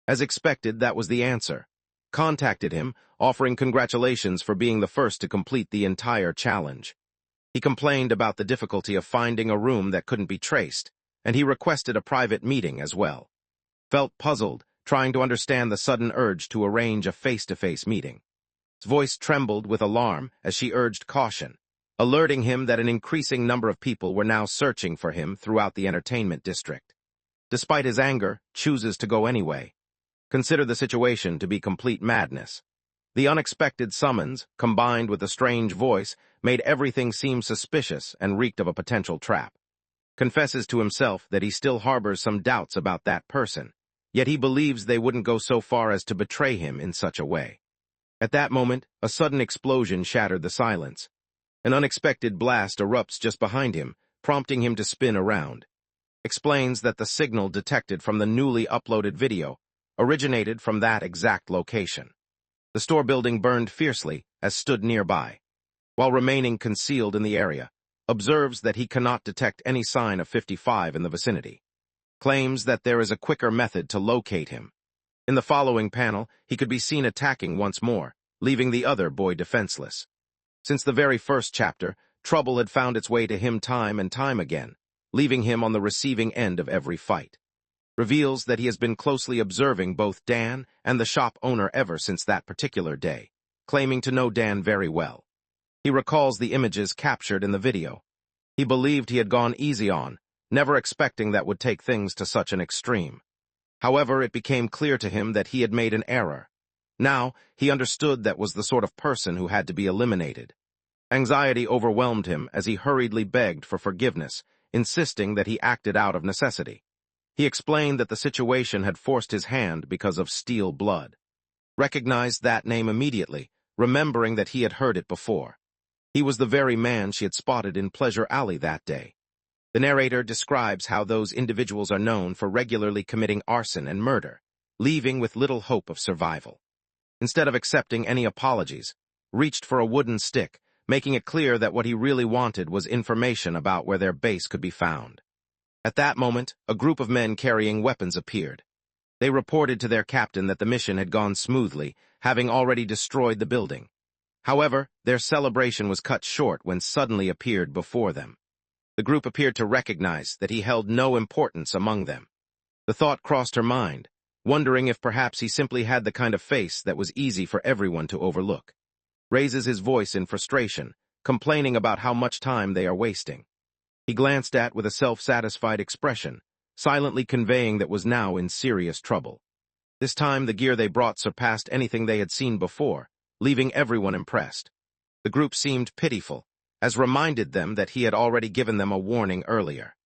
A: As expected, that was the answer. Contacted him, offering congratulations for being the first to complete the entire challenge. He complained about the difficulty of finding a room that couldn't be traced, and he requested a private meeting as well. Felt puzzled, trying to understand the sudden urge to arrange a face-to-face meeting. His voice trembled with alarm as she urged caution, alerting him that an increasing number of people were now searching for him throughout the entertainment district. Despite his anger, chooses to go anyway. Consider the situation to be complete madness. The unexpected summons, combined with the strange voice, made everything seem suspicious and reeked of a potential trap. Confesses to himself that he still harbors some doubts about that person, yet he believes they wouldn't go so far as to betray him in such a way. At that moment, a sudden explosion shattered the silence. An unexpected blast erupts just behind him, prompting him to spin around. Explains that the signal detected from the newly uploaded video originated from that exact location. The store building burned fiercely as stood nearby. While remaining concealed in the area, observes that he cannot detect any sign of 55 in the vicinity. Claims that there is a quicker method to locate him. In the following panel, he could be seen attacking once more, leaving the other boy defenseless. Since the very first chapter, trouble had found its way to him time and time again, leaving him on the receiving end of every fight. Reveals that he has been closely observing both Dan and the shop owner ever since that particular day, claiming to know Dan very well. He recalls the images captured in the video. He believed he had gone easy on, never expecting that would take things to such an extreme. However, it became clear to him that he had made an error. Now, he understood that was the sort of person who had to be eliminated. Anxiety overwhelmed him as he hurriedly begged for forgiveness, insisting that he acted out of necessity. He explained that the situation had forced his hand because of steel blood. Recognized that name immediately, remembering that he had heard it before. He was the very man she had spotted in Pleasure Alley that day. The narrator describes how those individuals are known for regularly committing arson and murder, leaving with little hope of survival. Instead of accepting any apologies, reached for a wooden stick, making it clear that what he really wanted was information about where their base could be found. At that moment, a group of men carrying weapons appeared. They reported to their captain that the mission had gone smoothly, having already destroyed the building. However, their celebration was cut short when suddenly appeared before them. The group appeared to recognize that he held no importance among them. The thought crossed her mind, wondering if perhaps he simply had the kind of face that was easy for everyone to overlook. Raises his voice in frustration, complaining about how much time they are wasting. He glanced at with a self-satisfied expression, silently conveying that was now in serious trouble. This time the gear they brought surpassed anything they had seen before, leaving everyone impressed. The group seemed pitiful, as reminded them that he had already given them a warning earlier.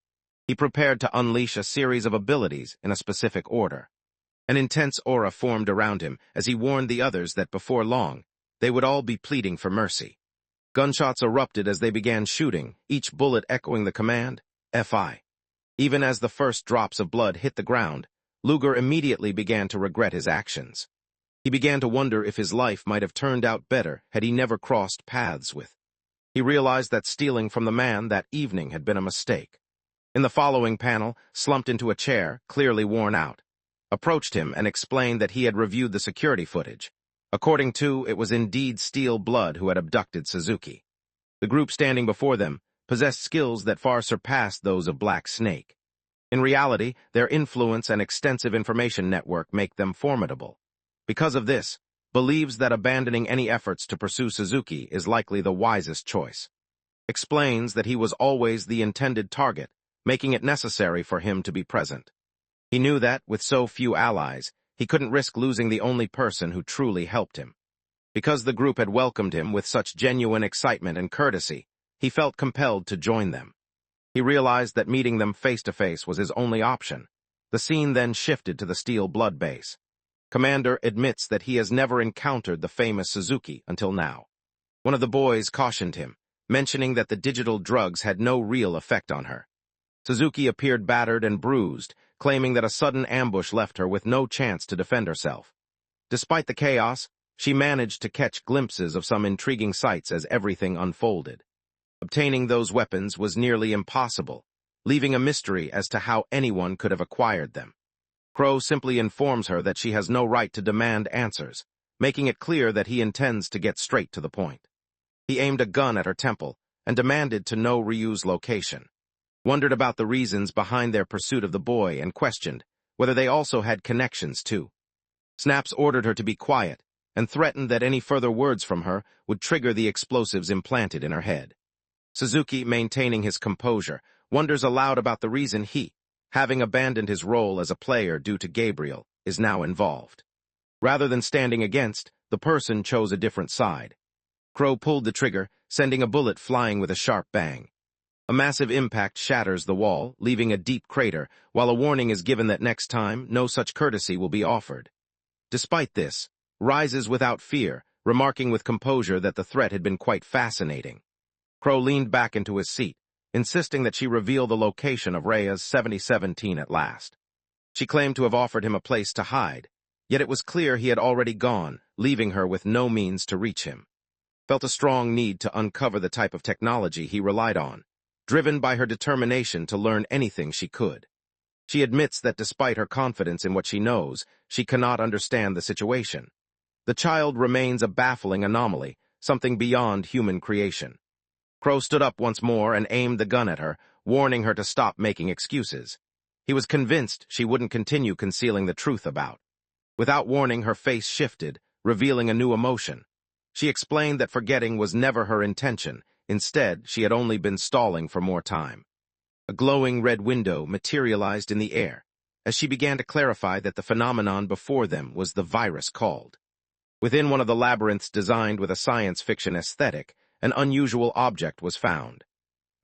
A: He prepared to unleash a series of abilities in a specific order. An intense aura formed around him as he warned the others that before long, they would all be pleading for mercy. Gunshots erupted as they began shooting, each bullet echoing the command, "Fi." Even as the first drops of blood hit the ground, Luger immediately began to regret his actions. He began to wonder if his life might have turned out better had he never crossed paths with. He realized that stealing from the man that evening had been a mistake. In the following panel, slumped into a chair, clearly worn out, approached him and explained that he had reviewed the security footage. According to, it was indeed Steel Blood who had abducted Suzuki. The group standing before them possessed skills that far surpassed those of Black Snake. In reality, their influence and extensive information network make them formidable. Because of this, believes that abandoning any efforts to pursue Suzuki is likely the wisest choice. Explains that he was always the intended target, making it necessary for him to be present. He knew that, with so few allies, he couldn't risk losing the only person who truly helped him. Because the group had welcomed him with such genuine excitement and courtesy, he felt compelled to join them. He realized that meeting them face-to-face was his only option. The scene then shifted to the Steel Blood base. Commander admits that he has never encountered the famous Suzuki until now. One of the boys cautioned him, mentioning that the digital drugs had no real effect on her. Suzuki appeared battered and bruised, claiming that a sudden ambush left her with no chance to defend herself. Despite the chaos, she managed to catch glimpses of some intriguing sights as everything unfolded. Obtaining those weapons was nearly impossible, leaving a mystery as to how anyone could have acquired them. Crow simply informs her that she has no right to demand answers, making it clear that he intends to get straight to the point. He aimed a gun at her temple and demanded to know Ryu's location. Wondered about the reasons behind their pursuit of the boy and questioned whether they also had connections too. Snaps ordered her to be quiet and threatened that any further words from her would trigger the explosives implanted in her head. Suzuki, maintaining his composure, wonders aloud about the reason he, having abandoned his role as a player due to Gabriel, is now involved. Rather than standing against, the person chose a different side. Crow pulled the trigger, sending a bullet flying with a sharp bang. A massive impact shatters the wall, leaving a deep crater, while a warning is given that next time, no such courtesy will be offered. Despite this, rises without fear, remarking with composure that the threat had been quite fascinating. Crow leaned back into his seat, insisting that she reveal the location of Rhea's 7017 at last. She claimed to have offered him a place to hide, yet it was clear he had already gone, leaving her with no means to reach him. Felt a strong need to uncover the type of technology he relied on, driven by her determination to learn anything she could. She admits that despite her confidence in what she knows, she cannot understand the situation. The child remains a baffling anomaly, something beyond human creation. Crow stood up once more and aimed the gun at her, warning her to stop making excuses. He was convinced she wouldn't continue concealing the truth about. Without warning, her face shifted, revealing a new emotion. She explained that forgetting was never her intention. Instead, she had only been stalling for more time. A glowing red window materialized in the air, as she began to clarify that the phenomenon before them was the virus called. Within one of the labyrinths designed with a science fiction aesthetic, an unusual object was found.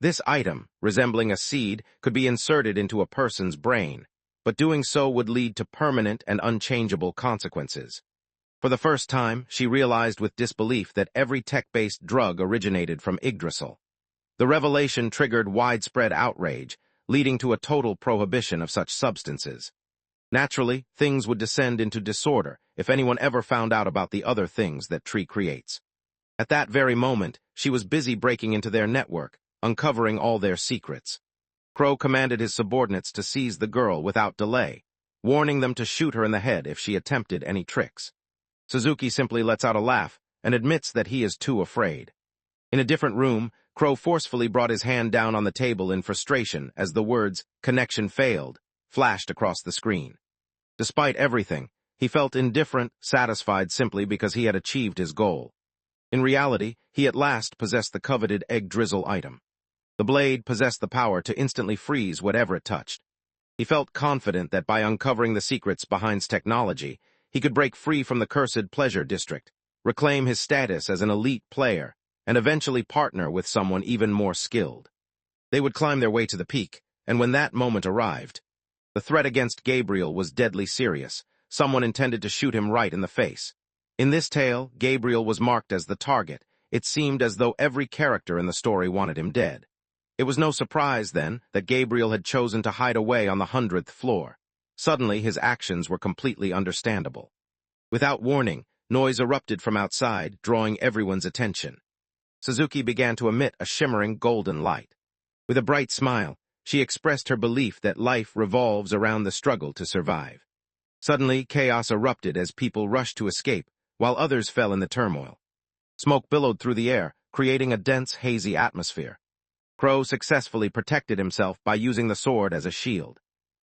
A: This item, resembling a seed, could be inserted into a person's brain, but doing so would lead to permanent and unchangeable consequences. For the first time, she realized with disbelief that every tech-based drug originated from Yggdrasil. The revelation triggered widespread outrage, leading to a total prohibition of such substances. Naturally, things would descend into disorder if anyone ever found out about the other things that Tree creates. At that very moment, she was busy breaking into their network, uncovering all their secrets. Crow commanded his subordinates to seize the girl without delay, warning them to shoot her in the head if she attempted any tricks. Suzuki simply lets out a laugh and admits that he is too afraid. In a different room, Crow forcefully brought his hand down on the table in frustration as the words, "connection failed," flashed across the screen. Despite everything, he felt indifferent, satisfied simply because he had achieved his goal. In reality, he at last possessed the coveted egg drizzle item. The blade possessed the power to instantly freeze whatever it touched. He felt confident that by uncovering the secrets behind technology, he could break free from the cursed pleasure district, reclaim his status as an elite player, and eventually partner with someone even more skilled. They would climb their way to the peak, and when that moment arrived, the threat against Gabriel was deadly serious. Someone intended to shoot him right in the face. In this tale, Gabriel was marked as the target. It seemed as though every character in the story wanted him dead. It was no surprise, then, that Gabriel had chosen to hide away on the 100th floor. Suddenly, his actions were completely understandable. Without warning, noise erupted from outside, drawing everyone's attention. Suzuki began to emit a shimmering golden light. With a bright smile, she expressed her belief that life revolves around the struggle to survive. Suddenly, chaos erupted as people rushed to escape, while others fell in the turmoil. Smoke billowed through the air, creating a dense, hazy atmosphere. Crow successfully protected himself by using the sword as a shield.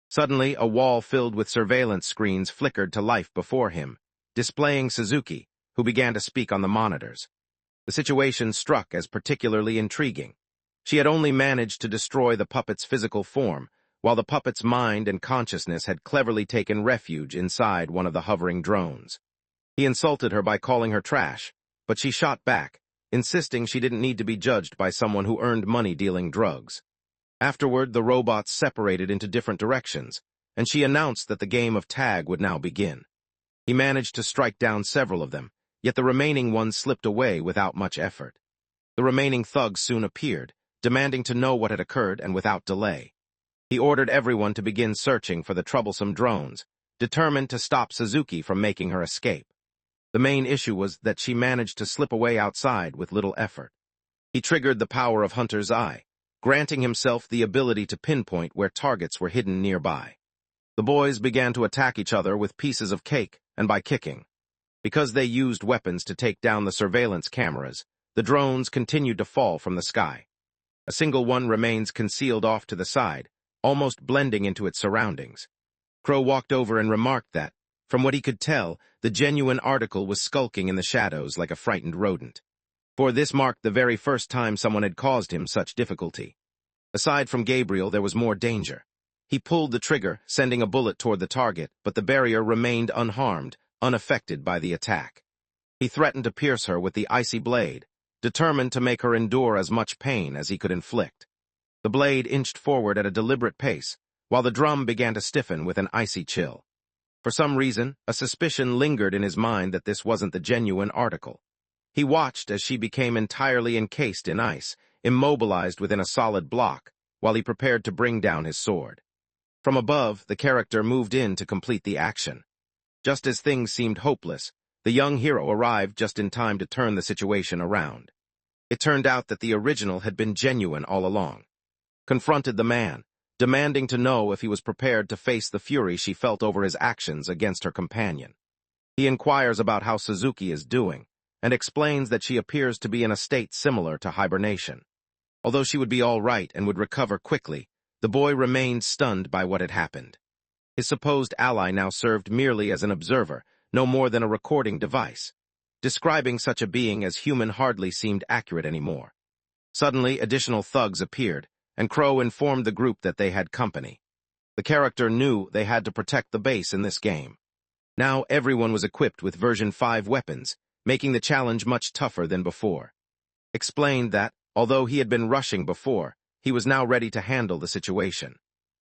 A: Suddenly, a wall filled with surveillance screens flickered to life before him, displaying Suzuki, who began to speak on the monitors. The situation struck as particularly intriguing. She had only managed to destroy the puppet's physical form, while the puppet's mind and consciousness had cleverly taken refuge inside one of the hovering drones. He insulted her by calling her trash, but she shot back, insisting she didn't need to be judged by someone who earned money dealing drugs. Afterward, the robots separated into different directions, and she announced that the game of tag would now begin. He managed to strike down several of them, yet the remaining ones slipped away without much effort. The remaining thugs soon appeared, demanding to know what had occurred and without delay. He ordered everyone to begin searching for the troublesome drones, determined to stop Suzuki from making her escape. The main issue was that she managed to slip away outside with little effort. He triggered the power of Hunter's Eye, granting himself the ability to pinpoint where targets were hidden nearby. The boys began to attack each other with pieces of cake and by kicking. Because they used weapons to take down the surveillance cameras, the drones continued to fall from the sky. A single one remains concealed off to the side, almost blending into its surroundings. Crow walked over and remarked that, from what he could tell, the genuine article was skulking in the shadows like a frightened rodent. For this marked the very first time someone had caused him such difficulty. Aside from Gabriel, there was more danger. He pulled the trigger, sending a bullet toward the target, but the barrier remained unharmed, unaffected by the attack. He threatened to pierce her with the icy blade, determined to make her endure as much pain as he could inflict. The blade inched forward at a deliberate pace, while the drum began to stiffen with an icy chill. For some reason, a suspicion lingered in his mind that this wasn't the genuine article. He watched as she became entirely encased in ice, immobilized within a solid block, while he prepared to bring down his sword. From above, the character moved in to complete the action. Just as things seemed hopeless, the young hero arrived just in time to turn the situation around. It turned out that the original had been genuine all along. Confronted the man, demanding to know if he was prepared to face the fury she felt over his actions against her companion. He inquires about how Suzuki is doing, and explains that she appears to be in a state similar to hibernation. Although she would be all right and would recover quickly, the boy remained stunned by what had happened. His supposed ally now served merely as an observer, no more than a recording device. Describing such a being as human hardly seemed accurate anymore. Suddenly, additional thugs appeared, and Crow informed the group that they had company. The character knew they had to protect the base in this game. Now everyone was equipped with version 5 weapons, making the challenge much tougher than before. Explained that, although he had been rushing before, he was now ready to handle the situation.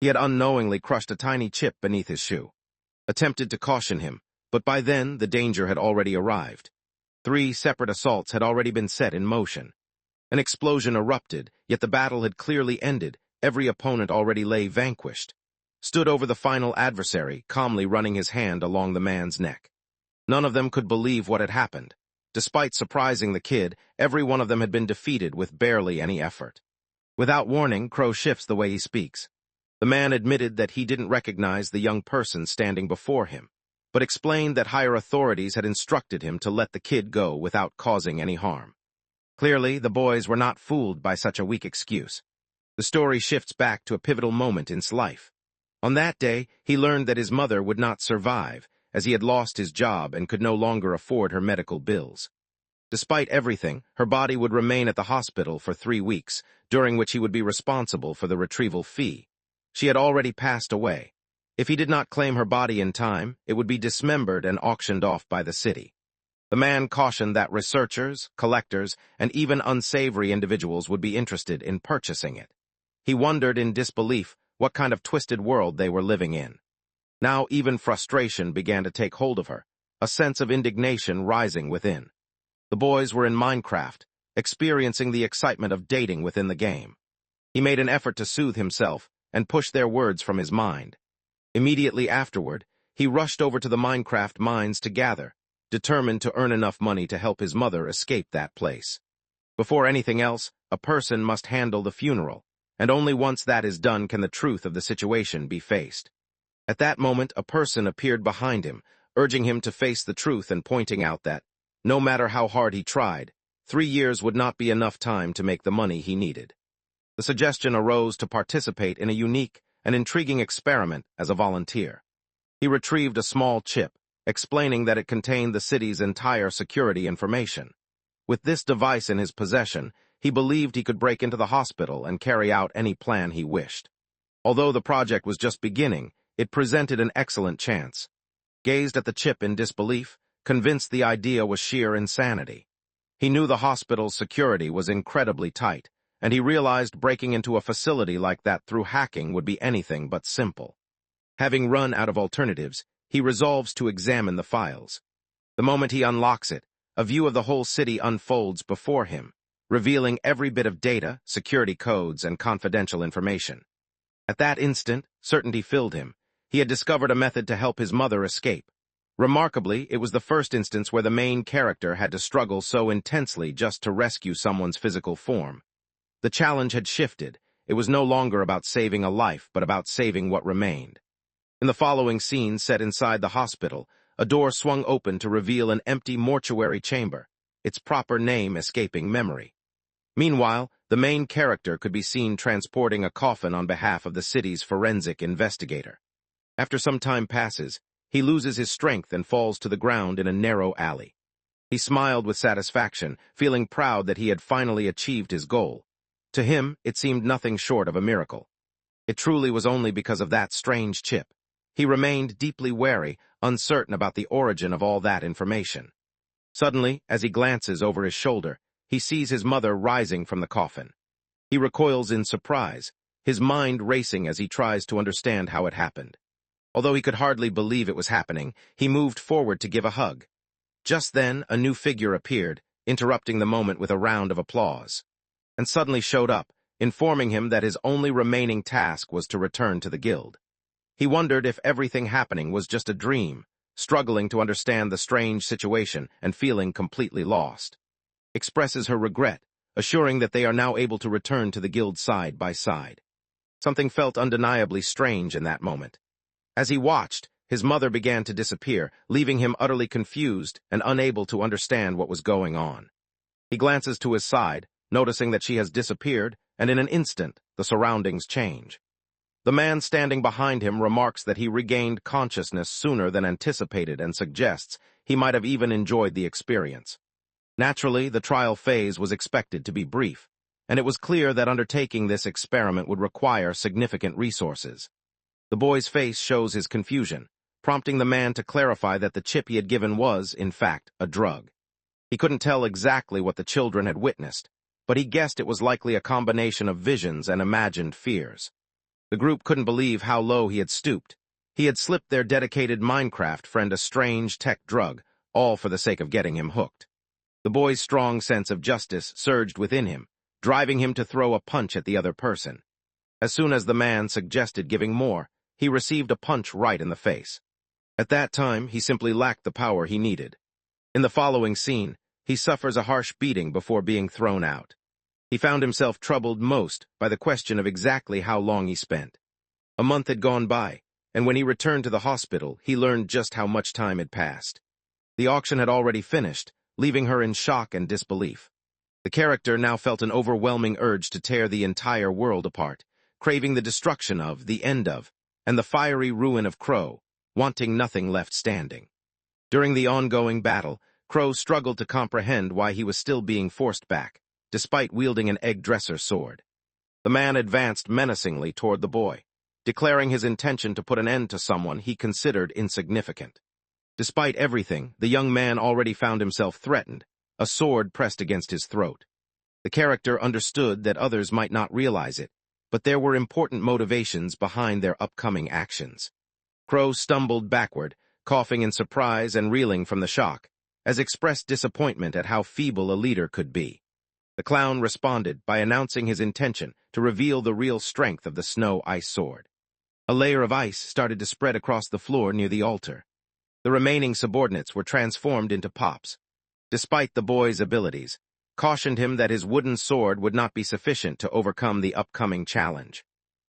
A: He had unknowingly crushed a tiny chip beneath his shoe. Attempted to caution him, but by then the danger had already arrived. 3 separate assaults had already been set in motion. An explosion erupted, yet the battle had clearly ended, every opponent already lay vanquished. Stood over the final adversary, calmly running his hand along the man's neck. None of them could believe what had happened. Despite surprising the kid, every one of them had been defeated with barely any effort. Without warning, Crow shifts the way he speaks. The man admitted that he didn't recognize the young person standing before him, but explained that higher authorities had instructed him to let the kid go without causing any harm. Clearly, the boys were not fooled by such a weak excuse. The story shifts back to a pivotal moment in his life. On that day, he learned that his mother would not survive, as he had lost his job and could no longer afford her medical bills. Despite everything, her body would remain at the hospital for 3 weeks, during which he would be responsible for the retrieval fee. She had already passed away. If he did not claim her body in time, it would be dismembered and auctioned off by the city. The man cautioned that researchers, collectors, and even unsavory individuals would be interested in purchasing it. He wondered in disbelief what kind of twisted world they were living in. Now even frustration began to take hold of her, a sense of indignation rising within. The boys were in Minecraft, experiencing the excitement of dating within the game. He made an effort to soothe himself and push their words from his mind. Immediately afterward, he rushed over to the Minecraft mines to gather, determined to earn enough money to help his mother escape that place. Before anything else, a person must handle the funeral, and only once that is done can the truth of the situation be faced. At that moment, a person appeared behind him, urging him to face the truth and pointing out that, no matter how hard he tried, 3 years would not be enough time to make the money he needed. The suggestion arose to participate in a unique and intriguing experiment as a volunteer. He retrieved a small chip, explaining that it contained the city's entire security information. With this device in his possession, he believed he could break into the hospital and carry out any plan he wished. Although the project was just beginning, it presented an excellent chance. Gazed at the chip in disbelief, convinced the idea was sheer insanity. He knew the hospital's security was incredibly tight, and he realized breaking into a facility like that through hacking would be anything but simple. Having run out of alternatives, he resolves to examine the files. The moment he unlocks it, a view of the whole city unfolds before him, revealing every bit of data, security codes, and confidential information. At that instant, certainty filled him. He had discovered a method to help his mother escape. Remarkably, it was the first instance where the main character had to struggle so intensely just to rescue someone's physical form. The challenge had shifted. It was no longer about saving a life, but about saving what remained. In the following scene set inside the hospital, a door swung open to reveal an empty mortuary chamber, its proper name escaping memory. Meanwhile, the main character could be seen transporting a coffin on behalf of the city's forensic investigator. After some time passes, he loses his strength and falls to the ground in a narrow alley. He smiled with satisfaction, feeling proud that he had finally achieved his goal. To him, it seemed nothing short of a miracle. It truly was only because of that strange chip. He remained deeply wary, uncertain about the origin of all that information. Suddenly, as he glances over his shoulder, he sees his mother rising from the coffin. He recoils in surprise, his mind racing as he tries to understand how it happened. Although he could hardly believe it was happening, he moved forward to give a hug. Just then, a new figure appeared, interrupting the moment with a round of applause, and suddenly showed up, informing him that his only remaining task was to return to the guild. He wondered if everything happening was just a dream, struggling to understand the strange situation and feeling completely lost. Expresses her regret, assuring that they are now able to return to the guild side by side. Something felt undeniably strange in that moment. As he watched, his mother began to disappear, leaving him utterly confused and unable to understand what was going on. He glances to his side, noticing that she has disappeared, and in an instant, the surroundings change. The man standing behind him remarks that he regained consciousness sooner than anticipated and suggests he might have even enjoyed the experience. Naturally, the trial phase was expected to be brief, and it was clear that undertaking this experiment would require significant resources. The boy's face shows his confusion, prompting the man to clarify that the chip he had given was, in fact, a drug. He couldn't tell exactly what the children had witnessed, but he guessed it was likely a combination of visions and imagined fears. The group couldn't believe how low he had stooped. He had slipped their dedicated Minecraft friend a strange tech drug, all for the sake of getting him hooked. The boy's strong sense of justice surged within him, driving him to throw a punch at the other person. As soon as the man suggested giving more, he received a punch right in the face. At that time, he simply lacked the power he needed. In the following scene, he suffers a harsh beating before being thrown out. He found himself troubled most by the question of exactly how long he spent. A month had gone by, and when he returned to the hospital, he learned just how much time had passed. The auction had already finished, leaving her in shock and disbelief. The character now felt an overwhelming urge to tear the entire world apart, craving the destruction of, the end of, and the fiery ruin of Crow, wanting nothing left standing. During the ongoing battle, Crow struggled to comprehend why he was still being forced back, despite wielding an egg-dresser sword. The man advanced menacingly toward the boy, declaring his intention to put an end to someone he considered insignificant. Despite everything, the young man already found himself threatened, a sword pressed against his throat. The character understood that others might not realize it, but there were important motivations behind their upcoming actions. Crow stumbled backward, coughing in surprise and reeling from the shock, as expressed disappointment at how feeble a leader could be. The clown responded by announcing his intention to reveal the real strength of the snow-ice sword. A layer of ice started to spread across the floor near the altar. The remaining subordinates were transformed into pops. Despite the boy's abilities, cautioned him that his wooden sword would not be sufficient to overcome the upcoming challenge.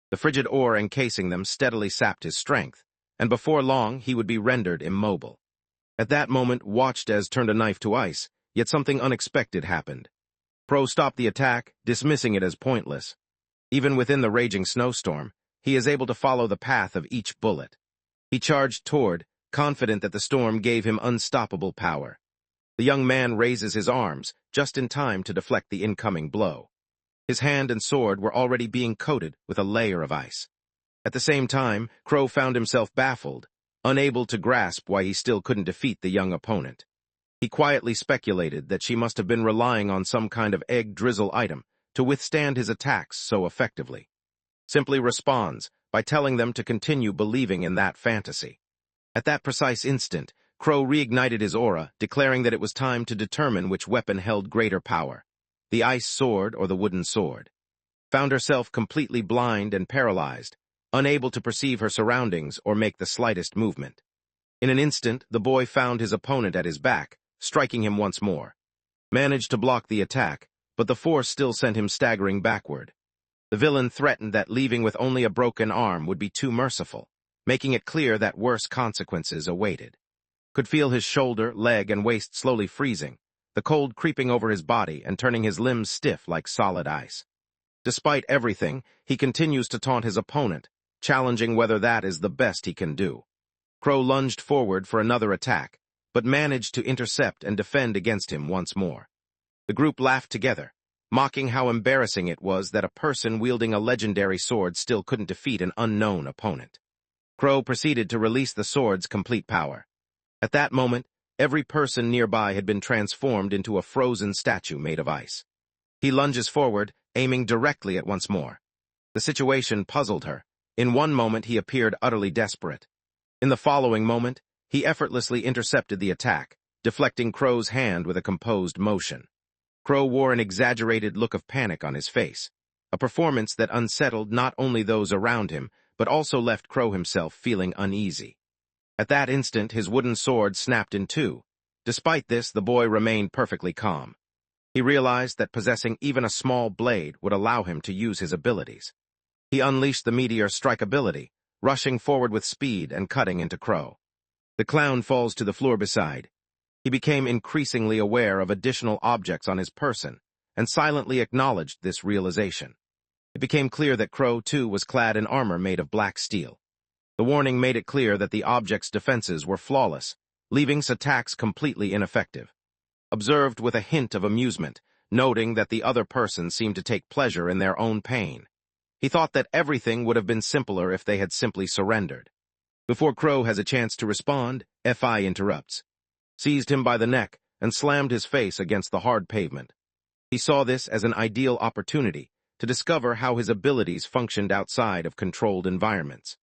A: The frigid ore encasing them steadily sapped his strength, and before long he would be rendered immobile. At that moment, watched as turned a knife to ice, yet something unexpected happened. Crow stopped the attack, dismissing it as pointless. Even within the raging snowstorm, he is able to follow the path of each bullet. He charged toward, confident that the storm gave him unstoppable power. The young man raises his arms, just in time to deflect the incoming blow. His hand and sword were already being coated with a layer of ice. At the same time, Crow found himself baffled, unable to grasp why he still couldn't defeat the young opponent. He quietly speculated that she must have been relying on some kind of egg drizzle item to withstand his attacks so effectively. Simply responds by telling them to continue believing in that fantasy. At that precise instant, Crow reignited his aura, declaring that it was time to determine which weapon held greater power, the ice sword or the wooden sword. Found herself completely blind and paralyzed, unable to perceive her surroundings or make the slightest movement. In an instant, the boy found his opponent at his back, striking him once more. Managed to block the attack, but the force still sent him staggering backward. The villain threatened that leaving with only a broken arm would be too merciful, making it clear that worse consequences awaited. Could feel his shoulder, leg, and waist slowly freezing, the cold creeping over his body and turning his limbs stiff like solid ice. Despite everything, he continues to taunt his opponent, challenging whether that is the best he can do. Crow lunged forward for another attack, but managed to intercept and defend against him once more. The group laughed together, mocking how embarrassing it was that a person wielding a legendary sword still couldn't defeat an unknown opponent. Crow proceeded to release the sword's complete power. At that moment, every person nearby had been transformed into a frozen statue made of ice. He lunges forward, aiming directly at once more. The situation puzzled her. In one moment, he appeared utterly desperate. In the following moment, he effortlessly intercepted the attack, deflecting Crow's hand with a composed motion. Crow wore an exaggerated look of panic on his face, a performance that unsettled not only those around him, but also left Crow himself feeling uneasy. At that instant, his wooden sword snapped in two. Despite this, the boy remained perfectly calm. He realized that possessing even a small blade would allow him to use his abilities. He unleashed the meteor strike ability, rushing forward with speed and cutting into Crow. The clown falls to the floor beside. He became increasingly aware of additional objects on his person, and silently acknowledged this realization. It became clear that Crow, too, was clad in armor made of black steel. The warning made it clear that the object's defenses were flawless, leaving its attacks completely ineffective. Observed with a hint of amusement, noting that the other person seemed to take pleasure in their own pain. He thought that everything would have been simpler if they had simply surrendered. Before Crow has a chance to respond, Fi interrupts, seized him by the neck, and slammed his face against the hard pavement. He saw this as an ideal opportunity to discover how his abilities functioned outside of controlled environments.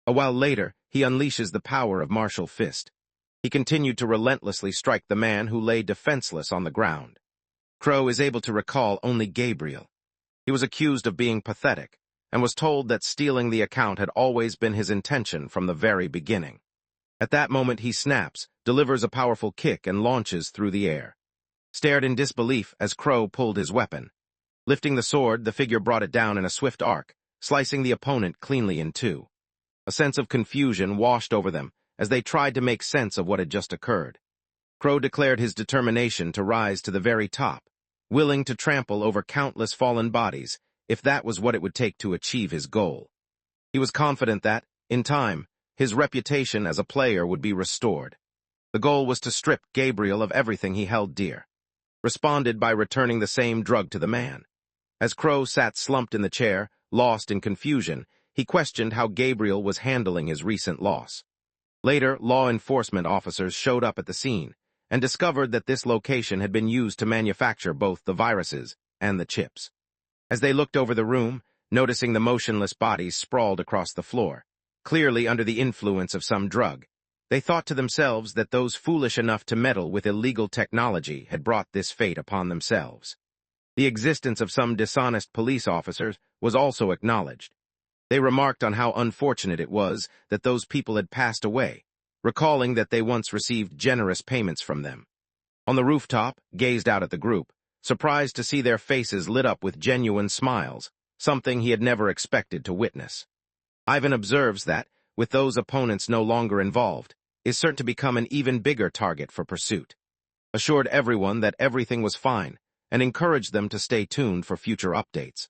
A: A while later, he unleashes the power of martial fist. He continued to relentlessly strike the man who lay defenseless on the ground. Crow is able to recall only Gabriel. He was accused of being pathetic, and was told that stealing the account had always been his intention from the very beginning. At that moment he snaps, delivers a powerful kick, and launches through the air. Stared in disbelief as Crow pulled his weapon. Lifting the sword, the figure brought it down in a swift arc, slicing the opponent cleanly in two. A sense of confusion washed over them as they tried to make sense of what had just occurred. Crow declared his determination to rise to the very top, willing to trample over countless fallen bodies if that was what it would take to achieve his goal. He was confident that, in time, his reputation as a player would be restored. The goal was to strip Gabriel of everything he held dear. Responded by returning the same drug to the man. As Crow sat slumped in the chair, lost in confusion, he questioned how Gabriel was handling his recent loss. Later, law enforcement officers showed up at the scene and discovered that this location had been used to manufacture both the viruses and the chips. As they looked over the room, noticing the motionless bodies sprawled across the floor, clearly under the influence of some drug, they thought to themselves that those foolish enough to meddle with illegal technology had brought this fate upon themselves. The existence of some dishonest police officers was also acknowledged. They remarked on how unfortunate it was that those people had passed away, recalling that they once received generous payments from them. On the rooftop, gazed out at the group, surprised to see their faces lit up with genuine smiles, something he had never expected to witness. Ivan observes that, with those opponents no longer involved, is certain to become an even bigger target for pursuit. Assured everyone that everything was fine, and encouraged them to stay tuned for future updates.